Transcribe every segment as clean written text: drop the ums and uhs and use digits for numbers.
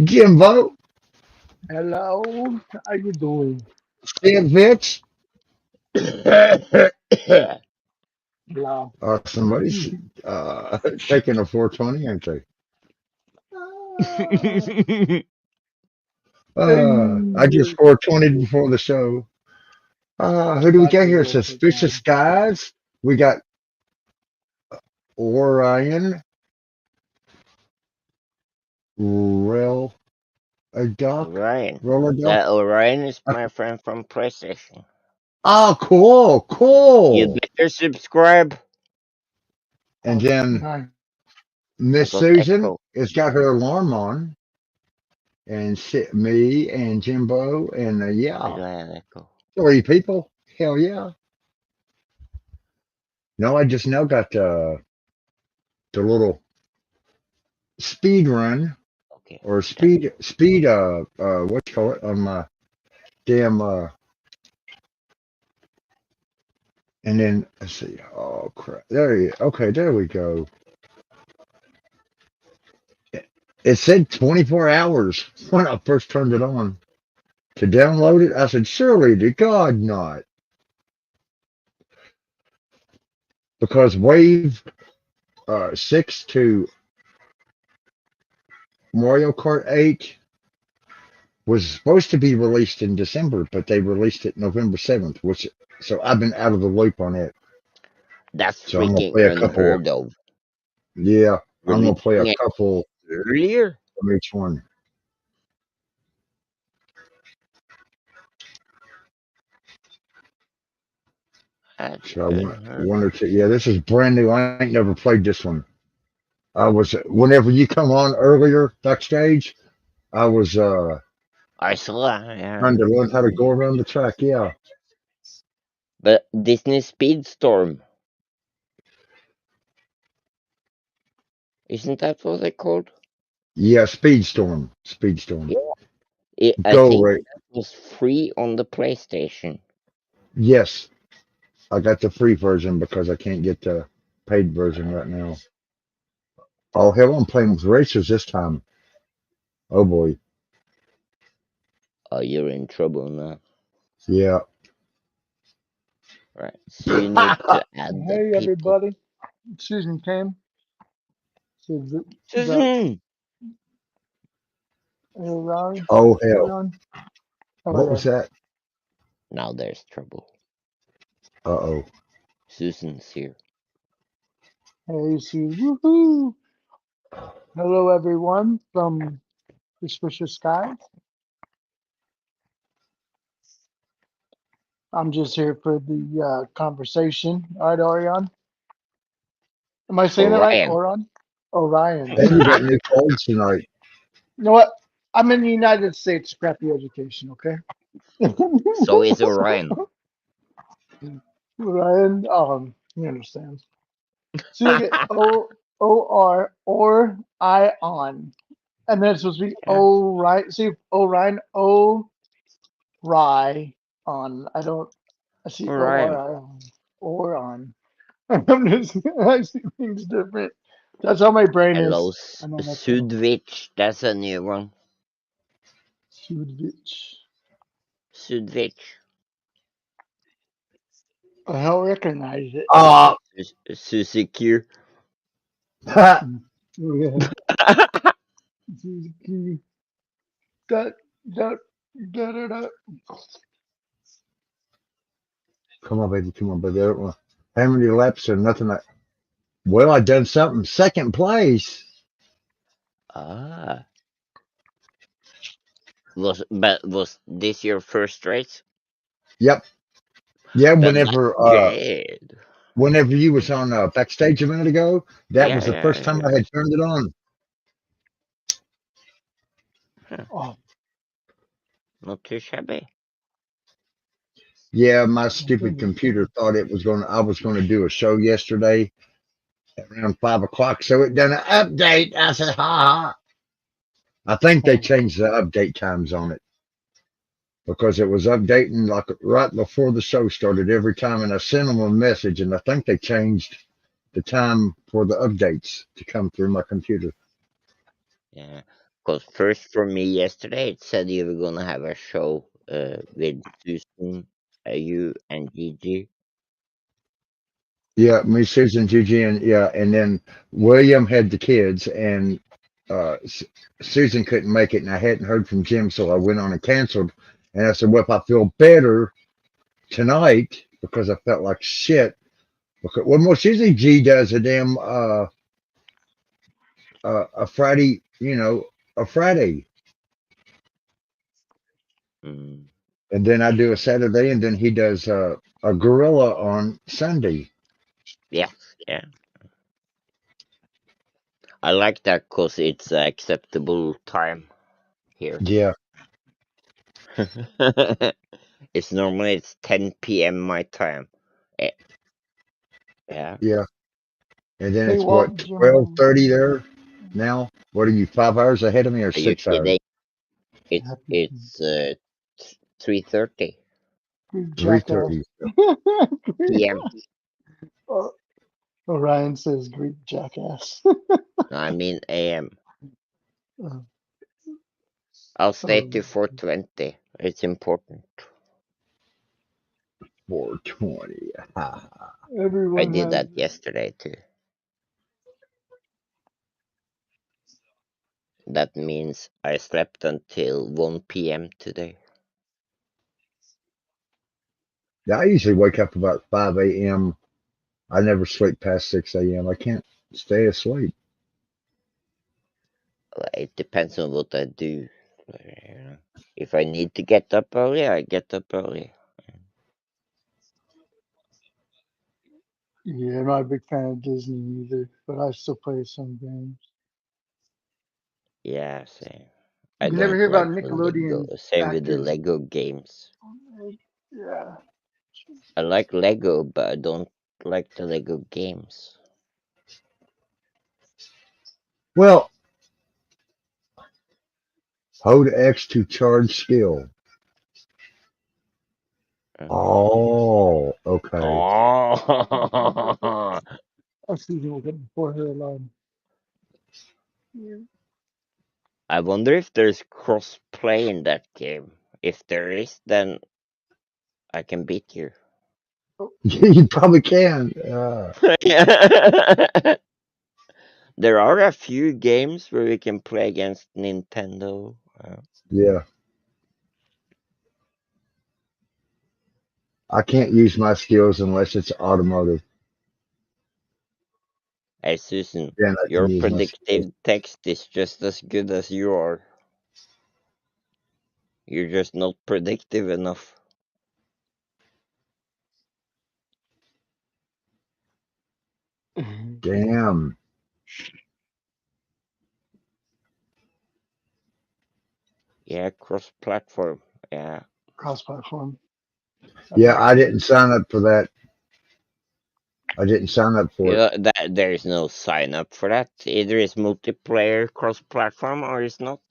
Jimbo, Hello, how you doing? Sandwich. Hello. Somebody's taking a 420, ain't they? I just Hey, 420 before the show. Who do we about got to here? go for Suspicious time. Skies. We got Orion, Rel, a Duck, Orion. Roller Duck. That Orion is my friend from PlayStation. Oh, cool, You cool. better subscribe. And Oh, then nice. I Miss got Susan Echo. has got her alarm on, and me and Jimbo, and I yeah, don't have Echo. 3 people. Hell yeah. No, I just now got the little speed run Okay. or speed what you call it on my damn and then let's see, oh crap, okay, there we go. It said 24 hours when I first turned it on to download it. I said, surely to God not, because wave 6 to Mario Kart 8 was supposed to be released in December, but they released it November 7th, which so I've been out of the loop on it. That's So I'm gonna freaking play a couple. unheard of. Yeah, I'm gonna play Releasing a it couple earlier? of each one. That's So I want unheard one of. or two. Yeah, this is brand new. I ain't never played this one. I was whenever you come on earlier backstage, I was I saw, yeah. trying to learn how to go around the track. Yeah, But Disney Speedstorm, isn't that what they called? yeah. Speedstorm, Speedstorm. Yeah. I Go think right. that was free on the PlayStation. Yes, I got the free version because I can't get the paid version right now. Oh hell, I'm playing with racers this time. Oh boy, Oh, you're in trouble now. yeah. Right. So you need to add the Hey, people. everybody. Susan came. Susan got Susan! Ryan. Oh hell, Ryan. Over what was there. that? Now there's trouble. Uh oh. Susan's here. Hey, Susan. Woohoo! Hello, everyone from Suspicious Skies. I'm just here for the conversation. All right, Orion. Am I saying it right? Orion. Orion. Hey, we got new cards tonight. You know what? I'm in the United States. Crappy education, okay? So is Orion. Ryan, he understands. So you get O R or I on, and then it's supposed to be Yeah. O right. See Orion O Rye on. I don't. I see O R Orion. I on or on. I'm just I see things different. That's how my brain Hello, is. I know that's how Sudvich. That's a new one. Sudvich. Sudvich. I don't recognize it. Ah, Susikir. Yeah. Suzuki. That that that. come on, baby, come on, baby. I don't want- How many laps or nothing like? Well, I done something. Second place. Ah. Was this your first race? Yep. Yeah. Then that's Whenever good. whenever you was on backstage a minute ago, that Yeah, was the first time I yeah. had turned it on. Huh. Oh, Not too shabby. Yeah, my my stupid goodness. computer thought it was going. I was going to do a show yesterday around 5 o'clock, so it done an update. I said, "Ha ha!" I think they Oh, changed the update times on it because it was updating like right before the show started every time, and I sent them a message, and I think they changed the time for the updates to come through my computer. Yeah. Because first for me yesterday, it said you were gonna have a show with Susan, you, and Gigi. Yeah, me, Susan, Gigi, and yeah, and then William had the kids, and Susan couldn't make it, and I hadn't heard from Jim, so I went on and canceled. And I said, "Well, if I feel better tonight, because I felt like shit, because well, most usually G does a damn a Friday, a Friday, Mm. and then I do a Saturday, and then he does a gorilla on Sunday." Yeah, yeah. I like that because it's acceptable time here. Yeah, It's 10 p.m. my time. Eh, Yeah. yeah, and then hey, it's Walt, what do you 12:30 mind? there now. What are you 5 hours ahead of me or Are you 6 hours? kidding? It's Happy it's 3:30 Greek Three jackass. thirty. Greek- p.m. oh, Orion says Greek jackass. No, I mean a.m. Uh, I'll stay oh, to 4:20. It's important. 4:20. I everyone did has. that yesterday too. That means I slept until 1 p.m. today. Yeah, I usually wake up about 5 a.m. I never sleep past 6 a.m. I can't stay asleep. It depends on what I do. If I need to get up early, I get up early. Yeah, I'm not a big fan of Disney either, but I still play some games. Yeah, same. I You never don't hear about like Lego. Nickelodeon's Same with the actors? Lego games. Yeah. I like Lego, but I don't like the Lego games. Well, hold X to charge skill. Uh, Oh, okay. Oh, I see you looking before her alarm. Yeah. I wonder if there's cross-play in that game. If there is, then I can beat you. Oh, You probably can. There are a few games where we can play against Nintendo. Yeah, I can't use my skills unless it's automotive. Hey Susan, Then I can your use my skills. predictive text is just as good as you are. You're just not predictive enough. Damn. Yeah, cross-platform. Yeah. cross-platform. That Yeah, makes I sense. didn't sign up for that. I didn't sign up You for it. know, that there is no sign up for that. Either it's multiplayer cross-platform or it's not.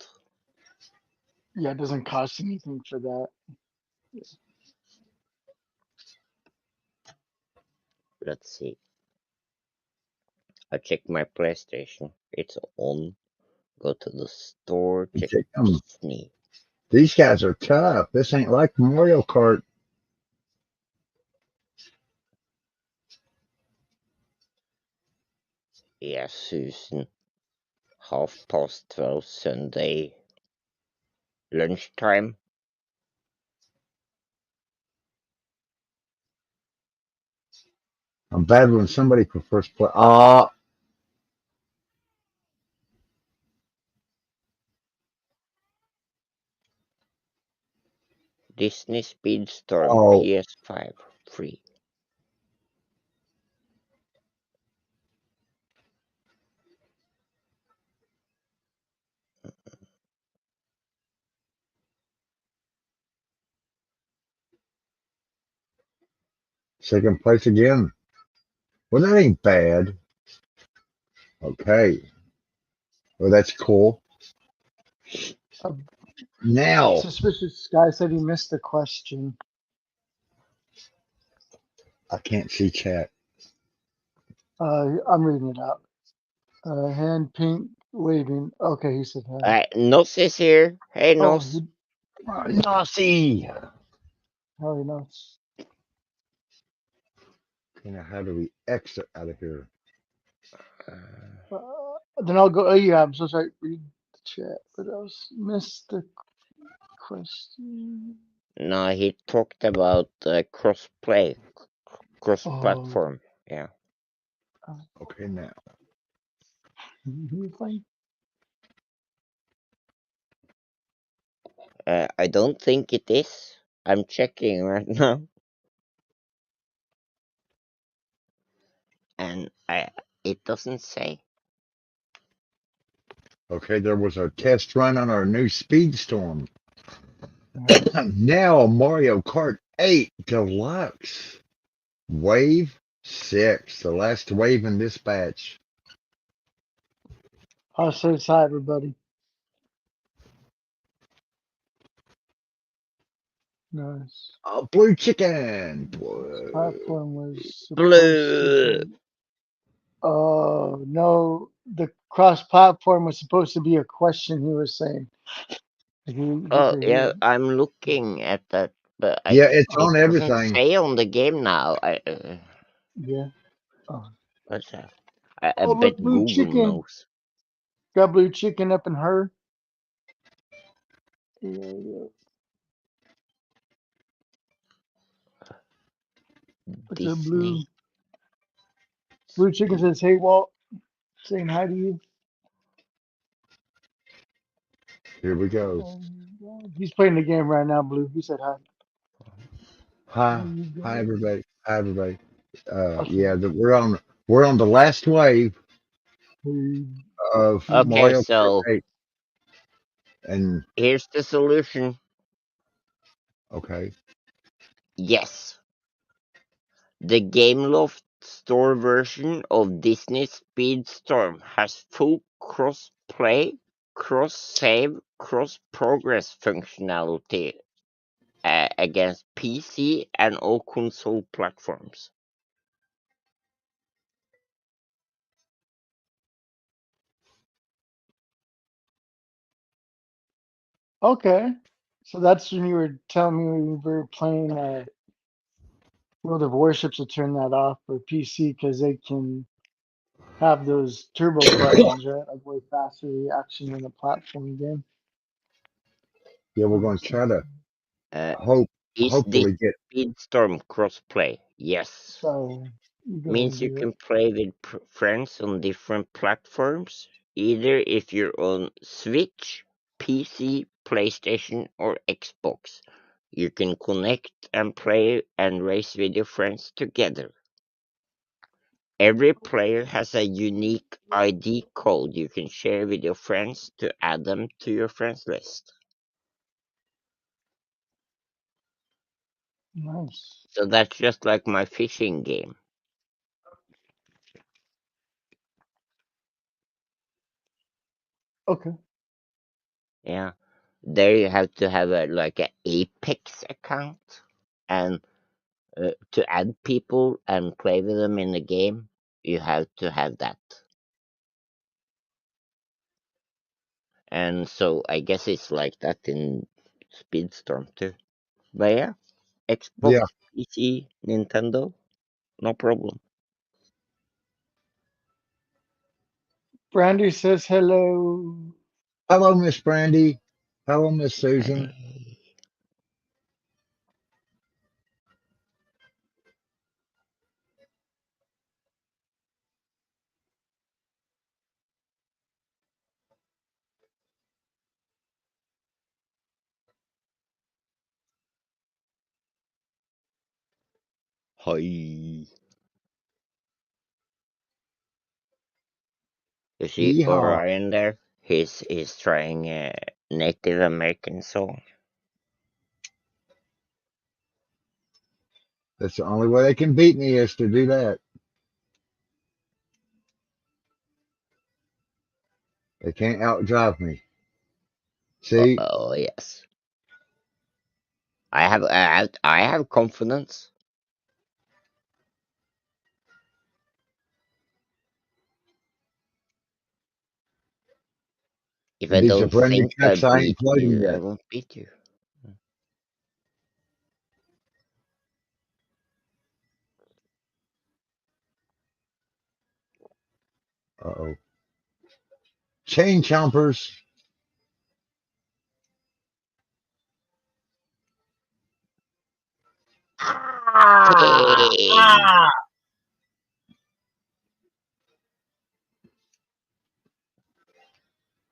Yeah, it doesn't cost anything for that. Let's see. I check my PlayStation. It's on. Go to the store. Check Damn, Disney. these guys are tough. This ain't like Mario Kart. Yeah, Susan. 12:30 Sunday. Lunchtime. I'm bad when somebody prefers play. Ah, Disney Speedstorm oh, PS5 free. Second place again. Well, that ain't bad. Okay. Well, that's cool. A Now, suspicious guy said he missed the question. I can't see chat. I'm reading it out. Hand pink waving. Okay, he said hi. Nos is here. Hey, Oh, Nos. Nazi. how he knows. Okay, now how do we exit out of here? Uh, Then I'll go. Oh, yeah, I'm so sorry. Read the chat. What else? Missed the question. no, he talked about cross-play, Oh, cross-platform. Yeah. Okay, now. you playing? I don't think it is. I'm checking right now, and it doesn't say. Okay, there was a test run on our new Speedstorm. Nice. Now Mario Kart 8 Deluxe. Wave 6. The last wave in this batch. I'll say hi, everybody. Nice. Oh, blue chicken. This Whoa. platform was supposed to Blue. be. Oh, no. The cross platform was supposed to be a question he was saying. He Oh said yeah, he. I'm looking at that, but Yeah, it's it on doesn't everything. say on the game now. Yeah. Oh. What's that? I Oh, bet look, blue Google chicken. knows. Got blue chicken up in her. Yeah, yeah. What's up, blue? Disney. Blue chicken says, "Hey, Walt, saying hi to you." Here we go. He's playing the game right now, blue. He said hi. There Hi, you hi go. everybody. Hi everybody. Okay. Yeah, we're on the last wave Hey, of Okay, Mario Kart so 8. And here's the solution. okay, Yes, the GameLoft store version of Disney Speedstorm has full cross-play, cross-save, cross-progress functionality against PC and all console platforms. okay. So that's when you were telling me we were playing World of Warships to turn that off for PC because they can have those turbo buttons, right? Like way faster reaction in a platform game. yeah, we're going to Nice. try to Uh, hope is this hopefully get. Speedstorm crossplay? Yes. So you go ahead and Means you do it. can play with friends on different platforms, either if you're on Switch, PC, PlayStation, or Xbox. You can connect and play and race with your friends together. Every player has a unique ID code you can share with your friends to add them to your friends list. Nice. So that's just like my fishing game. Okay. Yeah. There you have to have a Apex account, and to add people and play with them in the game, you have to have that. And so I guess it's like that in Speedstorm too. But yeah, Xbox, Yeah, PC, Nintendo, no problem. Brandy says hello. hello, Miss Brandy. Hello, Miss Susan. Hey. Hi. You see Yeehaw. Orion there? He's trying a Native American song. That's the only way they can beat me is to do that. They can't outdrive me. See, Oh yes, I have confidence. If I these are don't brand new think I tracks I ain't beat played them you, I yet. won't beat you. Uh-oh. Chain chompers. Ah! King. Ah!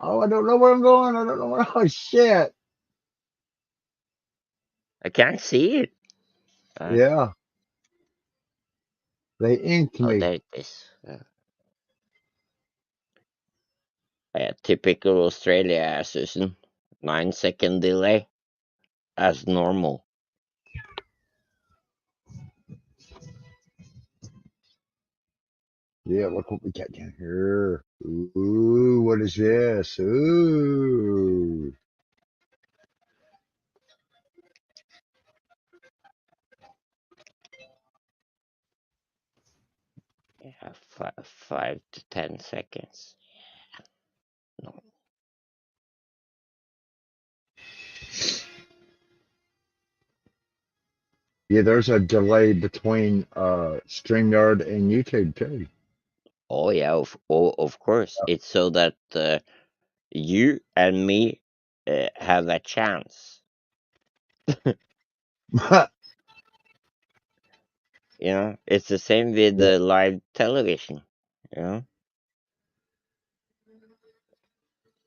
Oh, I don't know where I'm going. I don't know where. Oh, shit. I can't see it. Yeah, they inked Oh, me. there it is. Typical Australia, Susan. 9-second delay as normal. Yeah, look what we got down here. Ooh, what is this? Ooh. Yeah, 5 to 10 seconds. No. Yeah, there's a delay between StreamYard and YouTube too. Oh yeah, of course. It's so that you and me have a chance. You know, it's the same with Yeah, the live television. You know,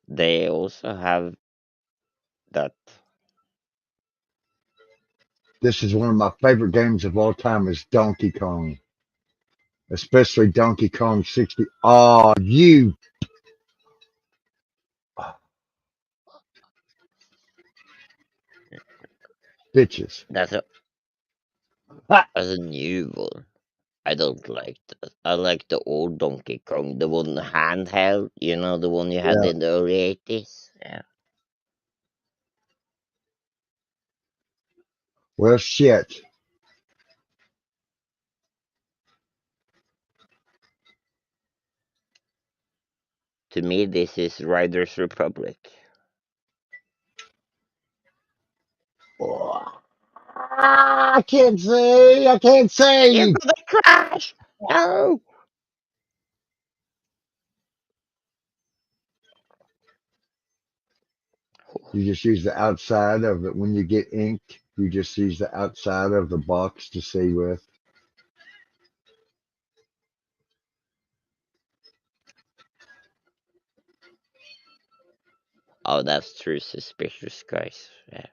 they also have that. this is one of my favorite games of all time is Donkey Kong, especially Donkey Kong 60. Oh, you bitches. That's a Ha! as a new one. I don't like that. I like the old Donkey Kong, the one handheld. You know, the one you had Yeah, in the early 80s. Yeah. well, shit. To me, this is Riders Republic. Oh, I can't see. I can't You're see. gonna crash! No! You just use the outside of it when you get ink. You just use the outside of the box to see with. Oh, that's true suspicious, guys. Yeah.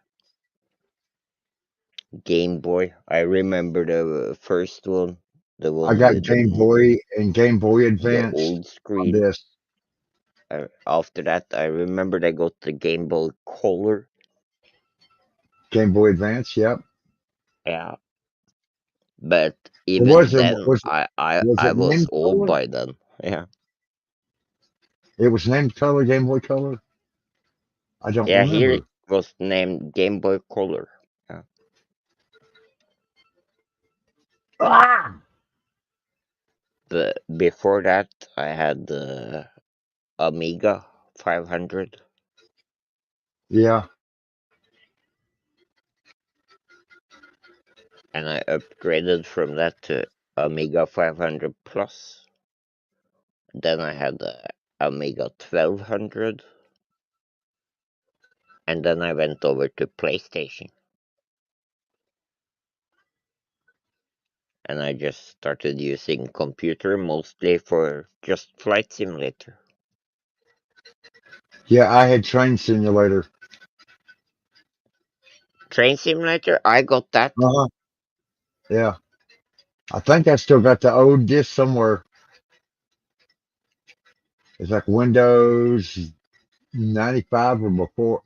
Game Boy. I remember the first one, the I one got with Game Boy and Game Boy the Advance old on screen. this. After that, I remembered I got the Game Boy Color. Game Boy Advance, yep. Yeah, but It even was it then, was was I it was named old Color? by then. Yeah, It was named Color, Game Boy Color. I don't yeah. Here it remember. was named Game Boy Color. Yeah. Ah! But before that, I had the Amiga 500, Yeah, and I upgraded from that to Amiga 500 Plus. Then I had the Amiga 1200, and then I went over to PlayStation, and I just started using computer mostly for just Flight Simulator. yeah. I had Train Simulator. Train Simulator, I got that. Uh-huh. Yeah, I think I still got the old disc somewhere. It's like Windows 95 or before.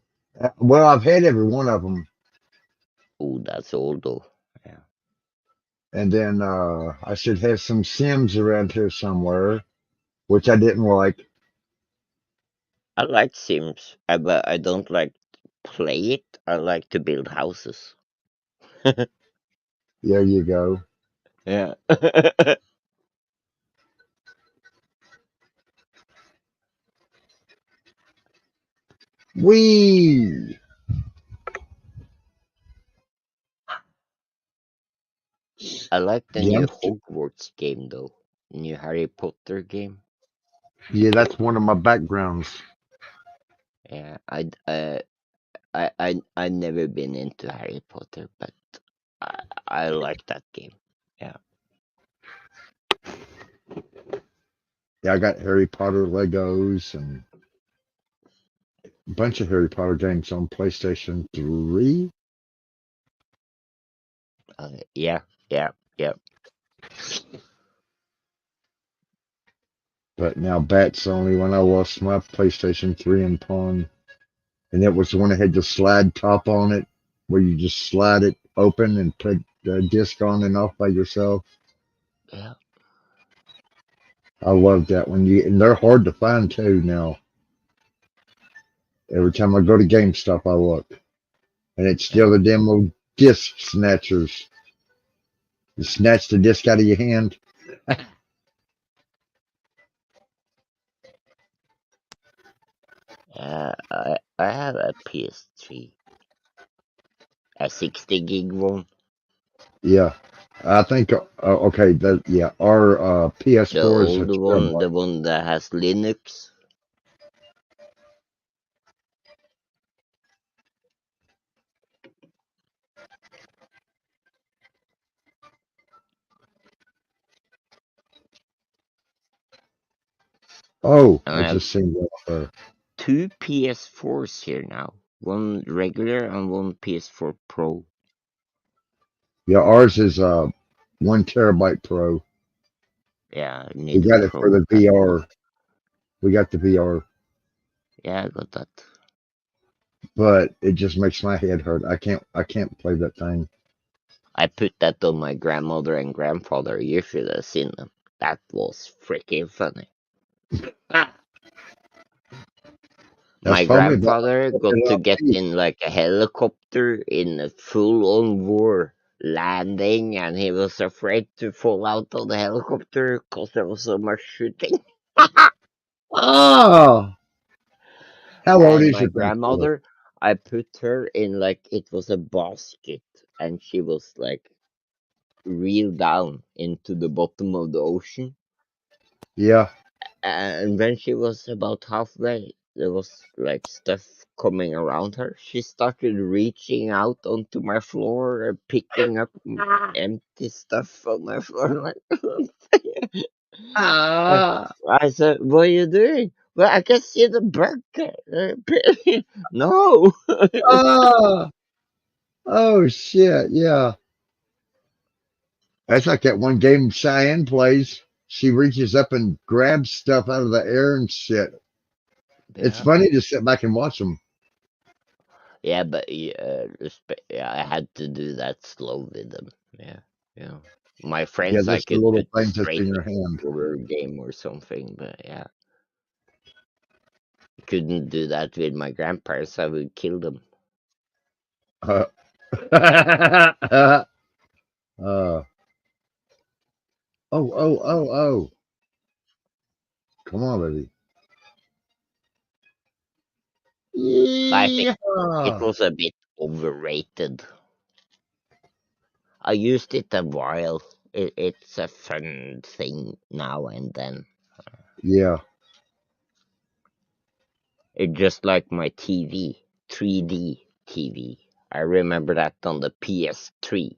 Well, I've had every one of them. Oh, that's old though. Yeah. And then I should have some Sims around here somewhere, which I didn't like. I like Sims, but I don't like play it. I like to build houses. There you go. Yeah. Wee. I like the Yeah, new Hogwarts game though. New Harry Potter game. yeah, that's one of my backgrounds. Yeah, I never been into Harry Potter, but I like that game. Yeah. Yeah, I got Harry Potter Legos and a bunch of Harry Potter games on PlayStation 3. Yeah. Yeah. Yeah. But now that's only when I lost my PlayStation 3 in pawn. And it was the one that had the slide top on it, where you just slide it open and put the disc on and off by yourself. Yeah. I love that one. And they're hard to find too now. Every time I go to GameStop, I look, and it's Yeah. still the demo disc snatchers. You snatch the disc out of your hand. I have a PS3, a 60 gig one. Yeah, I think. Okay, that yeah. Our The PS4 is a old one, terabyte. the one that has Linux. Oh, And I I have just seen that. two PS4s here now. One regular and one PS4 Pro. Yeah, ours is 1 terabyte Pro. Yeah, I We need a got it for Pro the at the VR. moment. We got the VR, Yeah, I got that. but it just makes my head hurt. I can't play that thing. I put that on my grandmother and grandfather. You should have seen them. That was freaking funny. That's My probably about grandfather got to get me. in like a helicopter in a full-on war landing, and he was afraid to fall out of the helicopter because there was so much shooting. Oh, how old And is my your grandfather? grandmother, I put her in like it was a basket, and she was like reeled down into the bottom of the ocean. Yeah, And when she was about halfway, there was like stuff coming around her. She started reaching out onto my floor and picking up empty stuff on my floor. I, ah, I said, "What are you doing?" Well, I can see the bug. No. ah, oh shit, yeah. That's like that one game Cheyenne plays. She reaches up and grabs stuff out of the air and shit. It's Yeah. funny to sit back and watch them. Yeah, but yeah, I had to do that slow with them. Yeah, yeah. My Yeah, friends, I just the could little put things that's straight in in your hand. horror game or something, but yeah, couldn't do that with my grandparents. I would kill them. Uh, uh, oh. Come on, baby. But I think it Yeah. was a bit overrated. I used it a while. It's a fun thing now and then. Yeah. It's just like my TV, 3D TV. I remember that on the PS3.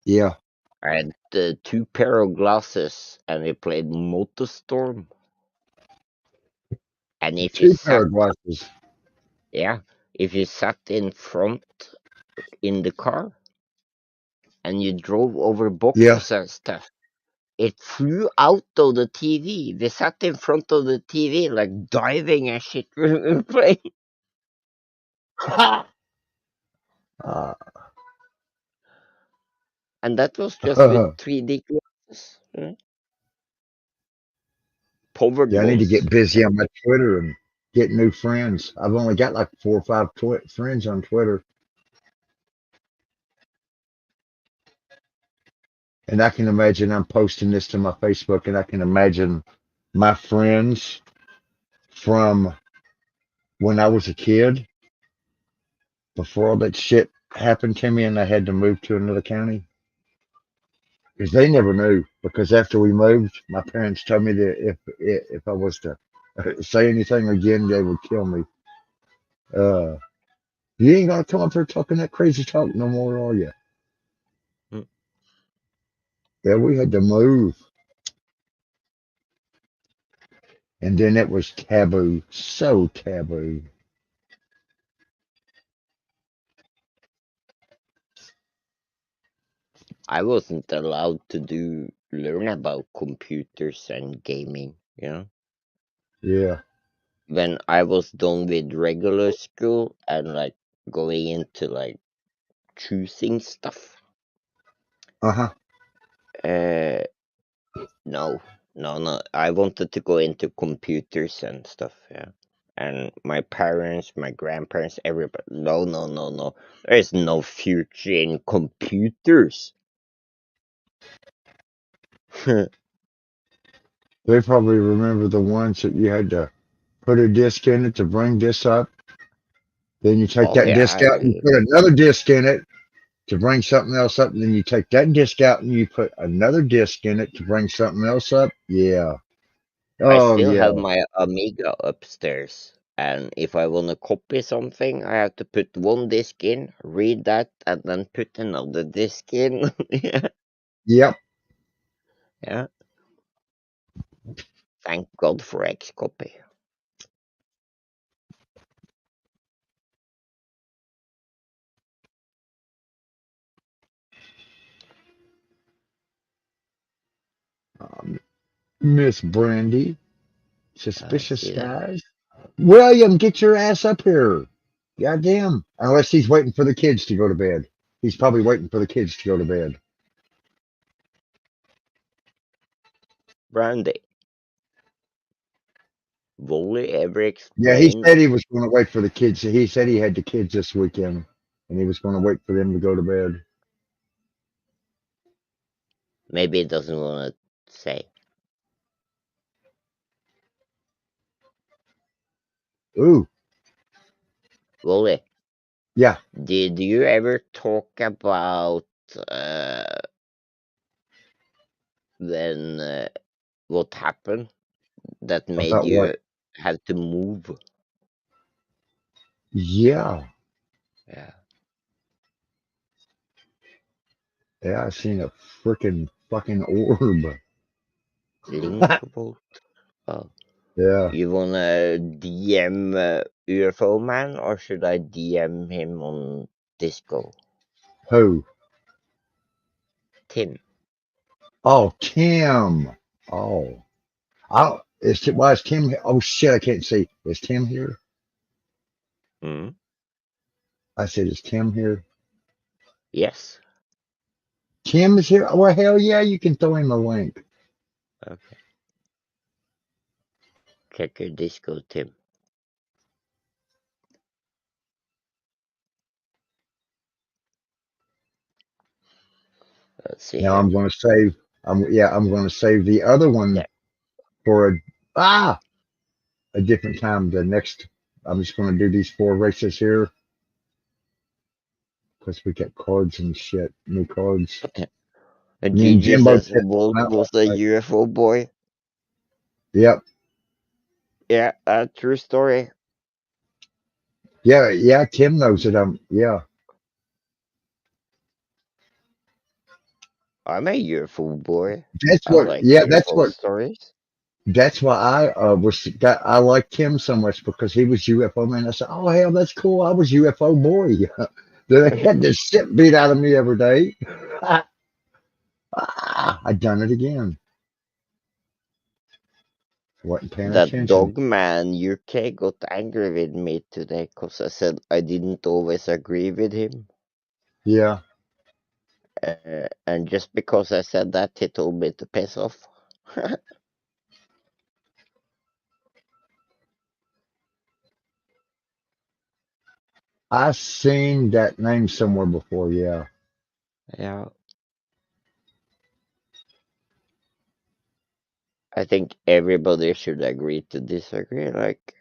Yeah. I had two pair of glasses and we played Motorstorm. And if you Two pair sat, of glasses. yeah, if you sat in front in the car and you drove over Yeah. boxes and stuff, it flew out of the TV. We sat in front of the TV like diving and shit. Playing. Uh, And that was just with 3D glasses. Powered Yeah, I need to ones. get busy on my Twitter and get new friends. I've only got like 4 or 5 friends on Twitter, and I can imagine I'm posting this to my Facebook, and I can imagine my friends from when I was a kid before all that shit happened to me, and I had to move to another county. Because they never knew. Because after we moved, my parents told me that if I was to say anything again, they would kill me. Uh, you ain't gonna come up here talking that crazy talk no more, are you? Mm. Yeah, we had to move, and then it was taboo, so taboo. I wasn't allowed to learn about computers and gaming, you know. Yeah. When I was done with regular school and like going into like choosing stuff, Uh-huh. uh, no, no. I wanted to go into computers and stuff, yeah. And my parents, my grandparents, everybody, no. There is no future in computers. They probably remember the ones that you had to put a disc in it to bring this up. Then you take Oh that disc yeah, out and you put another disc in it to bring something else up. And then you take that disc out and you put another disc in it to bring something else up. Yeah. I Oh, still yeah. have my Amiga upstairs, and if I want to copy something, I have to put one disk in, read that, and then put another disk in. Yeah, Yep. yeah. Thank God for Xcopy. Miss Brandy. I Suspicious see that. skies. William, get your ass up here. Goddamn. Unless he's waiting for the kids to go to bed. He's probably waiting for the kids to go to bed. Brandy, Wally ever Yeah, he explain? said he was going to wait for the kids. He said he had the kids this weekend, and he was going to wait for them to go to bed. Maybe he doesn't want to say. Ooh, Wally, yeah. did you ever talk about uh, when what happened that made About what? you have to move? Yeah. Yeah, Yeah, I seen a freaking fucking orb. link vote. Oh. Yeah. You wanna DM UFO man, or should I DM him on Disco? Who? Tim. Oh, Tim. Oh. Why is Tim here? Oh, shit, I can't see. Is Tim here? Mm? I said, is Tim here? Yes. Tim is here? Oh, well, hell yeah, you can throw him a link. Okay. Check your Disco, Tim. Let's see Now here. I'm going to save. I'm going to save the other one There. for a different time. The next, I'm just going to do these 4 races here because we got cards and shit, new cards. Okay. And Me and Gigi Jimbo says checked Walt them out was last a night. UFO boy. Yep. Yeah, true story. Yeah. Yeah. Tim knows it. Yeah. I'm a UFO boy. That's I what. like Yeah. UFO stories. That's why I like Tim so much because he was UFO man. I said, oh hell, that's cool. I was UFO boy. They had the shit beat out of me every day. I done it again. Wasn't paying That attention. dog man UK got angry with me today because I said I didn't always agree with him. Yeah. And just because I said that, he told me to piss off. I seen that name somewhere before. Yeah. Yeah, I think everybody should agree to disagree. Like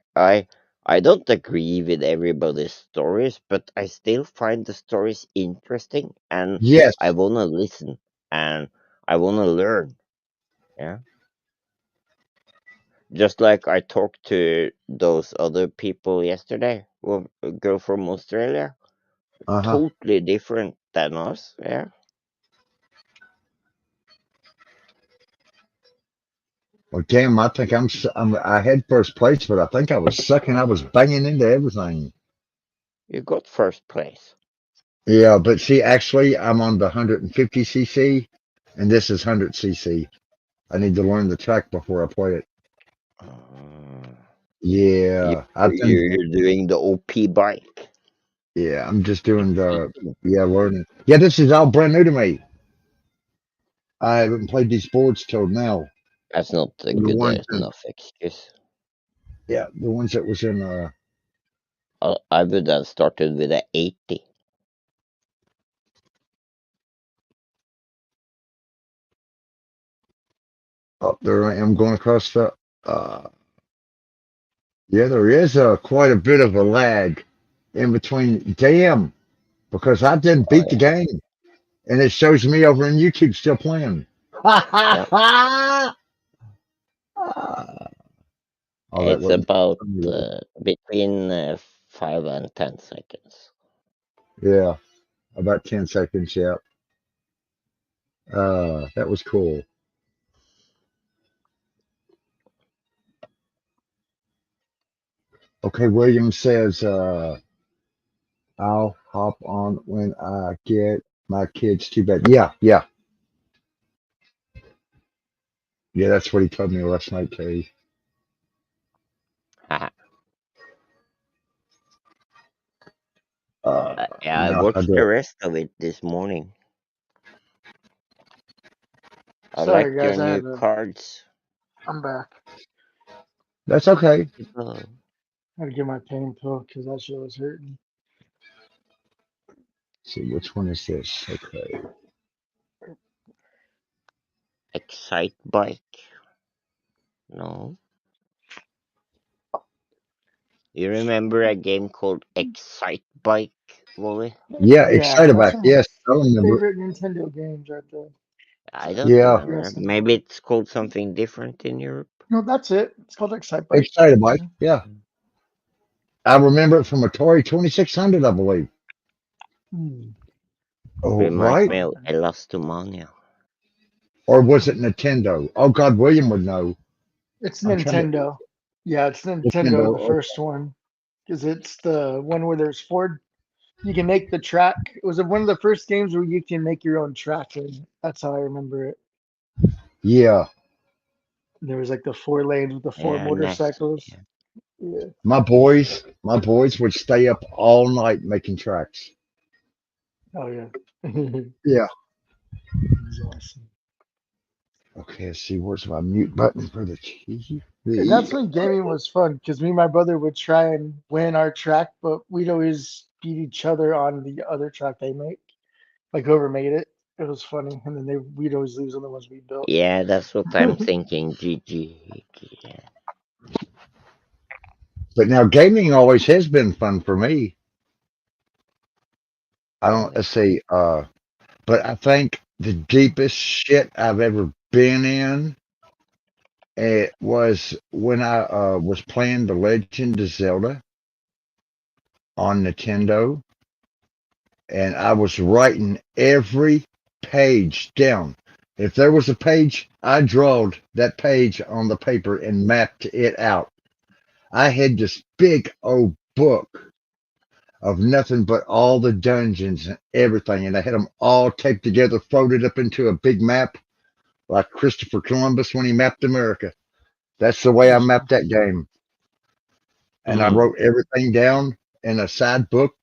I don't agree with everybody's stories, but I still find the stories interesting, and Yes. I wanna listen, and I wanna learn. Yeah, just like I talked to those other people yesterday. Well, a girl from Australia, Uh huh. totally different than us. Yeah, Well, damn, I think I had first place, but I think I was sucking. I was banging into everything. you got first place. Yeah, but see, actually, I'm on the 150cc, and this is 100cc. I need to learn the track before I play it. Uh, you Yeah, I've done. you're doing the OP bike. Yeah, I'm just doing the. Yeah, learning. Yeah, this is all brand new to me. I haven't played these boards till now. That's not a The good ones, enough excuse. yeah, the ones that was in. I would have started with a 80. Up there I am going across the. Uh, yeah, there is quite a bit of a lag in between. Damn, because I didn't Oh beat the yeah, game, and it shows me over in YouTube still playing. yeah. Oh, that It's wasn't. about between 5 and 10 seconds. Yeah, about 10 seconds. Yeah. That was cool. Okay, William says, I'll hop on when I get my kids to bed. Yeah, yeah, yeah. That's what he told me last night, Terry. Yeah, I No, I watched did. the rest of it this morning. I Sorry, liked your guys. new cards. I'm back. That's okay. Oh, I had to get my pain pill because that shit was hurting. Let's see, which one is this? Okay. Excite Bike. No. You remember a game called Excite Bike, Wally? Yeah, Yeah, excited that's about. one of Yes, I my remember. favorite Nintendo games right there. I don't Yeah, remember. Racing Maybe game. it's called something different in Europe. No, that's it. It's called Excite Bike. excited about. Yeah, I remember it from Atari 2600, I believe. Hmm. Oh, Reminds right? me of Elastomania. Or was it Nintendo? Oh God, William would know. It's I'm trying to. Nintendo. Yeah, it's Nintendo, the Nintendo. first one. Because it's the one where there's four. You can make the track. It was one of the first games where you can make your own track. And that's how I remember it. Yeah, There was like the 4 lanes with the four Yeah, nice. motorcycles. Yeah. Yeah. my boys would stay up all night making tracks. Oh yeah. It Yeah. was awesome. Okay, let's see. Where's my mute button for the And TV? that's when gaming was fun because me and my brother would try and win our track, but we'd always beat each other on the other track they make. Like whoever made it, it was funny, and then we'd always lose on the ones we built. Yeah, that's what I'm thinking. GG. Yeah. But now gaming always has been fun for me. I don't. Let's see. But I think the deepest shit I've ever been in it was when I was playing The Legend of Zelda on Nintendo, and I was writing every page down. If there was a page, I drawed that page on the paper and mapped it out. I had this big old book of nothing but all the dungeons and everything, and I had them all taped together, folded up into a big map, like Christopher Columbus when he mapped America. That's the way I mapped that game. And I Hmm. wrote everything down in a side book,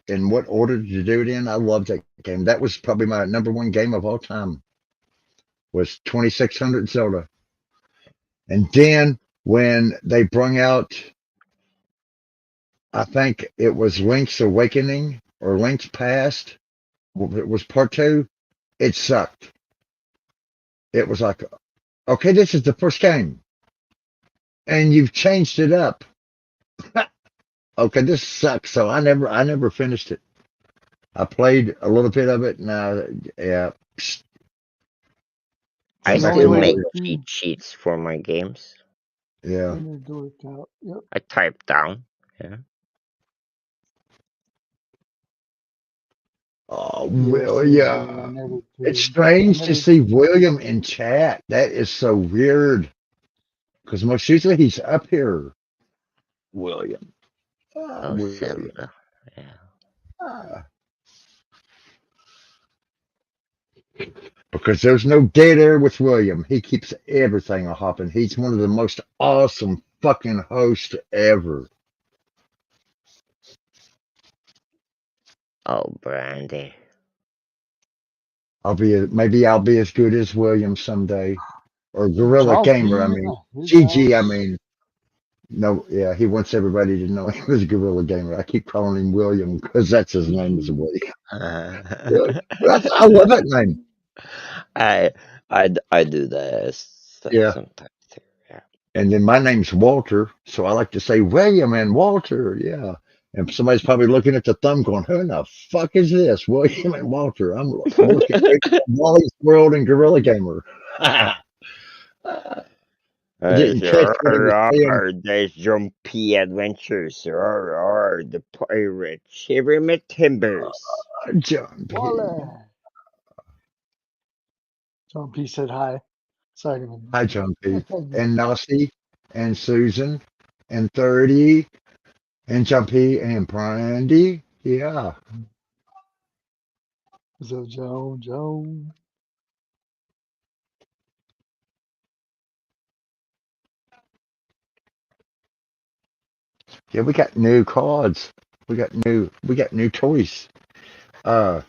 in what order to do it in. I loved that game. That was probably my number one game of all time. Was 2600 Zelda. And then when they brung out, I think it was Link's Awakening or Link's Past. It was part two. It sucked. It was like, okay, this is the first game, and you've changed it up. Okay, this sucks. So I never finished it. I played a little bit of it, and yeah, I It's the back only to still way make William. to cheat sheets for my games. Yeah. clean your dork out. Yep. I type down. Yeah. Oh, Yeah, same here. I William. never It's could. I strange to never. see William in chat. That is so weird. Because most usually he's up here. William. Oh, William. Zelda. Yeah. Ah. Because there's no dead air with William. He keeps everything a hopping. He's one of the most awesome fucking hosts ever. Oh, Brandy. Maybe I'll be as good as William someday. Or Gorilla Gamer, I Jumpy mean. in his GG, I house. mean. No, yeah, he wants everybody to know he was a Gorilla Gamer. I keep calling him William because that's his name is William. Yeah. I love that name. I do this Yeah. sometimes too. Yeah. And then my name's Walter, so I like to say William and Walter. Yeah. And somebody's probably looking at the thumb going, who in the fuck is this? William and Walter. I'm looking at Wally's World and Gorilla Gamer. I didn't catch what he was saying. There's jumpy adventures. The pirate shiver my timbers. John P. Wally. Jumpy said hi. Sorry. Hi, John P. And Nasi and Susan and 30 and John P. and Brandy. Yeah. So Joe. Yeah, we got new cards. We got new toys. Uh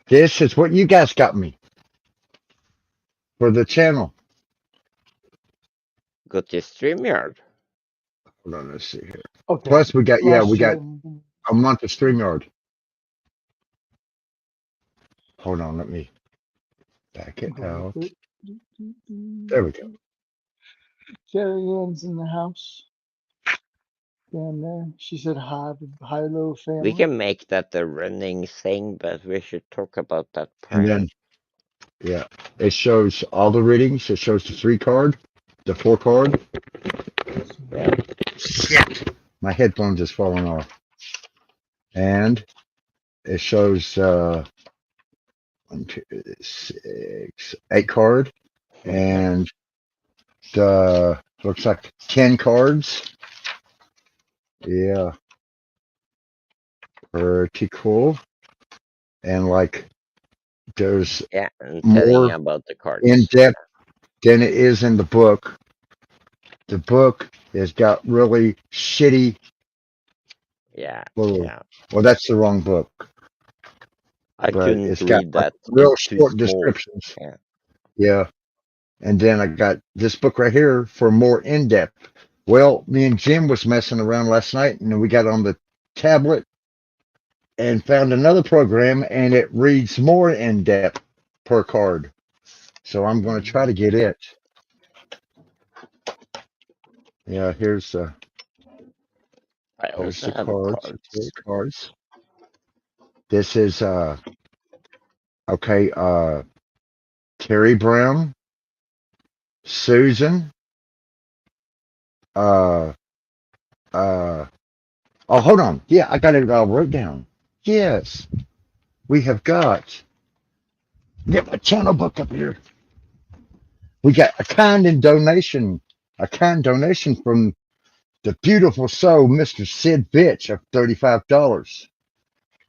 this is what you guys got me for the channel. Go to StreamYard. Hold on, let's see here. Okay. Plus we got Last we got year. a month of StreamYard. Hold on, let me back it out. There we go. Carrie Ann's in the house. Down there. She said hi, hello family. We can make that a running thing, but we should talk about that And prior. then yeah, it shows all the readings. It shows the 3 card, the 4 card. Shit. My headphones is falling off. And it shows 1, 2, 6, 8 card. And the looks like 10 cards. Yeah. Pretty cool. And like there's Yeah, and more telling about the cards. in depth than it is in the book. The book has got really shitty. Yeah, Little, yeah. well, that's the wrong book. I But couldn't it's got read like that. real It's too short small. descriptions. Yeah. Yeah. And then I got this book right here for more in depth. Well, me and Jim was messing around last night, and we got on the tablet and found another program, and it reads more in depth per card. So I'm going to try to get it. Yeah, here's I there's also the have cards. cards. Cards. This is okay. Terry Brown, Susan. Uh, oh, hold on. Yeah, I got it all wrote down. Yes, we have got. Get my channel book up here. We got a kind donation from the beautiful soul, Mr. Sid Bitch, of $35.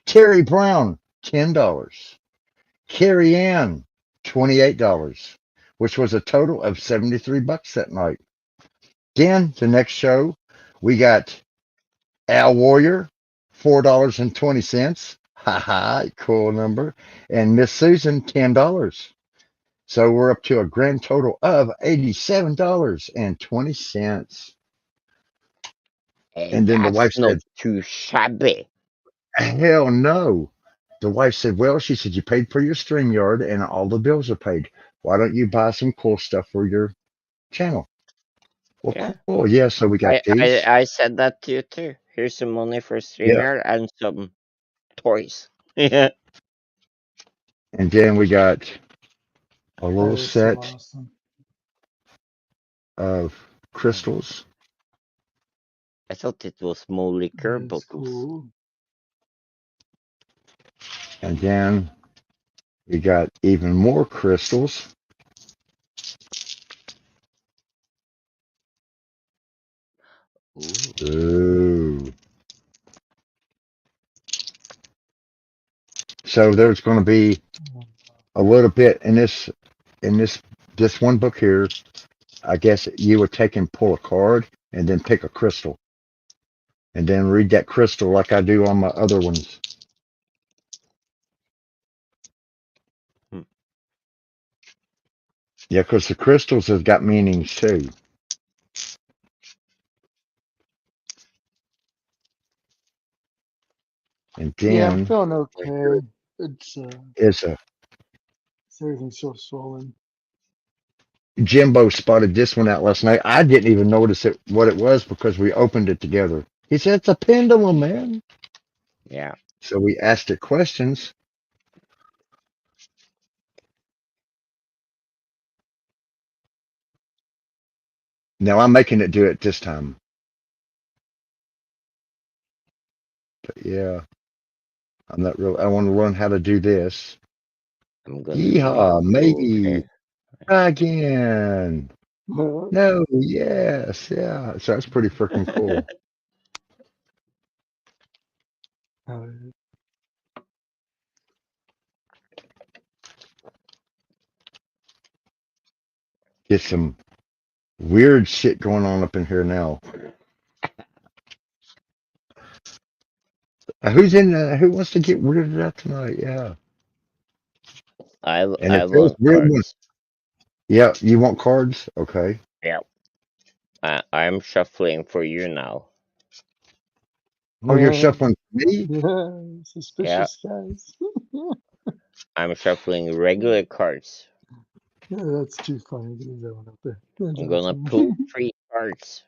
Terry Brown, $10. Carrie Ann, $28, which was a total of $73 that night. Then the next show, we got Al Warrior, $4.20. Ha ha, cool number. And Miss Susan, $10. So we're up to a grand total of $87.20. Hey, And then the that's wife not said, too shabby. hell no. The wife said, well, she said, you paid for your StreamYard and all the bills are paid. Why don't you buy some cool stuff for your channel? Well, Yeah. cool. Yeah, so we got these. I said that to you too. Here's some money for Yeah. StreamYard and some toys. Yeah. And then we got a That little is so set awesome. of crystals. I thought it was more liquor That is bottles. cool. And then we got even more crystals. Ooh. Ooh. So there's going to be a little bit in this one book here. I guess you would take and pull a card and then pick a crystal and then read that crystal like I do on my other ones. Hmm. Yeah, because the crystals have got meanings too. And Yeah, I'm then feeling right here okay. It's is a everything's so swollen. Jimbo spotted this one out last night. I didn't even notice what it was because we opened it together. He said it's a pendulum, man. Yeah. So we asked it questions. Now I'm making it do it this time. But yeah, I'm not real. I want to learn how to do this. I'm gonna read Yeehaw, your maybe hair. try again. Uh, No, yes, yeah. So that's pretty freaking cool. Get some weird shit going on up in here now. Who's in? Who wants to get weirded out tonight? Yeah. And I if there's want weird ones, cards. yeah, you want cards? Okay. Yeah. I'm shuffling for you now. Oh, you're shuffling for me? yeah, Yeah. suspicious guys. I'm shuffling regular cards. Yeah, that's too funny. Leave that one up there. That's I'm gonna awesome. pull 3 cards.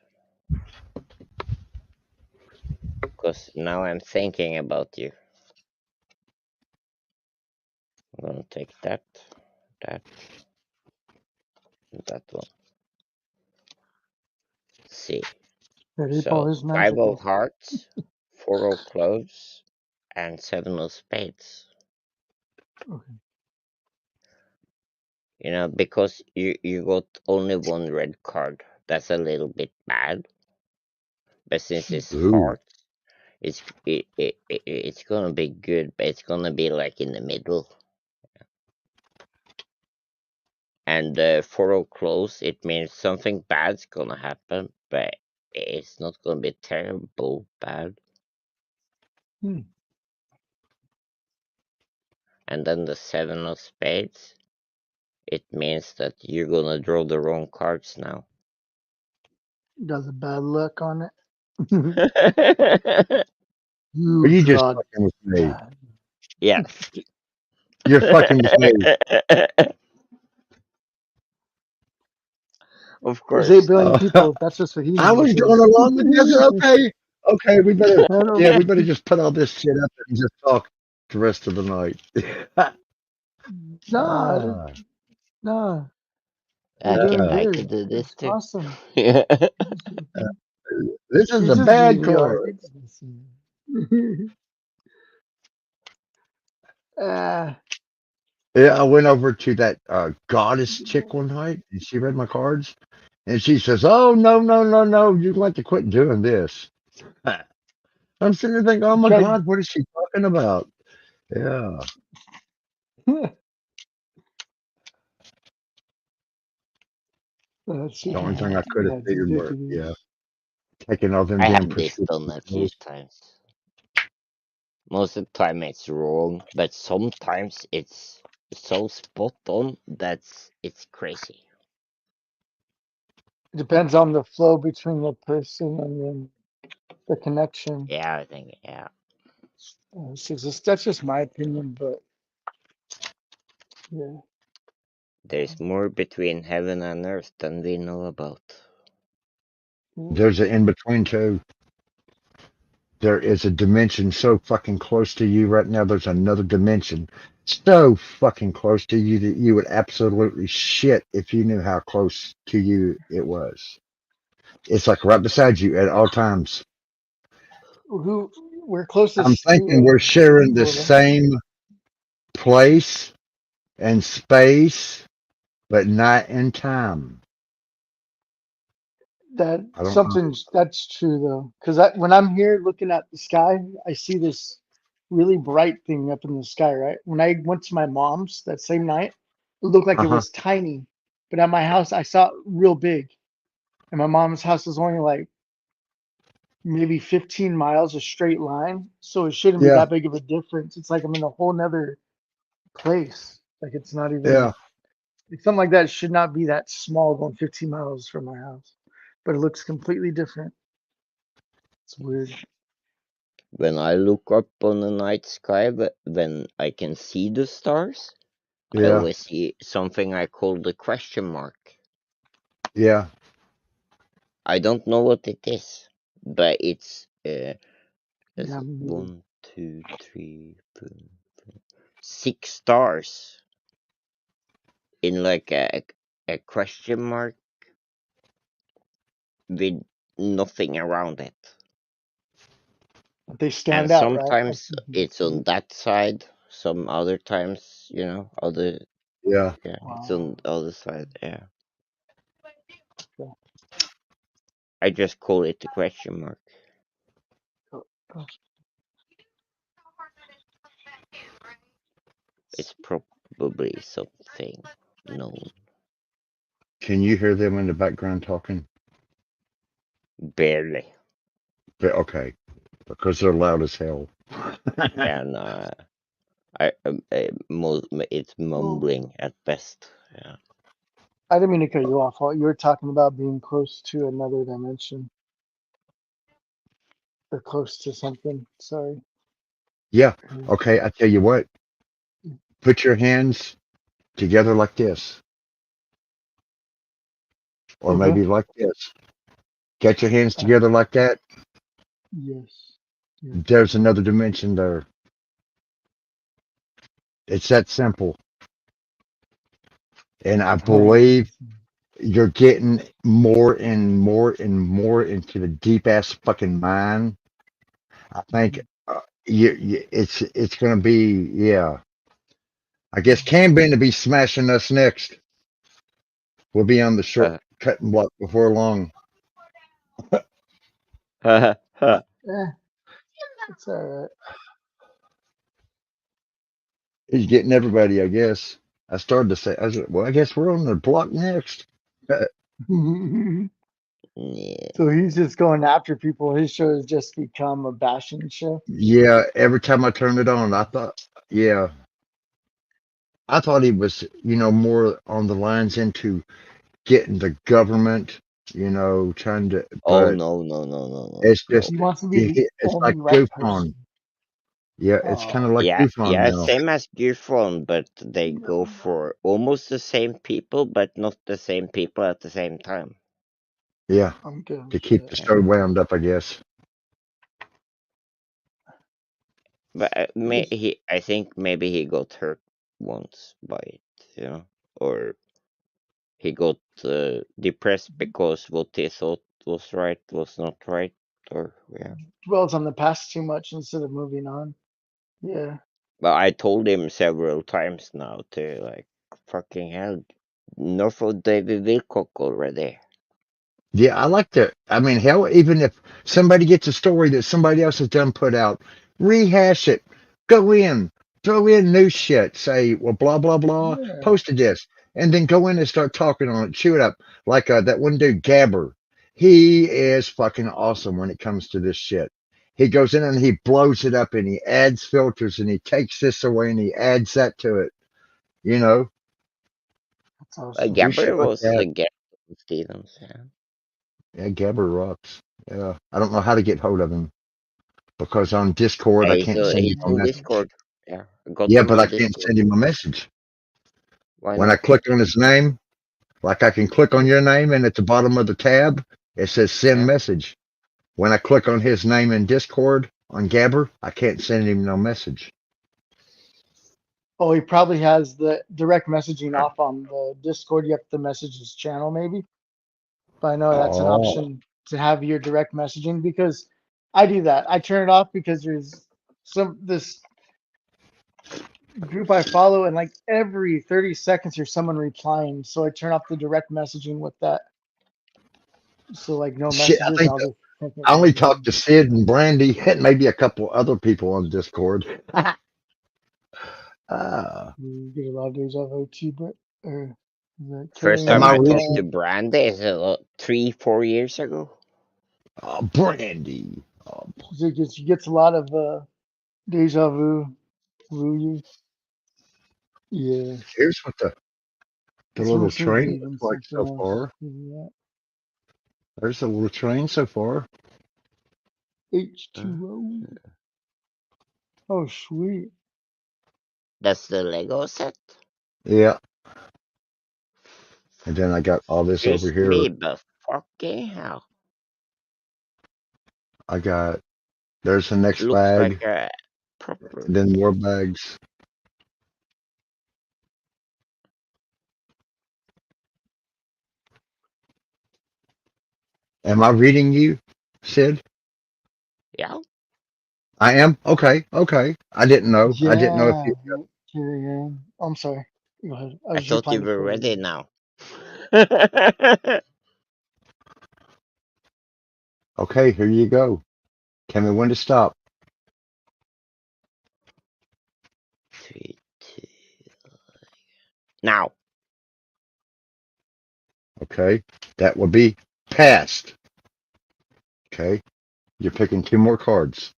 Because now I'm thinking about you. I'm gonna take that, that, and that one. Let's see. That ball So is 5 of magical. hearts, 4 of clubs, and 7 of spades. Okay. You know, because you got only one red card. That's a little bit bad. But since it's Ooh. hearts, it's gonna be good. But it's gonna be like in the middle. And 4 of clubs, it means something bad's gonna happen, but it's not gonna be terrible bad. Hmm. And then the 7 of spades, it means that you're gonna draw the wrong cards now. Got the bad luck on it. Are You you just draw fucking with me? bad. Yeah. You're fucking with me. Of There's 8 course. billion Uh, people. That's just what he I was knows. going along with you. Okay. Okay, we better, I don't yeah, we know. better just put all this shit up and just talk the rest of the night. Nah, ah, nah. We're doing I good. could do this It's too. awesome. Yeah. this is He's a just bad being card. retarded. uh, Yeah, I went over to that goddess chick one night and she read my cards and she says, oh, no, no, no, no, you'd like to quit doing this. I'm sitting there thinking, oh my try. God, what is she talking about? Yeah. That's The only thing funny. I could have Yeah, figured were, duplicity. yeah, taking all them I damn have this done prescription a few pills. times. Most of the time it's wrong, but sometimes it's so spot on that's it's crazy. It depends on the flow between the person and then the connection. Yeah, I think yeah. That's just my opinion, but yeah. There's more between heaven and earth than we know about. There's an in between too. There is a dimension so fucking close to you right now. There's another dimension so fucking close to you that you would absolutely shit if you knew how close to you it was. It's like right beside you at all times. Who we're I'm closest thinking to we're sharing the people same place and space, but not in time. that I don't know. something's that's true though. Because when I'm here looking at the sky, I see this really bright thing up in the sky, right? When I went to my mom's that same night, it looked like Uh it huh. was tiny. But at my house I saw it real big. And my mom's house is only like maybe 15 miles a straight line. So it shouldn't be Yeah. that big of a difference. It's like I'm in a whole nother place. Like it's not Yeah. even like something like that should not be that small going 15 miles from my house. But it looks completely different. It's weird. When I look up on the night sky, when I can see the stars, I Yeah. always see something I call the question mark. Yeah. I don't know what it is, but it's is Yeah, it me neither. 1, 2, 3, 4, 6 stars in like a question mark with nothing around it. But they And stand out, right? Like sometimes you can it's just see on it. that side, some other times, other Yeah. yeah, it's on Wow. the other side. Yeah, Okay. I just call it the question mark. Oh, oh, It's probably something known. Can you hear them in the background talking? Barely. But okay, because they're loud as hell. And it's oh. mumbling at best. Yeah. I didn't mean to cut you off. You were talking about being close to another dimension or close to something. Sorry. Yeah. Okay. I tell you what. Put your hands together like this, or Okay. maybe like this. Get your hands Uh, together like that. yes. Yes. There's another dimension there. It's that simple. And I Right. believe you're getting more and more and more into the deep ass fucking mine. I think it's gonna be, yeah. I guess Camden to be smashing us next. We'll be on the short Uh, cutting block before long. Eh, it's all He's getting everybody, I guess. I started to say, I said, well, I guess we're on the block next. right. yeah. So he's just going after people. His show has just become a bashing show. Yeah, every time I turned it on, yeah, I thought he was, more on the lines into getting the government, trying to, Oh but no no no no no it's no. He just, wants to be the it's like only right goof on. person. Yeah, it's kind of Oh, like Yeah, goof on yeah, now. same as Gufron, but they go for almost the same people, but not the same people at the same time. Yeah, I'm good with to keep the that. Yeah. show wound up, I guess. But I just, I think maybe he got hurt once by it, or he got depressed because what he thought was right was not right, or yeah. dwells on the past too much instead of moving on. Yeah. But I told him several times now to like, fucking hell, enough of David Wilcock already. Yeah, I like that. I mean, hell, even if somebody gets a story that somebody else has done put out, rehash it, go in, throw in new shit, say, well, blah, blah, blah, Yeah. posted this, and then go in and start talking on it, chew it up. Like that one dude, Gabber. He is fucking awesome when it comes to this shit. he goes in and he blows it up and he adds filters and he takes this away and he adds that to it. You know, That's awesome. do shit Gabber like was that. the Gabber Stevens. Yeah. Yeah, Gabber rocks. Yeah, I don't know how to get hold of him because on Discord I can't send him He's a in message. Discord. Yeah, I got Yeah, him but on I can't Discord. send him a message. Why When I not? click on his name, like I can click on Mm, your name and at the bottom of the tab, it says send yeah. message. When I click on his name in Discord on Gabber, I can't send him no message. Oh, he probably has the direct messaging off on the Discord. You have to message his channel, maybe. But I know that's an Oh, option to have your direct messaging because I do that. I turn it off because there's this group I follow, and like every 30 seconds, there's someone replying. So I turn off the direct messaging with that. So like no shit. I messages, and think I'll just check it I only messaging. talked to Sid and Brandy and maybe a couple other people on Discord. uh, You get a lot of deja vu too, but or is that First am time I I Killian? talked reading? to Brandy is 3-4 years ago. Brandy. Oh, She gets a lot of deja vu. Vu you? Yeah. here's what the It's little almost like train leaving looks like something so else. far. Yeah. There's a little train so far. Uh, H2O. Oh, sweet. That's the Lego set. Yeah. And then I got all this over here. Crispy, but fucking hell. I got, there's the next Looks like bag, a proper. and then more bags. Am I reading you, Sid? Yeah. I am? Okay. Okay. I didn't know. I didn't know if Yeah. you, Killian. I'm sorry. Go ahead. I I was thought you replying to were ready Killian. now. okay, here you go. Tell me when to stop. 3, 2. Now. Okay. That would be passed. Okay. You're picking two more cards.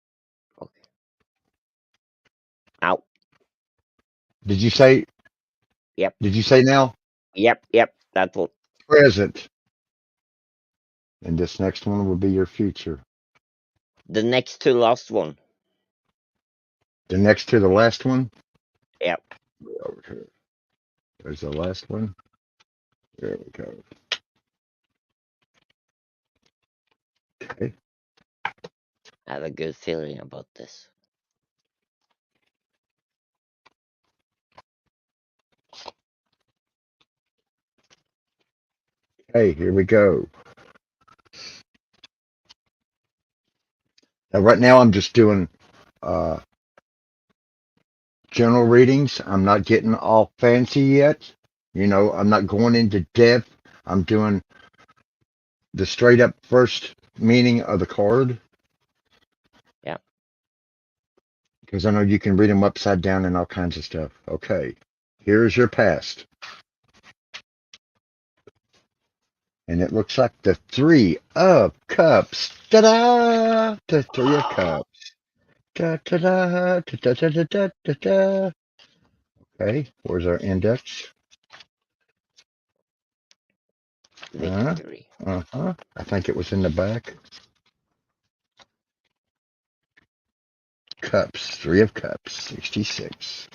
Okay. Now. Did you say, Yep. did you say now? Yep. That one. Present. And this next one will be your future. The next to last one. The next to the last one. Yep. Over here. There's the last one. There we go. Okay. I have a good feeling about this. Hey, here we go. Now, right now, I'm just doing uh, general readings. I'm not getting all fancy yet. You know, I'm not going into depth. I'm doing the straight up first meaning of the card Yeah. because I know you can read them upside down and all kinds of stuff. Okay, here's your past. And it looks like the Three of Cups. Ta-da! The Three of Cups. Da-da-da, da-da-da-da-da-da. Okay, where's our index? Uh, Victory. uh-huh. I think it was in the back. Cups. Three of Cups. 66.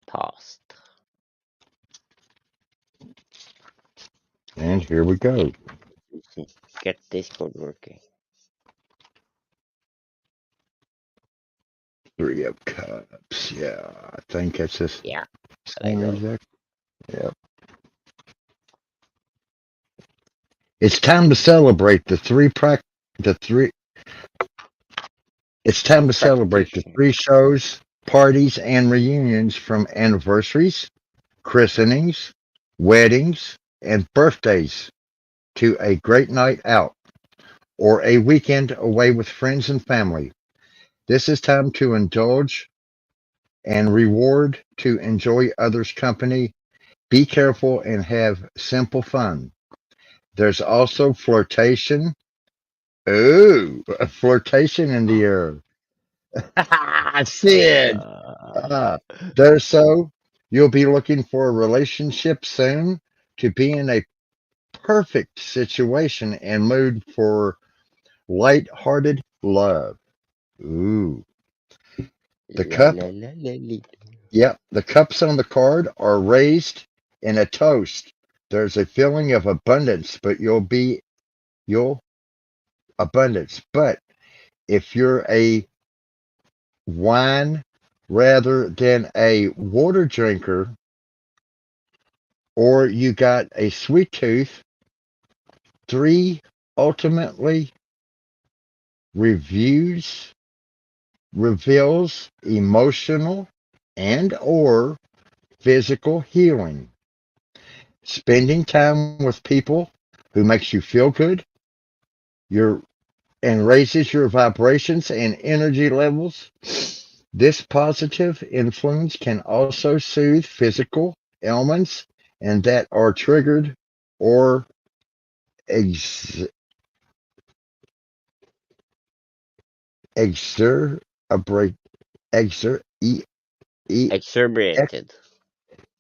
Past. And here we go. Get Discord working. Three of Cups. Yeah, I think that's the Yeah. same Lego. exact. Yep. It's time to celebrate the three. It's time to celebrate the Practitioner. three shows, parties, and reunions from anniversaries, christenings, weddings, and birthdays to a great night out or a weekend away with friends and family. This is time to indulge and reward to enjoy others' company. Be careful and have simple fun. There's also flirtation Ooh, a flirtation in the air. Sid. Uh, Ah, there so you'll be looking for a relationship soon to be in a perfect situation and mood for light-hearted love. Ooh, the la cup. la la la la. Yep, the cups on the card are raised in a toast. There's a feeling of abundance, but you'll abundance. But if you're a wine rather than a water drinker, or you got a sweet tooth, three ultimately reviews reveals emotional and or physical healing. Spending time with people who makes you feel good, your and raises your vibrations and energy levels. This positive influence can also soothe physical ailments and that are triggered or ex- exerberate, exer, e, e, ex, Exaggerated.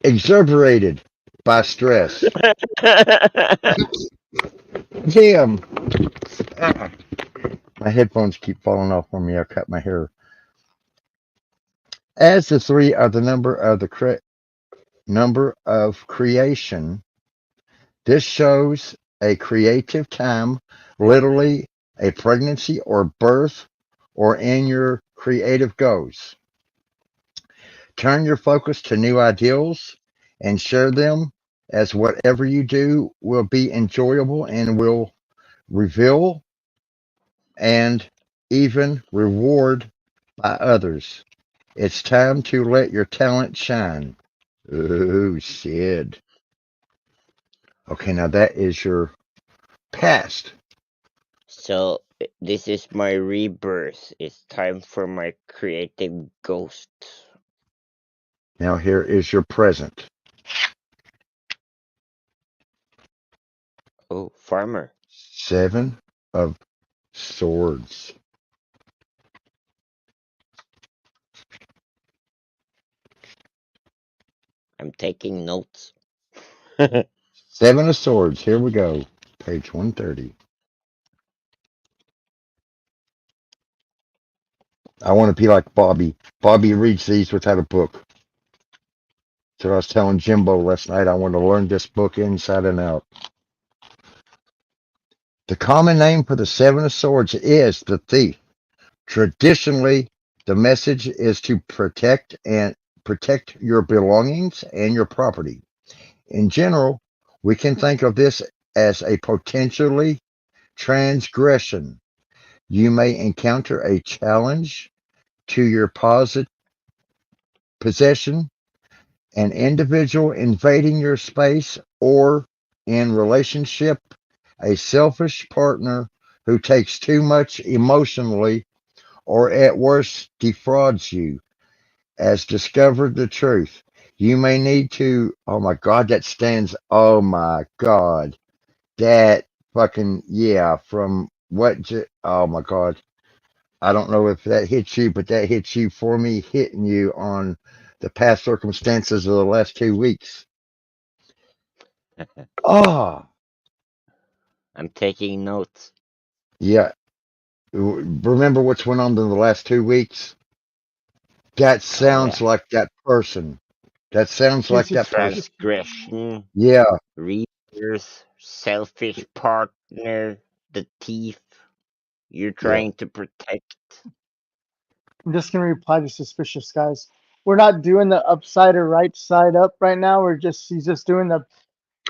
exaggerated by stress. Damn, ah, my headphones keep falling off on me. I cut my hair. As the three are the number of creation, this shows a creative time, literally a pregnancy or birth, or in your creative goals. Turn your focus to new ideals and share them, as whatever you do will be enjoyable and will reveal and even reward by others. It's time to let your talent shine. Ooh, Sid. Okay, now that is your past. So this is my rebirth. It's time for my creative ghost. Now here is your present. Oh, farmer. Seven of Swords. I'm taking notes. Seven of Swords. Here we go. Page 130. I want to be like Bobby. Bobby reads these without a book. So I was telling Jimbo last night I want to learn this book inside and out. The common name for the Seven of Swords is the thief. Traditionally, the message is to protect your belongings and your property. In general, we can think of this as a potentially transgression. You may encounter a challenge to your possession, an individual invading your space, or in relationship, a selfish partner who takes too much emotionally or at worst defrauds you. As discovered the truth, you may need to. Oh my God, that stands. Oh my God, that fucking yeah. From what? Oh my God, I don't know if that hits you, but that hits you for me, hitting you on the past circumstances of the last 2 weeks. Oh, I'm taking notes. yeah. Remember what's went on in the last 2 weeks? That Oh yeah. sounds like that person. That sounds like Casey, that person. Transgression, Yeah, rebirth, selfish partner, the thief. You're yeah, trying to protect. I'm just gonna reply to suspicious guys. We're not doing the upside or right side up right now. He's just doing the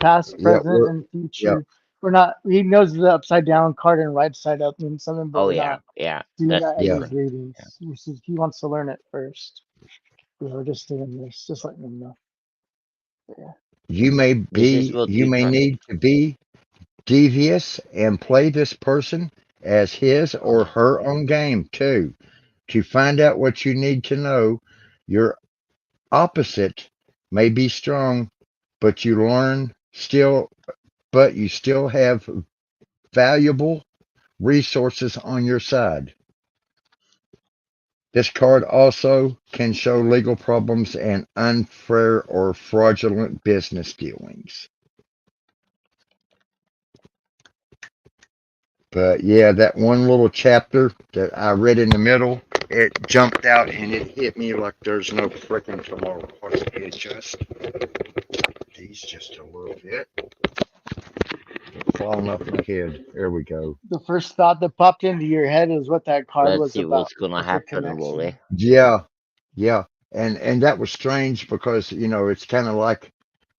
past, yeah. present, and Yeah. future. We're not. He knows the upside down card and right side up means something, but Oh we're yeah, not yeah. doing That's that in these different. Yeah. readings. He wants to learn it first. We're just doing this, just letting him know. Yeah. This is what You you may try. need to be devious and play this person as his or Oh, her own game too. To find out what you need to know, your opposite may be strong, but you still have valuable resources on your side. This card also can show legal problems and unfair or fraudulent business dealings. But yeah, that one little chapter that I read in the middle, it jumped out and it hit me like there's no freaking tomorrow. Let's adjust these just a little bit. Falling off my head. There we go. The first thought that popped into your head is what that card Let's was see about what's gonna with the happen, connection. Wally. Yeah, yeah. And that was strange because, it's kind of like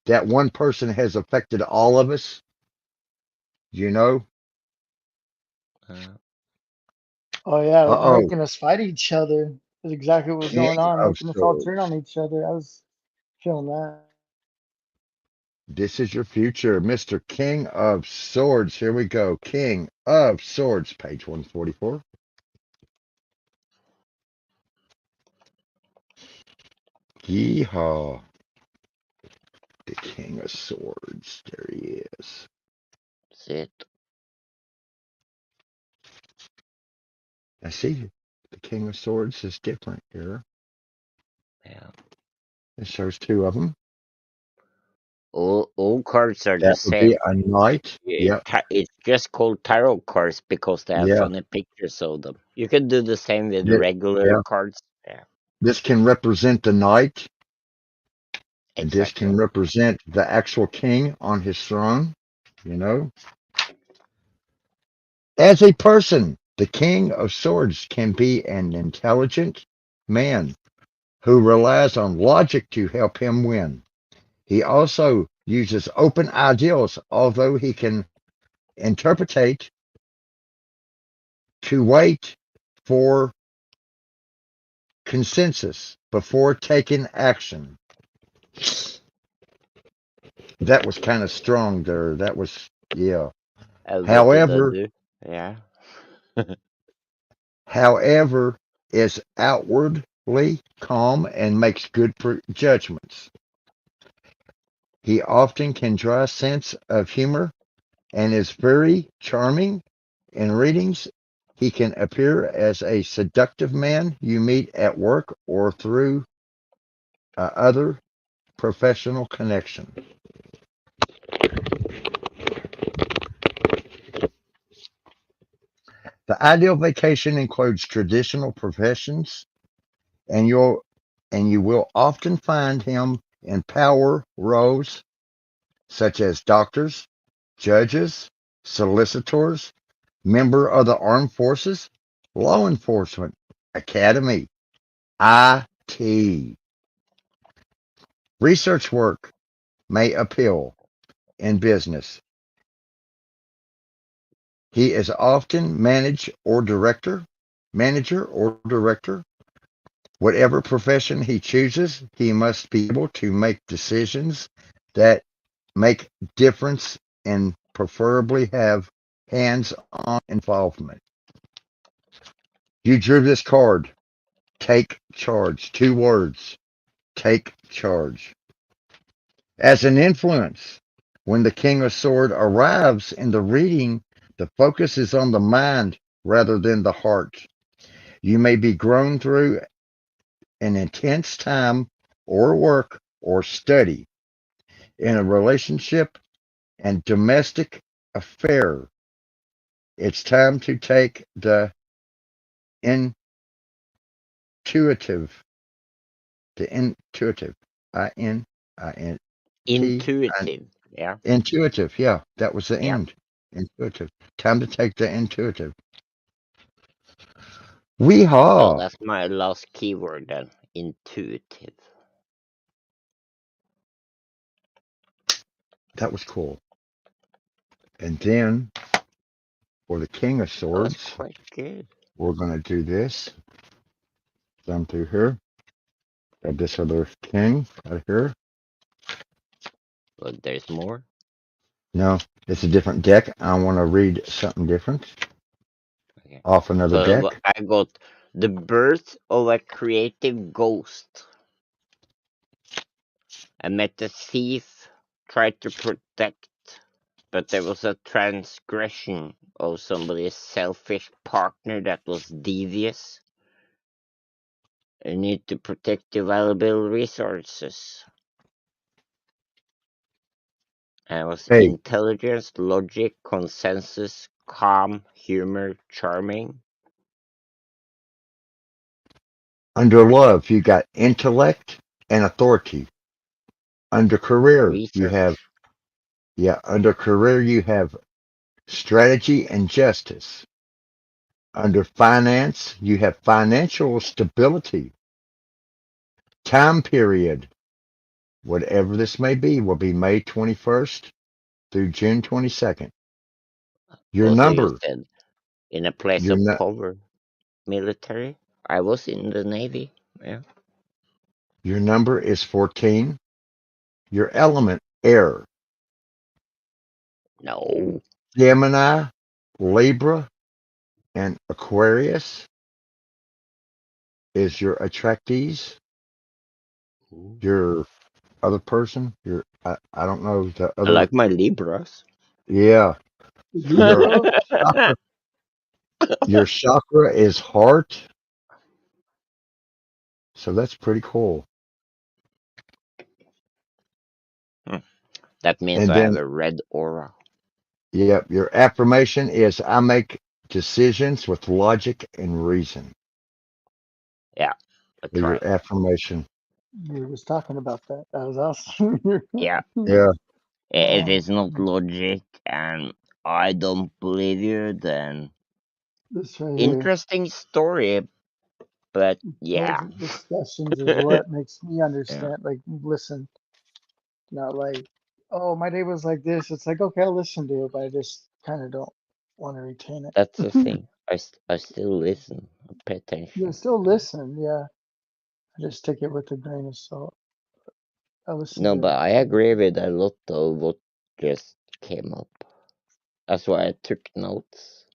that one person has affected all of us, you know? Uh, Oh yeah, with Uh-oh. making us fight each other. That's exactly what was King going on, of making us all turn Swords. on each other. I was feeling that. This is your future, Mr. King of Swords. Here we go. King of Swords, page 144. Yeehaw. The King of Swords. There he is. that's it. I see the King of Swords is different here. Yeah. It shows two of them. All cards are the That would be same. a knight. Yep. It's just called tarot cards because they have Yeah. funny pictures of them. You can do the same with Yeah. regular Yeah. cards. Yeah, This can represent the knight, and this exactly. can represent the actual king on his throne, you know. As a person, the King of Swords can be an intelligent man who relies on logic to help him win. He also uses open ideals, although he can interpretate to wait for consensus before taking action. That was kind of strong there. That was, yeah. What did I However, do? Yeah. however, is outwardly calm and makes good judgments. He often can draw a sense of humor and is very charming in readings. He can appear as a seductive man you meet at work or through other professional connection. The ideal vacation includes traditional professions, and you will often find him in power roles such as doctors, judges, solicitors, member of the armed forces, law enforcement, academy, IT. Research work may appeal in business. He is often manager or director. Whatever profession he chooses, he must be able to make decisions that make difference and preferably have hands-on involvement. You drew this card. Take charge. 2 words. Take charge. As an influence, when the King of Sword arrives in the reading, the focus is on the mind rather than the heart. You may be grown through an intense time or work or study in a relationship and domestic affair. It's time to take the intuitive, I-N-I-N-T, Intuitive. Yeah. intuitive. Yeah, that was the Yeah. end. Intuitive. Time to take the intuitive. Weehaw. So that's my last keyword then. Intuitive. That was cool. And then for the King of That was Swords, quite good. we're going to do this. Thumb through here. Got this other king right here. But there's more. No, it's a different deck. I want to read something different Okay. off another So deck. I got the birth of a creative ghost. I met a thief, tried to protect, but there was a transgression of somebody's selfish partner that was devious. You need to protect your valuable resources. And it was Hey, intelligence, logic, consensus, calm, humor, charming. under love, you got intellect and authority. Under career, you have, Research. under career, you have strategy and justice. Under finance, you have financial stability. Time period, whatever this may be, will be May 21st through June 22nd. Your Also, you number, said in a place your of nu- power. Military. I was in the Navy. Yeah. your number is 14. Your element, air. No. Gemini, Libra, and Aquarius is your attractees. Ooh. Your other person, I don't know the I other. like my Libras. Yeah, your Libra. chakra, your chakra is heart. So that's pretty cool. That means And I have then, a red aura. yep, your affirmation is I make decisions with logic and reason. Yeah, I For your try. affirmation. We was talking about that. That was awesome. Yeah, Yeah. if it's not logic and I don't believe you, then This right here. interesting story, but yeah. Intelligent discussions is what makes me Yeah, understand. Like, listen, not like, oh, my day was like this. It's like, okay, I'll listen to it, but I just kind of don't want to retain that's the it. thing. I still listen, I pay You attention. still listen, yeah. I just take it with a grain of salt. I listen No, to but I everything. agree with a lot of what just came up. That's why I took notes.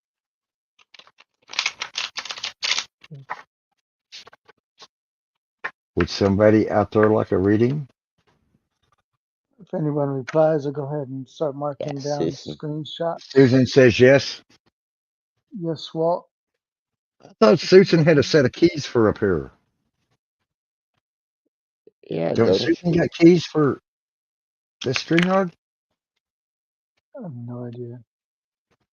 Would somebody out there like a reading? If anyone replies, I'll go ahead and start Yeah, marking down Susan. screenshots. Susan says yes. Yes, Walt. I thought What you Susan got had a there? set of keys for up here. Yeah, Don't don't Susan she? got keys for this StreamYard? I have no idea.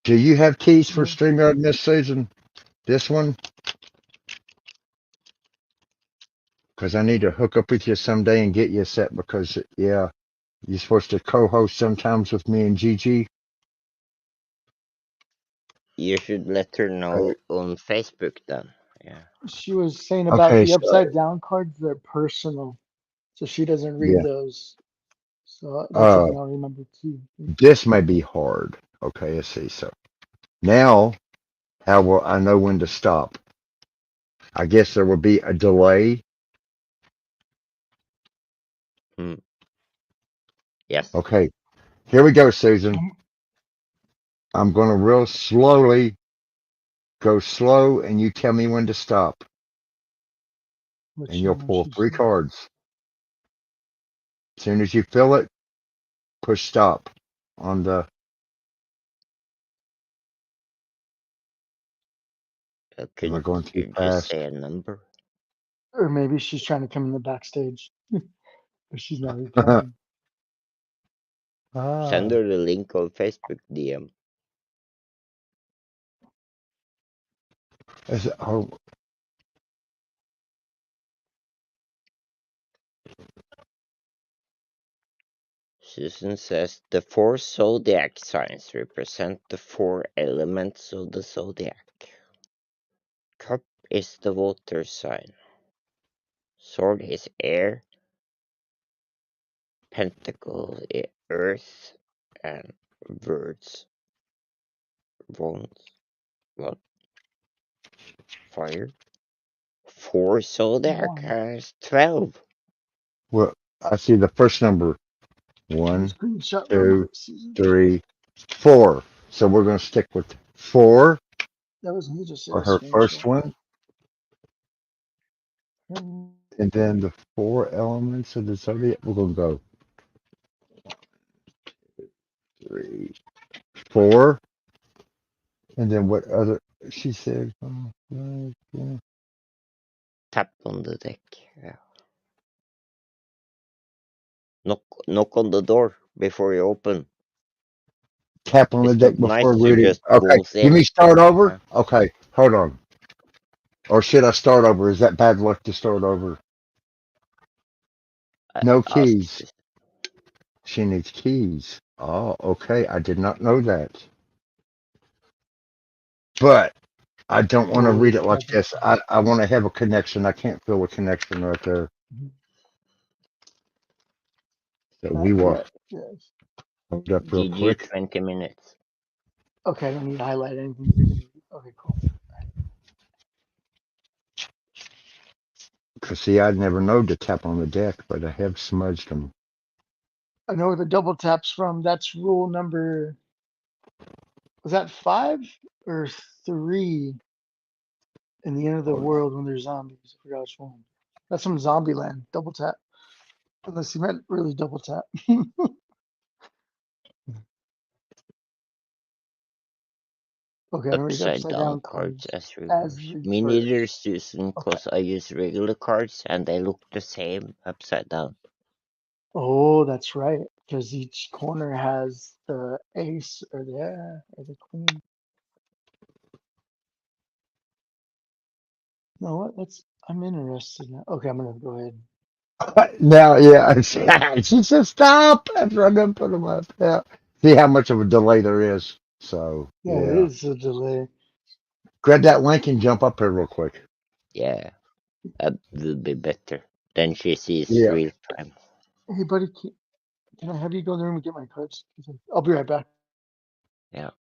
Do you have keys for No. StreamYard, Miss Susan? This one? Because I need to hook up with you someday and get you a set because, yeah, you're supposed to co-host sometimes with me and Gigi. You should let her Uh, know on Facebook then. Yeah. She was saying about okay, the so, upside down cards. They're personal, so she doesn't read yeah. those. So that's Uh, something I'll remember too. this may be hard. Okay, let's see. So now, how will I know when to stop? I guess there will be a delay. Hmm. Yes. Okay, here we go, Susan. Um, I'm going to real slowly go slow, and you tell me when to stop. And Which you'll one pull she three said? cards. As soon as you feel it, push stop on the. Am I Couldn't going too you just fast? say a number? Or maybe she's trying to come in the backstage, but she's not replying. Send Ah, her the link on Facebook DM. oh, Susan says the four zodiac signs represent the four elements of the zodiac. Cup is the water sign. Sword is air. Pentacle is earth. And words, wands, what? Fire. Four zodiac One. has 12. well, I see the first number. Do a One, screenshot real two, quick, Susan. 3, 4. So we're going to stick with 4 That was me just did for a her first screenshot. one. Hmm. And then the 4 elements of the zodiac, we're going to go 3, 4. And then what other? She said, Tap on the deck. Yeah. Knock on the door before you open. tap on the It's deck not before nice to reading. just Okay, waltz give in. me start over. Yeah. Okay, hold on. Or should I start over? Is that bad luck to start over? No Ask. keys. She needs keys. Oh, okay. I did not know that. But I don't want to read Wallys it like haven't. this. I want to have a connection. I can't feel a connection right there. Mhm. So we Not will yet. Yes. hold up real GG quick. 20 minutes. Okay, I don't need to highlight anything you're gonna read. Okay, cool. Because, see, I'd never know to tap on the deck, but I have smudged them. I know where the double taps from. That's rule number, was that 5 or 3 in the end of the Hold on. world when there's zombies? I forgot which one. That's from Zombieland. Double tap. Unless you meant really double tap. Okay, I'm gonna read Upside upside down down cards cards as as reverse. Me neither, reverse. Susan, Okay. because I use regular cards and they look the same upside down. Oh, that's right. Because each corner has the ace or the queen. You know what? I'm interested now. Okay, I'm gonna go ahead. Now, yeah, she said stop after I done put them up. Yeah. See how much of a delay there is. So, Yeah, it yeah. is a delay. Grab that link and jump up here real quick. Yeah, that will be better. Then she sees Yeah. real time. Hey, buddy, can I have you go in the room and get my cards? I'll be right back. Yeah.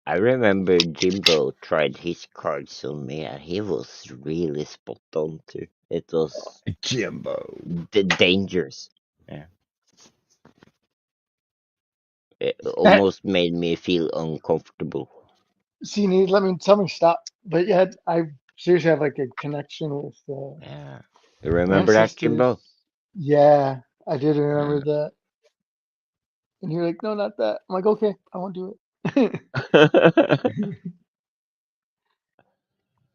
I remember Jimbo tried his cards on me and he was really spot on too. It was Jimbo. dangerous. Yeah. It almost made me feel uncomfortable. See, tell me stop. But yeah, I seriously have like a connection with Yeah. You remember that, ancestors. Jimbo? Yeah, I did remember Yeah. that. And you're like, no, not that. I'm like, okay, I won't do it.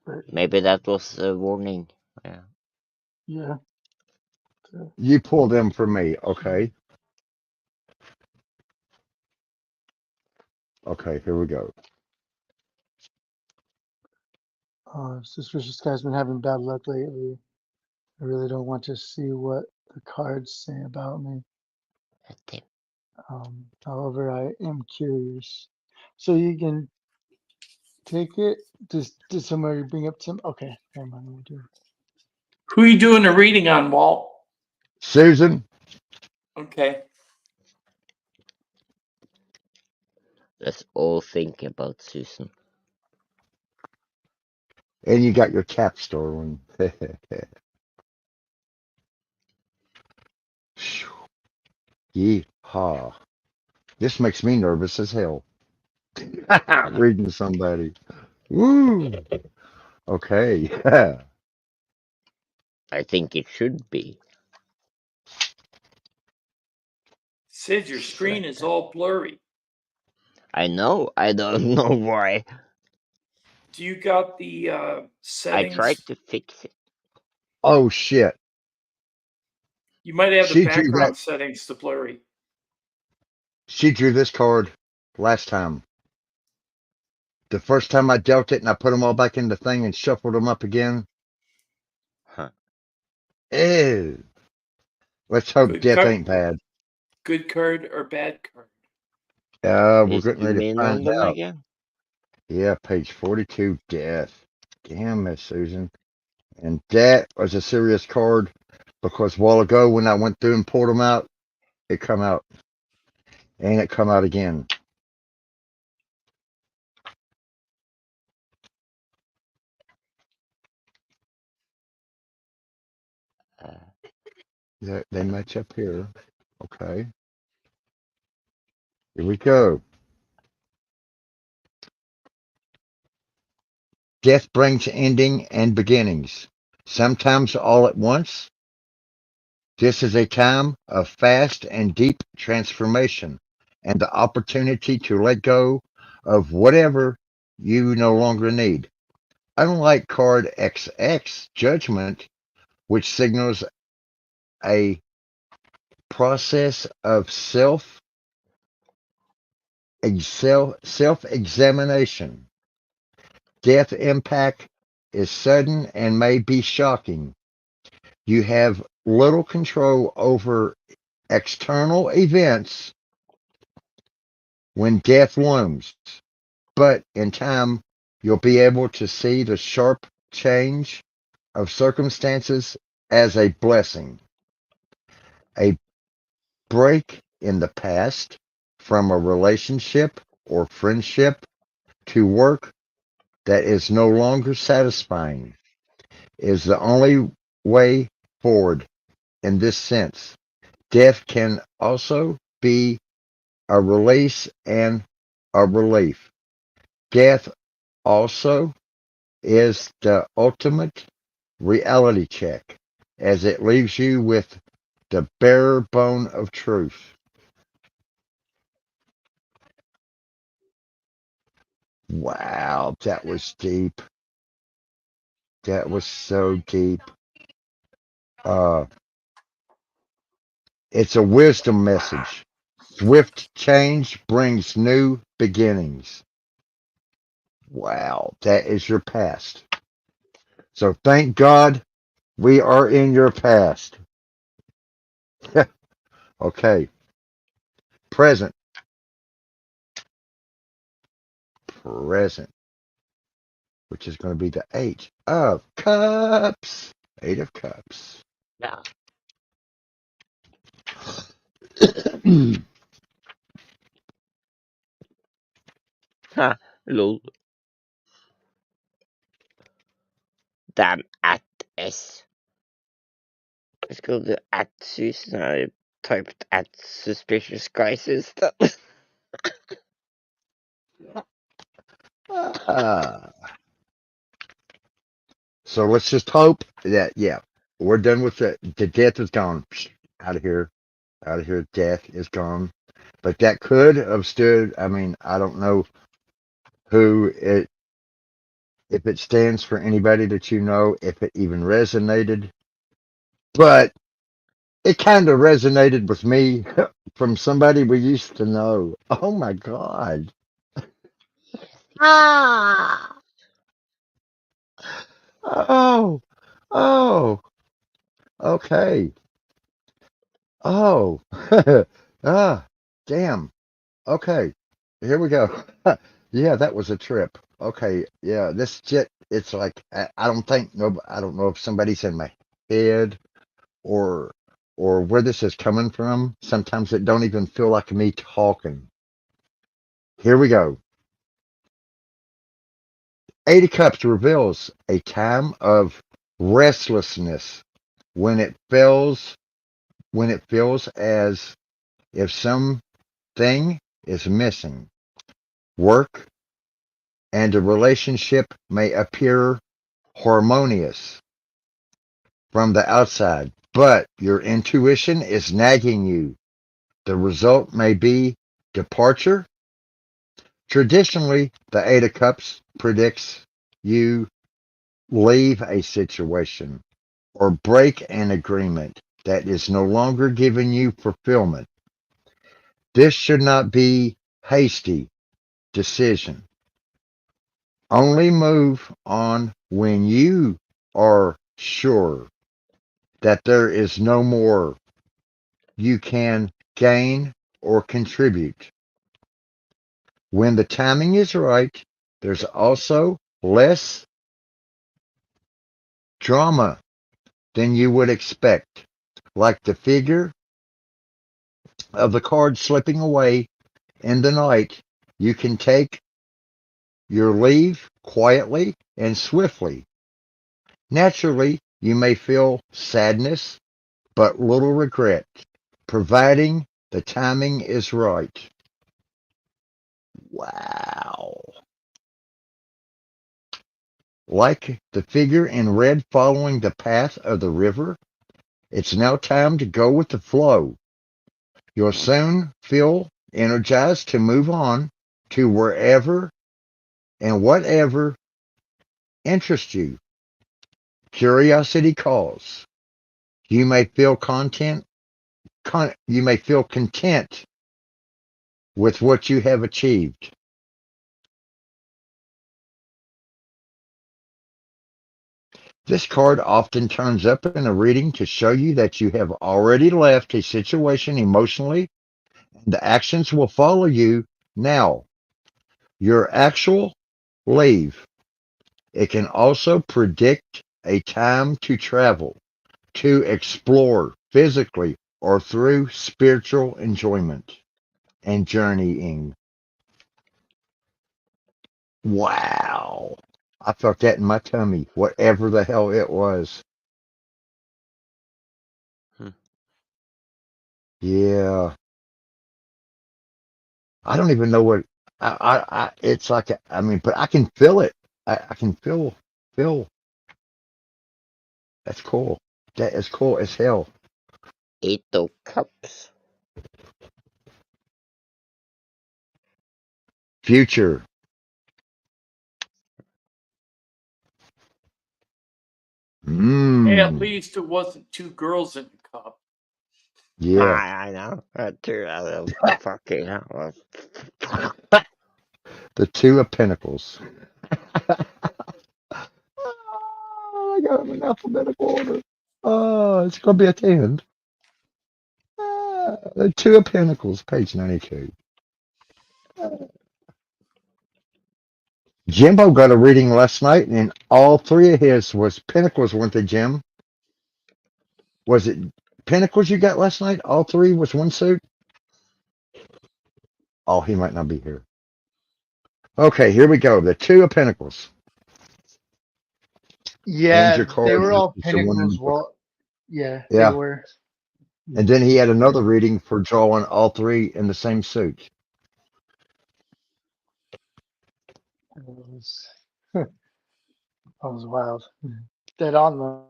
But Maybe that was a warning. Yeah. yeah, the- You pull them for me, okay? Okay, here we go. suspicious guy's been having bad luck lately. I really don't want to see what the cards say about me. Let him. However, I am curious. So you can take it. Did somebody bring up Tim? Okay, never mind. We'll do it. Who are you doing the reading on, Walt? Susan, Okay. Let's all think about Susan. and you got your tap store one. Yeehaw. This makes me nervous as hell. Reading somebody. Woo. Okay. I think it should be. Sid, your screen is all blurry. I know. I don't know why. Do you got the I tried settings? to fix it. Oh shit. You might have the She drew that. background settings to blurry. She drew this card last time. The first time I dealt it and I put them all back in the thing and shuffled them up again. Huh. Ew. Let's hope Good death card, ain't bad. good card or bad card? We're Please getting ready zoom to in on find them out. again. Yeah, page 42, death. Damn, Miss Susan. And that was a serious card because a while ago when I went through and pulled them out, it come out. And it come out again. Uh, They match up here. Okay. Here we go. Death brings ending and beginnings, sometimes all at once, This is a time of fast and deep transformation and the opportunity to let go of whatever you no longer need. Unlike card XX, Judgment, which signals a process of self examination, death impact is sudden and may be shocking. You have little control over external events when death looms, but in time you'll be able to see the sharp change of circumstances as a blessing, a break in the past from a relationship or friendship to work that is no longer satisfying is the only way forward in this sense. Death can also be a release and a relief. Death also is the ultimate reality check as it leaves you with the bare bone of truth. Wow, that was deep. That was so deep. Uh, it's a wisdom message. Swift change brings new beginnings. Wow, that is your past. So thank God we are in your past. Okay, present, present, which is going to be the Eight of Cups. Eight of Cups. Yeah. Ha, lol. Damn at S. Let's go to at Susan. I typed at suspicious guys instead. Ah, so let's just hope that, yeah, we're done with it. The death is gone. Out of here. Out of here. Death is gone. But that could have stood. I mean, I don't know who it, if it stands for anybody that you know, if it even resonated. But it kind of resonated with me from somebody we used to know. Oh my God. Ah. Oh. Oh. Okay. Oh. Ah. Damn. Okay. Here we go. Yeah, that was a trip. Okay. Yeah, this jet. It's like I don't think no. I don't know if somebody's in my head or where this is coming from. Sometimes it don't even feel like me talking. Here we go. Eight of Cups reveals a time of restlessness when it feels as if something is missing. Work and a relationship may appear harmonious from the outside, but your intuition is nagging you. The result may be departure. Traditionally, the Eight of Cups predicts you leave a situation or break an agreement that is no longer giving you fulfillment. This should not be hasty decision. Only move on when you are sure that there is no more you can gain or contribute. When the timing is right, there's also less drama than you would expect, like the figure of the card slipping away in the night. You can take your leave quietly and swiftly. Naturally, you may feel sadness, but little regret, providing the timing is right. Wow. Like the figure in red following the path of the river, It's now time to go with the flow. You'll soon feel energized to move on to wherever and whatever interests you. Curiosity calls. You may feel you may feel content with what you have achieved. This card often turns up in a reading to show you that you have already left a situation emotionally, and the actions will follow you now. Your actual leave. It can also predict a time to travel, to explore physically or through spiritual enjoyment and journeying. Wow. I felt that in my tummy, whatever the hell it was. Hmm. Yeah. I don't even know what it's like. I mean, but I can feel it. I can feel. That's cool. That is cool as hell. 8 of Cups. Future. Hey, at Mmm. least it wasn't two girls in the cup. Yeah. I know. Fucking hell. The Two of Pentacles. I got them in alphabetical order. Oh, it's gonna be at the end. The Two of Pentacles, page 92. Jimbo got a reading last night, and all three of his was Pentacles, weren't they, Jim? Was it Pentacles you got last night? All three was one suit? Oh, he might not be here. Okay, here we go. The Two of Pentacles. And Yeah, your they card were all is the one in the Pinnacles. book. Well, yeah, they Yeah. were. And then he had another reading for drawing all three in the same suit. It was, that was wild. Dead on though.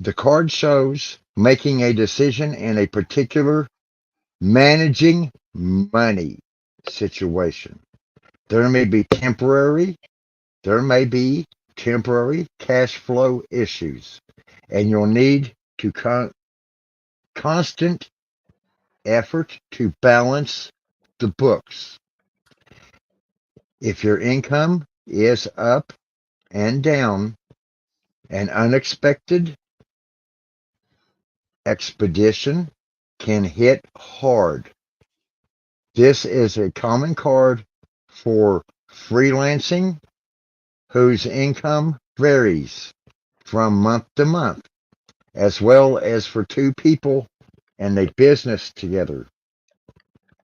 The card shows making a decision in a particular managing money situation. There may be temporary cash flow issues, and you'll need to constant effort to balance the books. If your income is up and down, an unexpected expedition can hit hard. This is a common card for freelancing whose income varies from month to month, as well as for two people and a business together.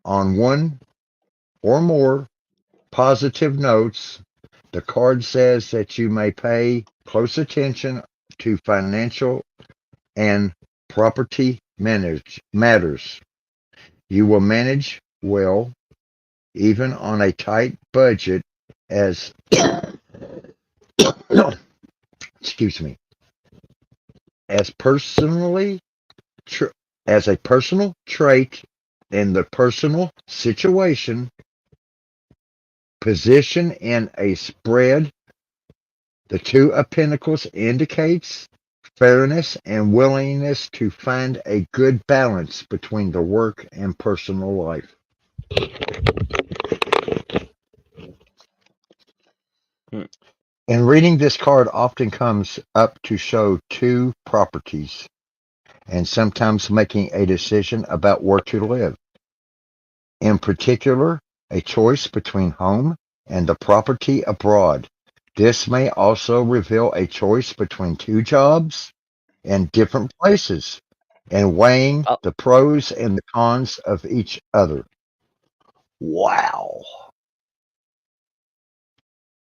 On one or more positive notes, the card says that you may pay close attention to financial and property matters. You will manage well, even on a tight budget, as excuse me, as personally as a personal trait in the personal situation. Position in a spread. The Two of Pentacles indicates fairness and willingness to find a good balance between the work and personal life. Hmm. And reading this card often comes up to show two properties and sometimes making a decision about where to live. In particular, a choice between home and the property abroad. This may also reveal a choice between two jobs in different places and weighing Oh, the pros and the cons of each other. Wow.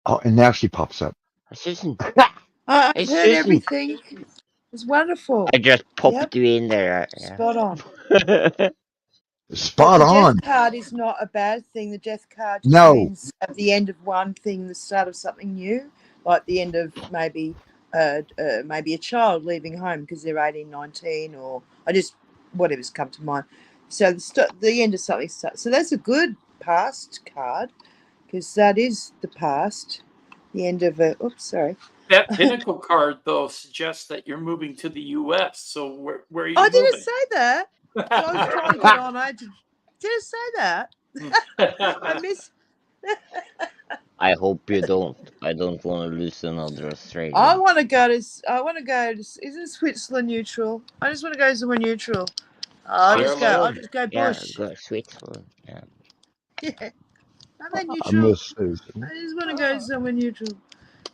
Oh, and now she pops up. Susan. I've Hey, heard Susan. everything. It's wonderful. I just Yep, popped you in there. spot on. Yeah. But Spot the death on. card is not a bad thing. The death card just No. means at the end of one thing, the start of something new, like the end of maybe maybe a child leaving home because they're 18, 19, or I just whatever's come to mind. So the end of something starts. So that's a good past card because that is the past. The end of a. Oops, sorry. That pinnacle card, though, suggests that you're moving to the U.S. So where are you I didn't moving? say that. But I was trying to get on. I didn't say that. I miss. I hope you don't. I don't want to lose another I Australian. want to go to. I want to go to. Isn't Switzerland neutral? I just want to go somewhere neutral. I'll just go. I'll just go Yeah, bush. go Switzerland. Yeah. Yeah. Are they I neutral? miss Susan. I just want to go somewhere neutral.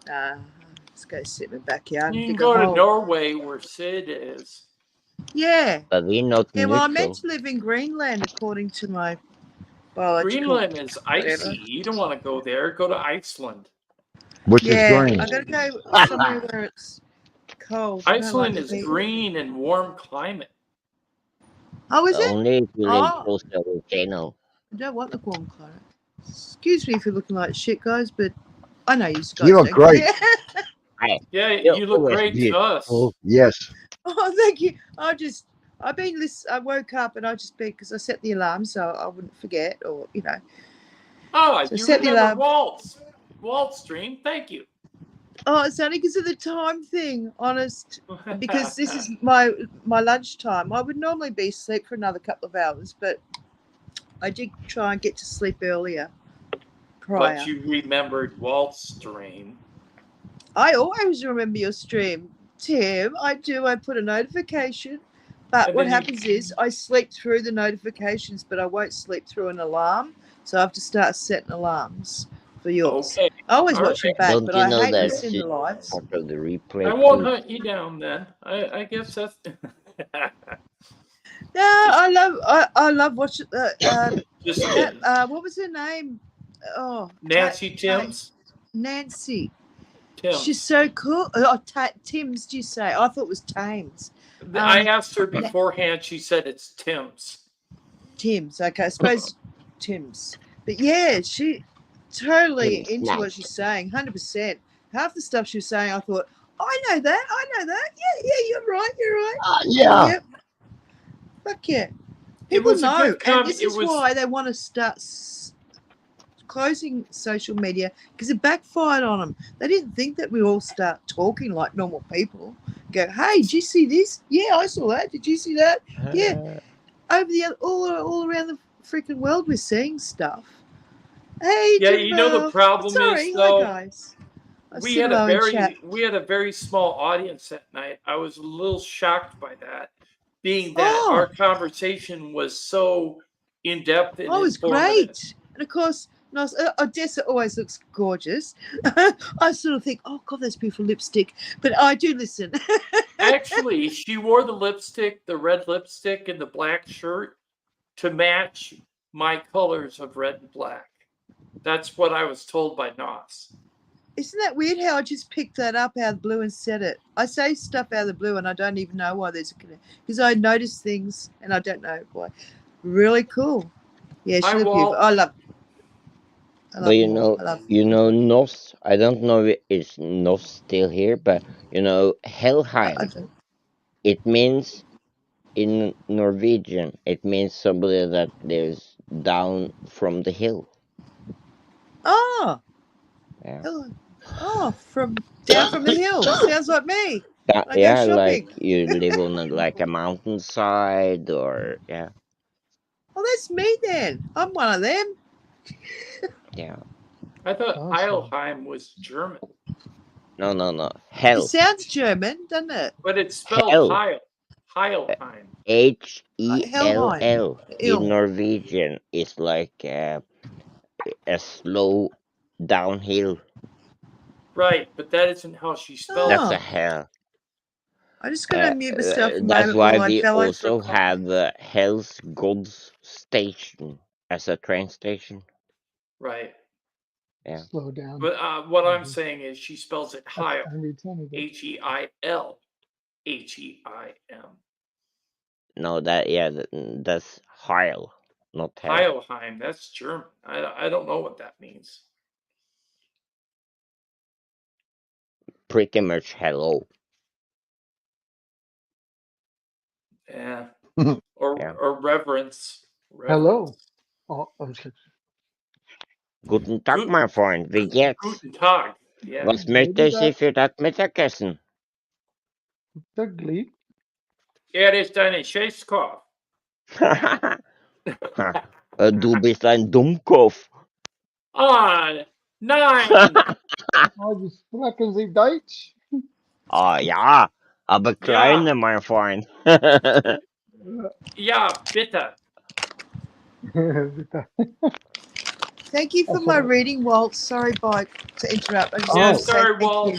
Let's go sit in the backyard and You can dig a go to hole. Norway where Sid is. Yeah. But we're not Yeah, well, I meant neutral. to live in Greenland according to my biological. Greenland is icy. Whatever. You don't want to go there. Go to Iceland. Which is Yeah, green. I gotta go somewhere where it's cold. I don't like Iceland the is heat. green and warm climate. Oh, is it? Only if you live Oh, close to a volcano. I don't want the warm climate. Excuse me for looking like shit, guys, but I know you guys You look don't great. care. Hey, Yeah, you're you look always great to beautiful. us. Oh, yes. Oh, thank you. I've been listening. I woke up and I just because I set the alarm so I wouldn't forget, or you know. Oh, So you set the remember alarm. Walt's stream. Thank you. Oh, it's only because of the time thing, honest. Because this is my lunchtime. I would normally be asleep for another couple of hours, but I did try and get to sleep earlier. Prior. But you remembered Walt's stream. I always remember your stream, Tim. I do. I put a notification, but And what then happens is I sleep through the notifications, but I won't sleep through an alarm. So I have to start setting alarms for yours. Okay. I always All watch them right. back, Don't but you I know hate that listening it's to lives. part of the replay? I won't too? hunt you down then. I guess that's. No, I love watching Just that. kidding. What was her name? Oh, Nancy Timms. Nancy. Timms. She's so cool. Oh, Tim's, do you say? I thought it was Tames. I asked her beforehand. She said it's Tim's. Tim's. Okay, I suppose Tim's. But yeah, she totally Tim's into nice. what she's saying. 100%. Half the stuff she was saying, I thought, I know that. Yeah, you're right. Yeah. Yep. Fuck yeah. People was a know, good and this is why they want to start closing social media because it backfired on them. They didn't think that we all start talking like normal people. Go, hey, did you see this? Yeah, I saw that. Did you see that? Yeah. Over the all around the freaking world, we're seeing stuff. Hey, Yeah, Jimbo. you know the problem Sorry, is though. hi guys. We had a very small audience that night. I was a little shocked by that, being that our conversation was so in depth and it was informative. great, and of course. Odessa always looks gorgeous. I sort of think, oh God, those beautiful lipstick. But I do listen. Actually, she wore the lipstick, the red lipstick, and the black shirt to match my colors of red and black. That's what I was told by Nos. Isn't that weird how I just picked that up out of the blue and said it? I say stuff out of the blue and I don't even know why there's a connection. Because I notice things and I don't know why. Really cool. Yeah, she looked beautiful. I love But you know, Nos. I don't know if it's Nos still here, but you know, Helheim. It means in Norwegian. It means somebody that lives down from the hill. Oh. Yeah. Oh, from down from the hill. Sounds like me. Yeah, like you live on a mountainside, or yeah. Oh, that's me then. I'm one of them. Yeah. I thought Heilheim was German. No. Hell. It sounds German, doesn't it? But it's spelled Heilheim. Hell. In Norwegian is like a slow downhill. Right, but that isn't how she spells That's it. a hell. I'm just going to mute myself a That's moment why while I we fell over also have Hell's Gods Station as a train station. Right. Yeah. Slow down. But what I'm saying is she spells it Heil. Heil. Heim. No, that's Heil, not Hell. Heilheim, that's German. I don't know what that means. pretty much hello. Yeah. Yeah. Or reverence. Hello. Oh, I'm just kidding. Guten Tag, Gut- mein Freund. Wie geht's? Guten Tag. Yeah. Was möchten Sie Tag. für das Mittagessen? Ugly. Ist eine Scheißkopf. Du bist ein Dummkopf. Ah, nein. Oh, you sprechen Sie Deutsch? Ah ja, aber kleine, mein Freund. Ja, bitte. Thank you for That's my all right. reading, Walt. Sorry, to interrupt. I just Oh. Yeah, want to say sorry, thank Walt. you.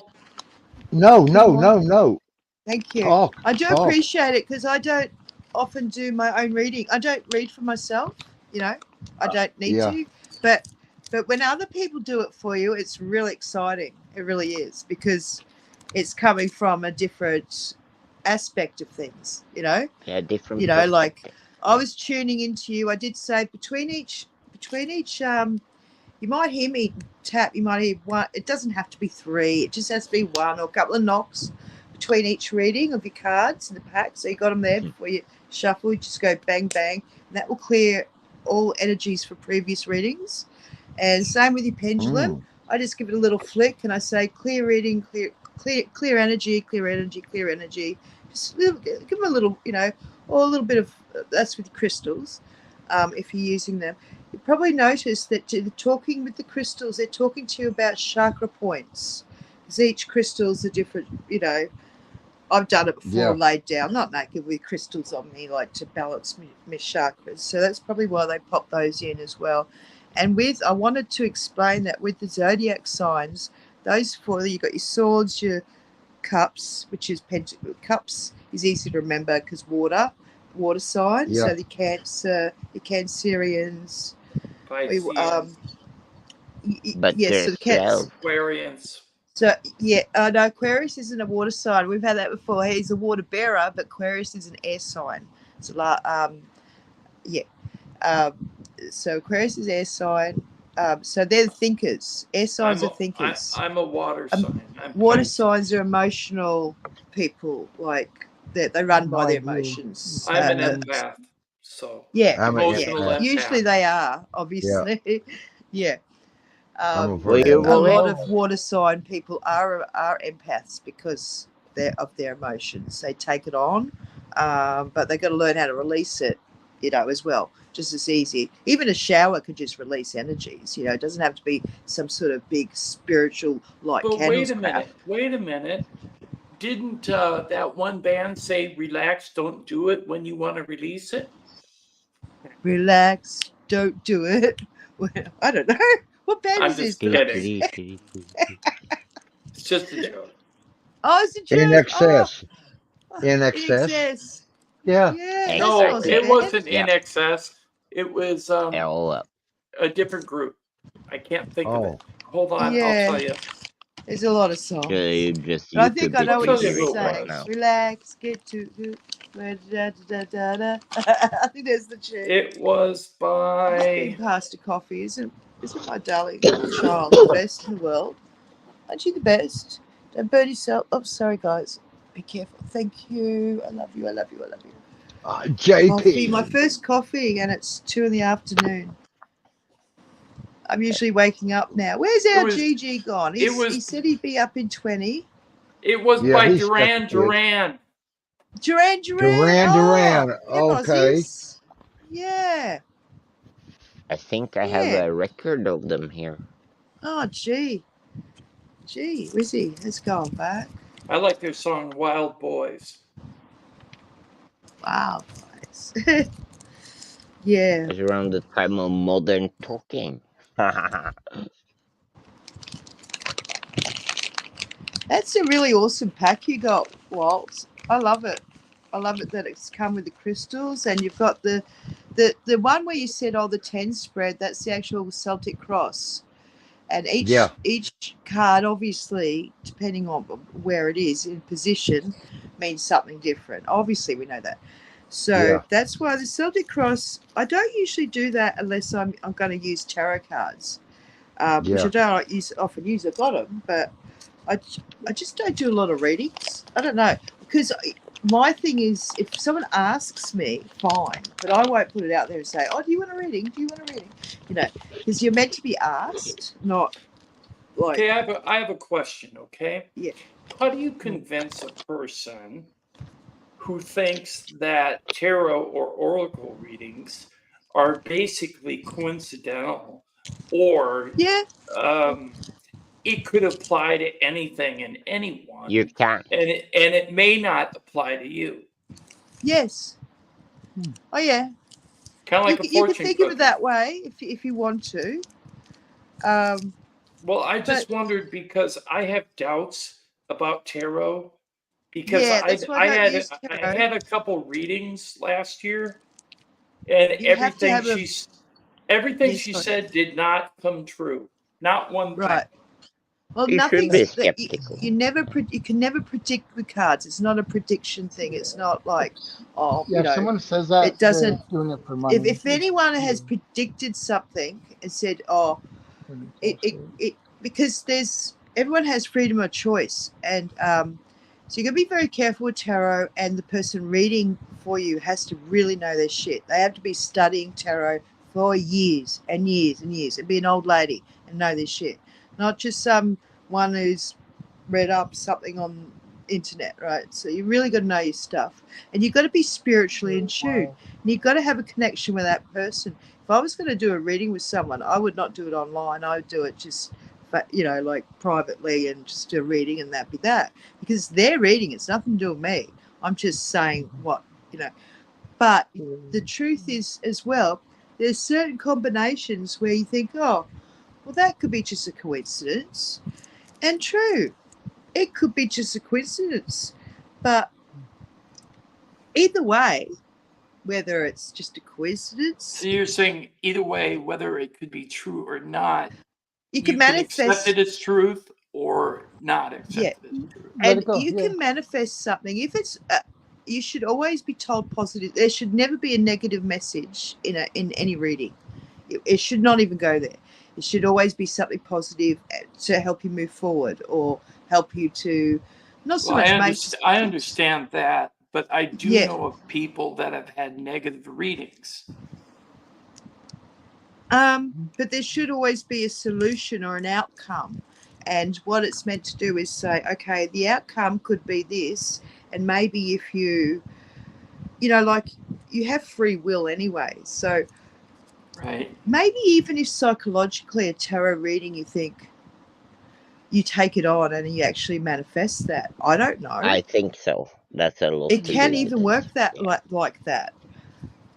No. Thank you. Talk. I do talk. appreciate it because I don't often do my own reading. I don't read for myself, you know. I don't need Yeah. to. But when other people do it for you, it's really exciting. It really is because it's coming from a different aspect of things, you know. Yeah, different You know, like perspective. I was tuning into you. I did say between each you might hear me tap, you might hear one. It doesn't have to be three. It just has to be one or a couple of knocks between each reading of your cards in the pack. So you got them there before you shuffle. You just go bang, bang. And that will clear all energies for previous readings. And same with your pendulum. I just give it a little flick and I say clear reading, clear energy, clear energy, clear energy. Just give them a little, you know, or a little bit of, that's with crystals, if you're using them. You probably noticed that talking with the crystals, they're talking to you about chakra points. Because each crystal's a different, you know, I've done it before, Yeah. laid down, not naked, with crystals on me, like to balance my chakras. So that's probably why they pop those in as well. And I wanted to explain that with the zodiac signs, those four, you've got your swords, your cups, which is cups is easy to remember because water sign. Yeah. So the Cancer, your Cancerians, Pisceans, But yes, so the Cancer. Aquarians. So yeah, no, Aquarius isn't a water sign. We've had that before. He's a water bearer, but Aquarius is an air sign. So so Aquarius is air sign. So they're the thinkers. Air signs are thinkers. I'm a water sign. Water signs are emotional people, like they run by their No, emotions. I'm an empath, so Yeah, emotional empath. usually they are, obviously. Yeah. I'm a Were Virgo. you A lot Wally? of water sign people are empaths because of their emotions. They take it on, but they got to learn how to release it, you know, as well. Just as easy. Even a shower could just release energies. You know, it doesn't have to be some sort of big spiritual light But candles crap. wait a minute. Didn't that one band say relax, don't do it when you want to release it? Relax, don't do it. Well, I don't know. What band I'm is just this? kidding. It's just a joke. Oh, it's a In joke. excess. Oh, In in excess. excess. Yeah. Yeah, that's No, not it band. wasn't Yeah. in excess. It was LOL. a different group. I can't think of Oh. it. Hold on, Yeah. I'll tell you. There's a lot of songs. You just But I think I YouTube know it what tell you're you who it right saying. now. Relax, get to I think there's the tune. It was I'm just being by passed a coffee. Isn't my darling little child the best in the world? Aren't you the best? Don't burn yourself. Oh, sorry, guys. Be careful. Thank you. I love you. I love you. I love you. Coffee, my JP. first coffee, and it's 2 PM. I'm usually waking up now. Where's our GG gone? He said he'd be up in 20. It was Yeah, by he's Duran stuck with Duran. Duran. Duran. Oh, Okay. Aussies. Yeah. I think I have a record of them here. Oh, gee, where's he? Let's go back. I like their song Wild Boys. Wow, guys. Yeah. It's around the time of modern talking. That's a really awesome pack you got, Walt. I love it. I love it that it's come with the crystals, and you've got the one where you said, oh, the 10 spread, that's the actual Celtic cross. And each card, obviously, depending on where it is in position, means something different. Obviously, we know that. So that's why the Celtic cross, I don't usually do that unless I'm going to use tarot cards, which I don't often use. I've got them, but I just don't do a lot of readings. I don't know, because my thing is, if someone asks me, fine, but I won't put it out there and say, "Oh, do you want a reading? Do you want a reading?" You know, because you're meant to be asked, not like. Okay, I have a question, okay? Yeah. How do you convince a person who thinks that tarot or oracle readings are basically coincidental, or Yeah. it could apply to anything and anyone, You can't. and it may not apply to you? Yes. Oh yeah. Kind of like a You can fortune think cookie. of it that way if you want to. Well, I just But wondered because I have doubts about tarot, because yeah, that's why I don't use I tarot. had a couple readings last year, and You have to everything have a everything she sorry. said did not come true. Not one thing. Right. Well, You should nothing's be that skeptical. you can never predict with cards. It's not a prediction thing. It's not like, oh, Yeah, you if know, someone says that, it doesn't. they're doing it for money. If anyone has predicted something and said, oh, it because everyone has freedom of choice, and so you got to be very careful with tarot, and the person reading for you has to really know their shit. They have to be studying tarot for years and years and years and be an old lady and know their shit, not just someone who's read up something on internet, right? So you really got to know your stuff, and you've got to be spiritually in tune, and you've got to have a connection with that person. If I was going to do a reading with someone, I would not do it online. I would do it just, like privately, and just do a reading, and that'd be that. Because their reading, it's nothing to do with me. I'm just saying what, But the truth is, as well, there's certain combinations where you think, oh, well, that could be just a coincidence. And true, it could be just a coincidence. But either way, whether it's just a coincidence, So you're saying either way, whether it could be true or not, you you can can accept manifest. it as truth or not Yeah. accept it as truth. Let And it go. you Yeah. can manifest something if it's. You should always be told positive. There should never be a negative message in any reading. It should not even go there. It should always be something positive to help you move forward, or help you to not so Well, much I understand that, but I do Yeah. know of people that have had negative readings. But there should always be a solution or an outcome. And what it's meant to do is say, okay, the outcome could be this. And maybe if you like, you have free will anyway. So Right. maybe even if psychologically a tarot reading, you think you take it on and you actually manifest that. I don't know. I think so. That's a lot. It to can do even with work it. that Yeah. like that.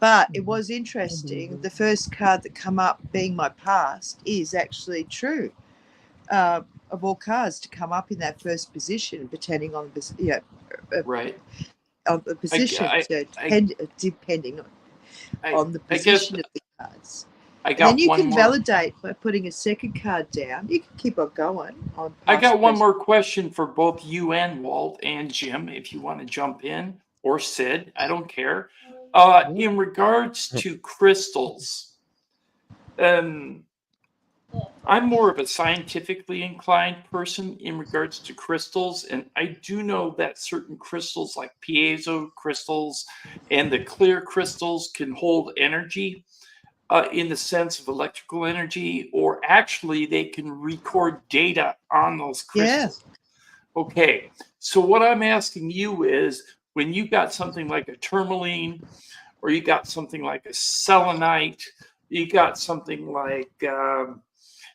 But it was interesting. The first card that come up, being my past, is actually true. Of all cards to come up in that first position, depending on Right. on the position, depending on the I guess position of the cards. I And then got you one can more. validate by putting a second card down. You can keep on going on. I got past, one present. more question for both you and Walt and Jim, if you want to jump in, or Sid. I don't care. In regards to crystals, I'm more of a scientifically inclined person in regards to crystals, and I do know that certain crystals, like piezo crystals and the clear crystals, can hold energy in the sense of electrical energy, or actually they can record data on those crystals. Yeah. Okay, so what I'm asking you is, when you got something like a tourmaline, or you got something like a selenite, you got something like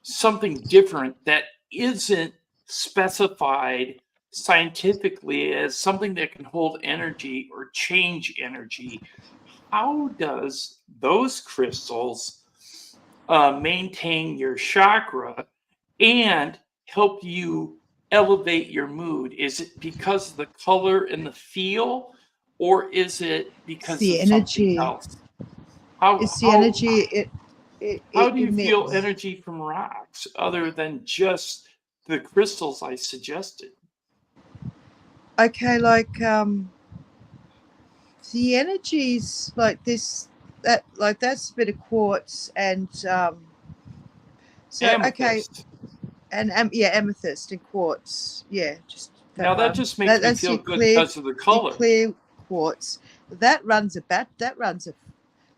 something different that isn't specified scientifically as something that can hold energy or change energy, how does those crystals maintain your chakra and help you elevate your mood? Is it because of the color and the feel, or is it It's because the of something energy. else? How It's the energy how it do you feel emits. energy from rocks other than just the crystals I suggested? Okay, like the energies like this, that's a bit of quartz, and so okay, Amethyst. And yeah, amethyst and quartz. Yeah, just Now that just makes me that's feel your good clear, because of the your color. clear quartz. That runs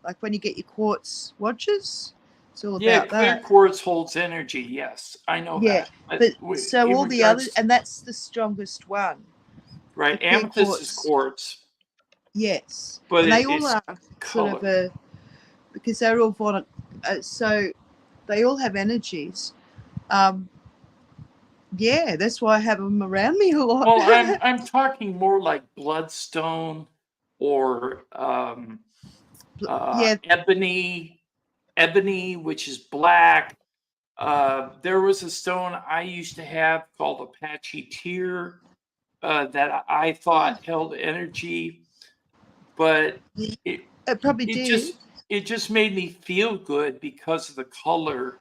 like when you get your quartz watches. It's all Yeah, about clear that. quartz holds energy. Yes, I know Yeah, that. but so in all the others, regards, and that's the strongest one. right, The clear amethyst is quartz, Yes, but and they all it's are sort of color. because they're all so they all have energies. Yeah, that's why I have them around me a lot. Well, I'm talking more like bloodstone or Yeah, ebony, which is black. There was a stone I used to have called Apache Tear that I thought held energy, but it it probably it did. just made me feel good because of the color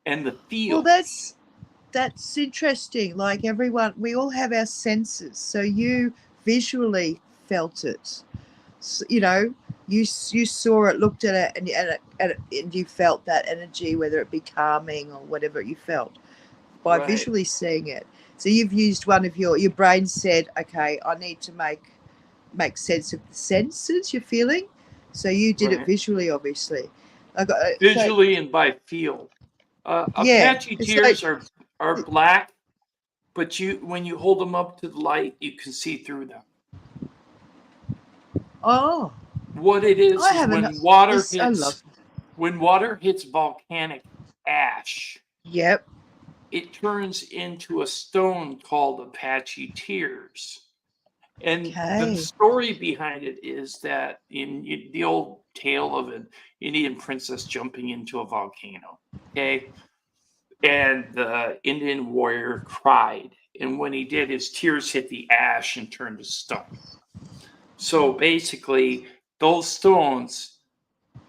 and the Well, feel. that's interesting. Like everyone, we all have our senses. So you visually felt it. So, you saw it, looked at it, and you felt that energy, whether it be calming or whatever you felt by Right, visually seeing it. So you've used one of your brain said, okay, I need to make sense of the senses you're feeling. So you did it right. visually, obviously. So Visually and by feel. yeah, Apache it's like tears are black, but when you hold them up to the light, you can see through them. oh, What it is I haven't. when water This I love. hits volcanic ash, Yep. it turns into a stone called Apache tears. And the Okay. story behind it is that in the old tale of an Indian princess jumping into a volcano, okay? And the Indian warrior cried. And when he did, his tears hit the ash and turned to stone. So basically, those stones,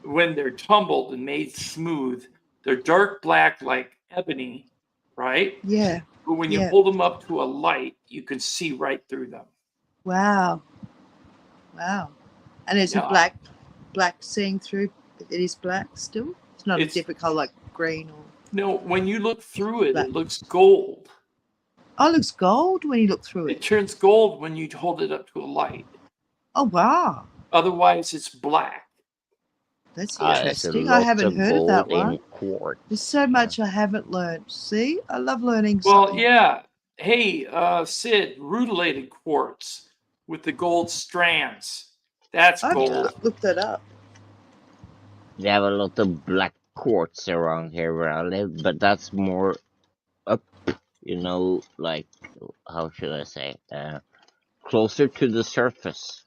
when they're tumbled and made smooth, they're dark black like ebony, right? Yeah. But when you Yeah. hold them up to a light, you can see right through them. Wow. Wow. And it's a Yeah, black seeing through. It is black still. It's not a it's different color like green or no. When you look through it, black. it looks gold. Oh, it looks gold when you look through It it. turns gold when you hold it up to a light. Oh wow, Otherwise, it's black. that's There's a interesting. I lot haven't of heard of gold that in one. There's quartz. so much I haven't learned. See, I love learning Well, something. yeah. Hey, Sid, rutilated quartz with the gold strands. That's I have to Yeah, gold. look that up. they have a lot of black quartz around here where I live, but that's more up, like, how should I say, closer to the surface.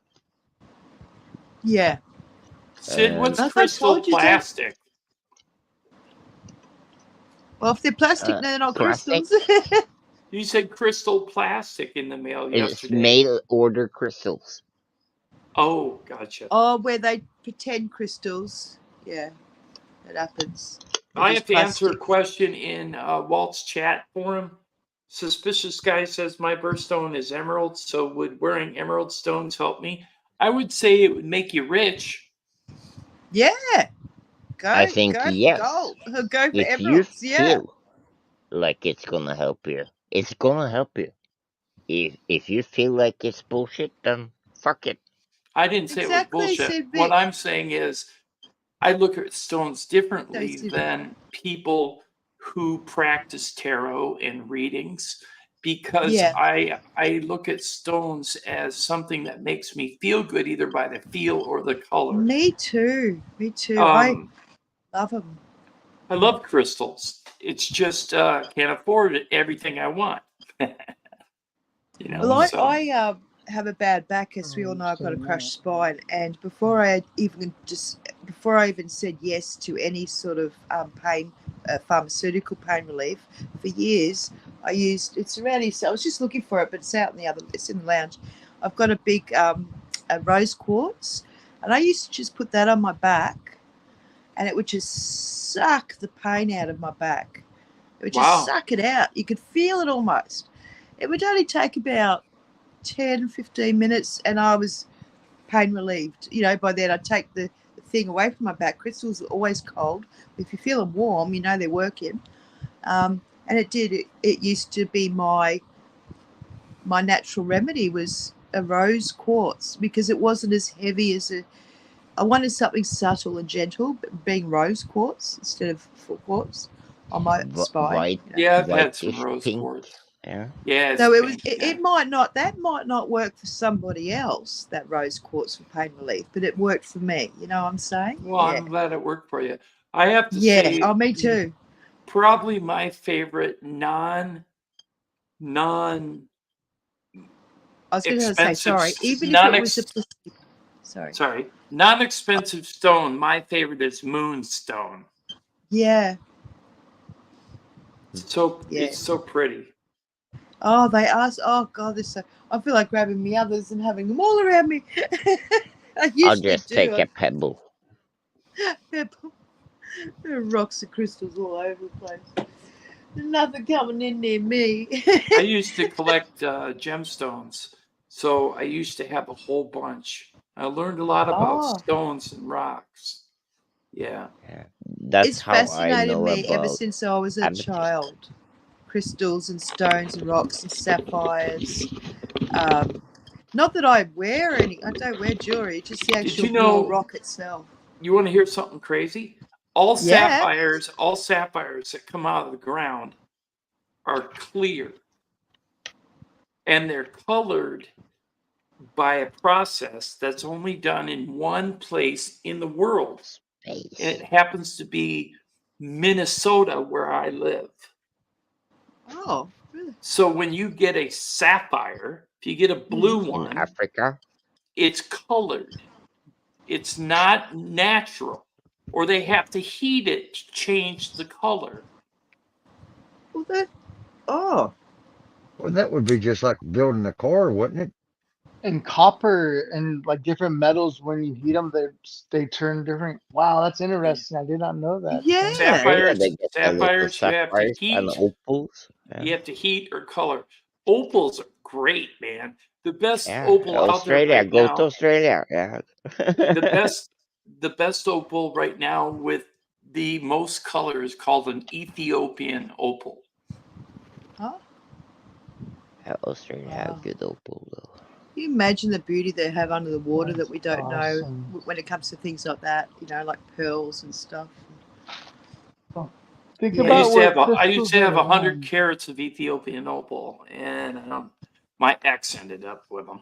Yeah, Sid, what's like I crystal told you to. plastic? Well, if they're plastic, Uh, they're not Plastic crystals. You said crystal plastic in the mail is yesterday. mail order crystals. Oh, gotcha. Oh, where they pretend crystals. Yeah, it happens. They're I have just to answer a plastic. question in Walt's chat forum. Suspicious guy says my birthstone is emerald, so would wearing emerald stones help me? I would say it would make you rich. Yeah, I go think for yes. gold. Go for If you emeralds. Yeah, feel like it's gonna help you, it's gonna help you. If you feel like it's bullshit, then fuck it. I didn't say it was exactly, bullshit. said What Vic. I'm saying is I look at stones So differently said than people who practice tarot and readings because yeah, I look at stones as something that makes me feel good either by the feel or the color. me too. Me too. I Um, love them. I love crystals. It's just can't afford everything I want. Well, So I have a bad back, as we all know. I've got a crushed spine, and before I even said yes to any sort of pain, pharmaceutical pain relief, for years I used. It's around here. So I was just looking for it, but it's out in the other. It's in the lounge. I've got a big a rose quartz, and I used to just put that on my back, and it would just suck the pain out of my back. It would just wow, suck it out. You could feel it almost. It would only take about 10, 15 minutes and I was pain relieved. By then I'd take the thing away from my back. Crystals are always cold. If you feel them warm, they're working. and it did. It used to be my natural remedy was a rose quartz because it wasn't as heavy as a. I wanted something subtle and gentle, but being rose quartz instead of full quartz on my spine. White, Yeah, I've had some whitish rose pink. quartz. Yeah. Yeah, it's So it was. pink, It, yeah. it might not. That might not work for somebody else. That rose quartz for pain relief, but it worked for me. You know what I'm saying? Well, yeah. I'm glad it worked for you. I have to Yeah. say, Oh, me too. probably my favorite non I was going to say expensive, sorry. Even if it was a sorry, non-expensive stone. My favorite is moonstone. Yeah. So Yeah. it's so pretty. Oh, they ask. Oh God, this. So, I feel like grabbing the others and having them all around me. I I'll usually just take a pebble. There are rocks and crystals all over the place. There's nothing coming in near me. I used to collect gemstones, so I used to have a whole bunch. I learned a lot about stones and rocks. Yeah. That's It's how I fascinated know me ever about since I was a amethyst. child. Crystals and stones and rocks and sapphires. Not that I wear any. I don't wear jewelry. Just the Did actual you know? raw rock itself. You want to hear something crazy? All Yeah. sapphires that come out of the ground are clear, and they're colored by a process that's only done in one place in the world. Space. And it happens to be Minnesota, where I live. Oh, really? So when you get a sapphire, if you get a blue In one, Africa. it's colored. It's not natural, or they have to heat it to change the color. Well, that. Oh. Well, that would be just like building a car, wouldn't it? And copper and like different metals, when you heat them, they turn different. Wow, that's interesting. I did not know that. Yeah. Sapphires, They get the little you have to sapphires and heat. opals. Yeah. You have to heat or color. Opals are great, man. The best Yeah. opal out there Australia. right Go now. to Australia. Yeah. The best opal right now with the most color is called an Ethiopian opal. Huh? Australia have good opal though. Can you imagine the beauty they have under the water That's that we don't awesome. know when it comes to things like that? You know, like pearls and stuff. Think Yeah. about where I used to have crystals are 100 around. carats of Ethiopian opal, and my ex ended up with them.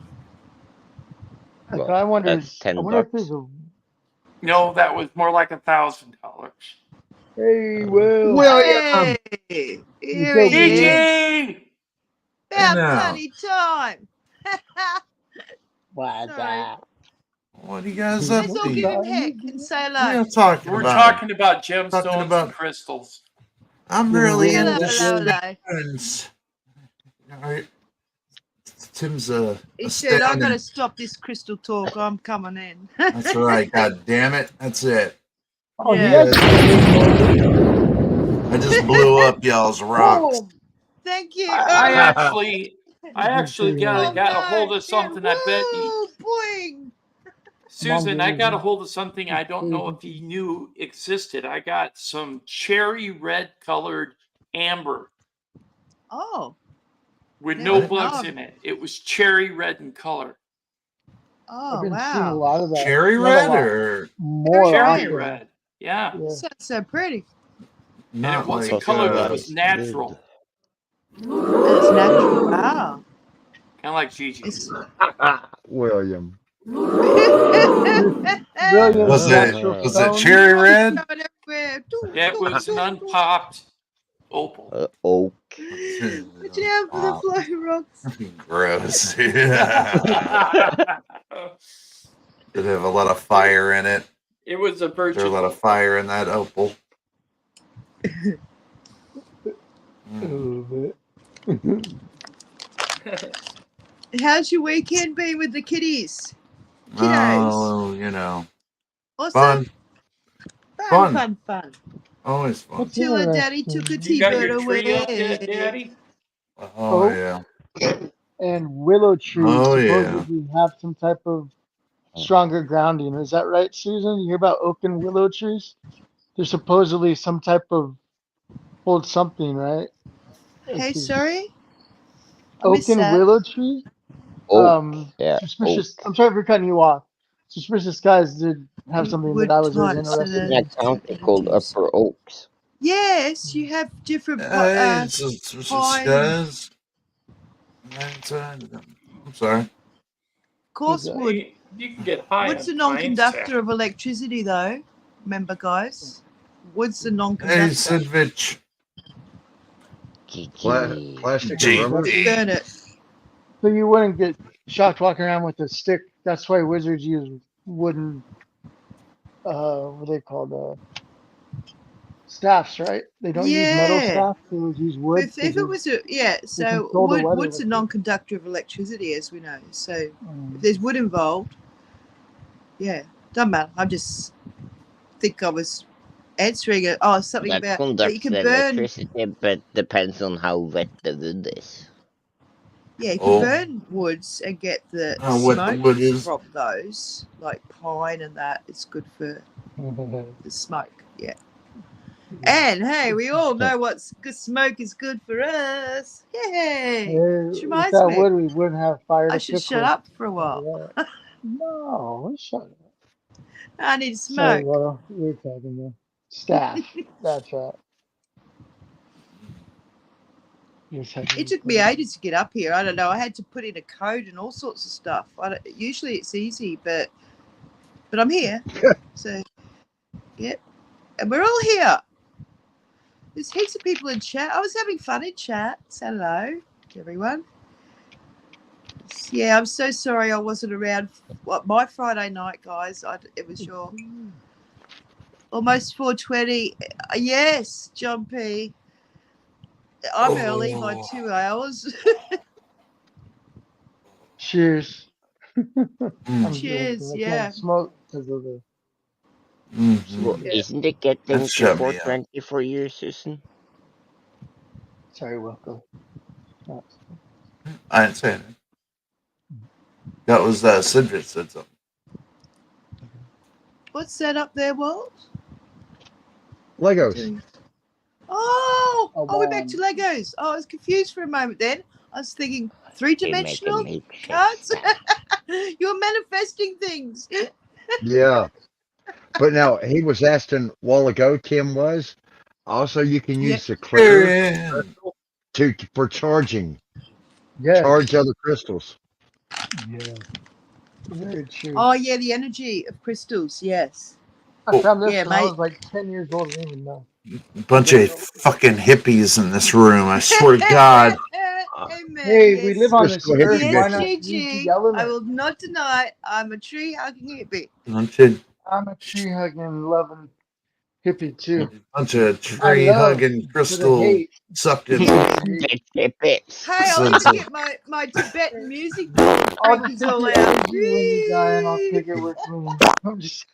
But I wonder, That's I wonder if there's $10. a. No, that was more like $1,000. Hey, Will. William, Hey, You here go, he is. Eugene! About now. bloody time. What's Sorry. that? What are you guys up Let's all to? give him heck and say What are hello. you talking We're about? talking about gemstones Talking about- and crystals. I'm really Hello, into hello. stones. Tim's a He said, stone I've got to and- stop this crystal talk. I'm coming in. That's right. God damn it. That's it. Oh, Yeah. he has. I just blew up y'all's rocks. Boom. Thank you. I Oh, actually got a hold of something. I bet you, Boing. Susan, I got a hold of something I don't know if you knew existed. I got some cherry red colored amber Oh. with Never no bugs known. in it. It was cherry red in color. Oh, I've been seeing a wow. lot of that. Cherry Not a red lot. or More Cherry often. red. Yeah. Yeah. Sounds so pretty. And it not wasn't like colored, it was natural. It's natural. Wow. Kind of like Gigi. It's... William. William's was natural it stone. cherry red? It was an unpopped opal. Oak. Watch out for the flying rocks. Gross. Did it have a lot of fire in it? It was a virgin. There's a lot of fire in that opal. How's your weekend been with the kiddies? Oh, you know, Awesome. Fun. Fun. always fun. What's Till her interesting? daddy took a You T-bird got your away. tree up yet, Daddy? Oh yeah. And willow trees Oh, yeah. supposedly have some type of stronger grounding. Is that right, Susan? You hear about oak and willow trees? There's supposedly some type of hold something, right? Hey, It's a sorry? I oak missed and that. willow tree. Oak. Yeah, oak. Suspicious. I'm sorry for cutting you off. Suspicious Skies did have something that Wood I was always types that interested In are that in. county called energies. Upper Oaks. Yes, you have different Hey, it's pine and guys. I'm sorry. of course that? wood. You can get high Wood's a on pine sap. non-conductor of electricity, though. Remember, guys? Wood's a Hey, non-conductor. Sidvich. GG. Plastic and Gee. rubber. Just burn it. So you wouldn't get shocked walking around with a stick. That's why wizards use wooden, what are they called? Staffs, right? They don't use metal Yeah. staffs. They would use wood. If it was a They so control the weather wood's a with it. non-conductor of electricity, as we know. So if Mm. there's wood involved, yeah, doesn't matter. I just think I was answering it. Oh, something That about that you conducts can burn. electricity, but depends on how wet the wood is. Yeah, you can Oh. burn woods and get the What the smoke wood is. from those, like pine and that. It's good for the smoke. Yeah. And hey, we all know what's good smoke is good for us. Yay! Which With reminds that me, wood, we wouldn't have fire to I should cook shut with. up for a while. No, shut up. I need Sorry, smoke. Laura. You're talking to staff. That's right. It took me ages to get up here. I don't know. I had to put in a code and all sorts of stuff. Usually it's easy, but I'm here. So, yep. And we're all here. There's heaps of people in chat. I was having fun in chat. So hello to everyone. Yeah, I'm so sorry I wasn't around. My Friday night, guys. It was your almost 4:20. Yes, John P. I'm early by 2 hours. Cheers. Cheers. I Yeah. can't smoke because of the. Well, Yeah. isn't it getting That to shut me up. 4:20 for you, Susan? Sorry, Wilco. I didn't say anything. That was Sidvich said something. What's that up there, Walt? Legos. Oh, we're back man. to Legos. Oh, I was confused for a moment then. I was thinking They make a three-dimensional makeshift cards. staff. You're manifesting things. Yeah. But now he was asking a while ago, Tim was. Also, you can Yep. use the clear Yeah. for charging. Yes. Charge other crystals. Yeah. Very true. Oh, yeah, the energy of crystals. Yes. I found this Yeah, when I mate. was like 10 years old. I didn't even know. Bunch of fucking hippies in this room. I swear to God. Amen. Hey, yes. we live on this Crystal earth. hippie Why Yes, not bitches. use the Gigi. I element? will not deny it. I'm a tree-hugging hippie. Bunch of I'm a tree hugging, loving hippie too. tree hugging, For the crystal hate. sucking. Bitch hippets. Hey, I'll Sons even of- get my Tibetan music book and I'll freak just us take all your out. energy when you die, and I'll take it with me. I'm just.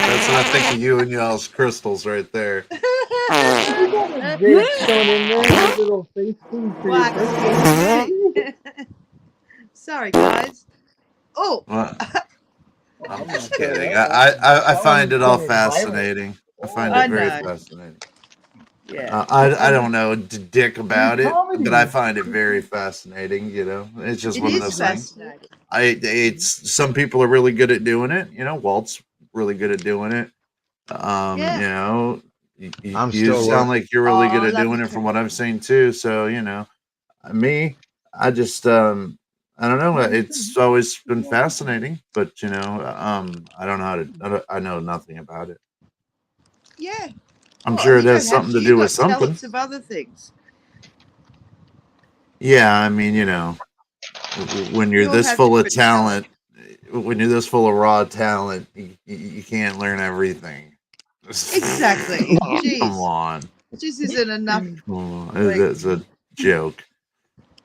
That's what I think of you and y'all's crystals right there. You got a gravestone in there, a little face thing for your Wax birthday. hippie. Sorry, guys. Oh, Well, I'm I'm just not sure kidding. about I that. find it all That one sounded violent. fascinating. I find I it very know. fascinating. Yeah. I don't know dick about it, comedy. but I find it very fascinating. You know, it's just It one of is those things. fascinating. It's some people are really good at doing it. You know, Walt's really good at doing it. Yeah. You know, I'm you still sound like you're really Oh, good I at love doing you it from too. what I've seen too. So, you know, me, I just I don't know. It's always been fascinating, but you know, I don't know how to. I know nothing about it. Yeah. I'm Well, sure and it you has don't have something to. to You do with got something. talents of other things. Yeah, I mean, you know, when We you're all this have full of different talent, when you're this full of raw talent, you can't learn everything. Exactly. Come Jeez. on. It just isn't enough. Come on. Like, That's a joke.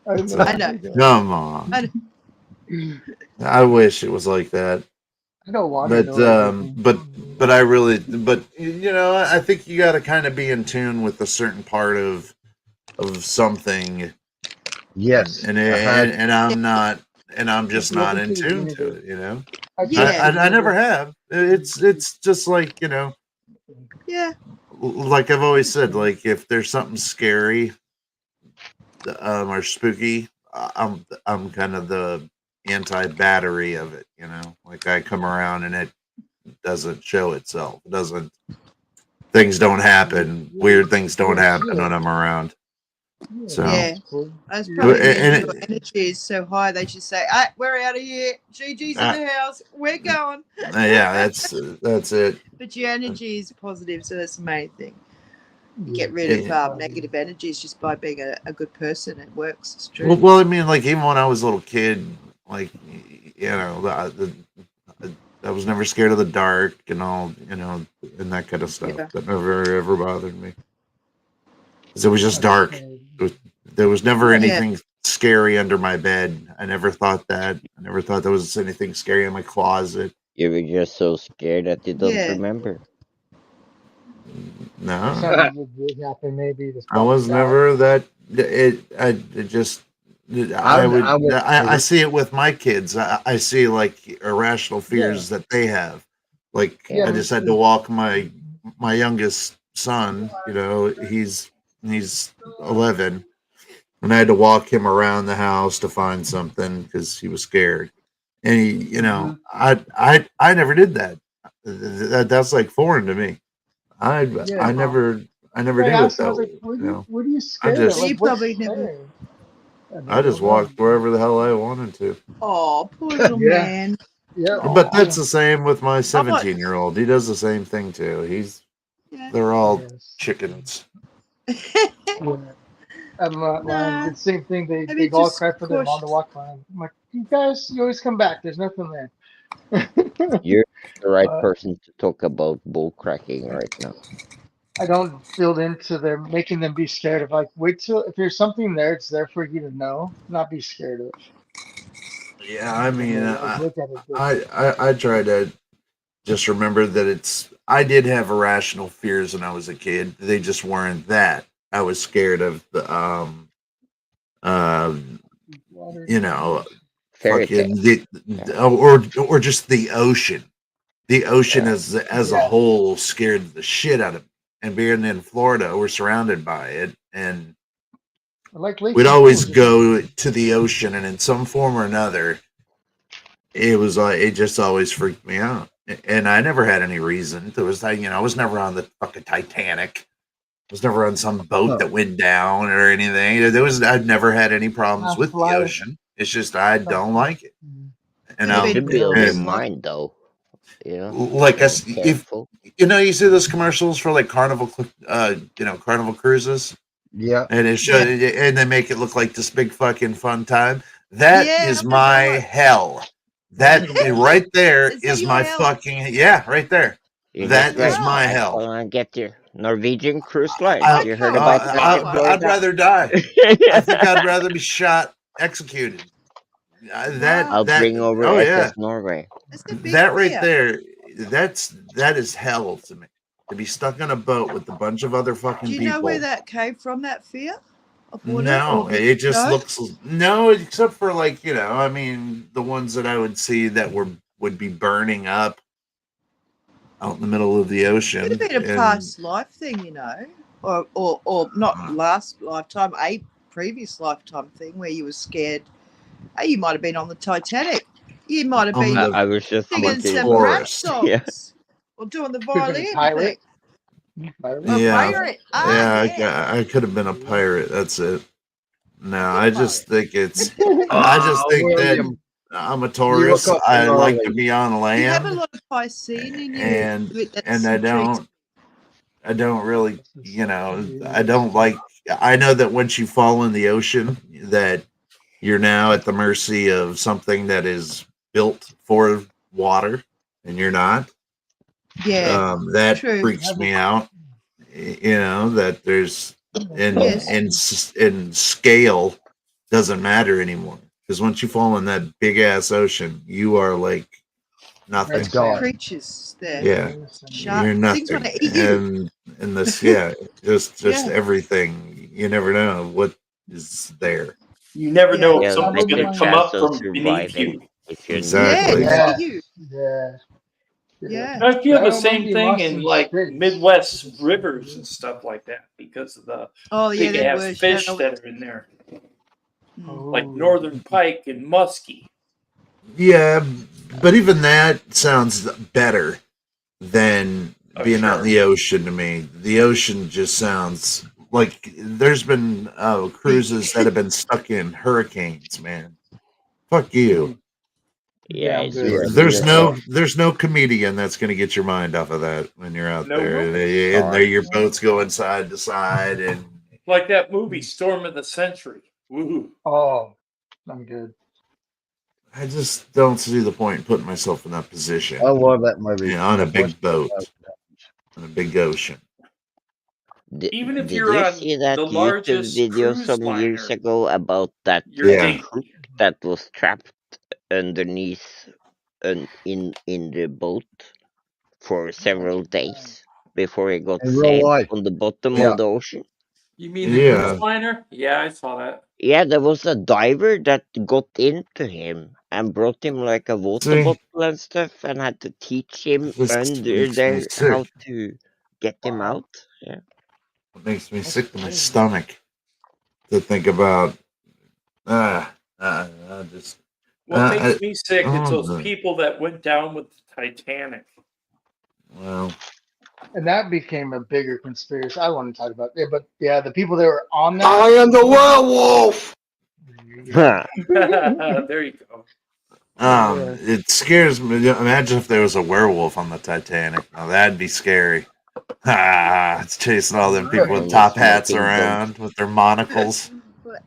I I know. Come on. I know. I wish it was like that. I don't want But to know everything. but I really but you know, I think you got to kind of be in tune with a certain part of something, Yes. and I'm not, and I'm just not in Looking to the tune to universe. it. You know, Yeah. I never have. It's just like, you know, Yeah. like I've always said, like if there's something scary or spooky, I'm kind of the anti-battery of it, you know. Like I come around and it doesn't show itself. It doesn't. Things don't happen. Weird things don't happen when I'm around. So Yeah. Cool. That's Yeah. probably And because your energy is so high. They should say, we're out of here. GG's in the house. We're going. yeah, that's it. But your energy is positive, so that's the main thing. You Yeah. get rid Yeah. of negative energies just by being a good person. It works. It's true. Well, I mean, like even when I was a little kid, like you know, I was never scared of the dark and all, you know, and that kind of stuff. Yeah. That never ever bothered me. 'Cause it was just dark. There was never anything scary under my bed. I never thought that. I never thought there was anything scary in my closet. You were just so scared that you don't Yeah. remember. No, Something would happen, maybe. Just I was never that. It just. I see it with my kids. I see like irrational fears that they have. Like Yeah, I just had to walk my youngest son. You know, he's 11, and I had to walk him around the house to find something because he was scared. And he, you know, I never did that. That's like foreign to me. I never did it that way. What are you scared just- of? You Like, what's probably never- scary? I just walked wherever the hell I wanted to. Oh, poor little Yeah. man. Yeah. But that's the same with my 17-year-old. He does the same thing too. Yeah. They're all Yes. chickens. Yeah. I'm not lying. Nah. The same thing. They Maybe all just cry for their mom to cautious. walk by. I'm like, you guys, you always come back. There's nothing there. You're the right Uh, person to talk about bull cracking right now. I don't build into them, making them be scared of. Like, wait till if there's something there, it's there for you to know, not be scared of. Yeah, I mean, Like, look at it. Good. I try to just remember that I did have irrational fears when I was a kid. They just weren't that. I was scared of the Water. you know, Fairy fucking tale. or just the ocean. The ocean as a whole scared the shit out of me. And being in Florida, we're surrounded by it, and I like Lake we'd Erie. always go to the ocean, and in some form or another, it just always freaked me out. And I never had any reason. There was, I was never on the fucking Titanic. I was never on some boat that went down or anything. I'd never had any problems with the ocean. It's just I don't like it. And Maybe You should build your and- mind, though. Yeah. like Be if careful. you see those commercials for like Carnival cruises, Yeah. and and they make it look like this big fucking fun time. That is my hell. That right there Is that is your my hell? fucking right there. You That just is like, my I hell. wanna get your Norwegian cruise line. I- You heard about that? I'd rather die. I think I'd rather be shot, executed. I'll bring over SS Norway. It's a big That right fear. there, that is hell to me. To be stuck on a boat with a bunch of other fucking Do you people. know where that came from, that fear? Of water? No, Or- it just No? looks except for like, I mean, the ones that I would see that would be burning up out in the middle of the ocean. Could have been a and- past life thing, or not last lifetime, a previous lifetime thing where you were scared. Hey, you might have been on the Titanic. You might have been I was just singing thinking. some rap tourist. songs Yeah. or doing the Could've been a violin pirate. thing. Pirate. Yeah. Pirate. I could have been a pirate. That's it. No, I just think it's. Oh, I just think that William. I'm a tourist. up I like early. to be on You have a land, lot of Piscean in you. and that's I intrigues- don't really, I don't like. I know that once you fall in the ocean, that you're now at the mercy of something that is built for water, and you're not. Yeah. That true. freaks me out. That there's Yes. in scale doesn't matter anymore, because once you fall in that big ass ocean, you are like nothing. Right. God. Creatures there. Yeah, Shark. you're Things nothing. wanna eat you. And this, just Yeah. everything. You never know what is there. You never know Yeah, if something's big going to come up chance of from beneath surviving you. if you're Exactly. Yeah, Yeah. you. Yeah. Yeah. I feel That the one same might be thing lost in in like space. Midwest rivers and stuff like that because of the Oh yeah, big they ass were fish shallow. that are in there, like Oh. northern pike and muskie. Yeah, but even that sounds better than Oh, being out in sure. the ocean to me. The ocean just sounds like there's been cruises that have been stuck in hurricanes, man. Fuck you. Yeah, I'm it's good. Yeah, There's yeah. no comedian that's going to get your mind off of that when you're out No, there. no. And there your boat's going side to side and Like that movie Storm of the Century. Woohoo. Oh, I'm good. I just don't see the point in putting myself in that position. I love that movie. On a I've big watched it boat, 1,000 on a big ocean. Even if Did you're you on see that the YouTube largest video cruise some years liner, ago about that you're Yeah. cook that was trapped underneath in the boat for several days before he got In real saved life. on the bottom Yeah. of the ocean? You mean the Yeah. cruise liner? Yeah, I saw that. Yeah, there was a diver that got into him and brought him like a water See? bottle and stuff and had to teach him This under makes me there sick. how to get him out. Yeah. It makes me sick to my stomach to think about. I just. What I- makes me sick is those no. people that went down with the Titanic. Well, And that became a bigger conspiracy. I want to talk about it, but yeah, the people that were on that. I am the werewolf. There you go. It scares me. Imagine if there was a werewolf on the Titanic. Now that'd be scary. It's chasing all them people with Only top hats smoking around with their monocles.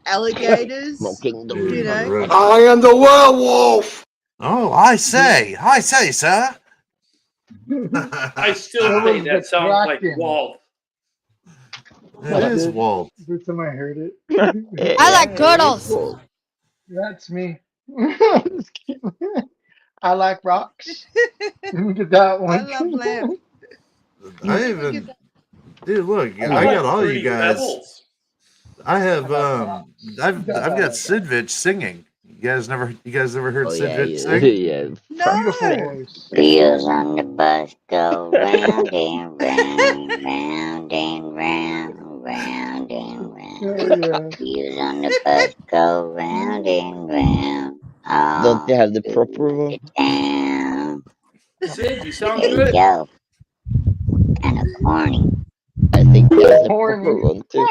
Alligators. Smoking the You know. weed. I am the werewolf. Oh, I say, sir. I still That say was that the sounds like Kraken. Walt. It is Walt. Every time I heard it, I like turtles. that's me. Just kidding. I like rocks. Look at that I one. love lamb. I even, dude, look, I I like got all you Fruity guys. Pebbles. I have, I got rocks. I've got Sidvich singing. You guys never heard Oh Sid yeah, Vich yeah, sing? No. Beautiful voice. Wheels on the bus go round and round, round and round, round and round. Oh, yeah. Wheels on the bus go round and round. Don't they have the proper one? Down. Sid, you sound There you good. go. Kind of corny. I think there's the Corny. proper one too.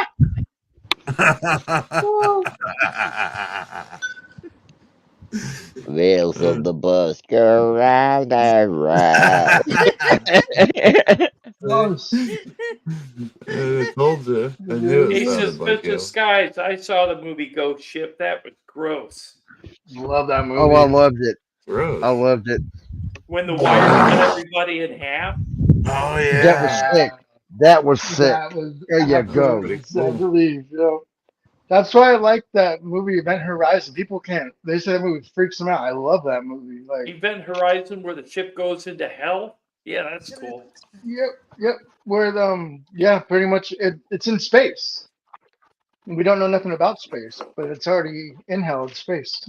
Wheels on the bus go round and round. Close. I told you. I knew it Ace sounded of like you. Skies. I saw the movie Ghost Ship. That was gross. Love that movie. Oh, I loved it. Gross. I loved it. When the wire cut everybody in half. Oh That was yeah. sick. That was sick. That was There you go. Pretty I cool. believe. You know, that's why I like that movie, Event Horizon. People can't. They say that movie freaks them out. I love that movie. Like, Event Horizon, where the ship goes into hell. Yeah, that's cool. yep. Where yeah, pretty much it's in space. We don't know nothing about space, but it's already in hell in space.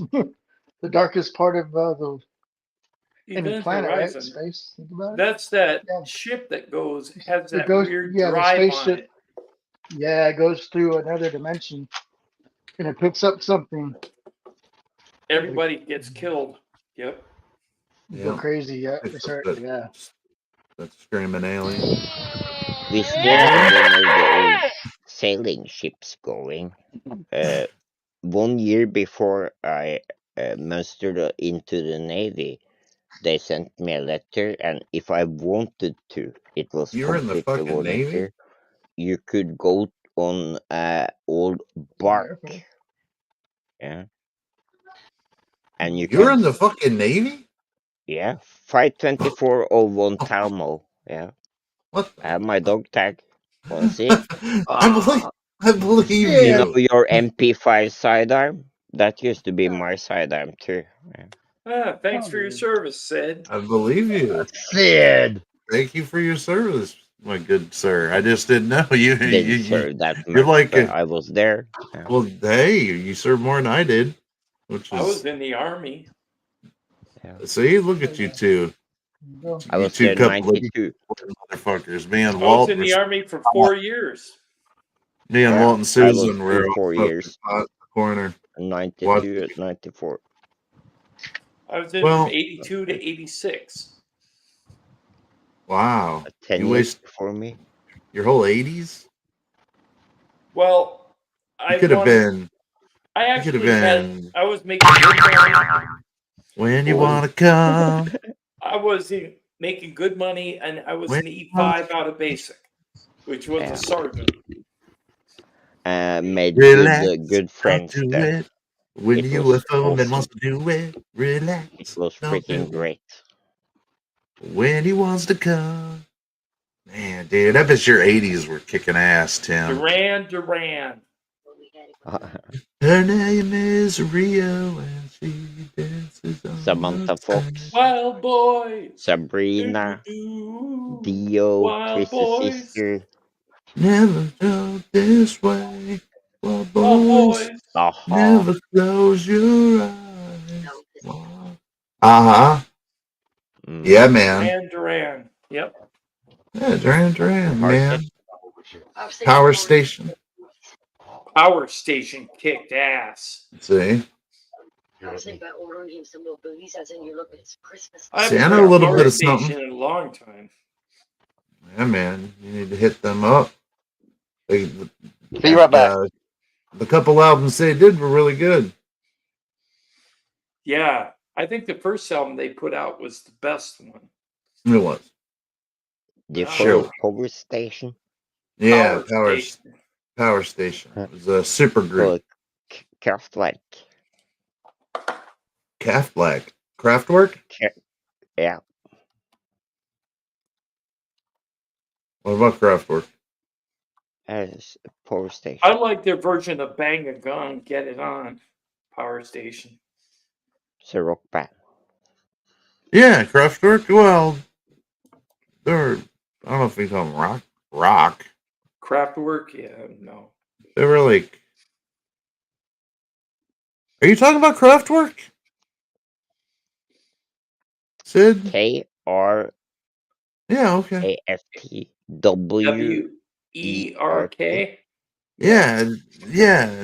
The darkest part of the any Event planet, Horizon. right? Space. Think about it. That's that Yeah. ship that has It that goes- weird yeah, the drive on spaceship. it. Yeah, it goes through another dimension, and it picks up something. Everybody gets killed. Yep. Go Yeah. crazy. Yeah, they start. Yeah. That screaming alien. We still have one of the old sailing ships going. 1 year before I mustered into the Navy, they sent me a letter, and if I wanted to, it was You were in the completely fucking Navy? volunteer. You could go on old bark. Yeah. And you You're can, in the fucking Navy? yeah, 52401 Talmo. Yeah. What? I have my dog tag. Wanna see it? I believe You you. know your MP5 sidearm? That used to be my sidearm too. Yeah. Thanks for your service, Sid. I believe you. Sid. Thank you for your service, my good sir. I just didn't know you. Didn't serve that much, You're like but I was there. Yeah. well, hey, you served more than I did, which I was is in the Army. see, look at you two. you go. I You was two there couple of 92. motherfuckers. Me and I was Walt in were the Army for 4 years. me and Yeah, Walt and I was Susan in were all 4 smoking years, pot in the corner. 92 and 94. I was in Well, from 82 to 86. wow. 10 You years waste before me. your whole 80s? Well, You I could have wanted. been I you could have actually had. been I was making good money. when you Cool. wanna come. I was making good money, and I was When an E5 out of basic, which was Yeah. a sergeant. Made relax, good don't friends do there. it. When It you was a phone man awesome. wants to do it, It relax, was don't do freaking it. great. When he wants to come. Man, dude, I bet your 80s were kicking ass, Tim. Duran. Her name is Rio and she dances on Samantha the Fox, side. Wild boy. Sabrina, Do-do-do. Dio, Wild Chris's boys. sister. Never go this way. Well, Wild boys, boys. Aha. never close your eyes. Uh-huh. Mm. Yeah, man. Duran. Yep. Yeah, Duran, Power man. Station. Power Station. Power Station kicked ass. See? I See, haven't I heard know a little Power bit of Station something. in a long time. Yeah, man. You need to hit them up. They, Be right back. the couple albums they did were really good. Yeah, I think the first album they put out was the best one. It was. The Sure. Power Station. Yeah, Station. Power Station. It was a super group. Kraftwerk. Kraftwerk? Yeah. What about Kraftwerk? Power Station. I like their version of Bang a Gun, Get It On. Power Station. It's a rock band. Yeah, Kraftwerk. Well, they're, I don't know if we call them rock. Kraftwerk? Yeah, no. They were like, are you talking about Kraftwerk? Sid? KRAFTWERK. Yeah, okay. WERK? Yeah,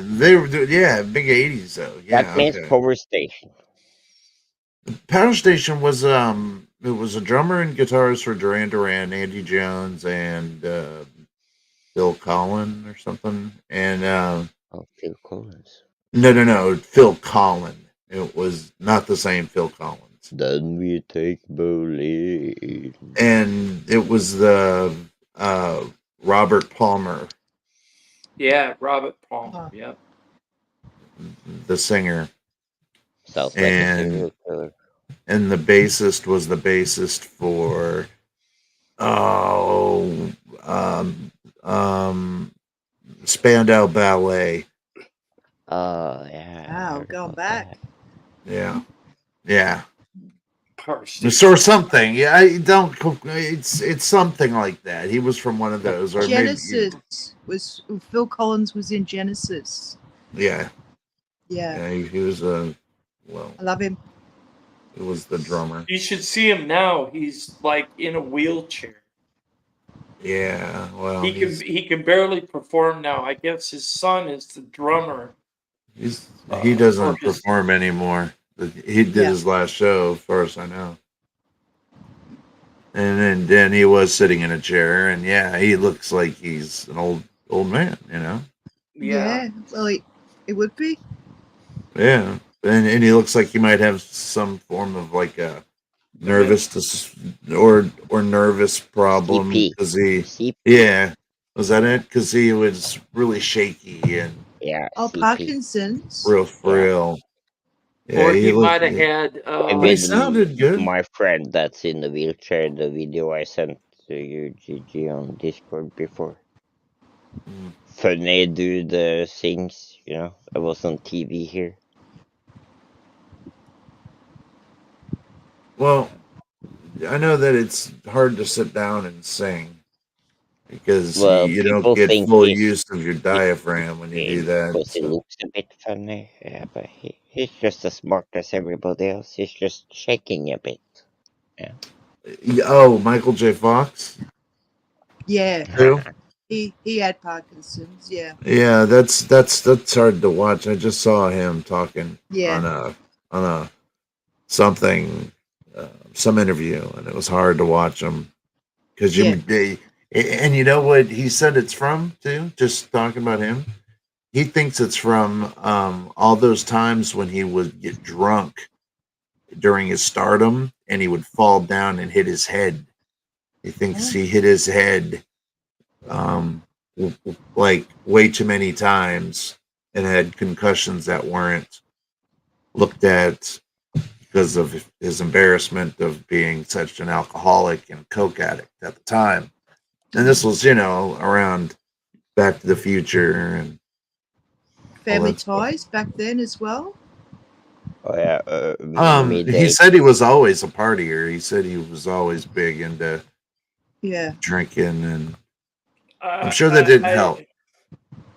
they were, big 80s though. Yeah, That means okay. Power Station. Power Station was it was a drummer and guitarist for Duran Duran, Andy Jones, and Phil Collin or something. And Phil Collins. no, Phil Collin. It was not the same Phil Collins. Then we take bowling. And it was the Robert Palmer. Yeah, Robert Palmer. Yep. The singer. Sounds like a serial killer. And the bassist was the bassist for Spandau Ballet. Oh yeah. Wow, going back. Yeah. Power Or Station. something. Yeah, I don't. It's something like that. He was from one of those, or maybe. Genesis was Phil Collins was in Genesis. Yeah. Yeah, He was a. Well, I love him. he was the drummer. You should see him now. He's like in a wheelchair. Yeah. Well, He can barely perform now. I guess his son is the drummer. he doesn't perform anymore. He did his last show, as far as I know. And then he was sitting in a chair, and yeah, he looks like he's an old man, you know. Yeah, well, it would be. Yeah, and he looks like he might have some form of like a nervous or nervous problem because was that it? Because he was really shaky and Parkinson's. real. Yeah, Or he might have had. He sounded good. My friend that's in the wheelchair. The video I sent to you, Gigi, on Discord before. Funny dude sings. You know, I was on TV here. Well, I know that it's hard to sit down and sing because you don't get full use of your diaphragm when you do that. Because he looks a bit funny, yeah, but he's just as smart as everybody else. He's just shaking a bit. Yeah. Oh, Michael J. Fox Yeah, too. he had Parkinson's. Yeah, Yeah, that's hard to watch. I just saw him talking yeah. on a something some interview, and it was hard to watch him because Yeah. and you know what he said it's from too. Just talking about him, he thinks it's from all those times when he would get drunk during his stardom, and he would fall down and hit his head. He thinks he hit his head um, like way too many times and had concussions that weren't looked at because of his embarrassment of being such an alcoholic and coke addict at the time. And this was, around Back to the Future and Family that stuff. Ties back then as well. Oh yeah, He mid said he was always a partier. He said he was always big into Yeah, drinking, and I'm sure that didn't help.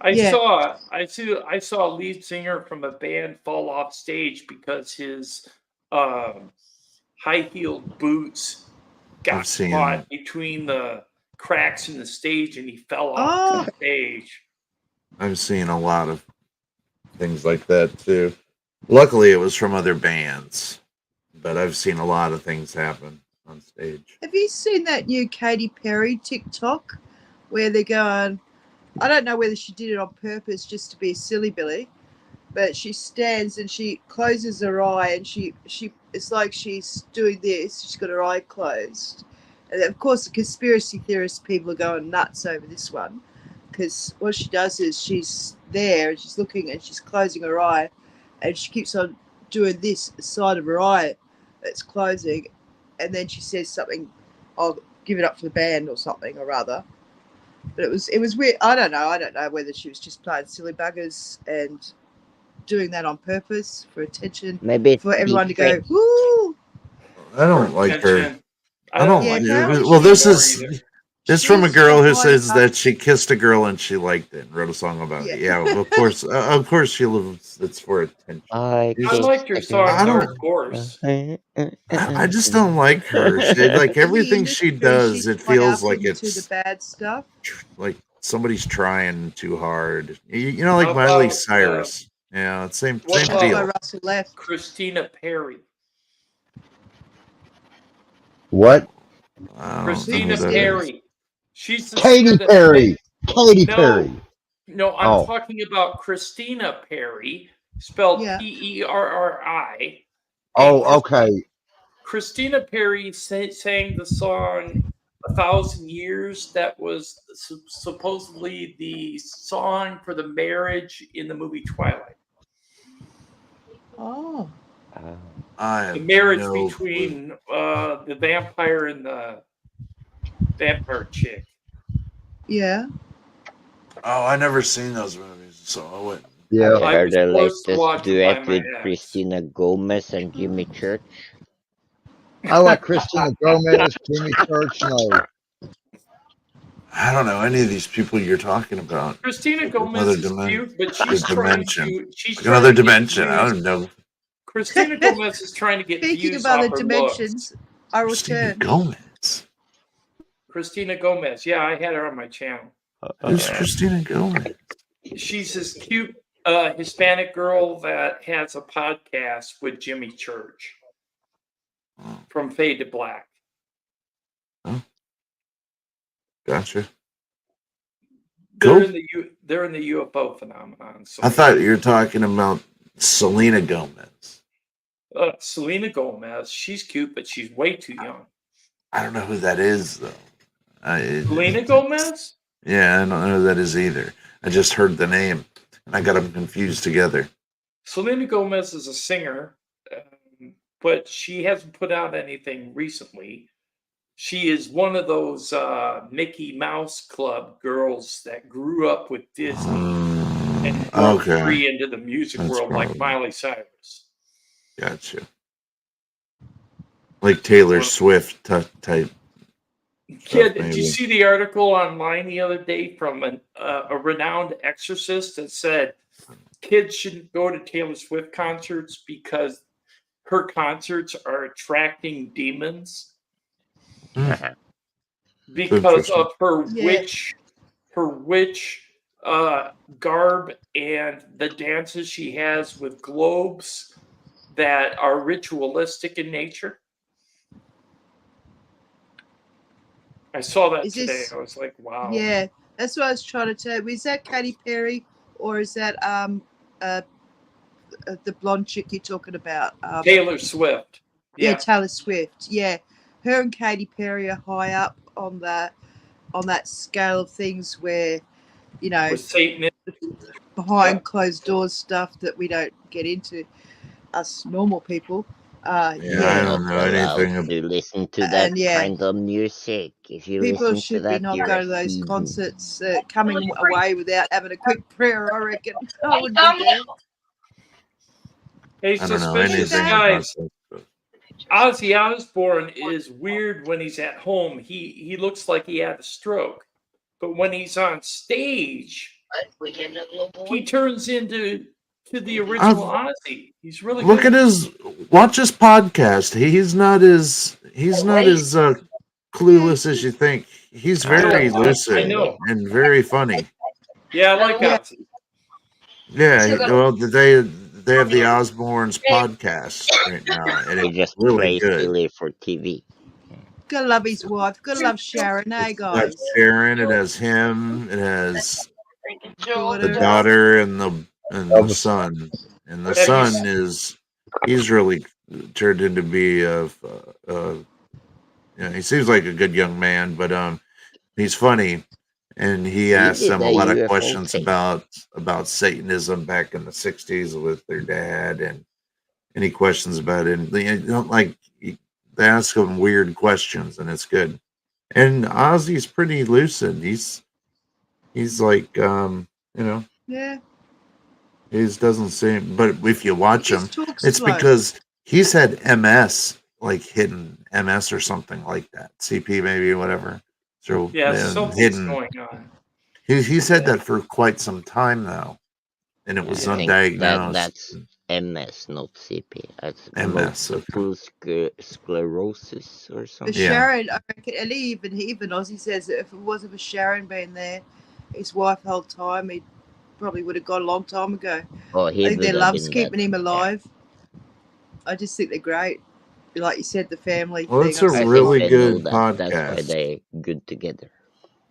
Yeah. I saw a lead singer from a band fall off stage because his high-heeled boots got I've seen- caught between the cracks in the stage and he fell off Oh. the stage. I've seen a lot of things like that too. Luckily, it was from other bands, but I've seen a lot of things happen on stage. Have you seen that new Katy Perry TikTok where they're going? I don't know whether she did it on purpose just to be a silly Billy, but she stands and she closes her eye and she it's like she's doing this. She's got her eye closed, and of course the conspiracy theorist people are going nuts over this one because what she does is she's there and she's looking and she's closing her eye, and she keeps on doing this side of her eye that's closing, and then she says something, I'll give it up for the band or something or other. But it was weird. I don't know whether she was just playing silly buggers and doing that on purpose for attention, maybe for everyone to deep go, woo. I don't like her. I don't Yeah, like apparently Well, this anymore is either. this from a She's girl who behind says us. that she kissed a girl and she liked it and wrote a song about it. Yeah. Yeah, of course, she lives. It's for attention. I I liked your song I don't- Dark Horse. I just don't like her. Like everything she does, it feels like into it's the bad stuff. like somebody's trying too hard. You know, like How Miley about, Cyrus. Yeah, same what same about- Why deal. Russell left. Christina Perry. What? I don't know Christina who that is. Perry. She's the Katy singer that Perry. Katy No. Perry. No, I'm Oh. talking about Christina Perry, spelled Yeah. Perri. Oh, okay. Christina Perry sang the song 1,000 Years. That was supposedly the song for the marriage in the movie Twilight. Oh, I The have marriage no clue. between the vampire and the vampire chick. yeah. Oh, I never seen those movies, so I wouldn't. Yeah. I heard was the forced to latest watch it by duet my with ex. Christina Gomez and Jimmy Church. I like Christina Gomez, Jimmy Church. No. I don't know any of these people you're talking about. Christina Gomez Another is cute, but another she's trying dimension. to. She's Like trying another to get dimension. I views. don't know. Christina Gomez is trying to get Speaking views of other off her dimensions, looks. I Christina return. Gomez. Christina Gomez, yeah, I had her on my channel. Who's Christina Gomez? She's this cute Hispanic girl that has a podcast with Jimmy Church Oh, from Fade to Black. gotcha. They're Cool. in the UFO phenomenon. So I thought you were talking about Selena Gomez. Selena Gomez, she's cute, but she's way too young. I don't know who that is though. Selena Gomez? Yeah, I don't know who that is either. I just heard the name and I got them confused together. Selena Gomez is a singer, but she hasn't put out anything recently. She is one of those Mickey Mouse Club girls that grew up with Disney and broke Okay, free into the music That's world like probably- Miley Cyrus. gotcha. Like Taylor Swift type. Yeah, did maybe. you see the article online the other day from a renowned exorcist that said kids shouldn't go to Taylor Swift concerts because her concerts are attracting demons? Uh-huh. because of her Yeah. witch garb and the dances she has with globes that are ritualistic in nature. I saw that Is today. this? I was like, wow. Yeah, that's what I was trying to tell. Is that Katy Perry or is that the blonde chick you're talking about? Taylor Swift. Yeah, Yeah. Taylor Swift. Yeah, her and Katy Perry are high up on that scale of things where, you know, With Satan. behind Yep. closed doors stuff that we don't get into, us normal people. Yeah, I Yeah, don't know Allowed anything. to listen to that and yeah, kind of music. If you people listen to should be that, not you're go a to those heathen. concerts, coming away without having a quick prayer. I reckon I wouldn't be there. Hey, I don't know suspicious anything about guys. that stuff. Ozzy Osbourne is weird when he's at home. He looks like he had a stroke, but when he's on stage, he turns into the original Ozzy. He's really Look good. at watch his podcast. He's not as clueless as you think. He's very I lucid know. and very funny. Yeah, I like Yeah. Ozzy. Yeah, well, they have the Osbournes podcast right now, and He it's just really prays good. Billy for TV. Gotta love his wife. Gotta love Sharon, eh, It's got guys? Sharon. It has him. It has the Daughter. daughter and the son. And the Have you son he's really turned into be he seems like a good young man, but he's funny, and he asks did them a a lot of UFO questions tape. about Satanism back in the '60s with their dad, and any questions about it. And they ask him weird questions, and it's good. And Ozzy's pretty lucid. He's like Yeah, he doesn't seem. But if you watch he him, just talks it's slow. because he's had MS, like hidden MS or something like that. CP maybe, whatever. So Yeah, something's hidden. going on. He's had that for quite some time now, and it was I think undiagnosed. that's MS, not CP. That's MS. Okay. multiple sclerosis or But something. Yeah. Sharon, I reckon, and even Ozzy says that if it wasn't for Sharon being there, his wife the whole time, he probably would have gone a long time ago. Oh, he I think would their have love's been keeping dead. him alive. I just think they're great. Like you said, the family Well, thing. it's a I really think they know good that. That's why podcast. they're good together.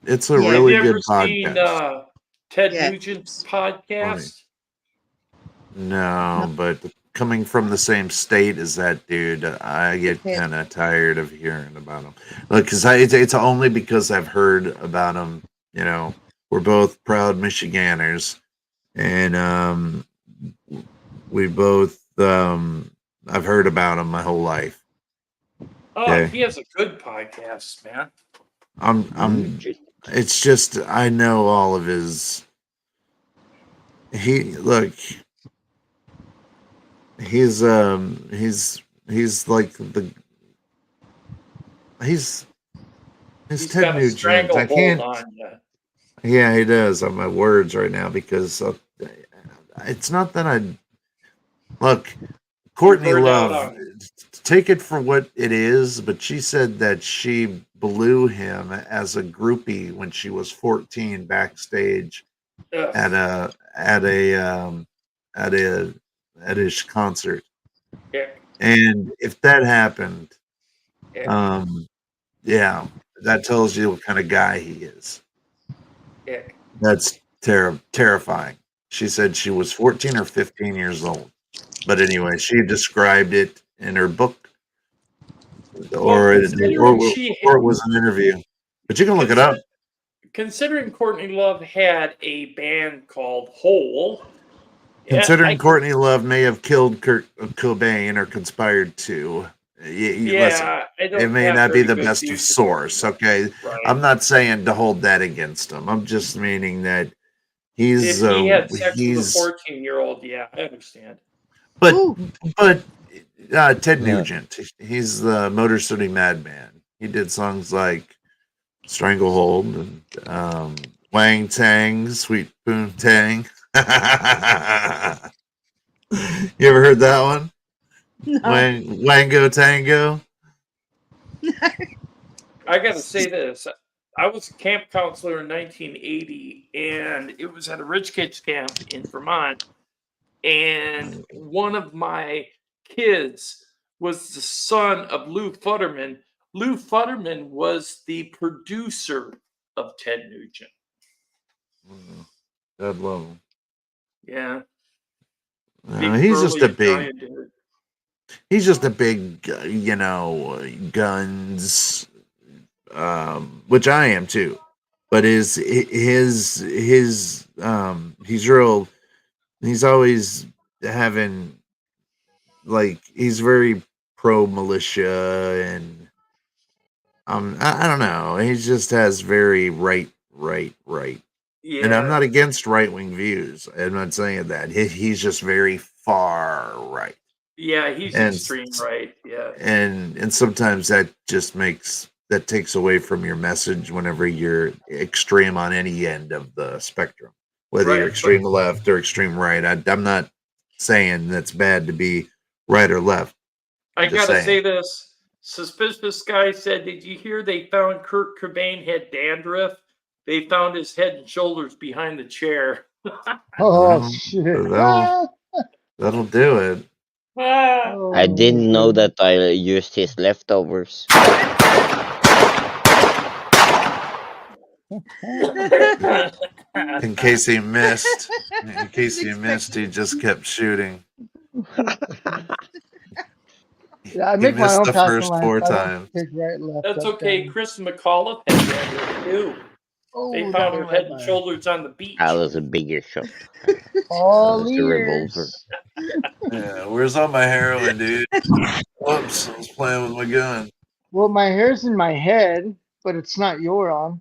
It's a Yeah. really Have you good ever seen podcast. Ted Yeah. Nugent's podcast? No, but coming from the same state as that dude, I get Yeah. kind of tired of hearing about him. Look, because it's only because I've heard about him. You know, we're both proud Michiganders, and we both I've heard about him my whole life. Oh, Okay. he has a good podcast, man. I'm it's just I know all of his he's like he's He's Ted got a Nugent. I stranglehold can't. on you. Yeah, he does on my words right now because it's not that I look. Courtney burned out Love, on take it for what it is, but she said that she blew him as a groupie when she was 14 backstage Ugh. at his concert. Yeah. And if that happened, Yeah. yeah, that tells you what kind of guy he is. Yeah. That's terrifying. She said she was 14 or 15 years old. But anyway, she described it in her book, or it was an interview. But you can look it up. Considering Courtney Love had a band called Hole. Considering Courtney Love may have killed Kurt Cobain or conspired to, listen, it may not be the best of source. Okay, right. I'm not saying to hold that against him. I'm just meaning that he's if he had sex with a 14-year-old, yeah, I understand. But Ted Nugent, he's the Motor City Madman. He did songs like Stranglehold and Wang Tang, Sweet Boom Tang. You ever heard that one? No. Wango Tango? I got to say this. I was a camp counselor in 1980, and it was at a rich kids camp in Vermont. And one of my kids was the son of Lou Futterman. Lou Futterman was the producer of Ted Nugent. God love him. Yeah. He's just a big. Italian dude. He's just a big, guns, which I am too. But he's real. He's always having, like, he's very pro militia, and I don't know. He just has very right. Yeah. And I'm not against right wing views. I'm not saying that. He's just very far right. Yeah, he's extreme right. Yeah. And sometimes that just takes away from your message whenever you're extreme on any end of the spectrum, whether you're extreme left or extreme right. I'm not saying that's bad to be right or left. I gotta say this. Suspicious guy said, "Did you hear they found Kurt Cobain had dandruff? They found his head and shoulders behind the chair." Oh, shit. That'll do it. I didn't know that I used his leftovers. In case he missed, he just kept shooting. Yeah, I make my own the first line, 4 so times. Right, left, That's up, okay. down. Chris McAuliffe had dandruff too. They found her head and shoulders on the beach. That was a bigger shot. All It's a revolver. Yeah, where's all my heroin, dude? Whoops, I was playing with my gun. Well, my hair's in my head, but it's not your arm.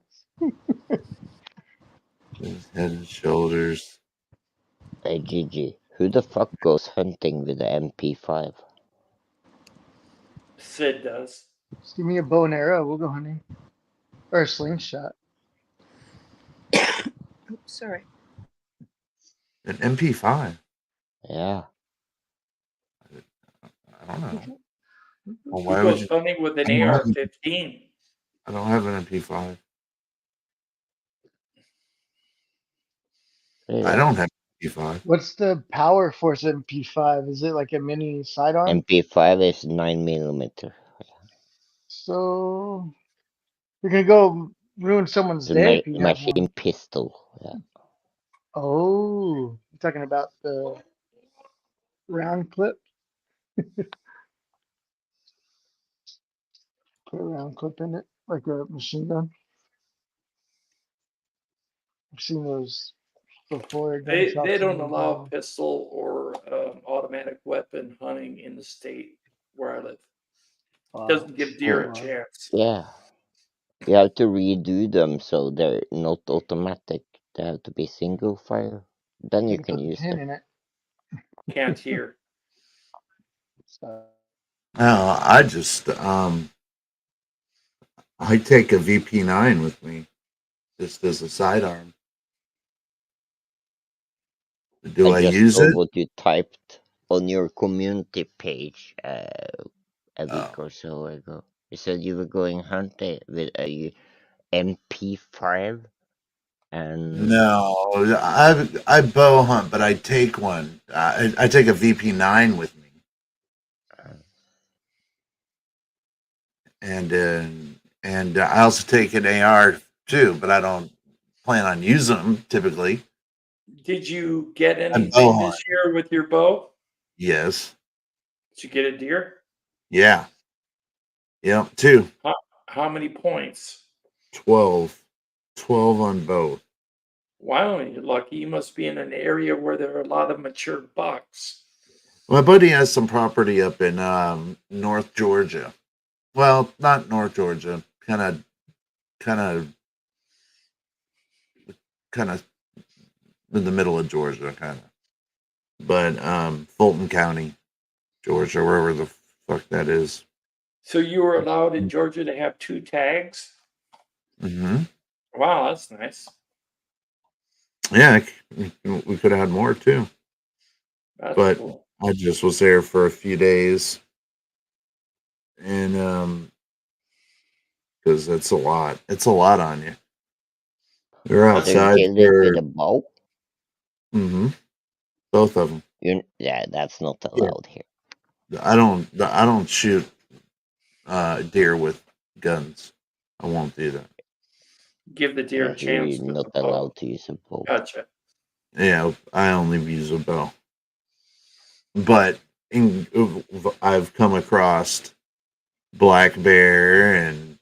Head and shoulders. Hey, Gigi, who the fuck goes hunting with the MP5? Sid does. Just give me a bow and arrow. We'll go hunting. Or a slingshot. Oops, sorry. An MP5? Yeah. I don't know. Well, Who why would goes you? hunting with an I don't have an- AR-15? I don't have an MP5. I don't have an MP5. What's the power force MP5? Is it like a mini sidearm? MP5 is 9mm. So you're gonna go ruin someone's It's a day if you have machine one. pistol. Yeah. Oh, you're talking about the round clip? Put a round clip in it, like a machine gun. I've seen those before. They gunshots don't and, allow pistol or automatic weapon hunting in the state where I live. Doesn't give deer a chance. Yeah. You have to redo them so they're not automatic. They have to be single fire. Then you can put the use pin them. in it. Can't hear. So, No, I just I take a VP9 with me, just as a sidearm. Do I just use saw it? what you typed on your community page a week or so ago. You said you were going hunting with a MP5 and No, I bow hunt, but I take one. I take a VP9 with me, and I also take an AR too, but I don't plan on using them typically. Did you get anything this year with your bow? Yes. Did you get a deer? Yeah. Yep. 2. How many points? 12. 12 on both. Wow, you're lucky. You must be in an area where there are a lot of mature bucks. My buddy has some property up in North Georgia. Well, not North Georgia. Kind of in the middle of Georgia, kind of. But Fulton County, Georgia, wherever the fuck that is. So you were allowed in Georgia to have 2 tags? Mm-hmm. Wow, that's nice. Yeah, we could have had more too. That's cool. I just was there for a few days, and because it's a lot. It's a lot on you. You're So you outside killed it for with a bow? both of them. Yeah, that's not Yeah. allowed here. I don't shoot deer with guns. I won't do that. Give the deer Yeah, a here chance you're with not the bow. allowed to use a bow. Gotcha. Yeah, I only use a bow. But I've come across black bear, and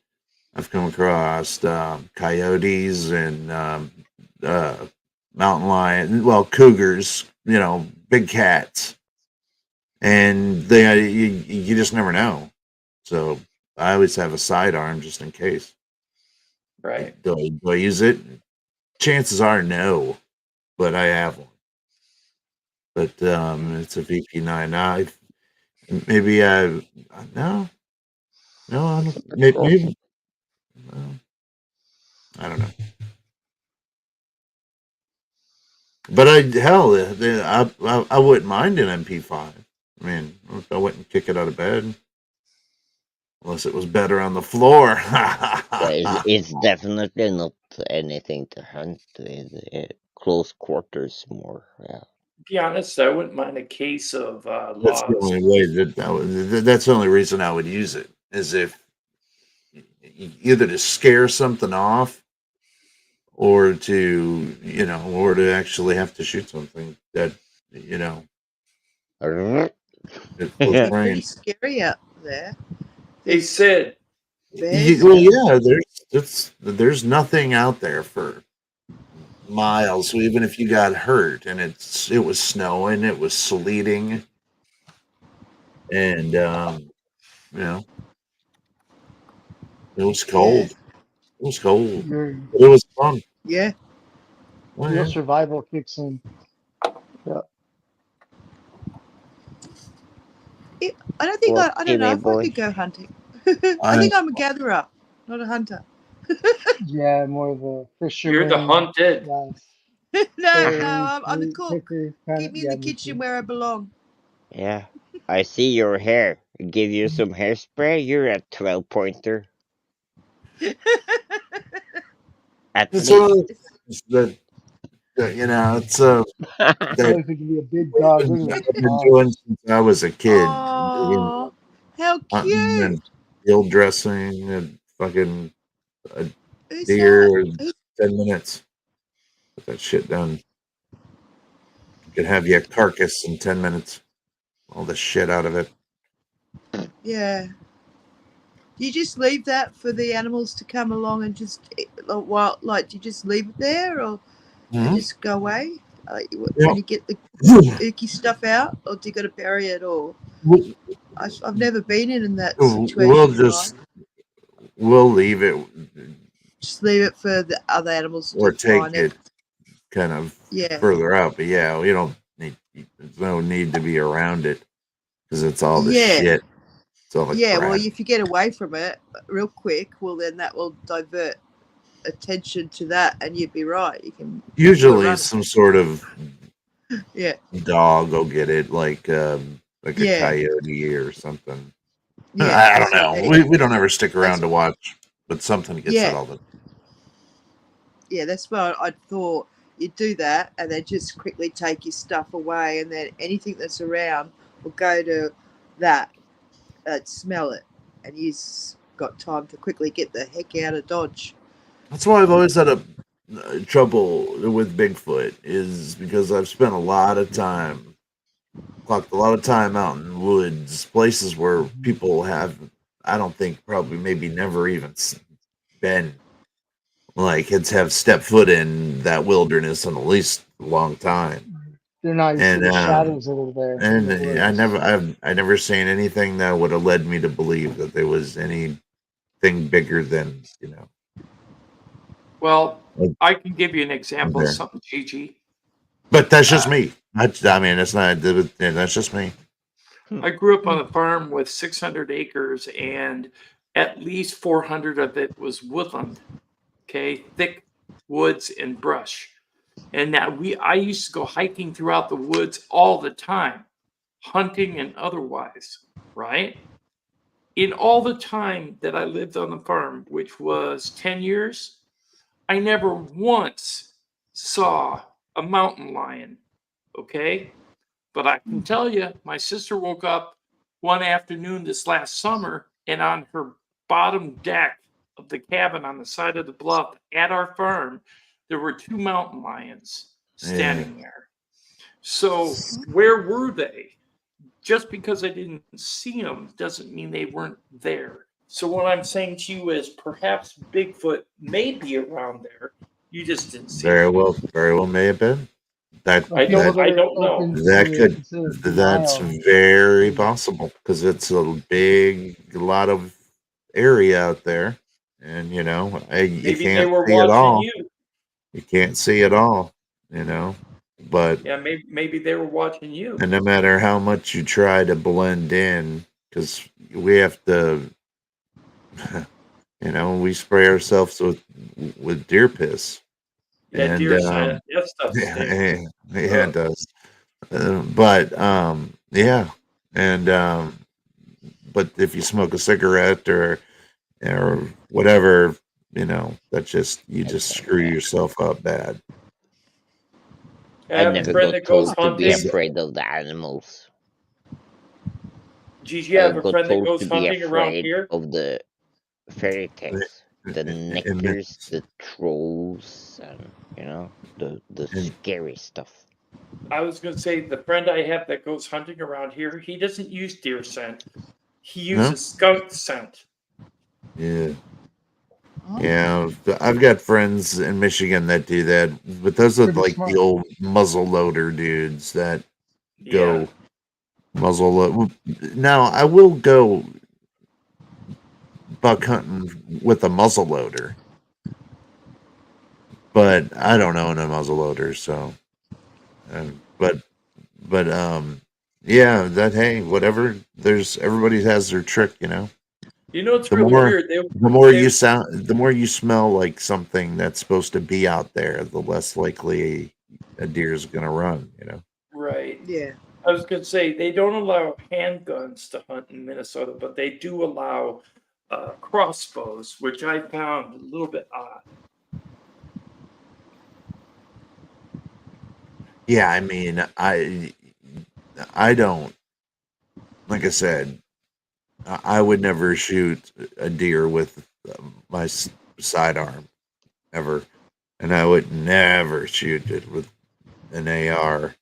I've come across coyotes and mountain lion. Well, cougars. Big cats, and you just never know. So I always have a sidearm just in case. Right. Do I use it? Chances are no, but I have one. But it's a VP9. Maybe no, I don't. Maybe I don't know. But I wouldn't mind an MP5. I mean, I wouldn't kick it out of bed unless it was better on the floor. Yeah, it's definitely not anything to hunt with. Close quarters more. Yeah. To be honest, I wouldn't mind a case of That's the laws. only way that's the only reason I would use it, is if either to scare something off, or to actually have to shoot something that at close Be Yeah. pretty range. scary out there. Hey, There's Sid, bears. Well, yeah, there's nothing out there for miles. So even if you got hurt, and it was snowing, it was sleeting, and it was cold. It was cold, Your but it was fun. Yeah. Oh, real yeah. survival kicks in. Yeah. I don't think What, I don't know Jimmy if I boy? could go hunting. I think I'm a gatherer, not a hunter. Yeah, more of a you're the fisherman. hunted. Yes. No, Fairy, I'm the meat cook. picker, kind Keep of. me in Yeah, the me kitchen too. where I belong. Yeah. I see your hair. Give you some hairspray. You're a 12-pointer. At It's least. one of those things that it's that Sometimes it can be a big we've dog. been, Look at I've that been dog. doing since I was a kid. Oh, how Hunting cute! and field dressing and fucking a Who's deer that? in 10 minutes. Get that shit done. You could have your carcass in 10 minutes. All the shit out of it. Yeah. Do you just leave that for the animals to come along and just, like, do you just leave it there, or and just go away when you get the icky stuff out, or do you got to bury it? Or I've never been in that situation. We'll leave it, Just leave it for the other animals or to take find it kind of Yeah. further out. But yeah, we don't need. There's no need to be around it because it's all the Yeah. shit. It's all the Yeah, well, crap. if you get away from it real quick, well, then that will divert attention to that, and you'd be right. You can Usually, run. some sort of Yeah. dog will get it, like a Yeah. coyote or something. Yeah. I don't know. We don't ever stick around to watch, but something gets Yeah. it all the time. Yeah, that's why I thought you'd do that, and then just quickly take your stuff away, and then anything that's around will go to that, smell it, and you've got time to quickly get the heck out of Dodge. That's why I've always had a trouble with Bigfoot, is because I've spent a lot of time, clocked a lot of time out in woods, places where people have, I don't think, probably maybe never even been. Like, kids have stepped foot in that wilderness in at least a long time. They're not used to the shadows that are there. And I never seen anything that would have led me to believe that there was anything bigger than, Well, I can give you an example of there. something, Gigi. But that's just me. I mean, that's not. That's just me. I grew up on a farm with 600 acres, and at least 400 of it was woodland. Okay, thick woods and brush. And I used to go hiking throughout the woods all the time, hunting and otherwise, right? in all the time that I lived on the farm, which was 10 years, I never once saw a mountain lion. Okay? But I can tell you, my sister woke up one afternoon this last summer, and on her bottom deck of the cabin on the side of the bluff at our farm, there were 2 mountain lions standing there. So where were they? Just because I didn't see them doesn't mean they weren't there. So what I'm saying to you is perhaps Bigfoot may be around there. You just didn't see Very it. well may have been. I don't know. That's very possible because it's a lot of area out there, and you know, you Maybe can't they were see it all. watching you. You can't see it all, you know. But Yeah, maybe they were watching you. and no matter how much you try to blend in, because we have to, you know, we spray ourselves with deer piss. Yeah, And deer scent. That stuff yeah, stinks. it does. But yeah, and but if you smoke a cigarette or whatever, you know, you just screw yourself up bad. I have a never friend got that goes told to be hunting. afraid of the animals. Geez, you have a got friend that told goes to be hunting around afraid here. of the fairy tales, the nectars, the trolls, and you know the scary stuff. I was going to say the friend I have that goes hunting around here, he doesn't use deer scent. He uses skunk scent. Yeah. Yeah, I've got friends in Michigan that do that, but those are Pretty like smart. the old muzzle loader dudes that go muzzle load. Now, I will go buck hunting with a muzzle loader, but I don't own a muzzle loader, so. But yeah, hey, whatever. Everybody has their trick, you know. You know what's really weird? The more you smell like something that's supposed to be out there, the less likely a deer is going to run, you know. Right. Yeah. I was going to say they don't allow handguns to hunt in Minnesota, but they do allow crossbows, which I found a little bit odd. Yeah, I mean, I don't, like I said, I would never shoot a deer with my sidearm ever, and I would never shoot it with an AR.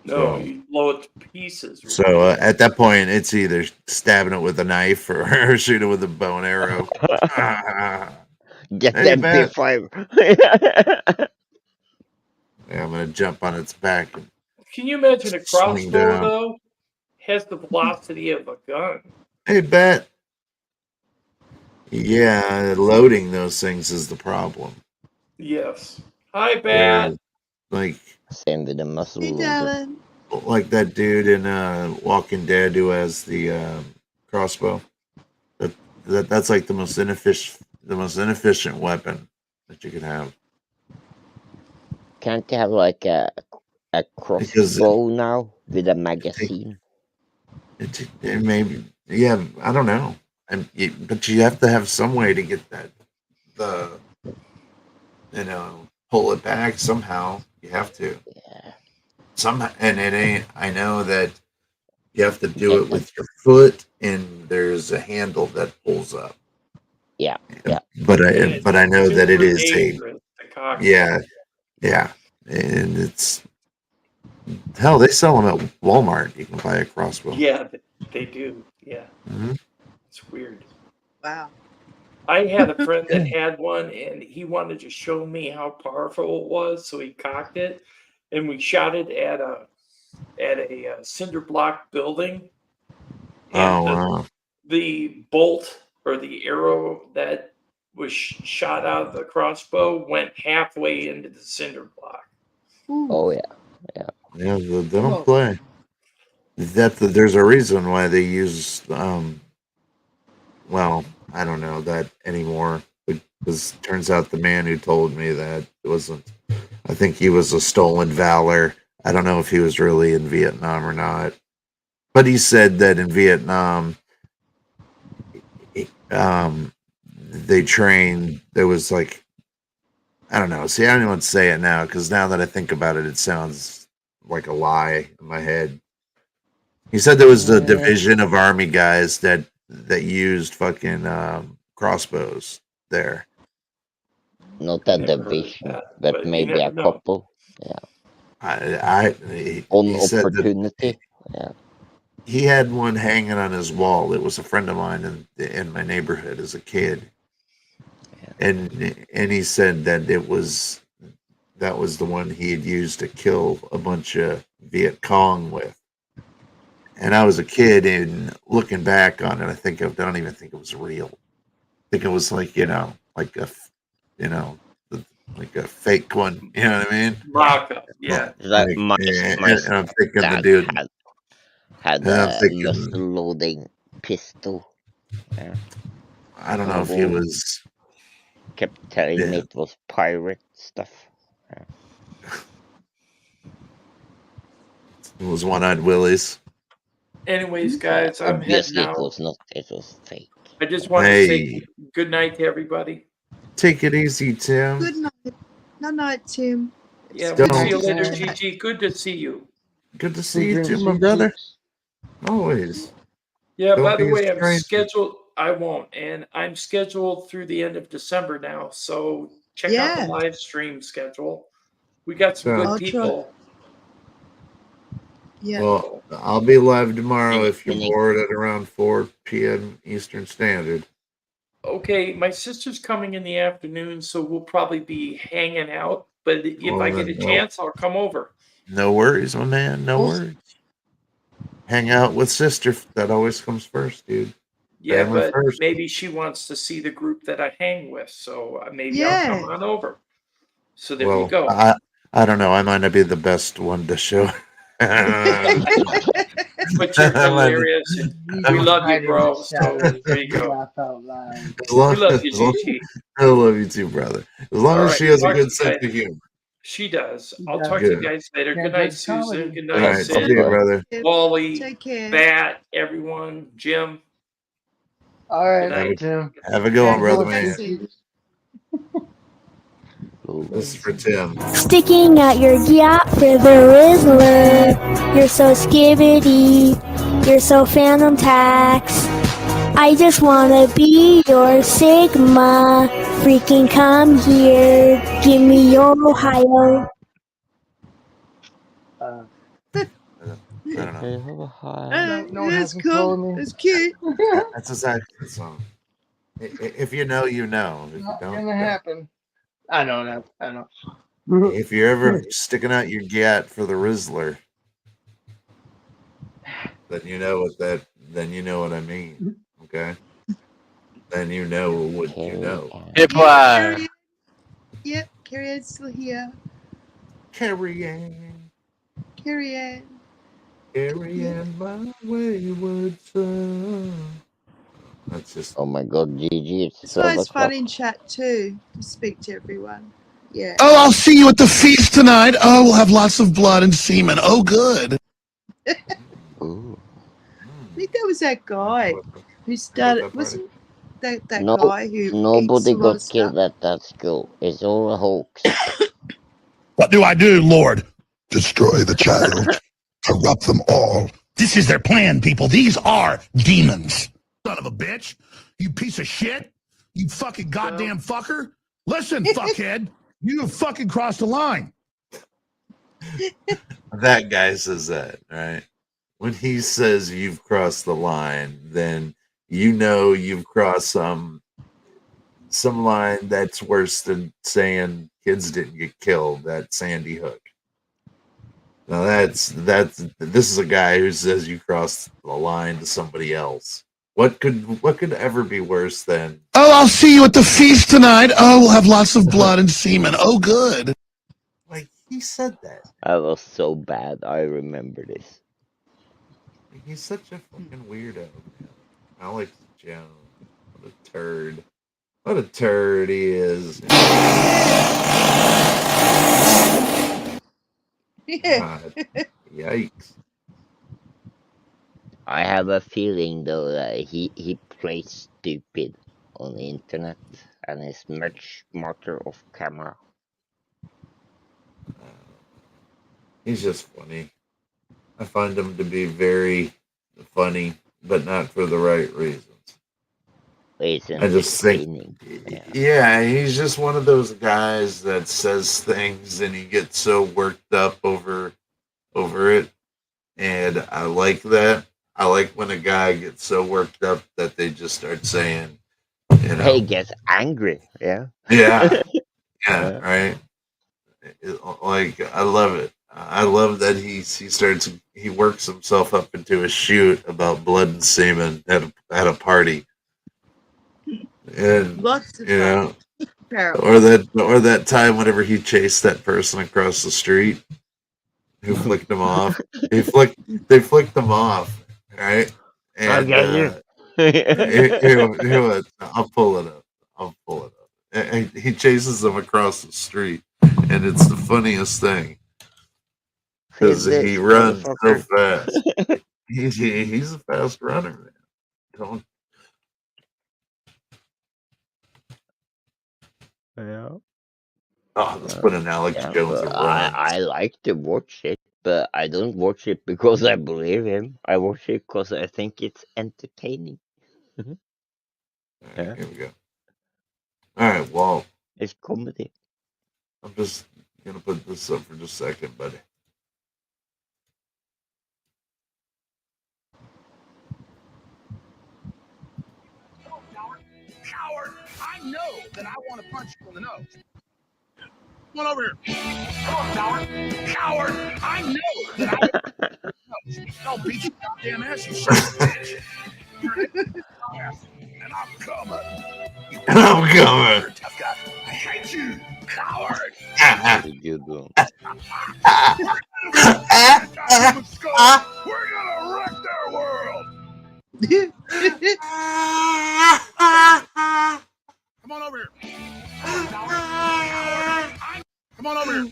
No, you blow it to pieces. So at that point, it's either stabbing it with a knife or shoot it with a bow and arrow. Get Hey, that man. B5. Yeah, I'm gonna jump on its back. Can you imagine a Swing crossbow down. though? Has the velocity of a gun. Hey, Bet. Yeah, loading those things is the problem. Yes. Hi, Bat. Like Same with the muscle Hey, loader. darling. like that dude in Walking Dead who has the crossbow. That's like the most inefficient weapon that you could have. Can't you have like a crossbow now with a magazine? It maybe, yeah, I don't know. But you have to have some way to get pull it back somehow. You have to. Yeah. Somehow, and it ain't. I know that you have to do it with your foot, and there's a handle that pulls up. Yeah, yeah. But I know that it is yeah, and it's hell. They sell them at Walmart. You can buy a crossbow. Yeah, they do. Yeah, it's weird. Wow. I had a friend that had one, and he wanted to show me how powerful it was, so he cocked it, and we shot it at a cinder block building. And the bolt or the arrow that was shot out of the crossbow went halfway into the cinder block. Oh yeah. Yeah, they don't play. There's a reason why they use well, I don't know that anymore, because turns out the man who told me that it wasn't. I think he was a stolen valor. I don't know if he was really in Vietnam or not, but he said that in Vietnam they trained. There was like, I don't know. See, I don't even want to say it now because now that I think about it, it sounds like a lie in my head. He said there was a division of army guys that used fucking crossbows there. Not a Never heard division, that, but but you maybe a never know. couple. He said that Opportunity. Yeah. he had one hanging on his wall. It was a friend of mine in my neighborhood as a kid, and he said that that was the one he had used to kill a bunch of Viet Cong with. And I was a kid, and looking back on it, I don't even think it was real. I think it was like like a fake one. You know what I mean? Mock-up, yeah. Like my and I'm thinking the dad dude. had And I'm a thinking, muzzle loading pistol. Yeah. I don't know if he was. Kept telling me it was pirate stuff. It was one-eyed Wallys. Anyways, guys, I'm Obviously heading it out. was not. It was fake. I just want to say good night to everybody. Take it easy, Tim. Good night. Good night, Tim. Yeah, Good we'll see you to later, see you. Gigi. Good to see you. Good to see you too, my brother. Always. Yeah, Don't by the be a way, I'm stranger. scheduled. I won't, and I'm scheduled through the end of December now. So check out the Yeah. live stream schedule. We got some So- good I'll try. people. Yeah. Well, I'll be live tomorrow if you're Any- bored at around 4 p.m. Eastern Standard. Okay, my sister's coming in the afternoon, so we'll probably be hanging out. But if I get a chance, I'll come over. No worries, my man. No worries. Hang out with sister. That always comes first, dude. Yeah, Family but first. maybe she wants to see the group that I hang with, so maybe Yeah. I'll come on over. So there Well, you go. I don't know. I might not be the best one to show. But you're hilarious. We love you, bro. So there you go. Laugh out loud. We love you, Gigi. I love you too, brother. As long All as right, she has a talk to good you sense guys. of humor. She does. I'll does. talk to you Good. guys later. Yeah, Good night, good Susan. comedy. Good All night, right. See Sid. you, brother. Wally, Take care. Bat, everyone, Jim. All Good right, night. Tim. Have a good one, brother, Go man. see. This is for Tim. Sticking out your gap for the Rizzler. You're so skibbity. You're so Phantom Tax. I just wanna be your Sigma. Freaking come here. Give me your Ohio. I don't know. No one That's hasn't cool. told me. It's cute. That's exactly the song. If you know, you know. If you Not don't, gonna don't. happen. I know that. I know. If you're ever sticking out your gat for the Rizzler, then you know what that. Then you know what I mean. Okay. Then you know what you know. Carrie. Yep, Carrie Ann's still here. Carrie Ann, Carrie Ann. Carrie Ann, my wayward son. That's just. Oh my god, Gigi, it's It's 12 always fun o'clock. in chat too to speak to everyone. Yeah. Oh, I'll see you at the feast tonight. Oh, we'll have lots of blood and semen. Oh, good. Ooh. I think that was that guy who started. Wasn't that No, guy who nobody eats a lot got of stuff? killed at that school. It's all a hoax. What do I do, Lord? Destroy the child. Corrupt them all. This is their plan, people. These are demons. Son of a bitch. You piece of shit. You fucking goddamn fucker. Listen, fuckhead. You have fucking crossed the line. That guy says that, right? When he says you've crossed the line, then you know you've crossed some line that's worse than saying kids didn't get killed at Sandy Hook. Now this is a guy who says you crossed the line to somebody else. What could ever be worse than? Oh, I'll see you at the feast tonight. Oh, we'll have lots of blood and semen. Oh, good. Like, he said that. I was so bad. I remember this. He's such a fucking weirdo, man. Alex Jones. What a turd. What a turd he is. Yeah. God. Yikes. I have a feeling though that he plays stupid on the internet and is much smarter off camera. He's just funny. I find him to be very funny, but not for the right reasons. It's I just think, entertaining. yeah, he's just one of those guys that says things and he gets so worked up over it, and I like that. I like when a guy gets so worked up that they just start saying, you know, He gets angry. Yeah. yeah, yeah, Yeah. right. Like I love it. I love that he works himself up into a shoot about blood and semen at a party, and Lots of you fun. know, Apparently. or that time whenever he chased that person across the street who flicked him off. They flicked him off, right? I'll And get you. I'll pull it up. I'll pull it up. He chases them across the street, and it's the funniest thing because This he runs so motherfucker. fast. He's a fast runner, man. Don't. Yeah. Oh, let's put an Alex Yeah, Jones but run. I like to watch it, but I don't watch it because I believe him. I watch it because I think it's entertaining. All right, Yeah. here we go. All right, well, It's comedy. I'm just gonna put this up for just a second, buddy. Coward, I know that I want to punch you in the nose. Come on over here. Come on, coward. Coward, I know that I want to punch you in the nose. Don't beat your goddamn ass, you son of a bitch. And I'm coming. I'm coming. Tough guy. I hate you, coward. Did you do? We're gonna wreck their world. Come on over here. Come on over here.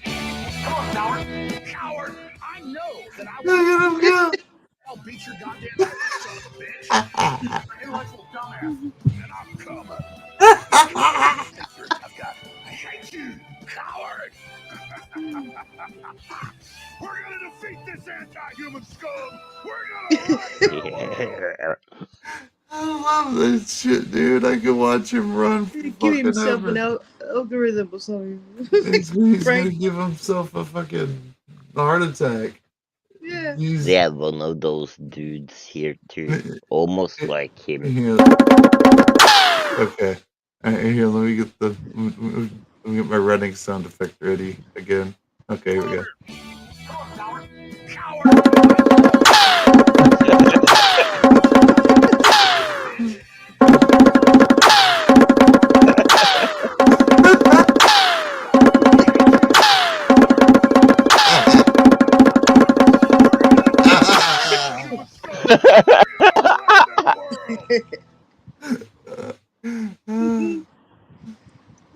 Come on, coward. Coward, I know that I want to. I'll beat your goddamn ass, son of a bitch. Intellectual dumbass. And I'm coming. You're a tough guy. I hate you, coward. We're gonna defeat this anti-human scum. We're gonna wreck their world. I love this shit, dude. I could watch him run for Give fucking himself ever. an algorithm or something. He's gonna Frank. give himself a fucking heart attack. Yeah. He's, They have one of those dudes here too, almost like him. here. Okay. All right, here, let me get let me get my running sound effect ready again. Okay, here we go.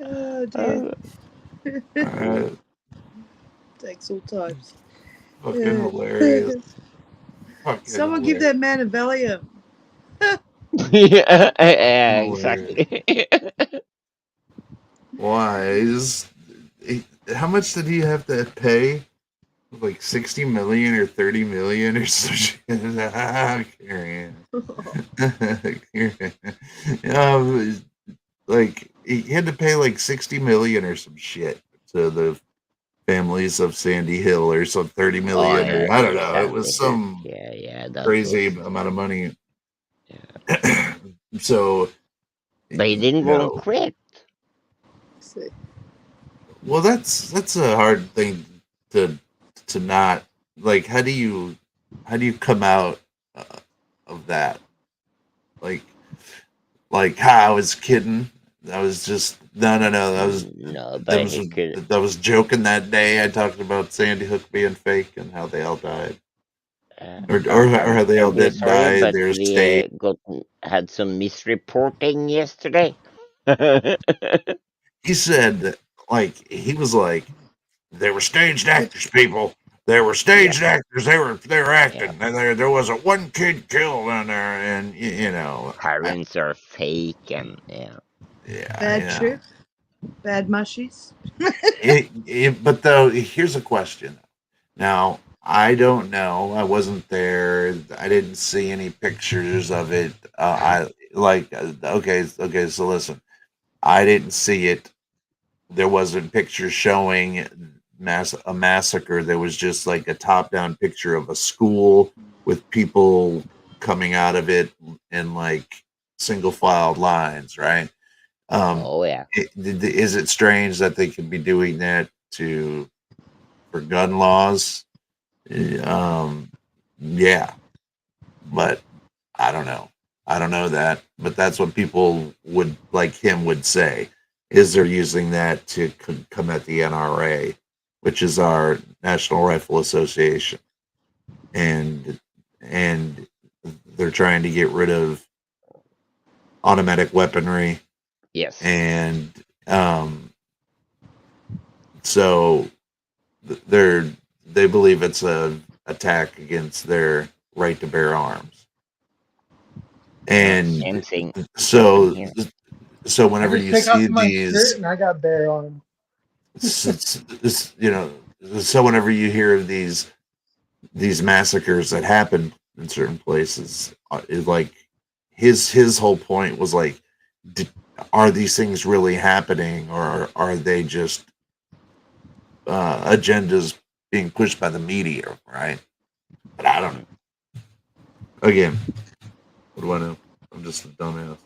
Oh dear. Alright. Takes all types. Fucking hilarious. Fucking Someone give that man a Valium. Yeah, exactly. Why? How much did he have to pay? Like 60 million or 30 million or some shit. Like he had to pay like 60 million or some shit to the families of Sandy Hill or some 30 million yeah, or I don't know. that It was some that crazy was, amount of money. Yeah. So But he didn't want to quit. Well, that's a hard thing to not like. How do you come out of that? Like I was kidding. I was just no. That was joking that day. I talked about Sandy Hook being fake and how they all died, or how they all didn't die. But Their we state. had some misreporting yesterday. He said, like he was like, they were staged actors, people. They were staged actors. They were acting. Yeah. And there wasn't one kid killed on there, and you know, Parents are fake, and yeah. Bad you know. trip. Bad mushies. But though, here's a question. Now, I don't know. I wasn't there. I didn't see any pictures of it. Okay. So listen, I didn't see it. There wasn't pictures showing a massacre. There was just like a top-down picture of a school with people coming out of it in like single-filed lines, right? Oh yeah. Is it strange that they could be doing that for gun laws? Yeah, but I don't know. I don't know that, but that's what people would like him would say. Is they're using that to come at the NRA, which is our National Rifle Association, and they're trying to get rid of automatic weaponry, Yes. and so they believe it's a attack against their right to bear arms. And Same thing. so Here. whenever I just you take off see my these, shirt and I got bare arm. you know, so whenever you hear of these massacres that happen in certain places, is like his whole point was like, are these things really happening, or are they just agendas being pushed by the media, right? But I don't know. Again, what do I know? I'm just a dumbass.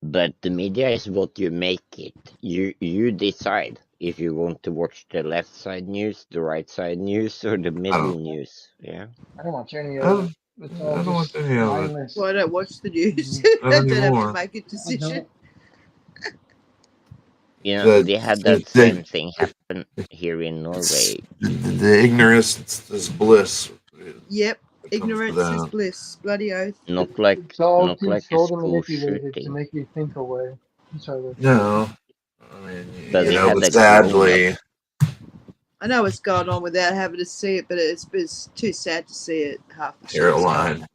But the media is what you make it. You decide if you want to watch the left side news, the right side news, or the middle news. Yeah. I don't watch any I of don't, it. It's I all don't want just any of it. mindless. Well, I don't watch the news. Not I don't have to anymore. make a decision. You know, The, we had that same thing happen here in Norway. the ignorance is bliss. Yep. It comes to Ignorance is that. bliss. Bloody oath. Not like It's all not like a controlled and school manipulated to shooting. make you think away. I'm sorry. No, I mean, But you we know, had but a grown-up. sadly, I know what's going on without having to see it, but it's too sad to see it. Half the shit's Caroline.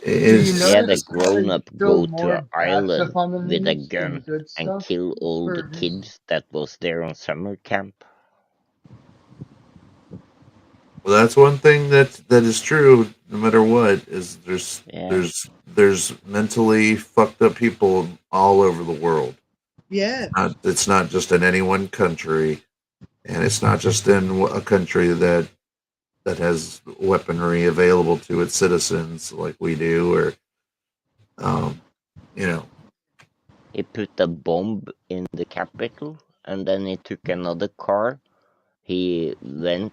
Do you We had a notice how they grown-up show go to more an bad stuff island on the with a news than gun good and stuff? kill all the For just- kids that was there on summer camp. Well, that's one thing that is true. No matter what, is Yeah. there's mentally fucked up people all over the world. Yeah. It's not just in any one country, and it's not just in a country that has weaponry available to its citizens like we do, or you know. He put a bomb in the capital, and then he took another car. He went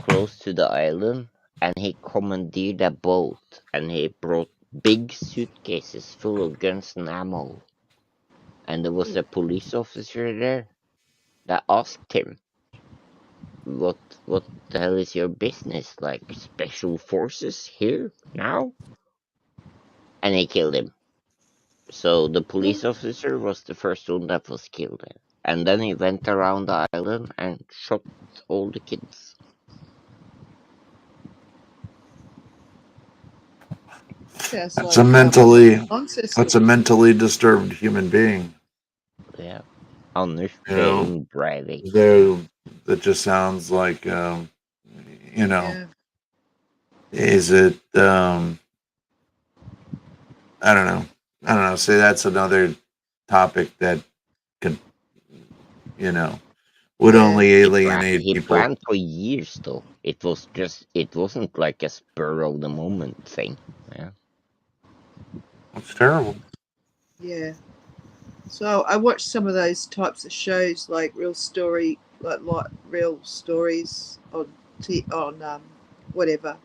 close to the island, and he commandeered a boat, and he brought big suitcases full of guns and ammo. And there was a police officer there that asked him, what the hell is your business? Like special forces here now? And he killed him. So the police officer was the first one that was killed. And then he went around the island and shot all the kids. Sounds That's like a mentally nonsense. disturbed human being. Yeah. Anders You know, Behring Breivik. that just sounds like you know. Yeah. Is it I don't know. See, that's another topic that could, you know, would Yeah. only He alienate people. planned for years though. It wasn't like a spur of the moment thing. Yeah. It's terrible. Yeah. So I watched some of those types of shows, like real story, like real stories on whatever,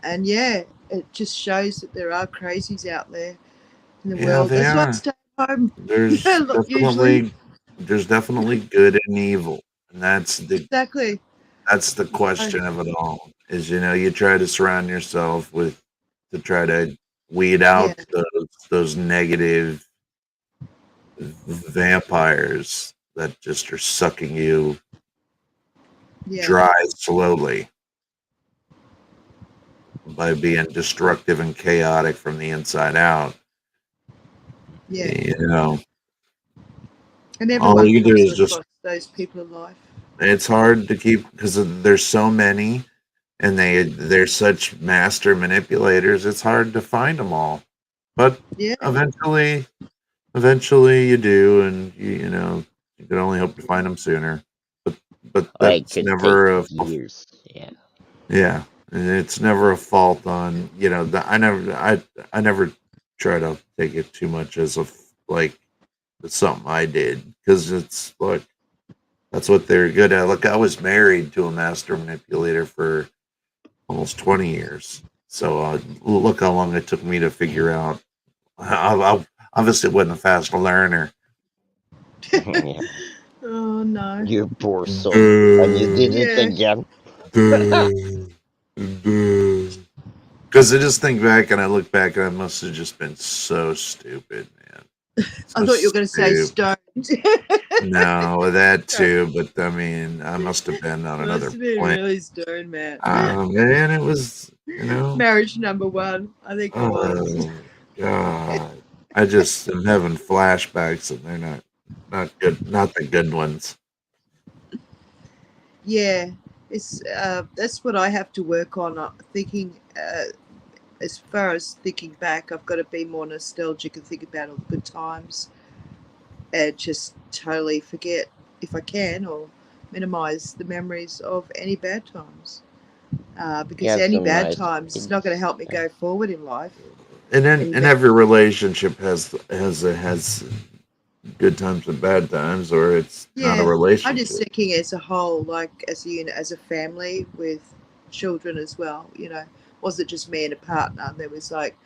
and yeah, it just shows that there are crazies out there in the Yeah, world. they That's why I are. stay home. There's Usually, definitely good and evil, and that's exactly. the question of it all. Is, you know, you try to surround yourself to try to weed out those negative vampires that just are sucking you Yeah. dries slowly by being destructive and chaotic from the inside out. Yeah. You know, And all everyone you do comes is just, across those people in life. it's hard to keep because there's so many and they're such master manipulators. It's hard to find them all. But Yeah. eventually you do, and you know, you can only hope to find them sooner. But It that's could never take years. Yeah. yeah, and it's never a fault on, you know, I never try to take it too much as like it's something I did, because it's like that's what they're good at. Look, I was married to a master manipulator for almost 20 years. So look how long it took me to figure out. I obviously wasn't a fast learner. Yeah. Oh no. You poor soul. And you did it Yeah. again. Because I just think back and I look back and I must have just been so stupid, man. I thought you were going to say stoned. No, that too, but I mean, I must have been on another Must have been plane. really stoned, man. Man, it was, you know. Marriage number one, I think it was. Oh God, I just am having flashbacks, and they're not good, not the good ones. Yeah, it's that's what I have to work on. Thinking as far as thinking back, I've got to be more nostalgic and think about all the good times, and just totally forget, if I can, or minimize the memories of any bad times. Because have any some bad nice times, it's not going to help me go forward in life. And then, And and every relationship has good times and bad times, or it's not a yeah, I'm relationship. just thinking as a whole, like as a unit, as a family with children as well. You know, wasn't just me and a partner. There was like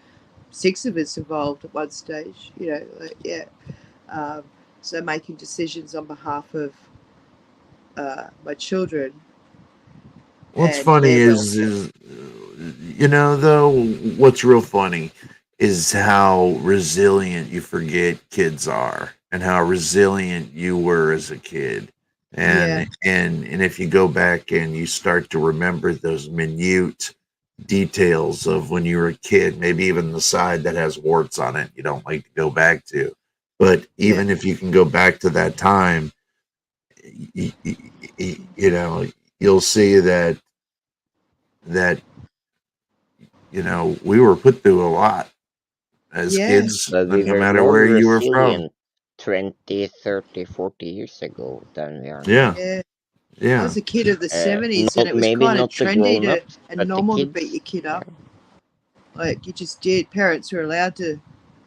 6 of us involved at one stage. You know, like, yeah. So making decisions on behalf of my children. What's And funny their is you know, though, what's real funny is how resilient you forget kids are, and how resilient you were as a kid. Yeah. And if you go back and you start to remember those minute details of when you were a kid, maybe even the side that has warts on it, you don't like to go back to. But even if you can go back to that time, you know, you'll see that you know, we were put through a lot as kids, But we no were matter more where you were from. resilient 20, 30, 40 years ago than we are now. Yeah, Yeah. I yeah. was a kid of the 70s, and it was Maybe kind of not the trendy grown-ups, and but the normal to kids. beat your kid up. Like you just did. Parents were allowed to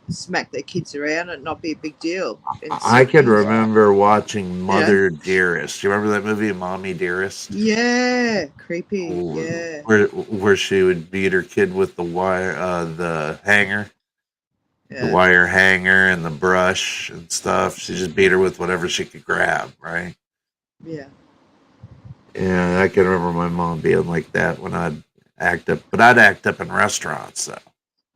smack their kids around and not be a big deal. I can remember watching Mother Dearest. You remember that movie, Mommy Dearest? Yeah, creepy. Yeah. Where she would beat her kid with the wire, the hanger, the wire hanger, and the brush and stuff. She just beat her with whatever she could grab, right? Yeah. Yeah, I can remember my mom being like that when I'd act up, but I'd act up in restaurants though.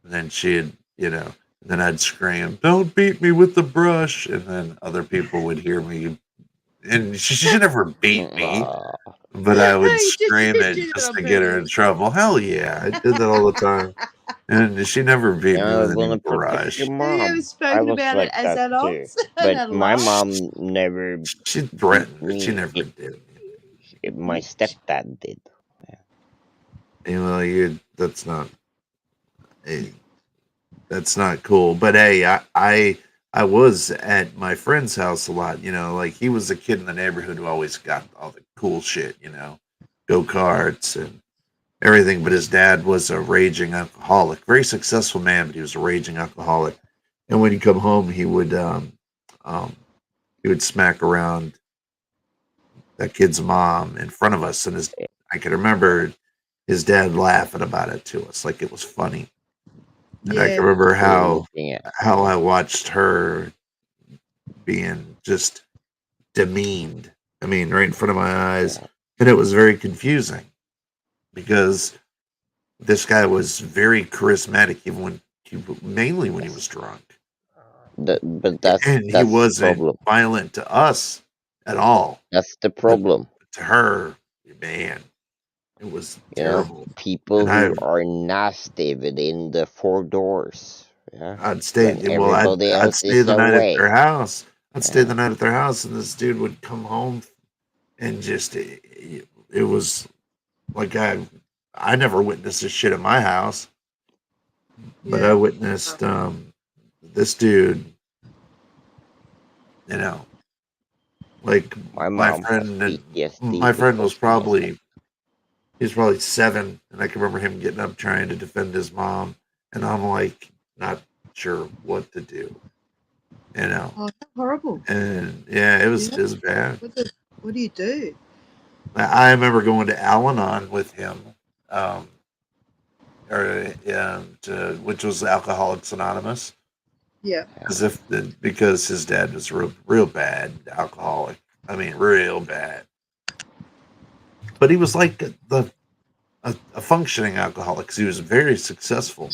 And then she'd, you know, then I'd scream, "Don't beat me with the brush!" And then other people would hear me, and she never beat me, but I would scream it just to get her in trouble. Hell yeah, I did that all the time, and she never beat me with any barrage. Your Have mom. you ever spoken about it as adults? But my mom never. She threatened, but she never did. My stepdad did. You know, that's not cool. But hey, I was at my friend's house a lot. You know, like he was a kid in the neighborhood who always got all the cool shit. You know, go karts and everything. But his dad was a raging alcoholic, very successful man, but he was a raging alcoholic. And when he'd come home, he would smack around that kid's mom in front of us, and I can remember his dad laughing about it to us like it was funny. And I can remember how I watched her being just demeaned. I mean, right in front of my eyes. And it was very confusing because this guy was very charismatic, mainly when he was drunk. But that's he wasn't violent to us at all. That's the problem. But to her, man, it was You know, terrible. people And who are nasty within the four doors. Yeah. I'd stay. When Well, everybody I'd else stay is the night at their away. house. I'd stay Yeah. the night at their house, and this dude would come home, and just it was like I never witnessed this shit at my house, but I Yeah. witnessed this dude. You know, like My my mom has friend. PTSD My friend was because of my step. he was probably 7, and I can remember him getting up trying to defend his mom, and I'm like not sure what to do. You know, Oh, how horrible. and yeah, it was Yeah. bad. What do you do? I remember going to Al-Anon with him, which was Alcoholics Anonymous, Yeah. because his dad was real bad alcoholic. I mean, real bad. But he was like a functioning alcoholic because he was very successful.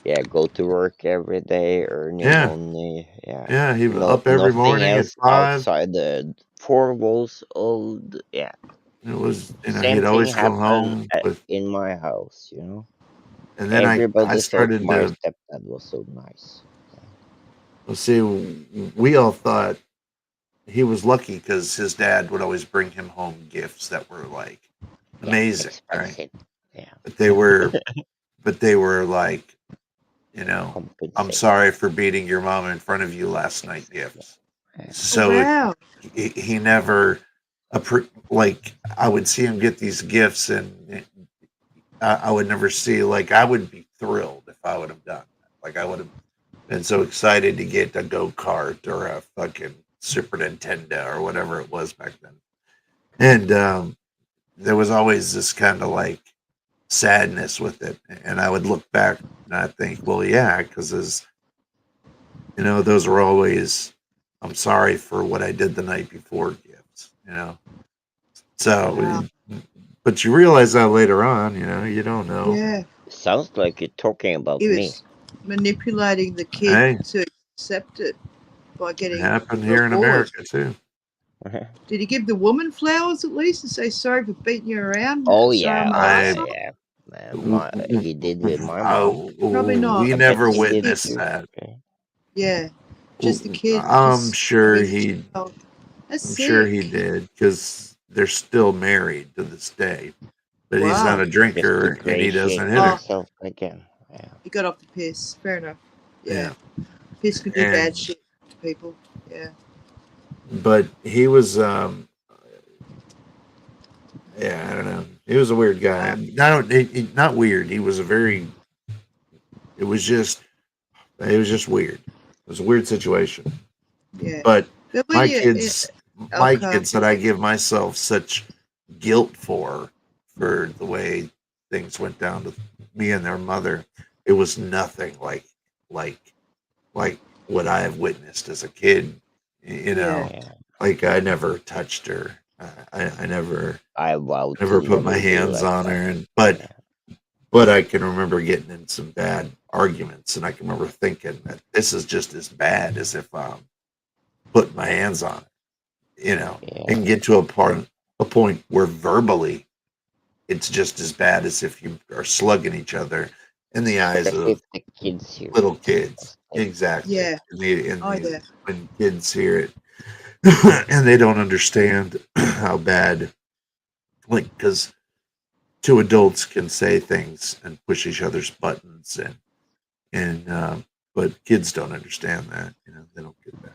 Yeah, go to work every day, earn your Yeah, money. Yeah. yeah. He was up every Nothing morning at else 5. outside the four walls of the, yeah. It was, Same he'd thing always come happened home with, in my house, you know. and then I Everybody thought started my to, stepdad was so nice. let's see, we all thought he was lucky because his dad would always bring him home gifts that were like Yeah, amazing, right? expensive. Yeah, But they were like, you know, I'm compensate. sorry for beating your mom in front of you last night gifts. Yeah. So Wow. he never, like, I would see him get these gifts, and I would never see, like, I would be thrilled if I would have done that. Like, I would have been so excited to get a go-kart or a fucking Super Nintendo or whatever it was back then. And there was always this kind of like sadness with it. And I would look back and I think, well, yeah, because those were always, I'm sorry for what I did the night before gifts, So, Wow. but you realize that later on, you don't know. Yeah. Sounds like you're talking about He me. was manipulating the kid Hey, to accept it by it getting happened here in reward. America too. Did he give the woman flowers at least and say sorry for beating you around? Oh Sorry, yeah, I'm oh an yeah, asshole? yeah. He did with my mom. Probably not. We I bet never he did witnessed too. that. Okay. Yeah. Just the kid. I'm Just sure being a he. child. That's I'm sick. sure he did because they're still married to this day. But he's not Wow. a Just to drinker and he ingratiate doesn't hit her. himself again. Yeah. He got off the piss. Fair enough. Yeah. Yeah. Piss can do bad And shit to people. Yeah. but he was yeah, I don't know. He was a weird guy. Not weird. He was it was just weird. It was a weird situation. Yeah. But But when my you kids okay. that I give myself such guilt for the way things went down with me and their mother, it was nothing like what I have witnessed as a kid. Yeah. Yeah. Like I never touched her. I never I vowed to put my never be hands like on that. her, Yeah. but I can remember getting in some bad arguments, and I can remember thinking that this is just as bad as if I'm putting my hands on it, Yeah. and get to a point where verbally it's just as bad as if you are slugging each other in the eyes Especially of if the kids hear little it. kids. Like, Exactly. Yeah. Oh yeah. When kids hear it and they don't understand how bad, like, because two adults can say things and push each other's buttons, but kids don't understand that. They don't get that.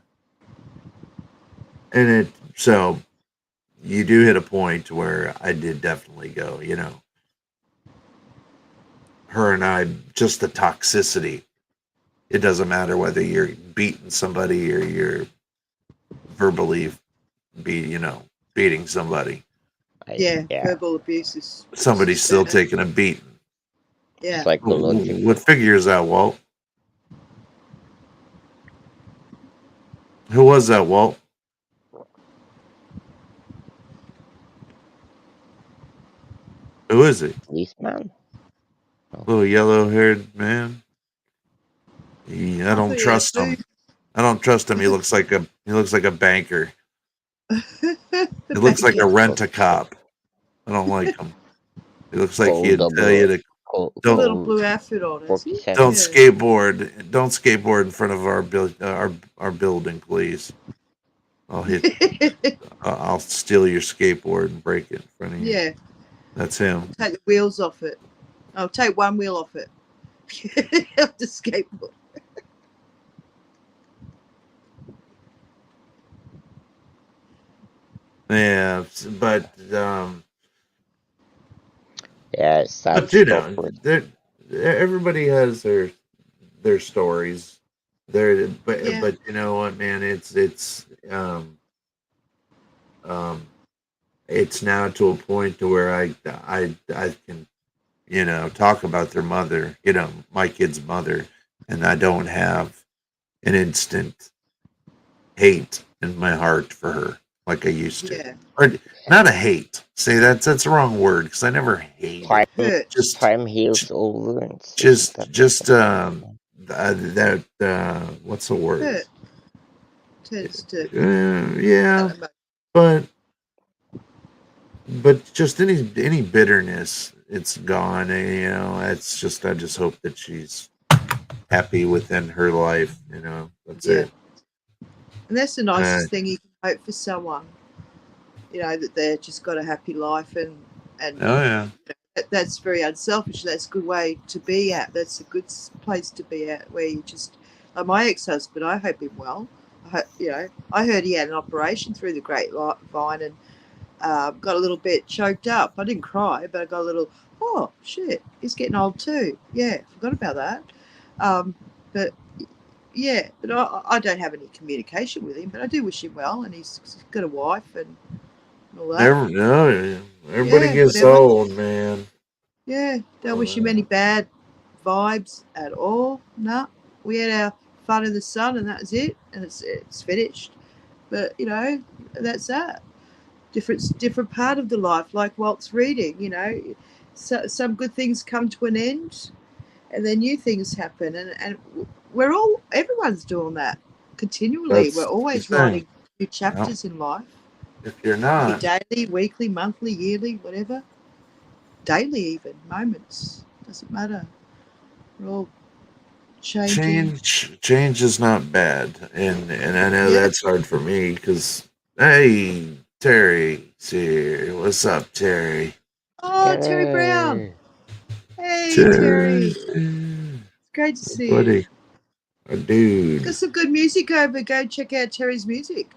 And so you do hit a point where I did definitely go, her and I, just the toxicity. It doesn't matter whether you're beating somebody or you're verbally beating somebody. Yeah. Verbal abuse is Somebody's still taking a beating. Yeah. Psychological. What figure is that, Walt? Who was that, Walt? Who is he? Policeman? Little yellow-haired man. I don't trust him. I don't trust him. He looks like a banker. He looks like a rent-a-cop. I don't like him. He looks like he'd Cold tell you to cold, Don't- Little cold blue outfit on, has he? 47. don't Yeah. skateboard. Don't skateboard in front of our building, please. I'll steal your skateboard and break it in front of you. Yeah, That's him. take the wheels off it. I'll take one wheel off it. Of the skateboard. Yeah, but Yeah, sad but you know, stuff with everybody has their stories. Yeah. But you know what, man? It's now to a point to where I can, you know, talk about their mother, you know, my kid's mother, and I don't have an instant hate in my heart for her like I used to. Yeah. Or not a hate. Say that's the wrong word because I never hated. time. Hurt. Just Time heals all wounds. just That's what's the word? Hurt. Tends to. Yeah, but just any bitterness, it's gone. And, you know, it's just I just hope that she's happy within her life. You know, that's Yeah. it. And that's the nicest thing you can hope for someone. You know, that they've just got a happy life and Oh yeah. that's very unselfish. That's a good way to be at. That's a good place to be at, where you just, like my ex-husband, I hope him well. You know, I heard he had an operation through the grapevine and got a little bit choked up. I didn't cry, but I got a little, oh shit, he's getting old too. Yeah, forgot about that. But yeah, but I don't have any communication with him, but I do wish him well, and he's got a wife and all that. Everybody Yeah, gets whatever. old, man. Yeah, don't wish him any bad vibes at all. No, we had our fun in the sun, and that's it, and it's finished. But you know, that's that. Different part of the life, like Walt's reading. You know, some good things come to an end, and then new things happen, and everyone's doing that continually. That's We're always the thing. writing new chapters in life. If you're Be not, daily, weekly, monthly, yearly, whatever. Daily, even moments, doesn't matter. We're all changing. change is not bad, and I know Yeah. that's hard for me because hey, Terry's here. What's up, Terry? Oh, Terry Brown. Hey, Terry. It's great to see buddy, you. a dude. Got some good music over. Go check out Terry's music.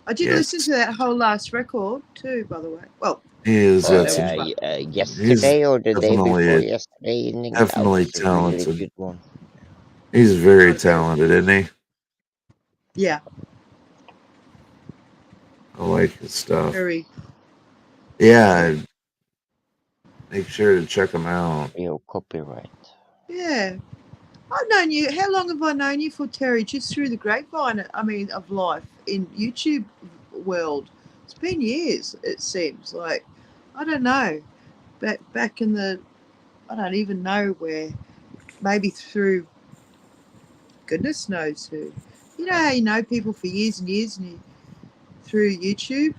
I did Yes. listen to that whole last record too, by the way. Well, He is yesterday or the day before definitely yesterday. definitely That was a really talented. good one. He's very talented, isn't he? yeah, I like his stuff. very. Yeah, make sure to check him out. Real copyright. Yeah. I've known you. How long have I known you for, Terry? Just through the grapevine, I mean, of life in YouTube world. It's been years, it seems. Like, I don't know. Back in the, I don't even know where. Maybe through, goodness knows who. You know how you know people for years and years and through YouTube?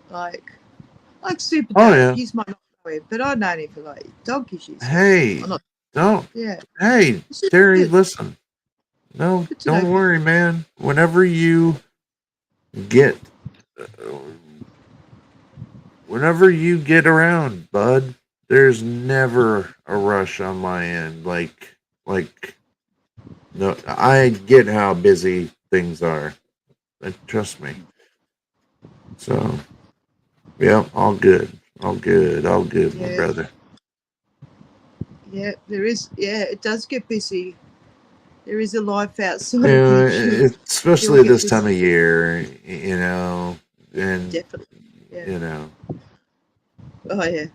Like Super Oh, Dave. yeah. You might not know him, but I've known him for like donkey's years. Hey, don't. Yeah. Hey, This is Terry, good. listen. No, Good to don't know. worry, man. Whenever you get around, bud, there's never a rush on my end. Like, no, I get how busy things are. Trust me. So, yeah, all good, my Yeah. brother. Yeah, there is. Yeah, it does get busy. There is a life outside Yeah, of YouTube. especially You'll get this time of busy. year, you know, and Definitely. Yeah. you know, Oh yeah.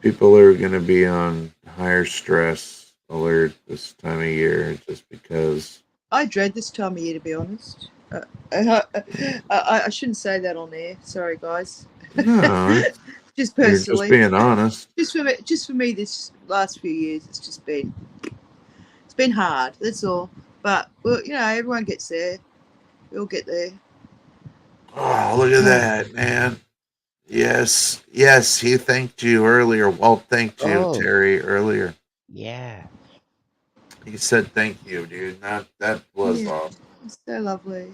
people are going to be on higher stress alert this time of year just because. I dread this time of year, to be honest. I shouldn't say that on air. Sorry, guys. No, Just you're personally. just being honest. Just for me, this last few years, it's been hard. That's all. But well, you know, everyone gets there. We all get there. Oh, look at that, man. Yes, yes, he thanked you earlier. Walt thanked you, Oh, Terry, earlier. yeah. He said thank you, dude. That was Yeah, awesome. it's so lovely.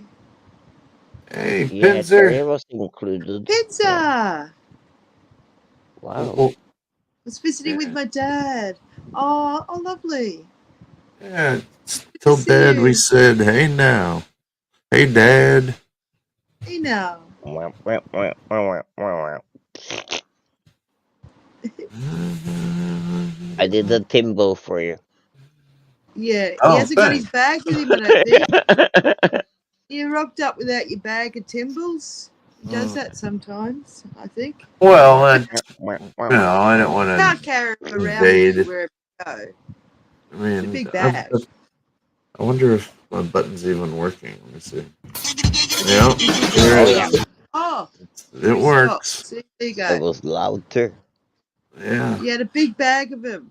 Hey, Yeah, Pinzer. Terry was included. Yeah. Pizza! Wow. Well, Was visiting with yeah, my dad. Oh, lovely. yeah. Good to Till see Dad, we you. said, hey now. Hey, Dad. Hey now. Wow, wow, wow, wow, wow. I did a Timbo for you. Yeah, he Oh, hasn't got his thanks. bag with him, I don't think. You rocked up without your bag of Timbles. He does that sometimes, I think. Well, Wow, I wow, wow, I don't wow. want Can't to carry him around with you invade. wherever you go. I It's a mean, big bag. I wonder if my button's even working. Let me see. Yeah, Is it there Oh, it yeah. is. Oh, It he stopped. works. See, there you That go. was louder. Yeah. He had a big bag of them.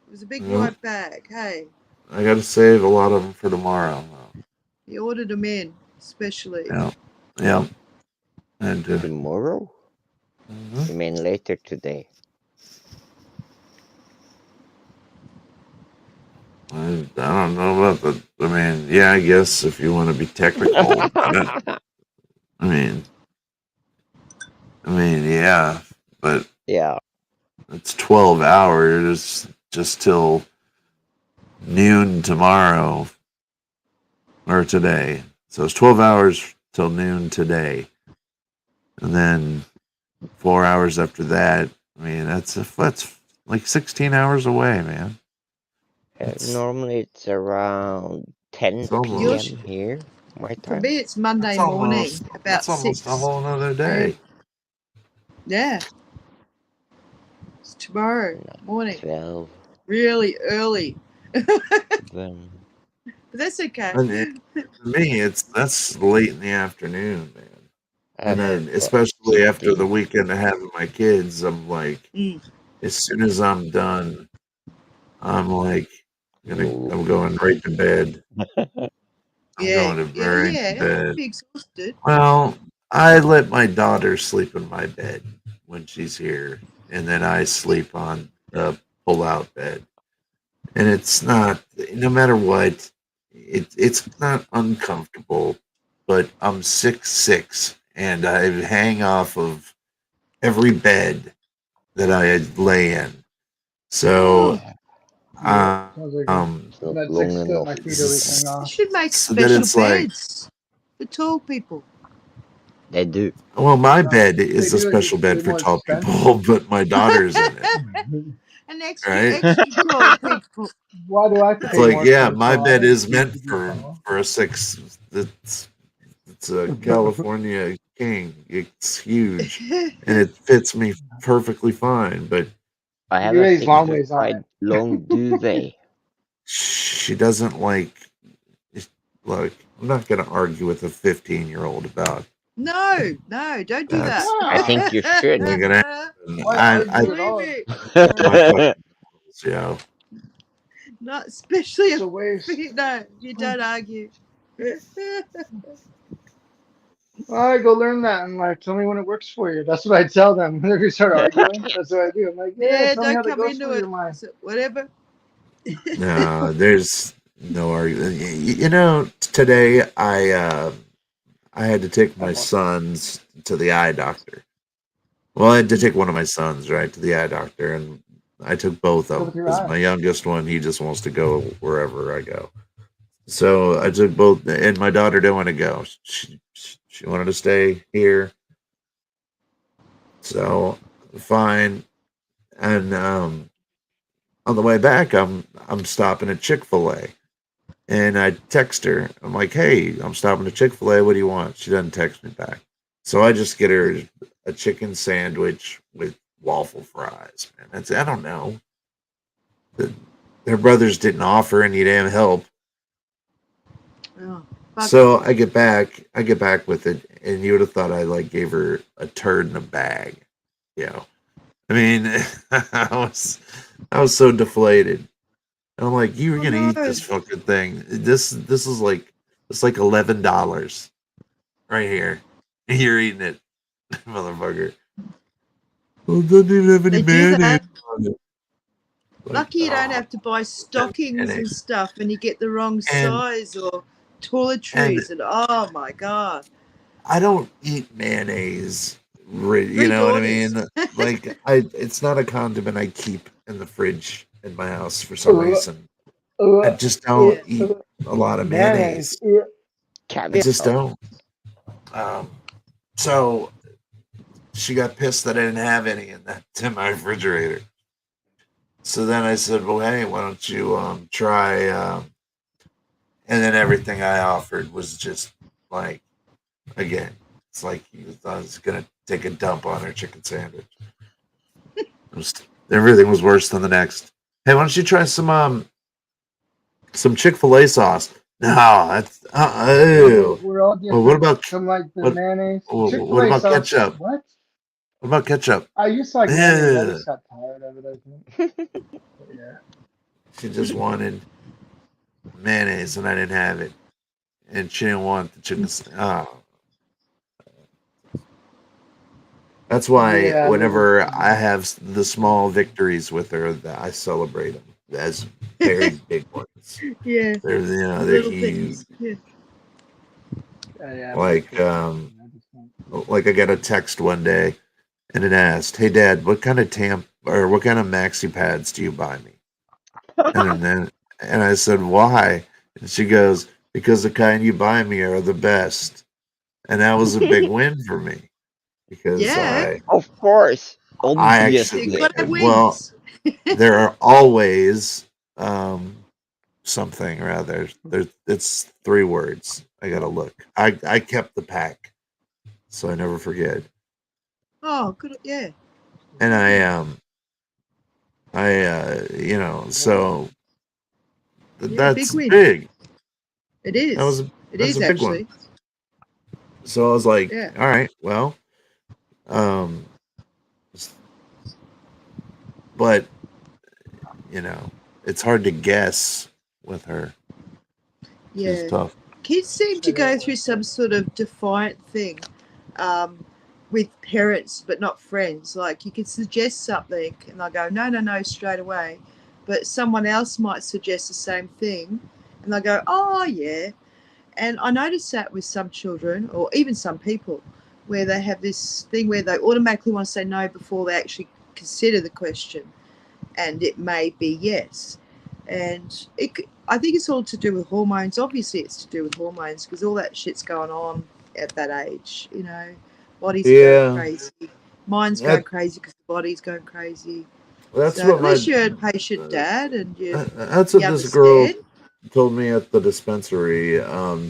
It was a big Yeah. white bag. Hey, I got to save a lot of them for tomorrow. he ordered them in, especially. Yeah. Yeah. And Tomorrow? You mean later today? I don't know about the. I mean, yeah, I guess if you want to be technical, I mean, yeah, but Yeah. it's 12 hours just till noon tomorrow or today. So it's 12 hours till noon today, and then 4 hours after that. I mean, that's like 16 hours away, man. Normally it's around 10 It's p.m. almost. here, my For time. me, it's Monday morning, about That's almost 6 a whole nother day. Yeah, it's tomorrow morning. 12. Really early. Then But that's okay. And for me, that's late in the afternoon, man. And then, I've especially after the eaten. weekend of having my kids, I'm like, Mm. as soon as I'm done, I'm like, I'm going right to bed. I'm Yeah, going yeah, right to yeah. bed. Be exhausted. Well, I let my daughter sleep in my bed when she's here, and then I sleep on the pull-out bed. And it's not, no matter what, it's not uncomfortable, but I'm 6'6", and I hang off of every bed that I lay in. So, Yeah, Yeah, sounds like it's not I'm at long 6 foot. enough. My feet always hang You off. should make so then special it's like, beds for tall people. They do. well, my No, bed they is a do, and special it's way bed for more tall expensive. people, but my daughter's in it, An extra, right? extra tall people. Why do I have to It's pay like, more yeah, for it? my So I bed didn't is choose meant to be tall. for a six. It's a California king. It's huge, and it fits me perfectly fine. But I have You a raise long picture ways on quite it. long duvet. she doesn't like. Look, I'm not going to argue with a 15-year-old about No, no, don't do that. that. I think you should. Ain't gonna happen. Why I argue at Believe all? me, my fucking balls, yo. not especially It's if a waste. no, you don't argue. All right, go learn that and like tell me when it works for you. That's what I tell them. Whenever we start arguing, that's what I do. I'm like, yeah, Yeah, tell me don't how that come goes into for you, it. my. So whatever. No, there's no argument. Today I had to take my sons to the eye doctor. Well, I had to take one of my sons, right, to the eye doctor, and I took both What's of up them with your because eye? my youngest one, he just wants to go wherever I go. So I took both, and my daughter didn't want to go. She wanted to stay here. So fine. And on the way back, I'm stopping at Chick-fil-A, and I text her. I'm like, "Hey, I'm stopping at Chick-fil-A. What do you want?" She doesn't text me back. So I just get her a chicken sandwich with waffle fries. Man, I don't know. Their brothers didn't offer any damn help. Oh, fuck. So I get back with it, and you would have thought I like gave her a turd in a bag. I mean, I was so deflated. And I'm like, you were Oh gonna no. eat this fucking thing. This is like it's like $11 right here. And you're eating it, motherfucker. Well, it doesn't even have any They do mayonnaise that. on it. Like, Lucky you don't oh, have to buy stockings and mayonnaise. stuff and you get the wrong And size or and toiletries and oh my god. I don't eat mayonnaise. You Three know what I daughters. mean? Like it's not a condiment I keep in the fridge in my house for some reason. I just don't eat a lot of mayonnaise. I Caviar. just don't. So she got pissed that I didn't have any in my refrigerator. So then I said, "Well, hey, why don't you try?" And then everything I offered was just like, again, it's like I was gonna take a dump on her chicken sandwich. Everything was worse than the next. Hey, why don't you try some Chick-fil-A sauce? No, that's ew. We're all Well, different. what about Some like the what? mayonnaise. What Chick-fil-A about sauce. ketchup? What? What about ketchup? I used to like mayonnaise. I Yeah. just got tired of it, I think. Yeah. She just wanted mayonnaise, and I didn't have it, and she didn't want the chicken. Oh. That's why Yeah, whenever I have the small victories with her, that I celebrate them as very big ones. Yeah. They're they're Little huge. things. Yeah. Yeah, Like like I got a text one day, and it asked, "Hey Dad, what kind of what kind of maxi pads do you buy me?" And I said, "Why?" And she goes, "Because the kind you buy me are the best." And that was a big win for me because Yeah. Of course. I You Obviously. gotta have well, wins. there are always something or other. It's 3 words. I gotta look. I kept the pack, so I never forget. Oh, good. Yeah. And so Yeah, big that's win. big. It is. That was It that's is a big actually. one. So I was like, Yeah. all right, well, um, but it's hard to guess with her. Yeah. She's tough. Kids seem to go through some sort of defiant thing with parents, but not friends. Like you could suggest something and they'll go, no, straight away. But someone else might suggest the same thing and they'll go, oh, yeah. And I notice that with some children or even some people where they have this thing where they automatically want to say no before they actually consider the question. And it may be yes. And I think it's all to do with hormones. Obviously, it's to do with hormones because all that shit's going on at that age. Body's going crazy. Mind's going crazy because the body's going crazy. That's So what at least you're a patient dad and that's what this girl told me at the dispensary.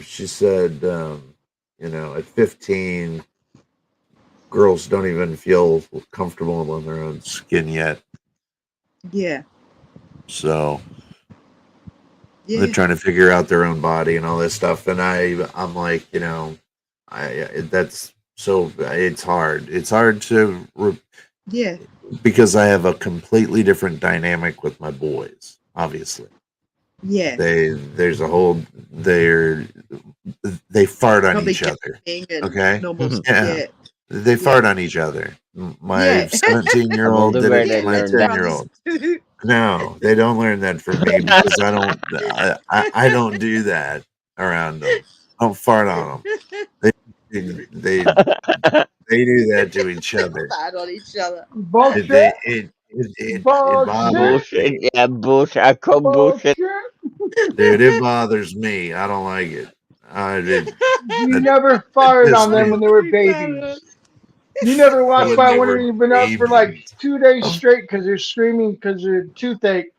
She said, at 15, girls don't even feel comfortable in their own skin yet. Yeah. So they're trying to figure out their own body and all this stuff. And I'm like, that's so it's hard. It's hard to because I have a completely different dynamic with my boys, obviously. Yeah. They fart on each other. Okay. Yeah. They fart on each other. My 17-year-old did it to my 10-year-old. No, they don't learn that from me because I don't do that around them. I don't fart on them. They do that to each other. Fart on each other. Bullshit. It Bullshit. Yeah, bullshit. I call bullshit. Dude, it bothers me. I don't like it. You never fired on them when they were babies. You never walked by when they've been up for like 2 days straight because they're screaming because they're toothache.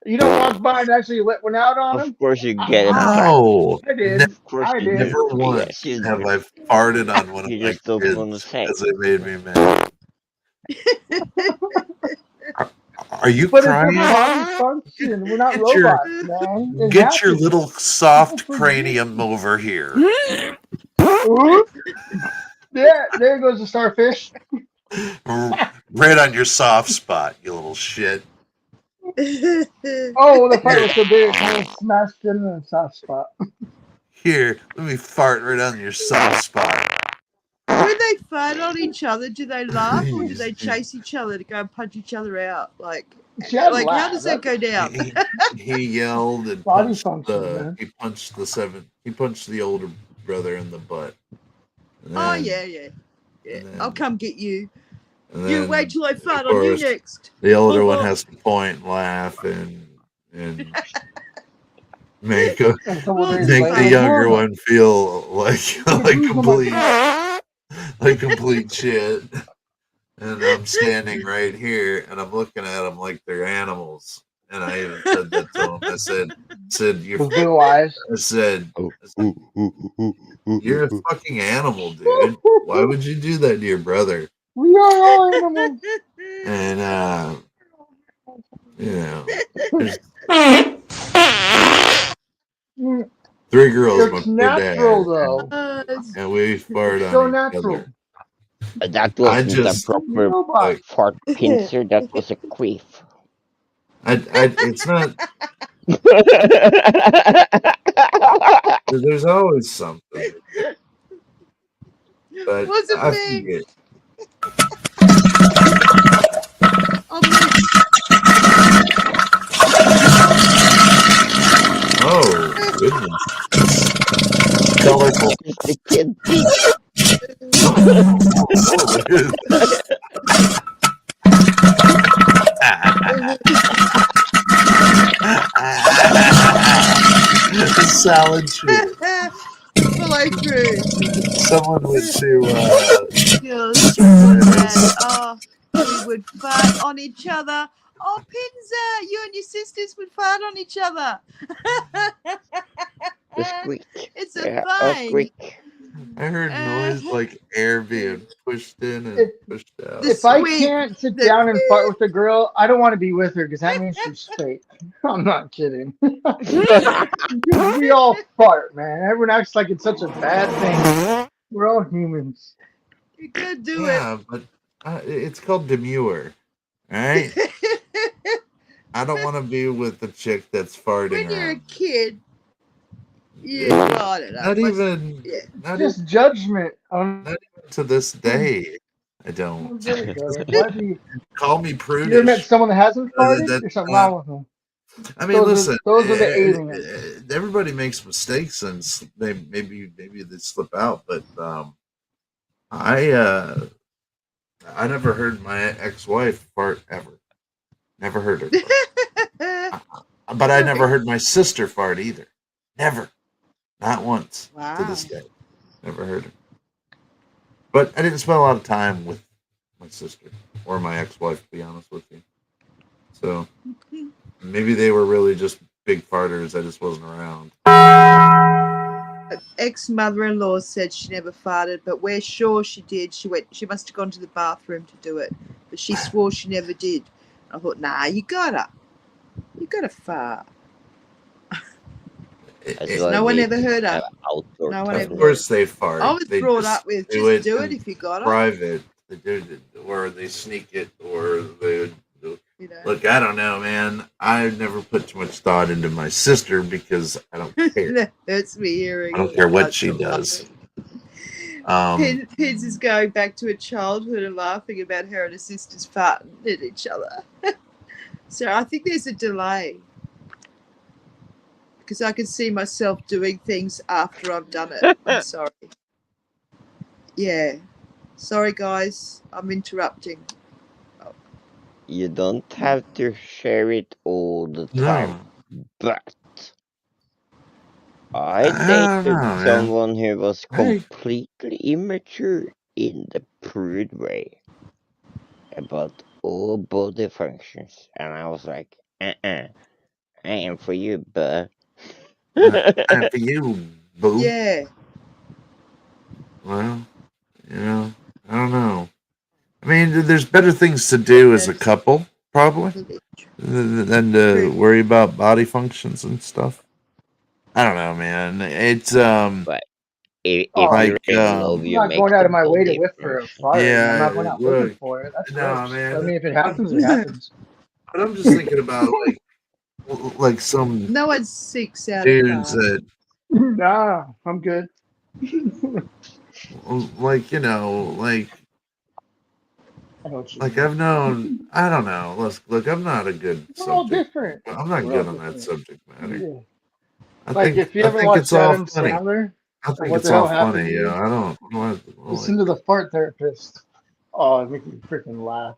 You don't walk by and actually let one out on them? Of course you get it. No, I did. Of course I you did. never once have I farted on one of You my just don't want to kids say. because it made me mad. Are you But crying? it's a body function. We're not robots, man. It Get your happens. little soft cranium over here. Ooh. Yeah, there goes the starfish. Right on your soft spot, you little shit. Oh, the fart was so big it kind of smashed in the soft spot. Here, let me fart right on your soft spot. When when they fart on each other, do they laugh or do they chase each other to go and punch each other out? Like how does that go down? He yelled and Body punched function, man. he punched the older brother in the butt. And Oh then- yeah. and then- I'll come get you. and You then, wait till I of fart on you course, next. The older one has to point and laugh and make And someone Well, is make like, the "Oh, younger mama." one feel like complete shit. And I'm standing right here and I'm looking at them like they're animals. And I even said that to him. I said you're With blue eyes. I said you're a fucking animal, dude. Why would you do that to your brother? We are all animals. And there's three girls It's my natural, dad, though. and we fart It's on so each natural. other. That I wasn't just a proper Nobody. fart pincer. That was a queef. It's not. There's always something, but Was it I me? forget. Oh goodness! Colorful. The kid did. Salad shit. Follow through. Someone went to Girls, oh, we would fart on each other. Oh, Pinza, you and your sisters would fart on each other. The squeak. It's a Yeah, thing. squeak. I heard noise like air being pushed in and pushed out. The If I squeak. can't sit down and fart with a girl, I don't want to be with her because that means she's fake. I'm not kidding. We all fart, man. Everyone acts like it's such a bad thing. We're all humans. You could do Yeah, but it's called demure. All right. it. I don't want to be with the chick that's farting When you're a around. kid, well, I don't know. Not even. Yeah. Not Just judgment on. even to this day. I don't. There you go. Why do you Call me you ever met prudish. someone that hasn't farted? that's There's something not- wrong with them. I mean, listen. Those are the aliens. Everybody makes mistakes, and maybe they slip out. But I never heard my ex-wife fart ever. Never heard her. Fart. But I never heard my sister fart either. Never. Not once. Wow. To this day. Never heard her. But I didn't spend a lot of time with my sister or my ex-wife, to be honest with you. So maybe they were really just big farters. I just wasn't around. Ex-mother-in-law said she never farted, but we're sure she did. She must have gone to the bathroom to do it, but she swore she never did. I thought, nah, you gotta fart. No one ever heard her. Outdoor No one Of ever- course they fart. I was They brought just up with do just do it in if you got it. private. They do it, or they sneak it, or they. You know. Look, I don't know, man. I've never put too much thought into my sister because I don't care. That hurts me hearing. I don't care what she does. Pids is going back to her childhood and laughing about her and her sisters farting at each other. So I think there's a delay. Because I can see myself doing things after I've done it. I'm sorry. Yeah. Sorry, guys. I'm interrupting. You don't have to share it all the time, but I don't dated know, man. someone who was Hey. completely immature in the prude way about all body functions, and I was like, I am for you, but And for you, boo. Yeah. Well, I don't know. I mean, there's better things to do as a couple, probably, than to worry about body functions and stuff. I don't know, man. It's but if Like, you're in love, I'm you not make going out the of my way to body whip for a function. fart. Yeah, I'm not going out looking look, for it. That's no, gross. man. I mean, if it happens, it happens. but I'm just thinking about like some No one seeks out dudes a that Nah, I'm good. like you know, I know what you like mean. I've known. I don't know. Look, I'm not a good We're all subject. different. I'm not We're all good on that different. subject matter. Yeah. Like if you I ever think watch it's all Adam funny. Sandler, I or think what it's the all hell happened funny. to Yeah, you? I don't Listen like. to the fart therapist. Oh, it makes me freaking laugh.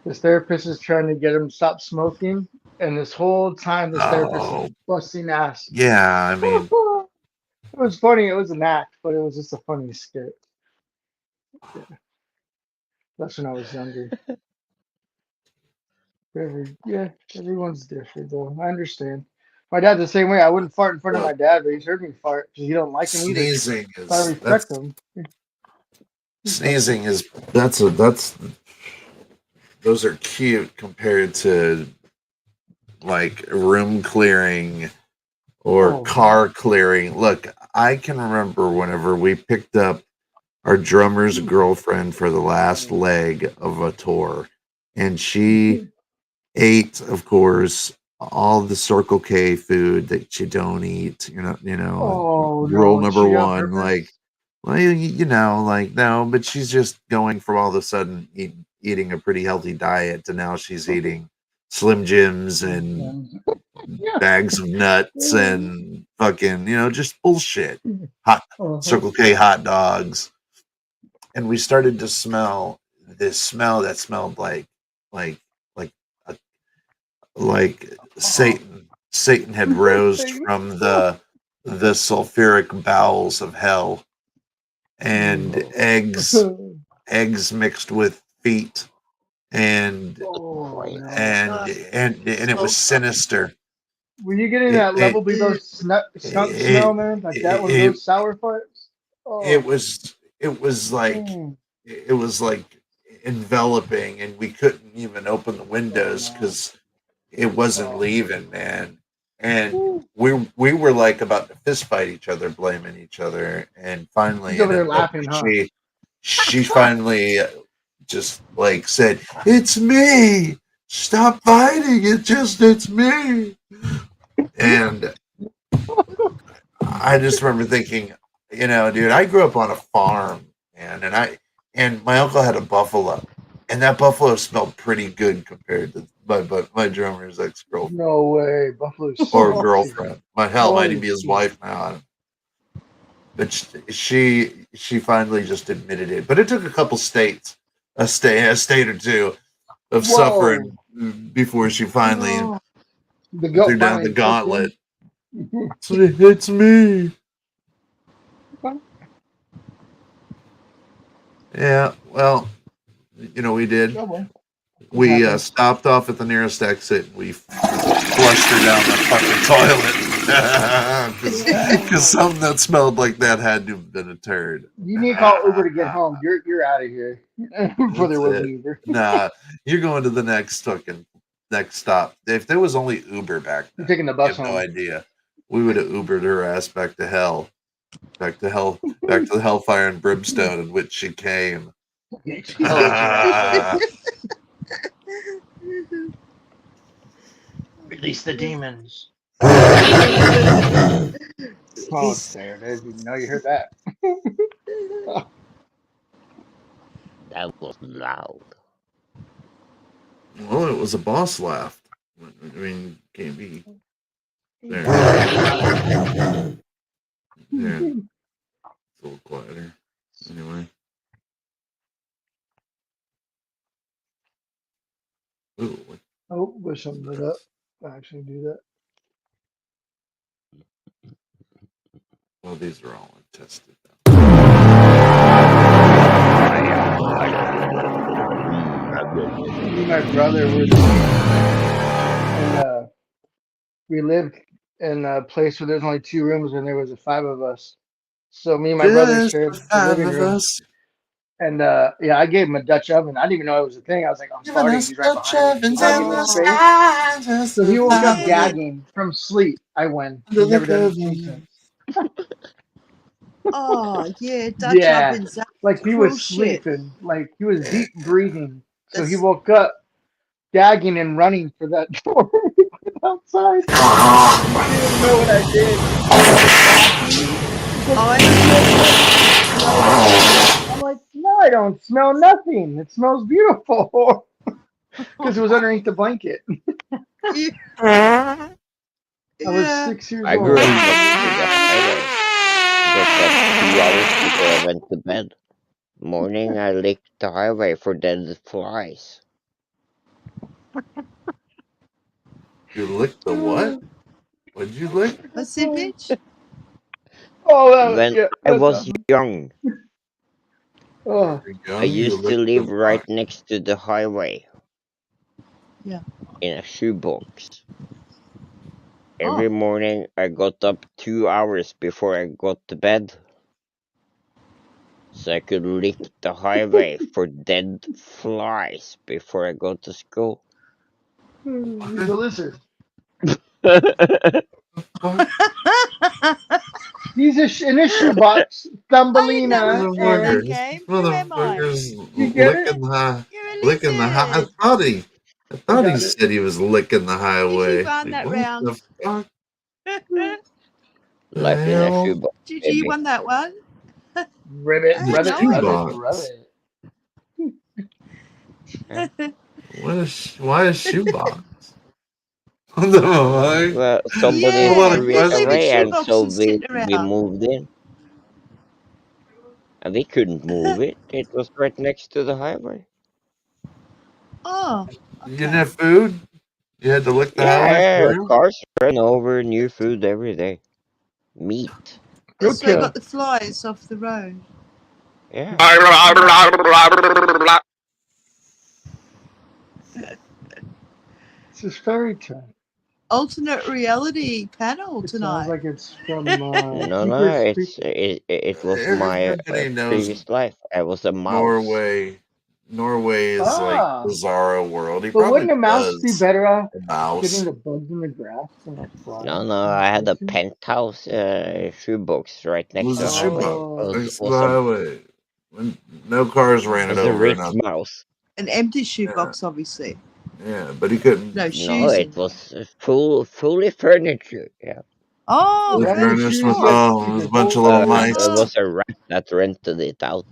This therapist is trying to get him to stop smoking, and this whole time this therapist is Oh, busting ass. yeah. I mean, It was funny. It was an act, but it was just a funny skit. That's when I was younger. Everyone's different though. I understand. My dad's the same way. I wouldn't fart in front of look, my dad, but he's heard me fart because he don't like him either. sneezing So I is respect him. sneezing is that's those are cute compared to like room clearing or Oh, car clearing. Look, I can remember whenever we picked up our drummer's girlfriend for the last leg of a tour, and she ate, of course, all the Circle K food that you don't eat. oh Rule no, number she on one, like, purpose? well, like, no, but she's just going from all of a sudden eating a pretty healthy diet to now she's eating Slim Jims and Yeah. bags of nuts and fucking, just bullshit. Hot Uh-huh. Circle K hot dogs. And we started to smell this smell that smelled like a like Satan. Satan had rose from the sulfuric bowels of hell, and eggs mixed with feet, and Oh no. and it was sinister. Were you getting It that level it below skunk smell, it, man? Like that one of it, those sour farts? it Oh. was like Mm. it was like enveloping, and we couldn't even open the windows Oh, no. because it wasn't Oh. leaving, man. And Woo. we were like about to fist fight each other, blaming each other, and finally He's over there ended up laughing, huh? she finally just like said, "It's me. Stop fighting. It's me." And I just remember thinking, dude, I grew up on a farm, man, and my uncle had a buffalo, and that buffalo smelled pretty good compared to my drummer's ex-girlfriend No way. Buffalo or stinks. girlfriend. My hell might Holy even be his shit. wife now. But she finally just admitted it. But it took a couple states, a state or two of Whoa. suffering before she finally The threw goat down the finally kicked in. gauntlet. It's me. Yeah, well, we did. Oh, well. We happens. stopped off at the nearest exit. We flushed her down the fucking toilet because something that smelled like that had to have been a turd. You need to call Uber to get home. You're out of here before there That's was it. an Uber. Nah, you're going to the next stop. If there was only Uber back You're then, taking the I bus have no home. idea. We would have Ubered her ass back to hell, back to the hellfire and brimstone in which she came. Release the demons. Oh, there it is. You know you heard that. That was loud. Well, it was a boss laugh. I mean, can't be there. Yeah, it's a little quieter. Anyway. Ooh, Oh, wish something lit up. I actually do that. well, these are all untested. Me and my brother were the and we lived in a place where there's only 2 rooms and there was 5 of us. So me and my brother Just shared the the 5 living of room. us. And yeah, I gave him a Dutch oven. I didn't even know it was a thing. I was like, I'm Giving farting. us He's right Dutch behind me. ovens I'll in give him the space. sky. Just So he the woke up 5 of us. gagging from sleep. I win. Under He's the never done this to me covers. since. Oh yeah, Dutch Yeah, ovens. That's like he cruel was shit. sleeping, like he was deep breathing. So he That's woke up gagging and running for that door outside. I didn't even know what I did. I don't smell nothing. It smells beautiful because it was underneath the blanket. I was Yeah. 6 years I old. grew up next to the highway. Got up 2 hours before I went to bed. Morning, I licked the highway for dead flies. You licked the what? What'd you lick? What's it, Mitch? Oh, When yeah, I that's was awesome. young, Oh, You're I young, you used to licked live the right fly. next to the highway. Yeah. In a shoebox. Oh. Every morning, I got up 2 hours before I got to bed, so I could lick the highway for dead flies before I go to school. he's a lizard. He's in a shoebox, I Thumbelina, didn't know it was in and that Motherfuckers, game. Who am I? motherfuckers you get it? licking the You're a licking the high. lizard. I thought he Got it. said he was licking the highway. won Like, that what round. the fuck the Life in a hell? shoebox, Gigi, you baby. won that one. Ribbit, I The had rabbit, no idea. rabbit, shoebox. rabbit. Why a shoebox? What the fuck? Well, somebody A lot Yeah, of threw it who's leaving away, and questions. so shoeboxes sitting we around? moved in. And we couldn't move it. It was right next to the highway. Oh, You didn't okay. have food? You had to lick the highway Yeah, for real? cars ran over new food every day. Meat. Good So I kill. got the flies off the road. Yeah. It's just fairy time. Alternate reality panel It sounds tonight. like it's from No, Jeepers it was my Everybody knows previous life. I was a mouse. Norway. Norway is like Ah. bizarro world. He But probably wouldn't a mouse be was better off a mouse. getting the bugs in the grass than a fly? No, I had a penthouse shoebox right It next was to a the highway. shoebox It next to the was highway. When no cars ran it a over. rich Nothing. mouse. An empty shoebox, obviously. Yeah, but he couldn't. No No, shoes in it there. was fully furniture. Yeah. Oh, Fully Rather than furnished shoes, with you it was a bunch of little It mice, was a rat that rented it out.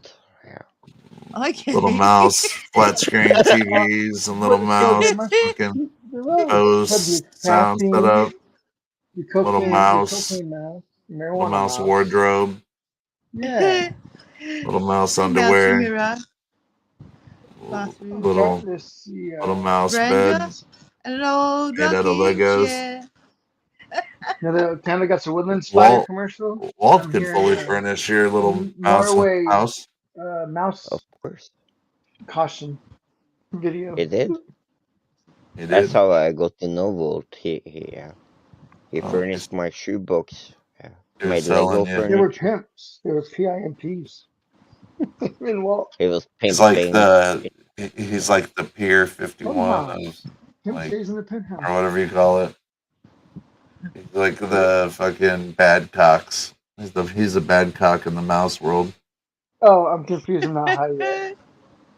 Yeah. okay. little mouse, flat screen TVs, and little But mouse they must fucking have posts, your sound set caffeine, up, your cocaine, little mouse, your cocaine mouse, little marijuana mouse wardrobe, Yeah. little mouse Mouse underwear, mirror, bathroom, little Let's see. mouse veranda, bed and an old made out of rocking Legos. chair. Now they kind of got some woodland spider Walt, commercial. Walt I'm could hearing, fully furnish your little mouse Norway house. mouse Of course. caution video. It did. He That's did. how I got to know Walt. He Oh, furnished my shoebox. Yeah. he was Made telling Lego you. They were furniture. pimps. They were PIMPs. In Walt. He was He's like pimping. he's like the Pier 51 Somehow. of Pimp like stays in the penthouse. or whatever you call it. He's like the fucking bad cocks. He's the bad cock in the mouse world. Oh, I'm confusing that highway.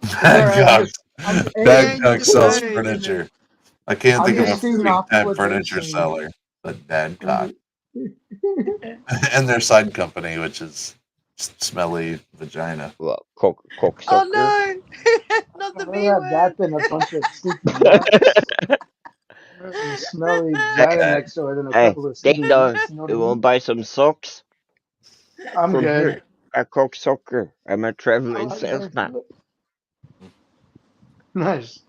Bad Alright, cock. I'm Bad Hey, cock the sells road. furniture. I can't I'm think of a just feeding big off time what they're furniture saying. seller, but bad cock. And their side company, which is smelly vagina. Well, cocksucker. Oh no, not the I'd B rather have that word. than a bunch of stinky nuts. And smelly vagina next door than a Hey, couple of ding stinky dong. nuts. You know what I You mean? want to buy some socks? I'm From good. here. A cocksucker. I'm a I traveling like salesman. Nice.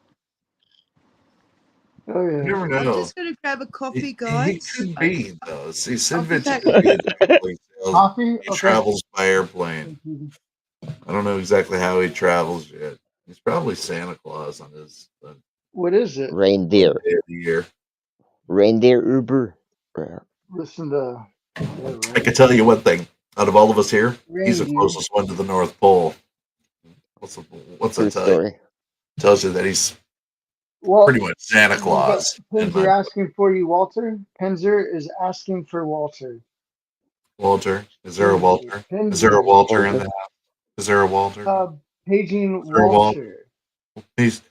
Oh You yeah. never I'm know. just gonna grab a coffee, He guys. could be though. See, I'll Sid be Vitch back. could be a traveling salesman. Coffee? He Okay. travels by airplane. I don't know exactly how he travels yet. He's probably Santa Claus on his What is it? Reindeer. day of the year. Reindeer Uber. Yeah. Listen to I can tell you one thing. Out of all of us here, he's the Reindeer. closest one to the North Pole. What's True that tell you? story. Tells you that he's Well, pretty much Santa Claus. in Penzer my- asking for you, Walter. Penzer is asking for Walter. Walter. Is there a Walter? Is there a Walter in the house? Is there a Walter? Paging Is there a Walter. He's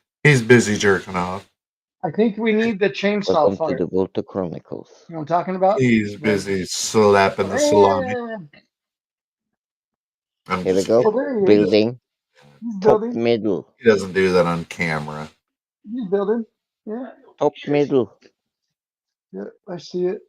busy jerking off. I think we need the chainsaw Welcome to fart. the Walter Chronicles. You know what I'm talking about? He's busy slapping the salami. I'm Here we just go. Oh, there he is. Building. He's Top building. middle. He doesn't do that on camera. He's building. Yeah. Top middle. Yeah. I see it.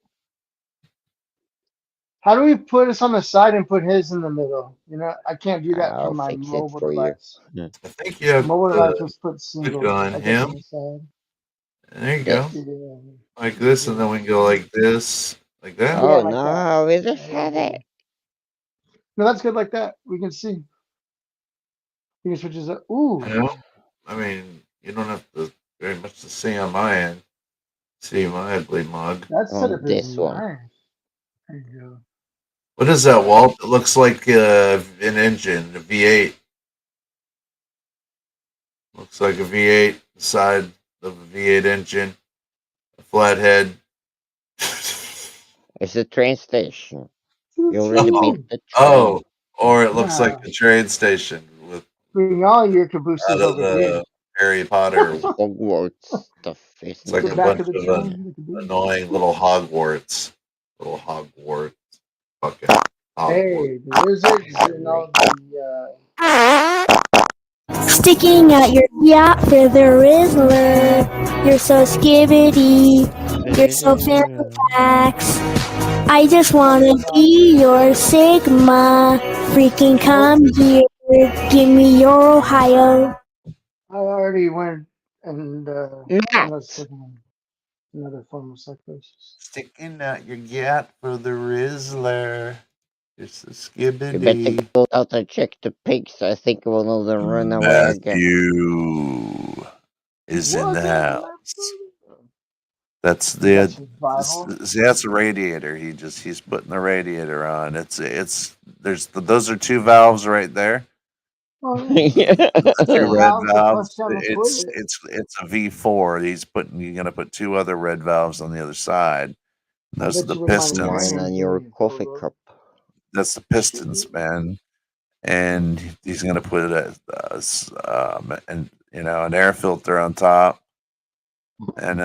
How do we put us on the side and put his in the middle? You know, I can't do that I'll from my fix it mobile for you. device. I think you have Mobile device just put click single, on I guess, on him. the side. There you go. This. Yeah. Like this, and then we can go like this, like that. Oh like that. no, we just Yeah, had it. No, that's good like that. We can see. We can switch it up. Ooh. You know, I mean, you don't have to very much to see on my end. See my ugly mug. That On setup is this one. nice. There you go. What is that, Walt? It looks like an engine, a V8. Looks like a V8 inside of a V8 engine, a flathead. It's a train station. You already beat the train. Oh, or it looks like the train station with Bring all your out cabooses of over here. the Harry Potter. Hogwarts stuff. It's like The a back bunch of the of train. annoying little Hogwarts. Little Hogwarts. Fucking Hogwarts. Hey, the wizards and all the Sticking out your yacht for the Rizzler. You're so skibbity. You're so fantax. I just wanna be your Sigma. Freaking come here. Give me your Ohio. I already went and Matt. another form of psychosis. Sticking out your yacht for the Rizzler. It's a You better skibbity. go out and check the pigs. I think one of them run away again. Matthew is in the house. That's Is the that survival? see, that's a radiator. He's putting the radiator on. Those are two valves right there. Oh, yeah. Two red Valves to valves. flush down the It's toilet. it's a V4. You're gonna put two other red valves on the other side. Those are Bet the you wouldn't mind pistons. Mine carrying on it your in your coffee photo. cup. That's the pistons, man. And he's gonna put an air filter on top, and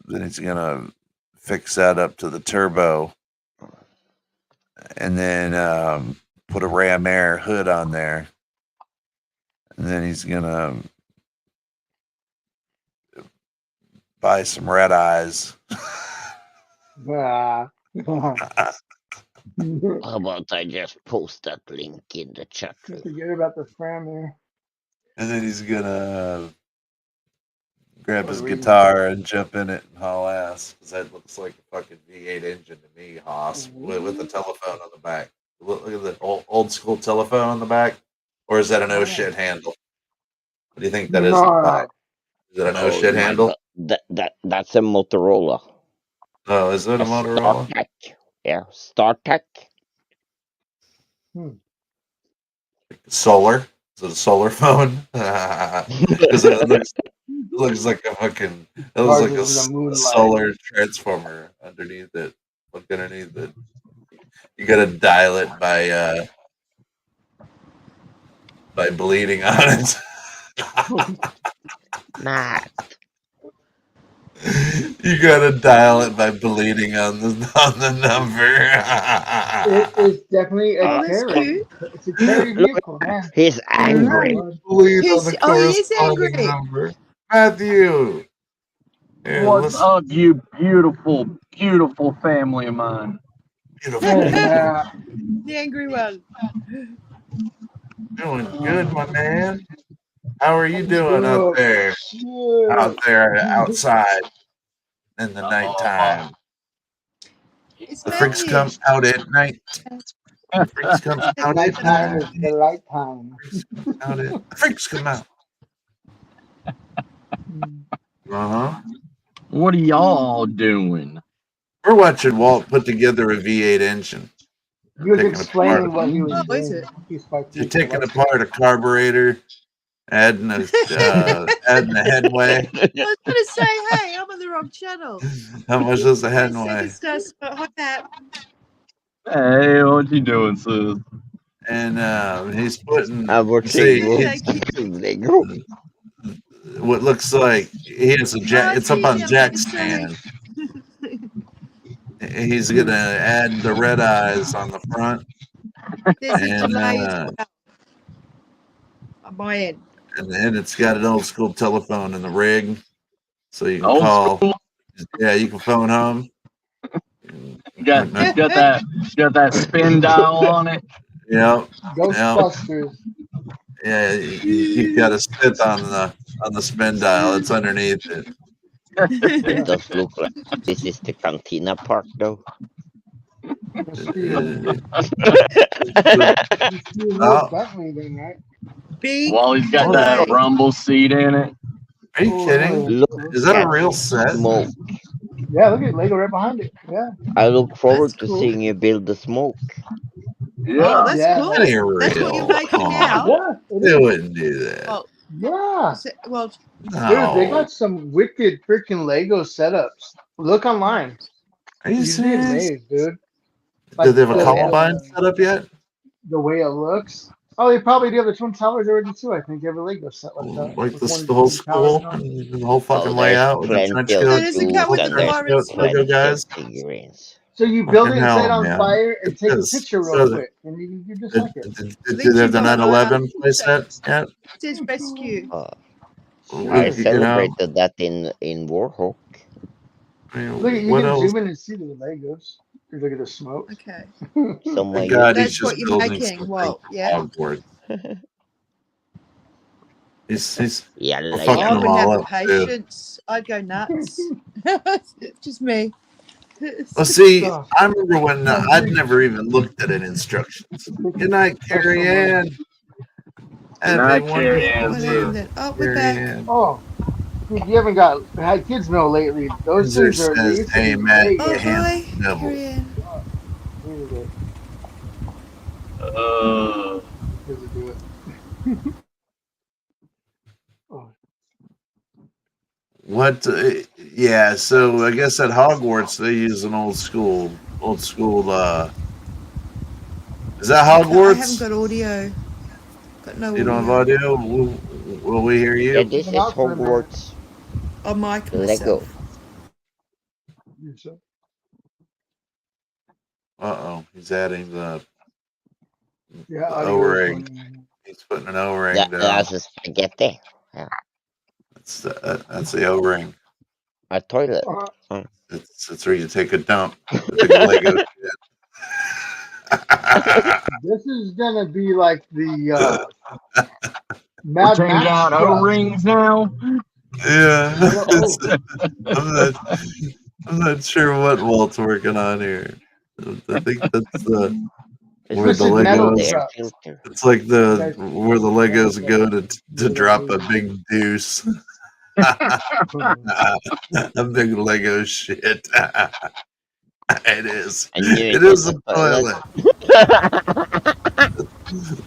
then he's gonna fix that up to the turbo, and then put a Ram Air hood on there, and then he's gonna buy some red eyes. Yeah. How about I just post that link in the chat room? Forget about the fram there. And then he's gonna grab his Reading. guitar and jump in it and haul ass, because that looks like a fucking V8 engine to me, Haas, with a telephone on the back. Look at the old school telephone on the back, or is that an oh shit handle? What do you think that is on the back? Is it an oh shit my handle? God. That's a Motorola. Oh, is it a Motorola? StarTech. Yeah, StarTech. Solar? Is it a solar phone? Because it looks like a fucking. It looks like a solar transformer underneath it. Look underneath it. You gotta dial it by bleeding on it. Matt. You gotta dial it by bleeding on the number. It is definitely a Oh, that's carry. cute. It's a carry vehicle, man. He's angry. Bleed on the He is corresponding angry. number. Matthew. Here, What's listen. up, you beautiful, beautiful family of mine? Beautiful. Yeah. The angry one. Doing good, my man. How are you doing out there? Shit. Out there outside in the nighttime. It's The freaks Matthew. come out at night. The freaks come out at Nighttime night. is the light time. The freaks come out. Uh-huh. What are y'all doing? We're watching Walt put together a V8 engine. He was Taking explaining apart. what he was Oh, is doing. it? You're taking apart a carburetor, adding a headway. I was going to say, hey, I'm on the wrong channel. How much is the Second headway? stars, hi, Matt. Hey, what you doing, sis? And he's putting. I'm watching Thank you. What looks like he has a jack. It's up on jack stand. He's gonna add the red eyes on the front. There's a delay as And well. my end. and then it's got an old school telephone in the rig, so you can Old call. school. Yeah, you can phone home. Got that spin dial on it. Yeah, Ghostbusters. yeah. You got to sit on the spin dial. It's underneath it. It does look like this is the cantina part, though. Oh. Bentley then, right? Big Wally's got that delay. rumble seat in it. Are you kidding? Look Is that a at real the set? smoke. Yeah, look at Lego right behind it. Yeah. I look forward That's to cool. seeing you build the smoke. Yeah. Oh, that's Yeah. cool. That ain't That's what you're real. making Come now. on. Yeah, it They is. wouldn't do that. Well, Yeah. well, Dude, they No. got some wicked freaking Lego setups. Look online. Are you You'd be serious? amazed, dude. Do they have a Oh, yeah. Columbine set up yet? The way it looks. Oh, they probably do have the Twin Towers already too. I think every Lego set like that. Like With the one whole Twin Tower school on it. and the whole fucking Oh, layout there's with the plenty trench of so coat, does it come juice with and the there's pirates Lego smoke? plenty of guys. figurines. So you build Fucking it and set it hell, on man. fire and It take a is. picture real So, quick, and you just did, like it. did they have the 9/11 playset yet? It says rescue. I You know, celebrated that in Warhawk. I mean, Look at you what can else? zoom in and see the Legos. You look at the smoke. Okay. So my Thank God he's That's just what you're building making. something Well, yeah. Hogwarts. He's yeah, we're I fucking Lego. them wouldn't have all the up too. patience. I'd go nuts. Just me. Well, see, Oh, I remember when I'd never even looked at an instructions. Good night, Carrie Ann. Have Night, a Carrie Yeah, Ann. one wonderful end day, then. Oh, we're Carrie back. Ann. oh, dude, you haven't had kids meal lately. Those Windsor things are they says, used to "Hey, be Matt, great. you Oh, handsome hi, devil." Carrie Ann. Really good. Uh, Good to do it. Oh, What? Yeah, so I guess at Hogwarts they use an old school. Is that I haven't Hogwarts? got audio. Got no You don't have audio. audio? Will we hear Yeah, you? this been is out for a minute. Hogwarts I'll mic Lego. myself. So- He's adding the Yeah, audio is O-ring. going. He's putting an O-ring down. That's a spaghetti. Yeah. That's the O-ring. A toilet. It's where you take a dump. The big Lego shit. This is gonna be like the we're Mad changing Max out truck. O-rings now. Yeah. Oh, I'm not sure what Walt's working on here. I think that's It's where just the This is a metal Legos. air truck. filter. It's like Guys, where the Legos go to drop a big deuce. A big Lego shit. It is. I knew It it is was a a toilet. toilet.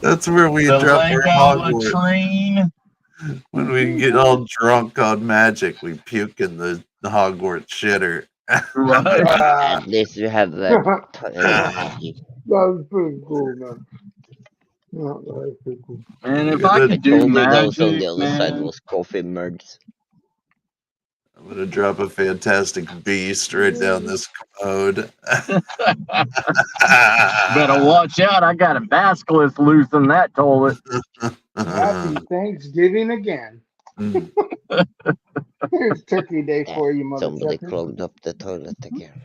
That's where we The drop our Lego Hogwarts. latrine. When we get all drunk on magic, we puke in the Hogwarts shitter. Right. At least we have a toilet magic. That was pretty cool, man. Yeah, that was pretty cool. And if I I I could do told you those on magic, the other side man. was coffee mugs. I'm gonna drop a fantastic beast right down this commode. Better watch out. I got a basilisk loose in that toilet. Happy Thanksgiving again. Here's Turkey Day Yeah, for you, somebody motherfucker. clogged up the toilet again.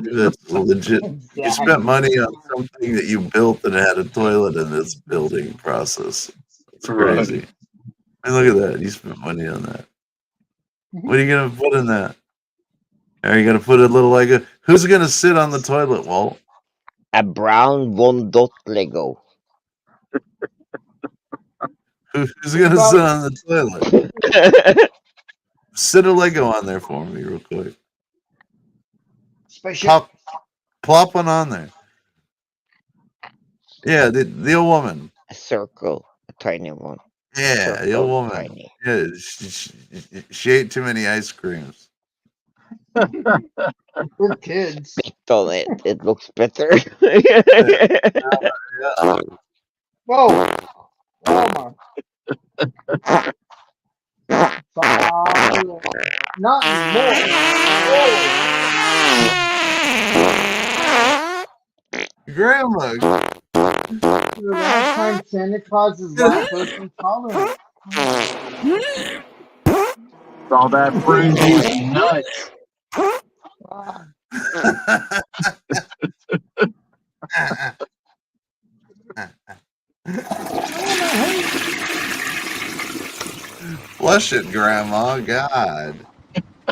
That's legit. You spent money on something that you built and had a toilet in its building process. It's crazy. And look at that. You spent money on that. What are you gonna put in that? Are you gonna put a little Lego? Who's gonna sit on the toilet, Walt? A brown 1-dot Lego. Who's gonna sit on the toilet? Sit a Lego on there for me, real quick. Spaceship. Plop one on there. Yeah, the old woman. A circle, a tiny one. Yeah, the Circle, old woman. tiny. Yeah, she ate too many ice creams. For kids. Spit on it. It looks better. Whoa. Oh my. Not anymore. Grandma. For the last time, Santa Claus is lactose intolerant. All that prune juice and nuts. Flush it, Grandma. God.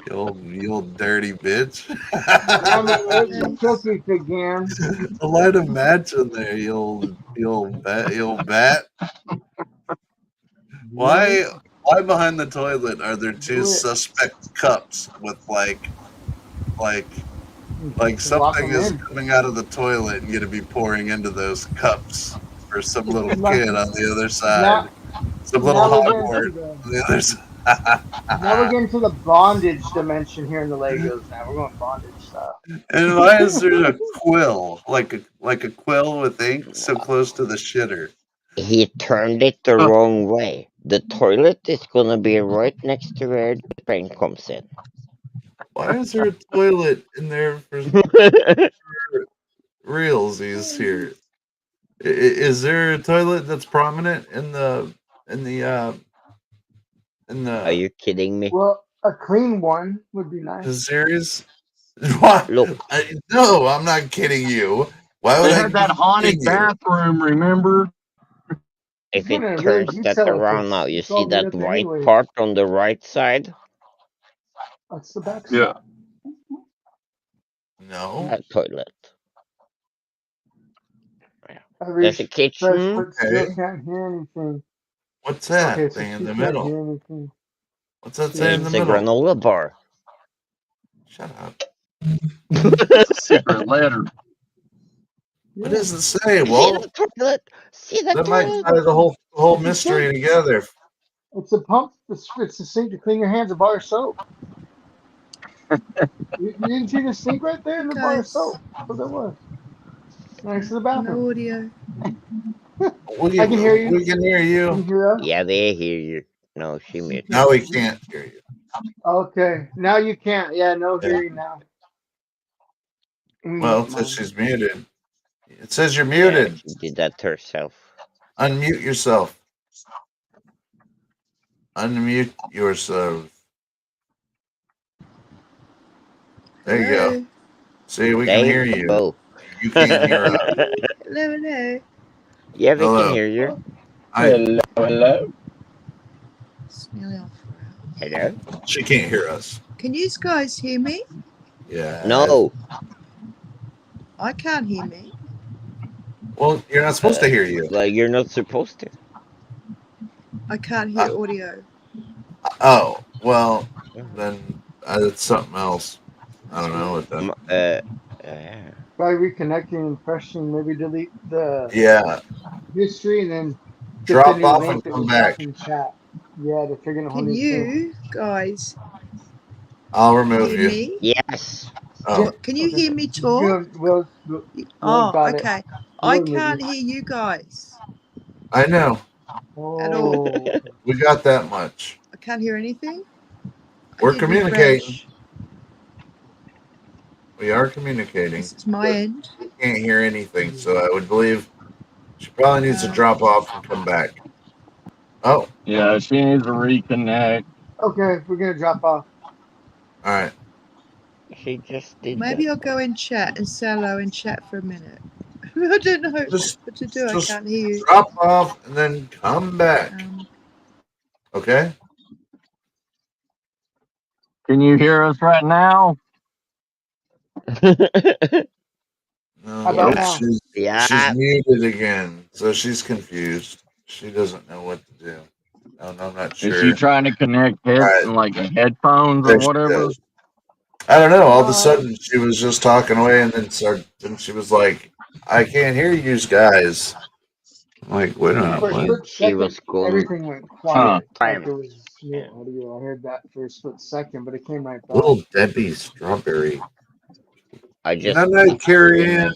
You old dirty bitch. Grandma, there's the cookies again. Light a match in there, you old bat. Why behind the toilet are there two suspect cups with like Lock something 'em is in. coming out of the toilet and going to be pouring into those cups for some little Like- kid on the other side. Some little now we're Hogwarts getting to the- on the other side. Now we're getting to the bondage dimension here in the Legos. Now we're going bondage stuff. And why is there a quill, like a quill with ink so close to the shitter? He turned it the wrong way. The toilet is gonna be right next to where the train comes in. Why is there a toilet in there for realsies here? Is there a toilet that's prominent in the? Are you kidding me? Well, a clean one would be nice. The series? What? Look. No, I'm not kidding you. Why would They I had that haunted kidding you? bathroom, remember? If You're it gonna turns really that detail it, around 'cause now, you it's all see that lit up white anyway. part on the right side? That's the back Yeah. side. No. That toilet. Every There's a kitchen. but still can't hear anything. What's that Okay, so thing in she the can't middle? hear anything. What's that say in the It's a middle? granola bar. Shut up. It's a secret letter. What does it say? See Well, the toilet? See the that might toilet? tie the whole It's a mystery sink. together. It's a pump. It's a sink to clean your hands, a bar of soap. You didn't see the sink right there in the bar of Guys, soap? That's what that was. Next to the no bathroom. audio. We I can hear you. We can hear Can you. you hear us? Yeah, they hear you. No, she muted. Now we can't hear you. Okay, now you can't. Yeah, no Yeah. hearing now. Well, it says she's muted. It says you're Yeah, muted. she did that to herself. Unmute yourself. Unmute yourself. There you go. Hello. See, we There can you hear you. go. You can't hear us. Hello, hello. Yeah, we Hello. can hear you. Hello. It's nearly on 4 hours. Hello? She can't hear us. Can you guys hear me? Yeah. No. I can't hear me. Well, you're not supposed to hear you. Like, you're not supposed to. I can't hear audio. Oh, well, then it's something else. I don't know what that. By reconnecting and pressing, maybe delete the Yeah. history and then get Drop the new off link and that come was back. up in chat. Yeah, they're figuring out how Can new thing. you guys I'll remove hear you. me? Yes. Oh. Can you hear me talk? We'll Oh, got it. okay. I We'll move can't you. hear you guys I know. at all. Oh, We got that much. I can't hear anything. I We're hit communicating. refresh. We are communicating. This is my end. We can't hear anything, so I would believe she probably needs to drop off and come back. Oh. Yeah, she needs to reconnect. okay, we're gonna drop off. All right. She just did Maybe that. I'll go in chat and say hello and chat for a minute. I don't know Just- what to do. I just can't hear you. Drop off and then come back. Okay? Can you hear us right now? No, How about now? she's muted again, so she's confused. She doesn't know what to do. I'm not sure. Is she trying to connect like headphones or There she whatever? goes. I don't know. All of a sudden, she was just talking away, and then she was like, "I can't hear you guys." I'm like, wait a minute. For a What? split She second, was going. everything went quiet. Like Time. it was new audio. I heard that for a split second, but it came right back. Little Debbie strawberry. I just. Good night, Carrie Ann.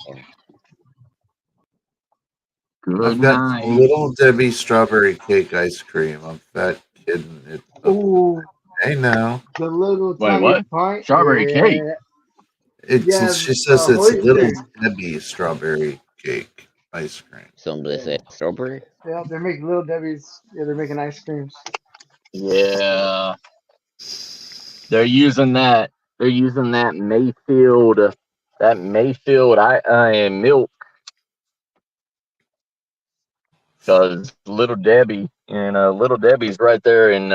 I've got Little Debbie strawberry cake ice cream. I'm fat kidding it. Ooh, Hey now. the little Wait, tiny what? pint. Strawberry cake? She says it's Little Debbie strawberry cake. ice cream. Somebody said strawberry. Yeah, they're making Little Debbie's. Yeah, they're making ice creams. Yeah, they're using that. They're using that Mayfield. That Mayfield milk. Because Little Debbie and Little Debbie's right there in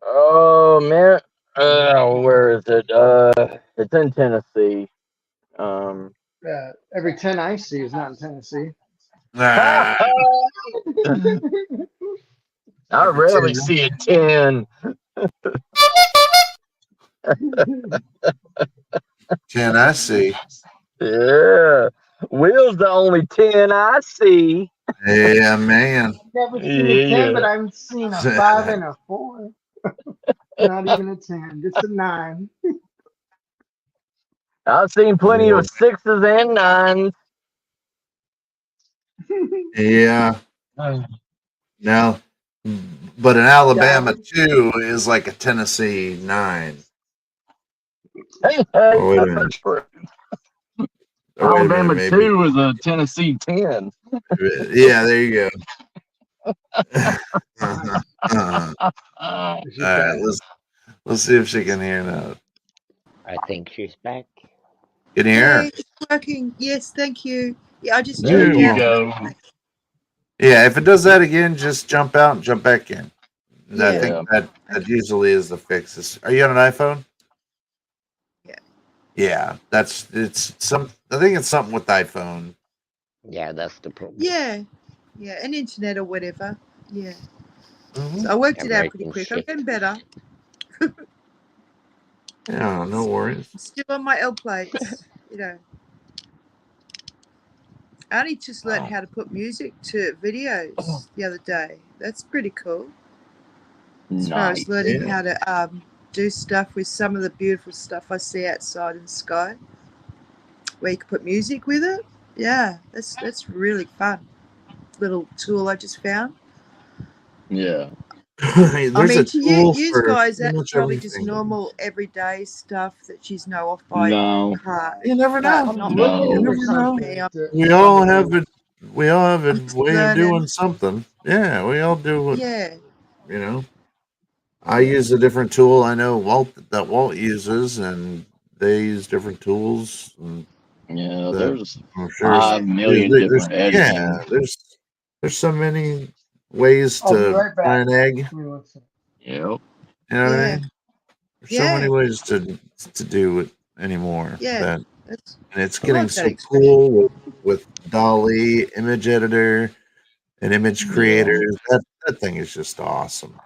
oh man, where is it? It's in Tennessee. Every 10 I see is not in Tennessee. Ah, I rarely see a 10. 10, I see. Yeah, Will's the only 10 I see. Yeah, man. Never seen a 10, but Yeah, I've seen a 5 and a 4. Not even a 10, just a 9. I've seen plenty of 6s and 9s. Yeah. Now, but an Alabama 2 is like a Tennessee 9. Hey, Oh, wait a minute. that's true. Oh, wait a minute, Alabama maybe. 2 is a Tennessee 10. Yeah, there you go. All right, let's see if she can hear now. I think she's back. Can you hear her? Hey, it's working. Yes, thank you. Yeah, I just There jumped you out. go. Yeah, if it does that again, just jump out and jump back in. I Yeah. think that usually is the fix. Are you on an iPhone? Yeah. Yeah, I think it's something with iPhone. Yeah, that's the problem. Yeah. Yeah, and internet or whatever. Yeah. Mhm. So I worked it out American pretty quick. shit. I'm getting better. Yeah, no worries. I'm still on my L plates, you know. I only just learned how to put music to videos the other day. That's pretty cool. As far as Nice. learning Yeah. how to do stuff with some of the beautiful stuff I see outside in the sky, where you can put music with it. Yeah, that's really fun. Little tool I just found. Yeah. I There's mean, a to tool you for guys, pretty that's much probably just everything. normal everyday stuff that you know off by No. heart. You never But know. not No. me. You never It's not know. me. We all have a I'm just way of doing learning. something. Yeah, we all do what Yeah, you know. I use a different tool. I know Walt uses, and they use different tools. And Yeah, that there's I'm sure 5,000,000 different editing. there's so many ways I'll be to right fry back. an egg. Give me 1 second. Yep. You know what I yeah, mean? There's so many yeah, ways to do it anymore. yeah. And it's I getting like that so expression. cool with Dolly, image editor, and image creators. That thing is just awesome. I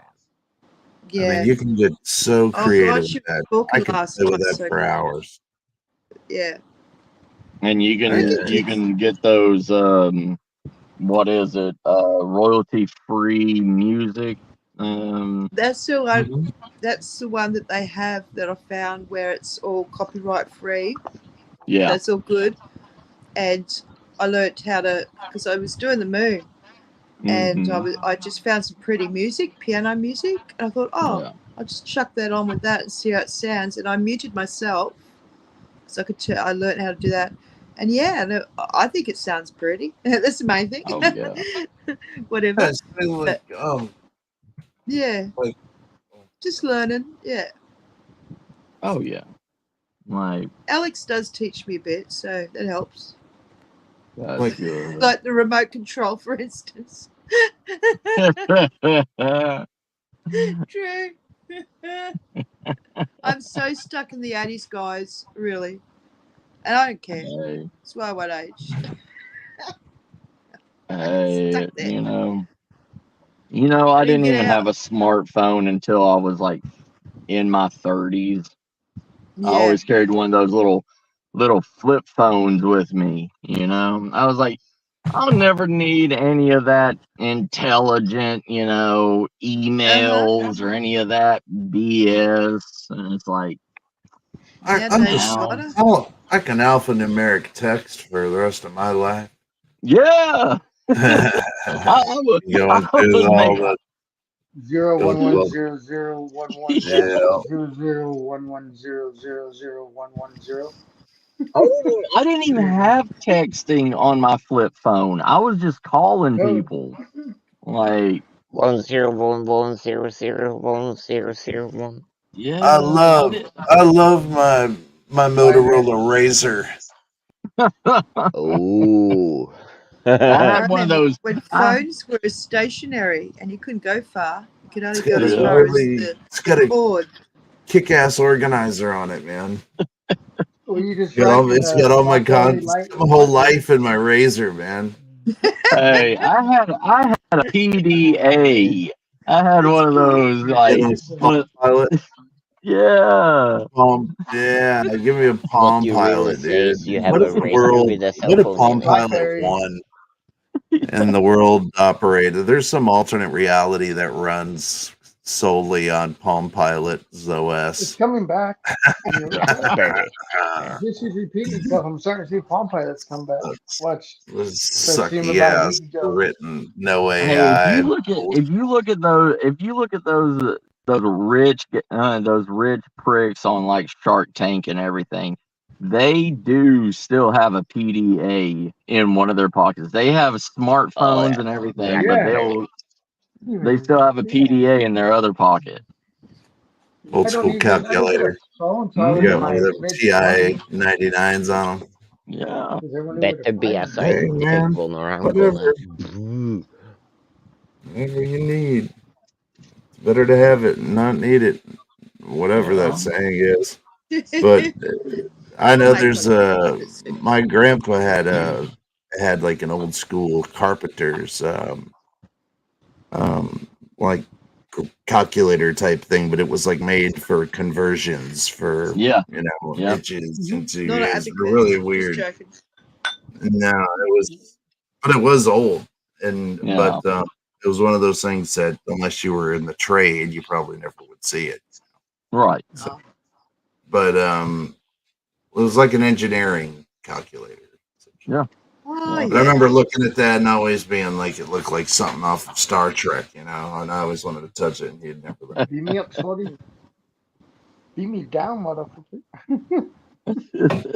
mean, Yeah. you can get so I creative thought with she was that. I talking could last play with night, that so for hours. yeah. And you I can can get those what is it? Royalty free music. that's the one. Mhm. That's the one that they have that I found where it's all copyright free. Yeah. That's all good. And I learned how to because I was doing the moon, and I just found some pretty music, piano music, and I thought, oh, Yeah. I'll just chuck that on with that and see how it sounds. And I muted myself so I learned how to do that. And yeah, no, I think it sounds pretty. That's the main thing. Oh yeah. Whatever. It's like, Yeah, like just learning. Yeah. Oh yeah. Like Alex does teach me a bit, so that helps. that's Like- good. Like the remote control, for instance. True. I'm so stuck in the 80s, guys, really. And I don't care. Hey, It's why what age. hey, Stuck there. I I didn't didn't get even out. have a smartphone until I was like in my 30s. I Yeah. always carried one of those little flip phones with me, I was like, I'll never need any of that intelligent, emails or any of that BS. And it's like, I'm just now, I can alphanumeric text for the rest of my life. yeah. Going through all the 011001100001100. I didn't even have texting on my flip phone. I was just calling people. Like 10110010001. yeah, I love my Motorola Razor. Oh. I I had one of remember those. when I, phones were stationary and you couldn't go far. You could only It's go got as a Yeah. far as it's got a cord. kick-ass organizer on it, man. Well, you just It's got write all, in it's got a all my BlackBerry cons, light my whole marker. life in my Razor, man. hey, I had a PDA. I had one of those You like know, one Palm of, Pilot. yeah. Yeah, give me a What Palm you really Pilot, say dude. is you have What a if the razor world, with a cell what if phone Palm in it. Pilot BlackBerry. won and the world operated? There's some alternate reality that runs solely on Palm Pilot's It's OS. coming back. You know, Blackberry. this is repeating itself. I'm starting to see Palm Pilots come back. Watch. Was Started seeing them sucky about a ass week ago. written, no Hey, AI. if you look at those rich pricks on like Shark Tank and everything, they do still have a PDA in one of their pockets. They have smartphones Oh yeah. and everything, but Blackberry. they still have a PDA in their other pocket. Old I don't school even. I don't get a calculator. phone until I Hmm? was You in got one my of them mid TI 20s 99s on them. Yeah. because everyone knew where to Better be a find them. Hey scientific man, vulnerable. whatever, whatever you need. It's better to have it and not need it. Whatever that Yeah. saying is. But I know Make there's up the my grandpa had like an old school carpenter's um like calculator type thing, but it was like made for conversions for Yeah. Yeah. inches into Not an years. They're abacus. really Just weird. joking. No, it was old, Yeah. it was one of those things that unless you were in the trade, you probably never would see it. Right. So, Oh. but it was like an engineering calculator. Yeah. Oh, Yeah. But I yeah. remember looking at that and always being like, it looked like something off of Star Trek, and I always wanted to touch it, and he'd never let me. Beat me up, Shorty. Beat me down, motherfucker.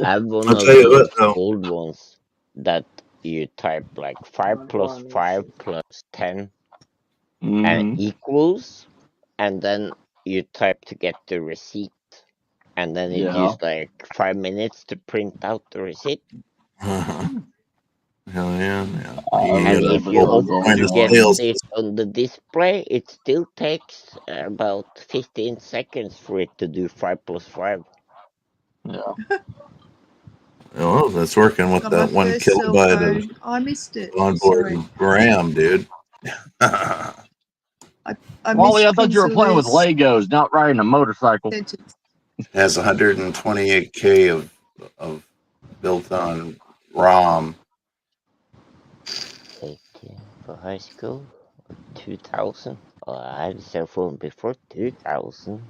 I have one I'll of tell you those what, though. old ones that you type like 5 plus 5 plus 10 and Hmm. equals, and then you type to get the receipt, and then it Yeah. used like 5 minutes to print out the receipt. Hell yeah, man. I You And gotta if remember you those opt find to the old get ones. sales. it on the display, it still takes about 15 seconds for it to do 5 plus 5. Yeah. Oh, that's working with Got my that 1 first cell kilobyte of phone. I missed it. onboard Sorry. RAM, dude. I Wally, missed I thought you were playing with Prince Legos, not riding a motorcycle. sentence. Has 128K of built on ROM. 18 for high school, 2000. Oh, I had a cell phone before 2000.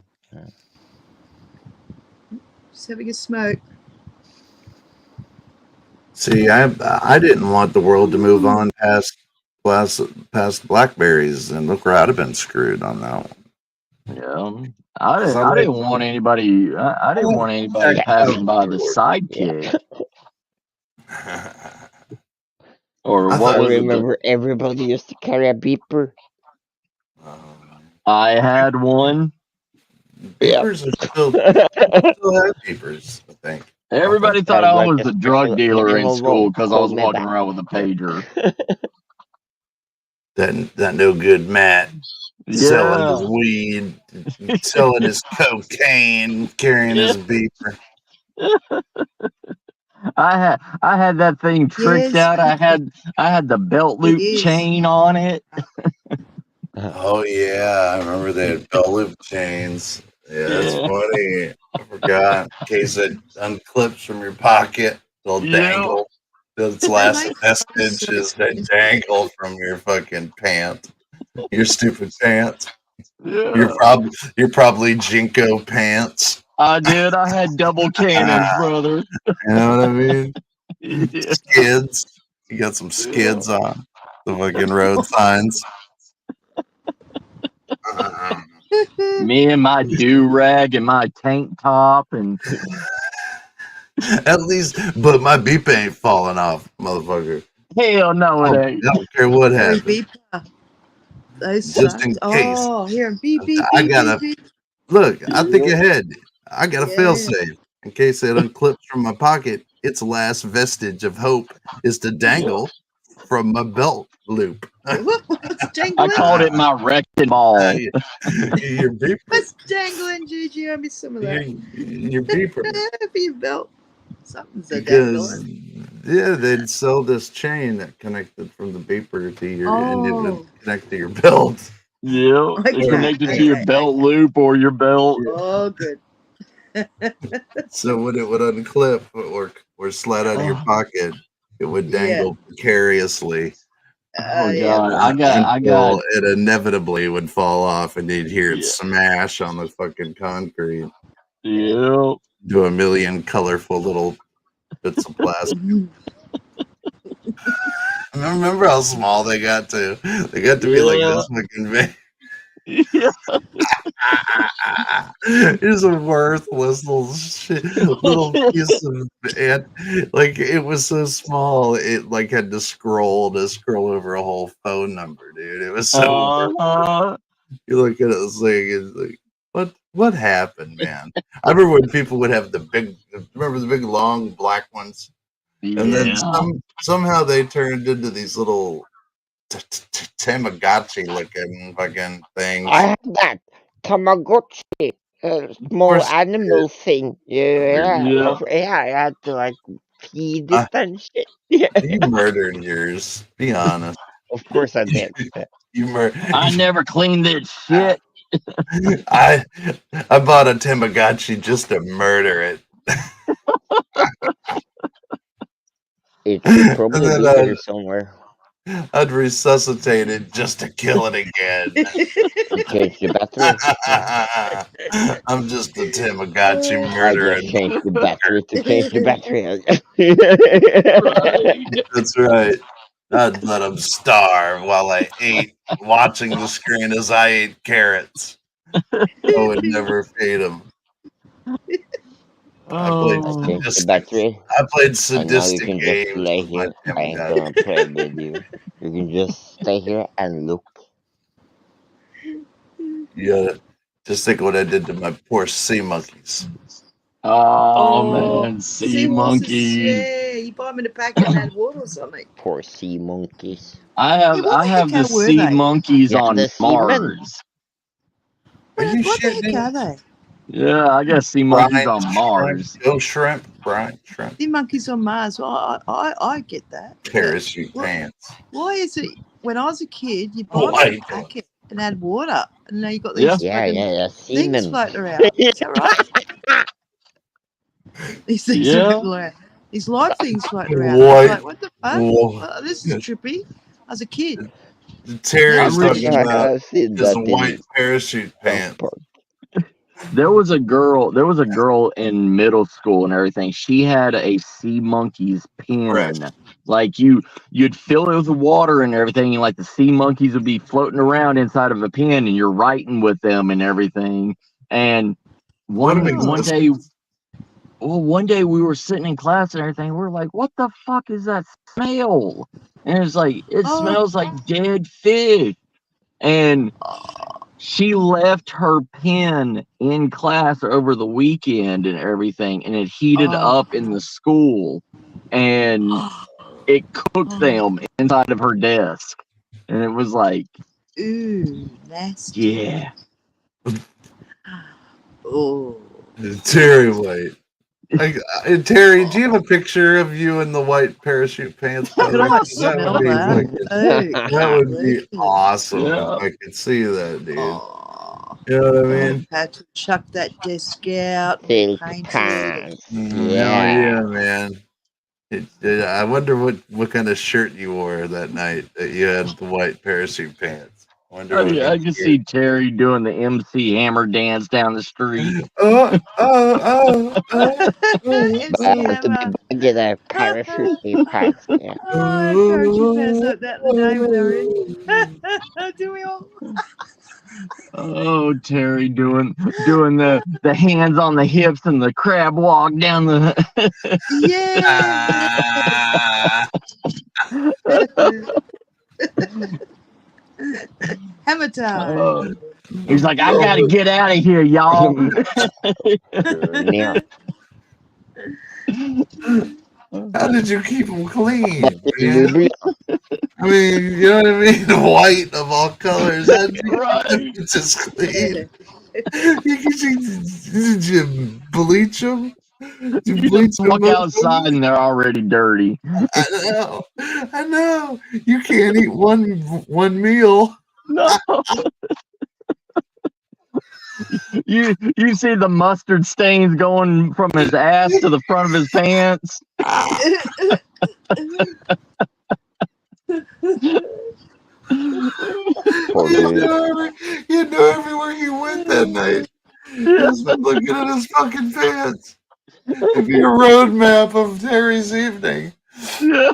Just having a smoke. See, I didn't want the world to move on past Blackberries, and look where I'd have been screwed on that one. Yeah. I I didn't want anybody. I didn't want anybody passing by the sidekick. Or I what thought- I was it? remember everybody used to carry a beeper. I had one. Beepers are still have beepers, I think. Everybody thought Had I like was a the drug special dealer in animal school because I was hold me walking back. around with a pager. That no good Matt selling his Yeah. weed, selling his cocaine, carrying his beeper. I had that thing tricked Yes, out. I had the belt it loop is. chain on it. Oh yeah, I remember they had belt loop chains. Yeah, that's funny. I forgot. In case it unclips from your pocket, they'll dangle. Its last vestige is they dangle from your fucking pants. Your stupid pants. Yeah. You're probably Jinko pants. I did. I had double cannons, brother. You know what I mean? Yeah. Skids. You got some skids on the fucking road signs. Me and my do rag and my tank top and At least, but my beep ain't falling off, motherfucker. Hell no, I it don't, ain't. I don't care what Every happens. beeper. Those Just sucked. in case. Oh, hearing beep, beep, I beep, gotta beep, beep. look. I think ahead. I got a fail Yeah. safe in case it unclips from my pocket. Its last vestige of hope is to dangle from my belt loop. What's I dangling? called it my wrecking ball. Your beeper. What's dangling, Gigi? I missed some of that. Your beeper. For your belt. Something's a Because dangling. yeah, they'd sell this chain that connected from the beeper to your and it would Oh. connect to your belt. Yeah, Okay, it connected to your okay, belt loop or your belt. Oh, good. So when it would unclip or slide out of your Oh, pocket, it would Yeah. dangle precariously oh Yeah. God, I got, until it inevitably would fall off, and you'd hear it yeah, smash on the fucking concrete. yeah. Do a million colorful little bits of plastic. I remember how small they got to. They got to be like Yeah. this fucking big. Yeah. It's a worthless little piece of it. Like it was so small, it like had to scroll over a whole phone number, dude. It was so. Uh-huh. You look at this thing, it's like, what happened, man? I remember when people would have remember the big long black ones, and then Yeah. somehow they turned into these little Tamagotchi looking fucking things. I have that Tamagotchi, small course you animal thing. Yeah, Yeah. yeah. I had to like feed Uh, it and shit. Yeah, You murdered yours. Be honest. of course I did. You murdered. I never cleaned that shit. I bought a Tamagotchi just to murder it. It should probably And be then here somewhere. I'd resuscitate it just to kill it again. To change the battery. I'm just a Tamagotchi I murderer. just changed the battery to change the battery. Right. That's right. I'd let him starve while I ate, watching the screen as I ate carrots. I would never feed him. I played Oh. I changed the sadistic. battery. I played And now you sadistic can just games lay with my here. I ain't Tamagotchi. gonna play with you. You can just stay here and look. Yeah, just think what I did to my poor sea monkeys. Oh man, sea monkeys. Yeah, you buy them in a packet and add water or something. Poor sea monkeys. I Yeah, what have the the heck were sea they? monkeys Yeah, on the seamen. Mars. Are you What the shitting heck me? are they? Yeah, I got sea monkeys on Mars. Shrimp, go shrimp, Brian, shrimp. The monkeys on Mars. Well, I get that. but Parachute what- pants. Why is it when I was a kid, you buy them in White a packet and add water, and now you got these Yeah. fucking Yeah, things seamen. floating around. Is that right? These things Yeah. floating around. These live things floating around. White. I'm like, what the fuck? Whoa. This is trippy. As a kid. Terry's I talking about I've seen his that white in parachute South pants. Park. There was a girl in middle school and everything. She had a sea monkeys pen. Correct. Like you'd fill it with water and everything, and like the sea monkeys would be floating around inside of a pen, and you're writing with them and everything. And one day we were sitting in class and everything. We're like, "What the fuck is that smell?" And it's like, it smells like dead fish. And she left her pen in class over the weekend and everything, and it heated up in the school, and it cooked them inside of her desk. And it was like, ooh, nasty. yeah. Oh. Terry White. Terry, do you have a picture of you in the white parachute pants? Could I That smell would be that? that would be Delicious. awesome Yeah. if I could see that, dude. Oh, You know what I mean? had to chuck that desk out and Silk paint it. pants. Hell Yeah. yeah, man. I wonder what kind of shirt you wore that night that you had the white parachute pants. I wonder what I can see Terry doing the MC Hammer dance down the street. Oh. MC But to Hammer. be back in a parachute pants. Yeah. Oh, parachute pants, that the name of their in. Do we all? Oh, Terry doing the hands on the hips and the crab walk down the. Hammer time. Oh. He's like, I gotta get out of here, y'all. Near. How did you keep them clean, man? I mean, you know what I mean? The white of all colors. How did you keep them just clean? Did you bleach them? Did You just walk outside and they're already dirty. I know. You can't eat one meal. No. You see the mustard stains going from his ass to the front of his pants. You know everywhere he went that night. He's been looking at his fucking pants. It'd be a road map of Terry's evening. Yeah.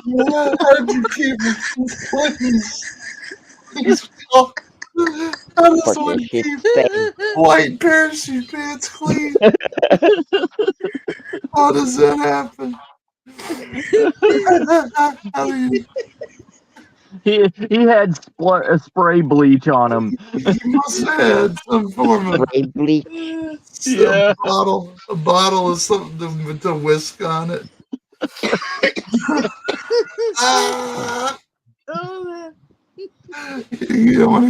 How'd you keep him clean? How does one keep white parachute pants clean? How does that happen? How do you... He had spray bleach on him. He must have had some form of spray bleach. A bottle of something with a whisk on it. You don't want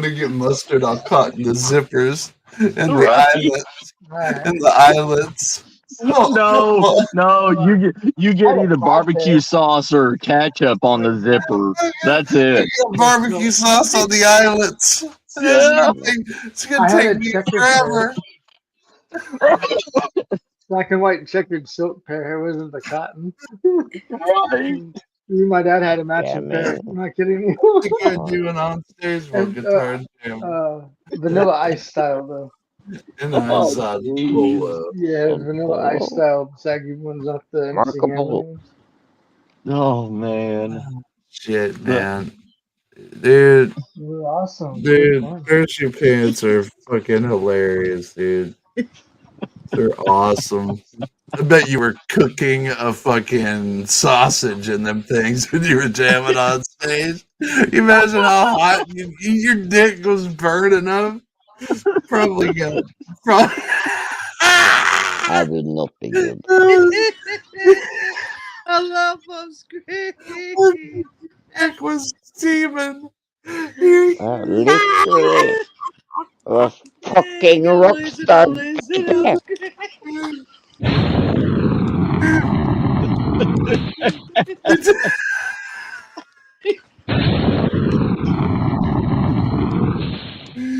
to get mustard all caught in the zippers and the eyelets. No, you get either barbecue sauce or ketchup on the zipper. That's it. Barbecue sauce on the eyelets. Yeah. It's gonna take me forever. Black and white checkered silk pair. It wasn't the cotton. Right. My dad had a matching pair. I'm not kidding you. What you guys doing downstairs for guitar jam? Vanilla ice style though. And I saw vanilla ice style saggy ones off the MC Hammer. Oh man. Shit, man. Dude. They're awesome. Dude, parachute pants are fucking hilarious, dude. They're awesome. I bet you were cooking a fucking sausage in them things when you were jamming on stage. You imagine how hot your dick was burning up. Probably good. I would not be good. I love him screaming. Dick was steaming. Literally. A fucking rock star.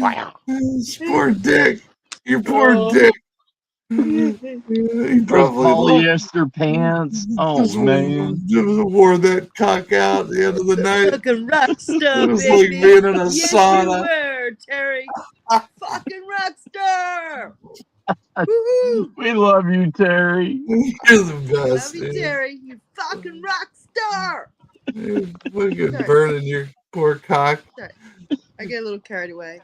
Wow. Poor dick. Your poor dick. He probably polyester pants. Oh man. Just wore that cock out at the end of the night. Fucking rock star, It was baby. like being in a Yes, sauna. you were, Terry. Fucking rock star. Woo-hoo. We love you, Terry. You're the best. Love you, Terry. You fucking rock star. Fucking burning your poor cock. Sorry. I get a little carried away.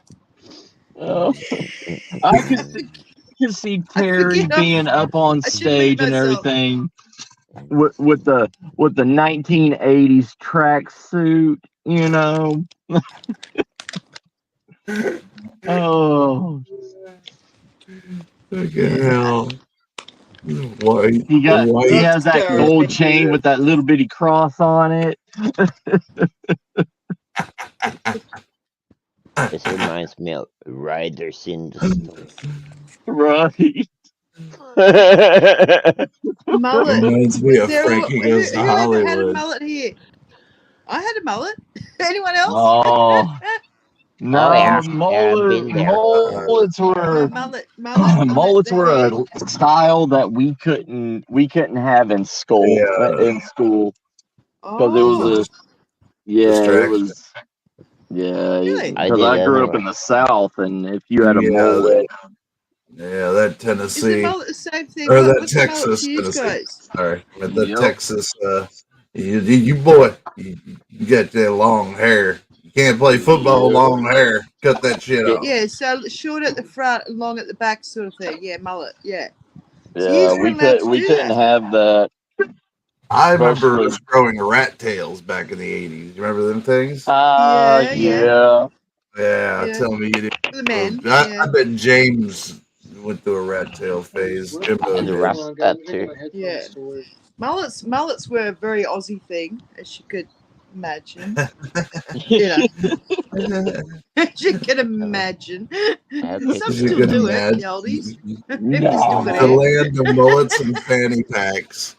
Oh. I can see Terry being up on stage and everything with the 1980s tracksuit, you know. Oh. Fucking hell. White. He has that gold chain with that little bitty cross on it. This reminds me of Riders in the Snow. Right. Mullet. Reminds me of Who Frankie Goes to ever had a Hollywood. mullet here? I had a mullet. Anyone else? Oh. No, yeah. mullets were mullets were a style that we couldn't have in school. Because it was it was Really? because I grew up in the South, and if you had a mullet, that Tennessee Is the mullet the same thing? or that What's the mullet Texas, to you Tennessee. guys? Sorry, but the Texas. You boy, you got that long hair. You Can't play football, long hair. Cut that shit off. Yeah, so short at the front and long at the back, sort of thing. Yeah, mullet. Yeah. So Yeah, you weren't allowed to we do couldn't that. have that. I remember Especially- us growing rat tails back in the 80s. You remember them things? Yeah. Yeah, Yeah. tell me you didn't. For the men. I bet James went through a rat tail phase. Jimbo And did. Rasta too. Yeah. Mullets were a very Aussie thing, as you could imagine. You know, as you can imagine. Some Okay. You still can do it, imagine. the oldies. No. The land of mullets and fanny packs.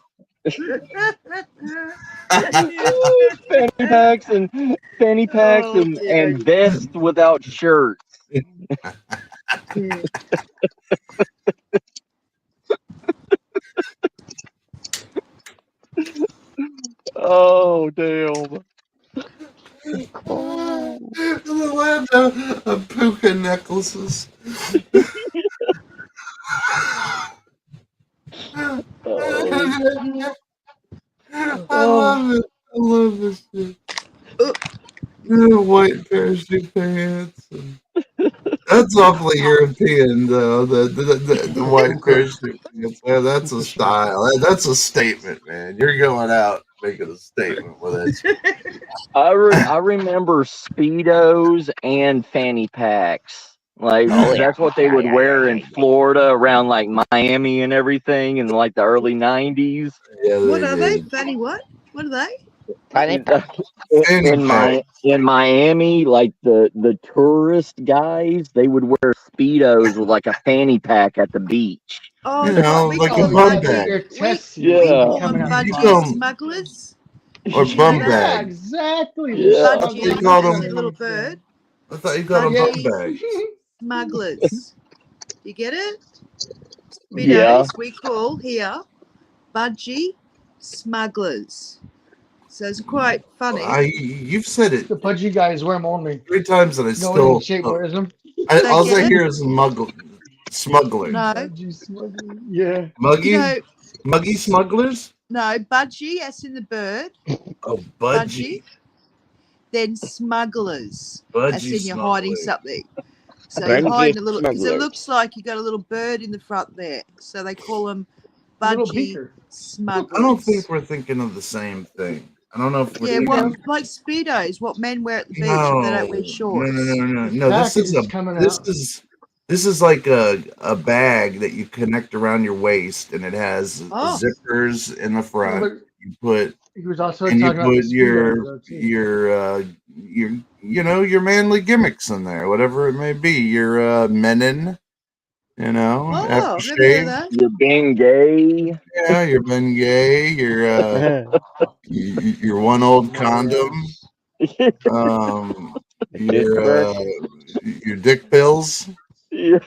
fanny packs Oh, dear. and vests without shirts. Yeah. Oh damn. The land of puka necklaces. Oh. I love it. I love this shit. Oh. White parachute pants. That's awfully European, though. The white parachute pants. Man, that's a style. That's a statement, man. You're going out making a statement with it. I remember Speedos and fanny packs. Like Oh, yeah. that's what they would wear in Florida around like Miami and everything in like the early 90s. Yeah, What are they? did. Fanny what? What are they? Fanny pack. In Miami, like the tourist guys, they would wear Speedos with like a fanny pack at the beach. Oh, You know, we like call a them bum budgie. bag. We Yeah. call them You budgie call 'em- smugglers. Or bum Yeah, bag. exactly. Yeah. Budgie They as called in them- the little bird. I thought you got a bum Budgie bag. smugglers. You get it? Speedos, Yeah. we call here budgie smugglers. So it's quite funny. You've said it The pudgy guys wear them only. 3 times and I No one in still. shape wears them. All get I it? hear is smuggling. No, Pudgy smuggling. Yeah. Muggy? you know, Muggy smugglers? no, budgie as in the bird. Oh, Budgie. budgie. Then smugglers. Budgie As in you're hiding smuggling. something. So you're Budgie hiding a little because it smugglers. looks like you got a little bird in the front there. So they call them A little budgie beaker. smugglers. I don't think we're thinking of the same thing. I don't know if we're Yeah, thinking well, of- like speedos, what men wear at the beach no, if they don't wear shorts. no. Package is coming out. This is like a bag that you connect around your waist, and it has Oh. zippers in the front. But You put he was also and you talking about put the your Speedos, though, too. your manly gimmicks in there, whatever it may be. Your menin, Oh, I've never heard aftershave. that. You're being gay. Yeah, your Bengay, your one old condom, your dick pills. Yeah.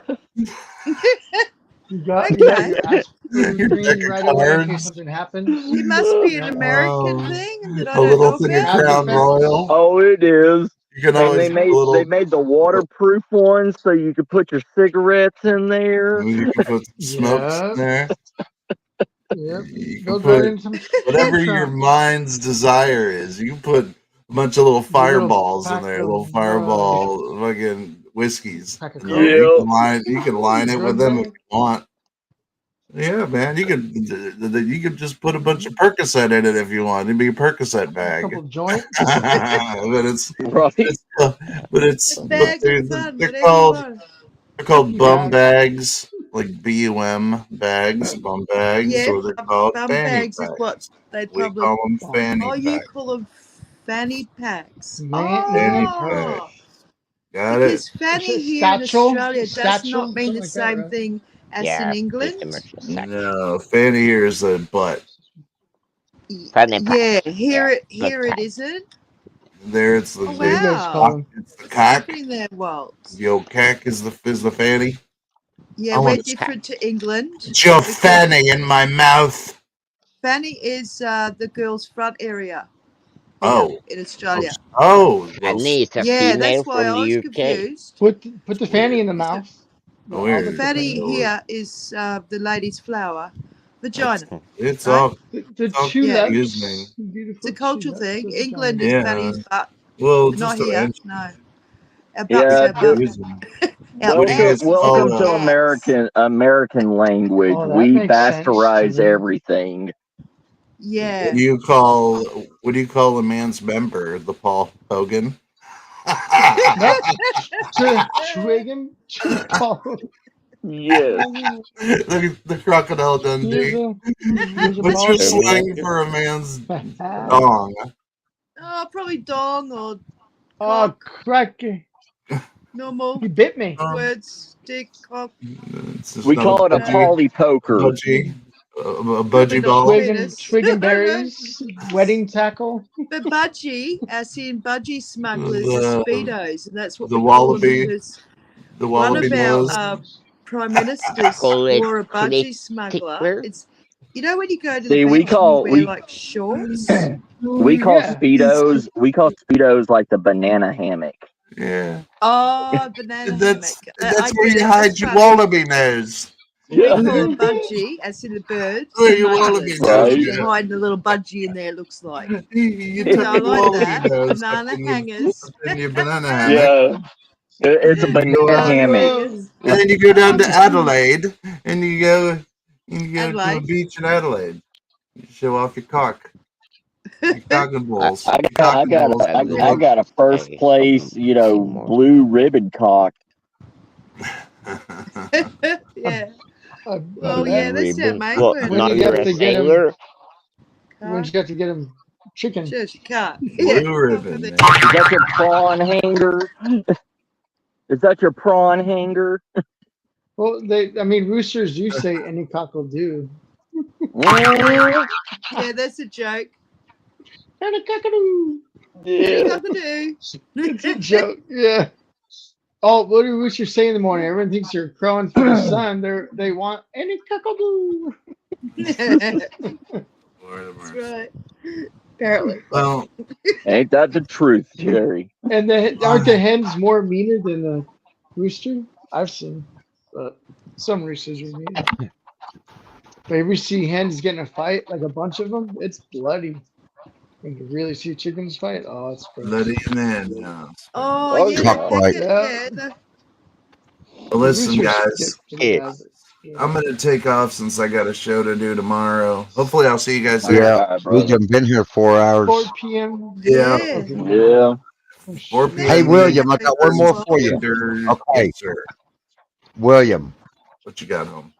You got Okay. your aspirin Your green deck of right away in case cards. something happens. It must be an American Oh, thing that I A don't little know thing of about. Crown Royal. Oh, it is. You can And always they put a little. made the waterproof ones so you could put your cigarettes in there. You can put some smokes Yeah. in there. Yep. You Go can put put in some whatever head your trauma. mind's desire is. You can put a bunch of little fireballs in pack there, of, little fireball fucking whiskeys. pack of And Coke. you can line it with them if you want. Yeah, man, you could just put a bunch of Percocet in it if you want. It'd be a Percocet A bag. couple joints. but it's Right. Bags of fun, they're whatever you called want. they're called Yeah. bum bags, like BUM bags, bum bags, Yeah, or they're called bum fanny bags packs. is what they We probably. call them fanny Oh, you packs. call them fanny packs. Fanny Oh, packs. Got it? because fanny Is it here in satchel? Australia does Satchel? not mean the Something like that, same right? thing as Yeah, in pretty England. much the same. No, fanny here is a butt. Fanny pack. Yeah, here Yeah, it isn't. There it's the Oh, What do you guys wow. call them? it's the What's cock. happening there, Walt? Yo, cack is the fanny. Yeah, I we're want- different to England. It's your because fanny in my mouth. Fanny is the girl's front area. Oh. here in Australia. Oh, well, Fanny is a Yeah, female that's why I from was the UK. confused. Put the fanny in the mouth. Weird. All the Fanny Weird. here is the lady's flower, vagina. it's Right? all The Oh, two yeah. legs. excuse me. Beautiful It's a cultural two legs thing. of England vagina. is Yeah. Fanny's butt. Well, Not just here. eventually. No. Our butts, Yeah, our butts. Use them. Our What do you welcome, guys ass. call welcome to it? American language. Oh, that We makes sense to bastardize me. everything. What Yeah. do you call a man's member? The Paul Hogan? No, Schwiggin. Yes. the Crocodile Dundee. Here's a What's your ball. slang for a man's dong? Oh, probably dong or Oh, cracky. normal He bit me. words. Dick, cock. It's just We not call it a budgie. Polly poker. budgie. A Probably budgie not ball. penis. Twiggin berries. Wedding tackle. But budgie, as in budgie smugglers, are The speedos, and that's what the we call them wallaby. because The one wallaby of our nose. prime ministers Call it wore a budgie clit smuggler. tickler. It's when you go to the See, we beach and you call wear we like shorts. we call Yeah. speedos like the banana hammock. Yeah. Oh, banana That's hammock. that's I where get you it. hide That's your funny. wallaby nose. We Yeah. call it budgie, as in the bird. Where your wallaby Smugglers. nose Right. You're go. hiding a little budgie in there. Looks like. You So tuck I your like wallaby that. nose Banana up hangers. in your banana hammock. Yeah. It's a You banana go out, Banana hammock. hangers. and then you go down to Adelaide, and you go to a Adelaide. beach in Adelaide. You show off your cock, your cock and balls, I your cock and balls. I got a first Hey, place, fucking more. blue ribbon cock. Yeah. Uh, Well, yeah, that's Ribbon. it, mate. What? When Now you you're have a to get 'em- sailor? when you got to get him chicken. Sure, she can't. Blue ribbon. Is that your prawn hanger? Is that your prawn hanger? Well, roosters do say any cock will do. Mm, Yeah, that's a joke. And a cockadoo. Any yeah. cockadoo. It's a joke. Yeah. Oh, what do roosters say in the morning? Everyone thinks they're crowing for the sun. They want any cockadoo. That's Lord of mercy. right. Apparently. Well, Ain't that the truth, Jerry? And aren't the hens more meaner than the rooster? I've seen, but some roosters are mean. But if you see hens get in a fight, like a bunch of them, it's bloody. When you really see chickens fight, oh, it's gross. bloody in the head now. Oh, Oh, yeah. yeah. They get, Yeah. Well, listen, Roosters guys, get pretty bad, but, I'm gonna take off since I got a show to do tomorrow. Hopefully, I'll see you guys there. Yeah, Alright, brother. William been here 4 hours. 4 p.m. Yeah. Yeah. 4 Hey, p.m. William, I got one more for you. Okay. Yes, sir. William, What you got home?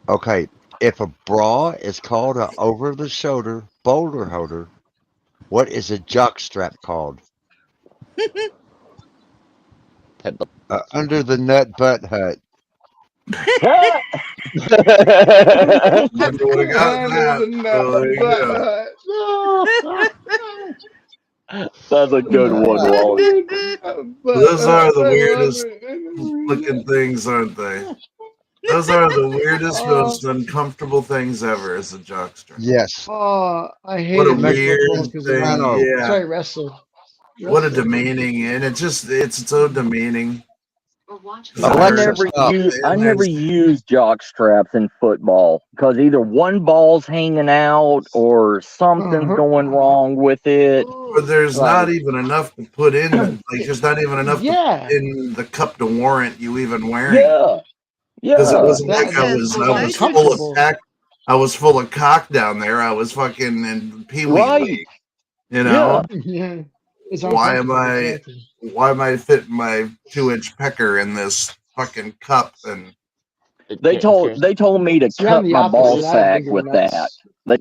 okay, if a bra is called a over-the-shoulder boulder holder, what is a jock strap called? Pebble. Under the nut butt hut. Never would have gotten that. So there you go. That's a good one, Wally. Those are the weirdest looking things, aren't they? Those are the weirdest, most uncomfortable things ever. Is a jockstrap. Yes. Oh, I hate What a it. weird Because thing. I know. Yeah. Sorry, wrestle. What a demeaning, and it's so demeaning. I Alexa, never use jock straps in football because either one ball's hanging out or something's going wrong with it. But there's Right. not even enough to put in. Like, there's not even enough Yeah. to put in the cup to warrant you even wearing. Yeah, Because it yeah. wasn't That- like I was that's full comfortable. of tack. I was full of cock down there. I was fucking in Pee Wee Right. League. You know. Yeah. It's Why am uncomfortable, I- exactly. Why am I fitting my 2-inch pecker in this fucking cup? And They told me to You're cut on the my opposite ball side, sack bigger with nuts. that.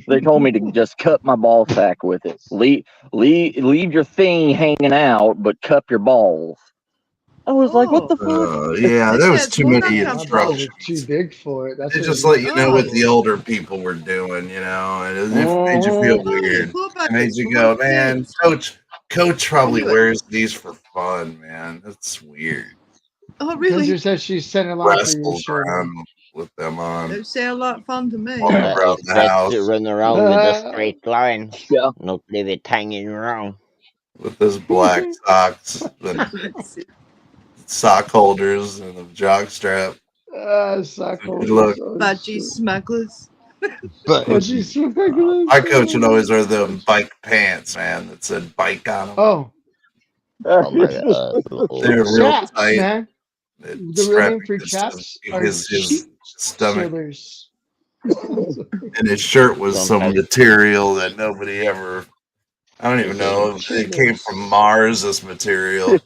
They told me to just cut my ball sack with it. Leave your thing hanging out, but cup your balls. I was like, what the fuck? yeah, there was That's too more many My balls instructions. are too big for it. That's They what just it let is. you know what the older people were doing, you know, and it made you feel weird. It made you go, man, coach probably wears these for fun, man. That's weird. Oh, Because really? you said she's sending a lot for your Wrestles shoulder. around with them on. Don't sound like fun to me. Walking around the house Let's run around with a straight line. Yeah. Not leave it hanging around. with those black socks and sock holders and a jock strap. Sock Good luck. Budgie smugglers. But What'd you say, Nicholas? My coach would always wear them bike pants, man, that said bike on them. Oh, Oh my god. They're real chaps, tight. man. It The real name strapping for his, chaps are his sheep stomach, servers. and his shirt was some Sometimes- material that nobody ever. I don't even know if it came from Mars. This material.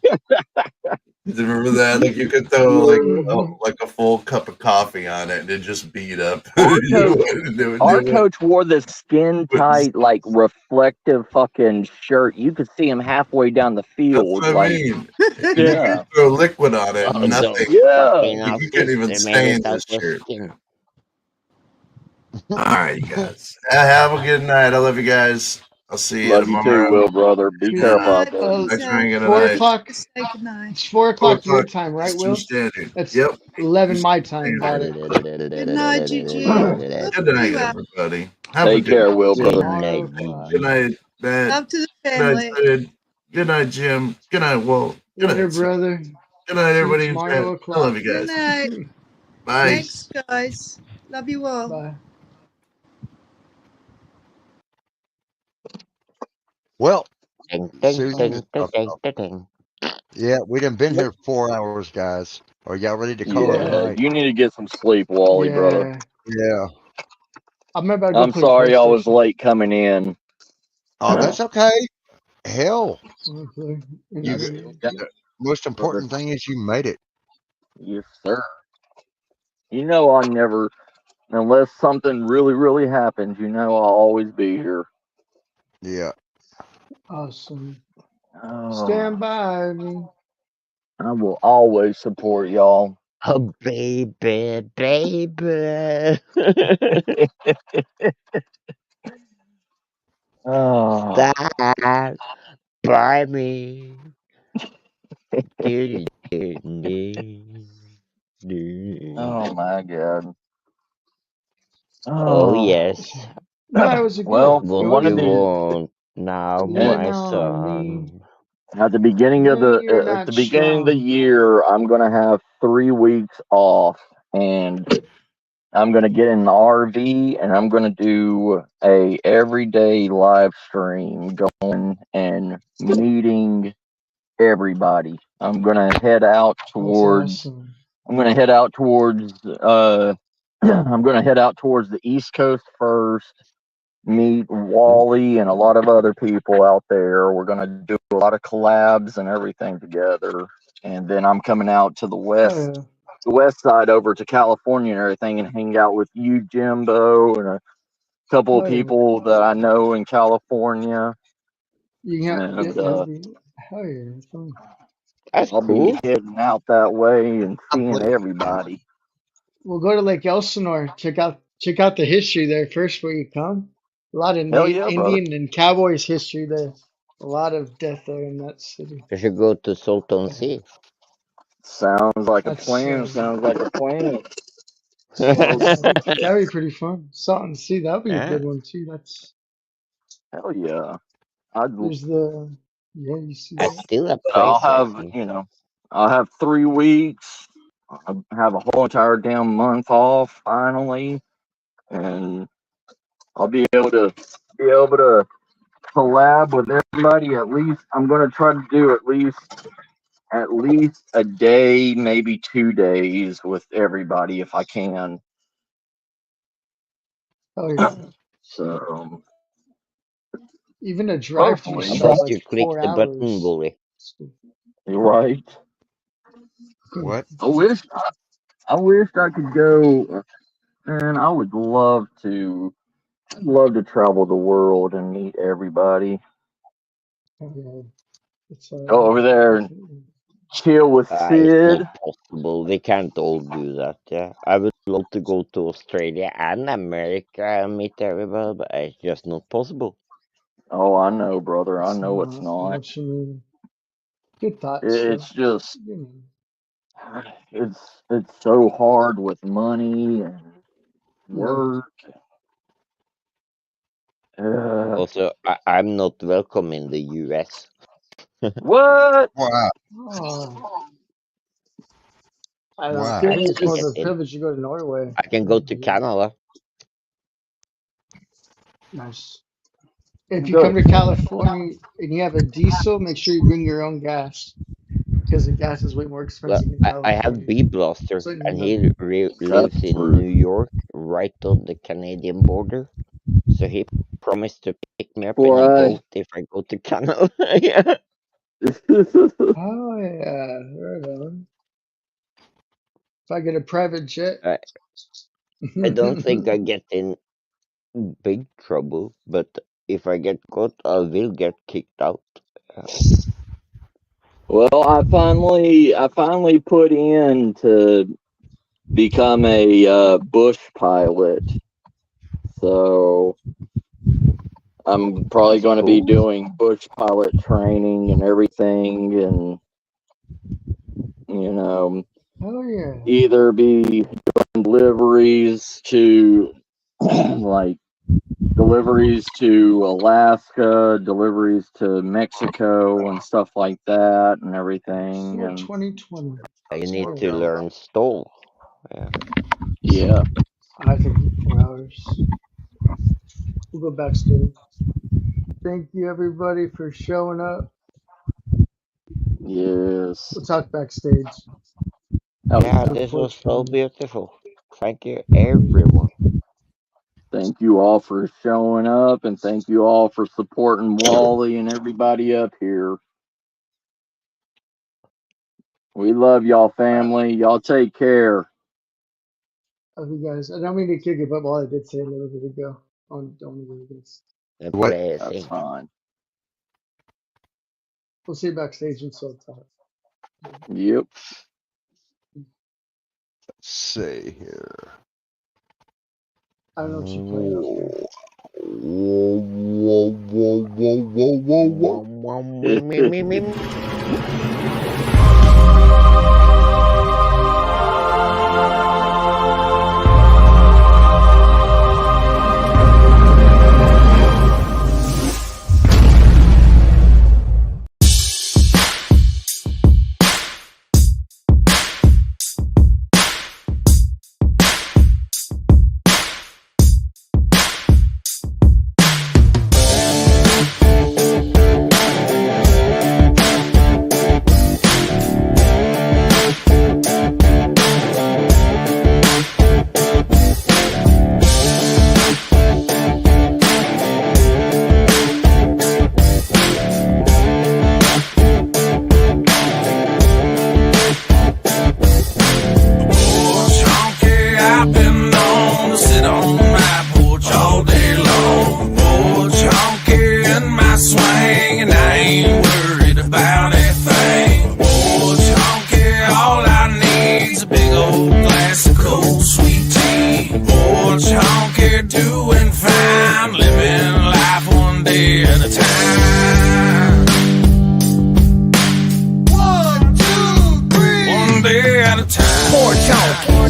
Do you remember that? Like you could throw like a full cup of coffee on it and it just beat up. Our coach wore this skin tight, like reflective fucking shirt. You could see him halfway down the That's field. what I Like, mean. yeah, You could throw liquid on it, Oh, and those nothing. fucking You artists, couldn't even they made stain it out this of shirt. skin. All right, you guys. Have a good night. I love you guys. I'll see you love you tomorrow. too, Will, brother. Be Good careful out night. there. Thanks for hanging 4 tonight. o'clock. Say good night. It's 4 o'clock your time, right, Eastern Will? Standard. That's Yep. 11 Eastern my time. Got Standard. it. Good night, Gigi. Love Good night, you. everybody. Have a Take good care, night. Will, Good brother. night, Tomorrow. Good night, Matt. Love to the Good night, family. Sid. Good night, Jim. Good night, Walt. Good Later, night, Sid. brother. Good night, See you everybody. tomorrow, I love you Good guys. night. Bye. Thanks, guys. Love you all. Bye. well, Ding, ding, Susan ding, is ding, up. ding, ding, ding. Yeah, we done been here 4 hours, guys. Are y'all ready to call it a Yeah, night? you need to get some sleep, Wally, brother. Yeah. Yeah. I'm about to go I'm play sorry I was PlayStation. late coming in. Oh, that's okay. Hell, Okay. you. Most important thing is you made it. Yes, sir. You know I never, unless something really, really happens, you know I'll always be here. Yeah. Awesome. Oh, Stand by me. I will always support y'all. Oh, baby, baby. Oh, Stand by me. Do, do, do, do. oh my God. Oh, yes. No, it was a Well, good. It What one was of you good. these want now, Lean my on me. son? at the beginning of When you're at not the beginning of the strong. year, I'm gonna have 3 weeks off, and I'm gonna get in the RV, and I'm gonna do a everyday live stream, going and meeting everybody. I'm gonna head out That's towards. awesome. I'm gonna head out towards. I'm gonna head out towards the East Coast first. Meet Wally and a lot of other people out there. We're gonna do a lot of collabs and everything together. And then I'm coming out to the Oh, west side over to California and everything, and hang out with you, Jimbo, and a couple of yeah. people that I know in California. You can have, And hell yeah. Fun. That's I'll be cool. heading out that way and seeing everybody. We'll go to Lake Elsinore. Check out the history there first before you come. A lot of Hell yeah, brother. Indian and Cowboys history there. A lot of death there in that city. You should go to Salton Sea. Sounds like a That's plan. Sounds like a plan. that'd be pretty fun. Salton Sea, that'd be a Yeah. good one too. That's Hell yeah. there's the you see That's that. still a I'll place, I have, think. I'll have 3 weeks. I'll have a whole entire damn month off finally, and I'll be able to collab with everybody. At least I'm gonna try to do at least a day, maybe 2 days with everybody if I can. Oh yeah. So Even a drive through hopefully, stuff Unless like you click 4 the button, hours. Bully. you're right. What? I wish I could go, and I would love to. I'd love to travel the world and meet everybody. Oh, yeah. It's Go over there and definitely. chill with It's Sid. not possible. We can't all do that. Yeah, I would love to go to Australia and America and meet everybody, but it's just not possible. Oh, I know, brother. I know it's I not. what you mean. Good thoughts. It's just You it's so hard with money and work. Also, I'm not welcome in the US. What? Why? Oh, I don't. Why? I think it's more of a Get in. privilege to go to Norway. I can go to Canada. Nice. If you come to California and you have a diesel, make sure you bring your own gas because the gas is way more Well, expensive in I have California. B Blaster, So you and know. he lives That's in true. New York, right on the Canadian border. So he promised to pick me up in a Boy, boat if I go to Canada. Yeah. Oh yeah, right on. If I get a private jet. I don't think I get in big trouble, but if I get caught, I will get kicked out. well, I finally put in to become a bush pilot. So I'm probably That's going to be cool. doing bush pilot training and everything, and Oh yeah. either be doing deliveries to like deliveries to Alaska, deliveries to Mexico, and stuff like that, and everything. Well, And 2020. You There need we to go. learn stall. Yeah. yeah, I think 4 hours. We'll go backstage. Thank you everybody for showing up. yes. We'll talk backstage. Oh, Yeah, For this was Porch so Pony. beautiful. Thank you, everyone. thank you all for showing up, and thank you all for supporting Wally and everybody up here. We love y'all, family. Y'all take care. Love you guys. I don't mean to kick it, but all I did say a little bit ago on Don't Believe This. A What? That's blessing. fine. We'll see you backstage and so talk. Yep. Let's see here. I don't know what you playing out there. Whoa, whoa, whoa, whoa, whoa, whoa, whoa. Me.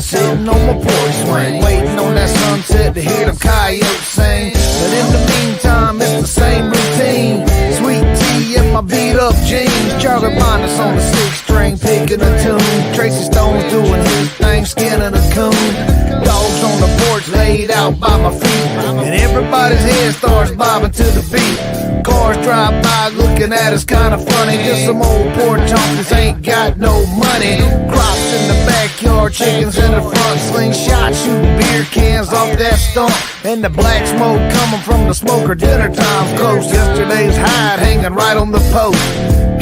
Sitting on my porch swing, waiting on that sunset to hear them coyotes sing. But in the meantime, it's the same routine. Sweet tea in my beat up jeans. Charlie Minus on the 6-string, picking a tune. Tracy Stone's doing his thing, skinning a coon. Dogs on the porch laid out by my feet, and everybody's head starts bobbing to the beat. Cars drive by looking at us kinda funny. Just some old poor junkies ain't got no money. Crops in the backyard, chickens in the front. Slingshot shooting beer cans off that stump. And the black smoke coming from the smoker. Dinner time's close. Yesterday's hide hanging right on the post.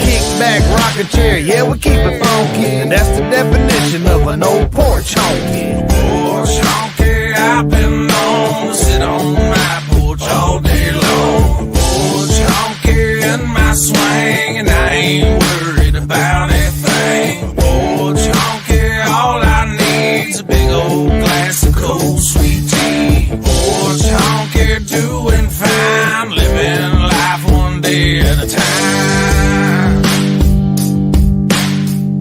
Kick back, rocking chair, yeah, we keep it funky. And that's the definition of an old porch honky. Porch honky, I've been known to sit on my porch all day long. Porch honky in my swing, and I ain't worried about anything. Porch honky, all I need's a big old glass of cold sweet tea. Porch honky, doing fine, living life one day at a time.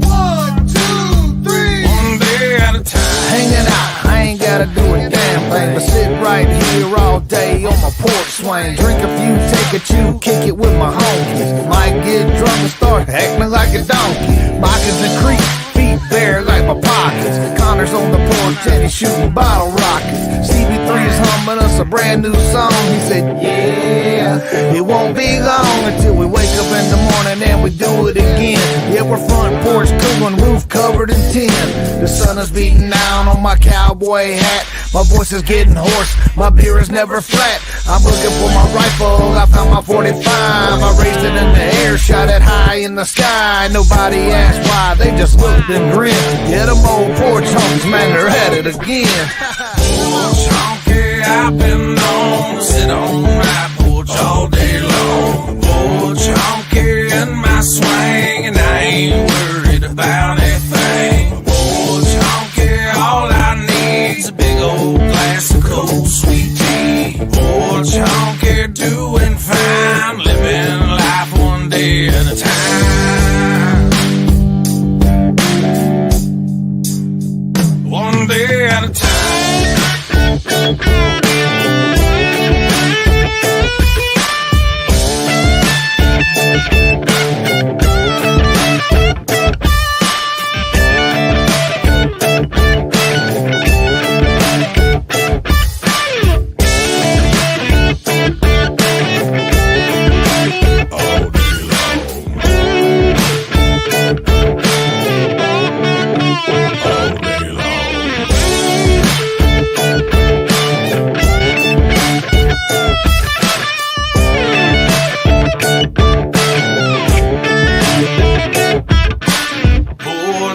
1, 2, 3, one day at a time. Hanging out, I ain't gotta do a damn thing but sit right here all day on my porch swing. Drink a few, take a chew, kick it with my homies. Might get drunk and start acting like a donkey. Moccasins and creep, feet bare like my pockets. Connor's on the porch and he shooting bottle rockets. CB3 is humming us a brand new song. He said, yeah, it won't be long until we wake up in the morning and we do it again. Yeah, we're front porch cooling, roof covered in tin. The sun is beating down on my cowboy hat. My voice is getting hoarse, my beer is never flat. I'm looking for my rifle, I found my 45. I raised it in the air, shot it high in the sky. Nobody asked why, they just looked and grinned. Yeah, them old porch honks, man, they're at it again. Porch honky, I've been known to sit on my porch all day long. Porch honky in my swing, and I ain't worried about anything. Porch honky, all I need's a big old glass of cold sweet tea. Porch honky, doing fine, living life one day at a time. One day at a time.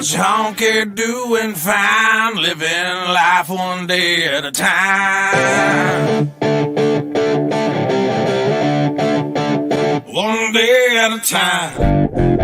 Honky doing fine, living life one day at a time. One day at a time.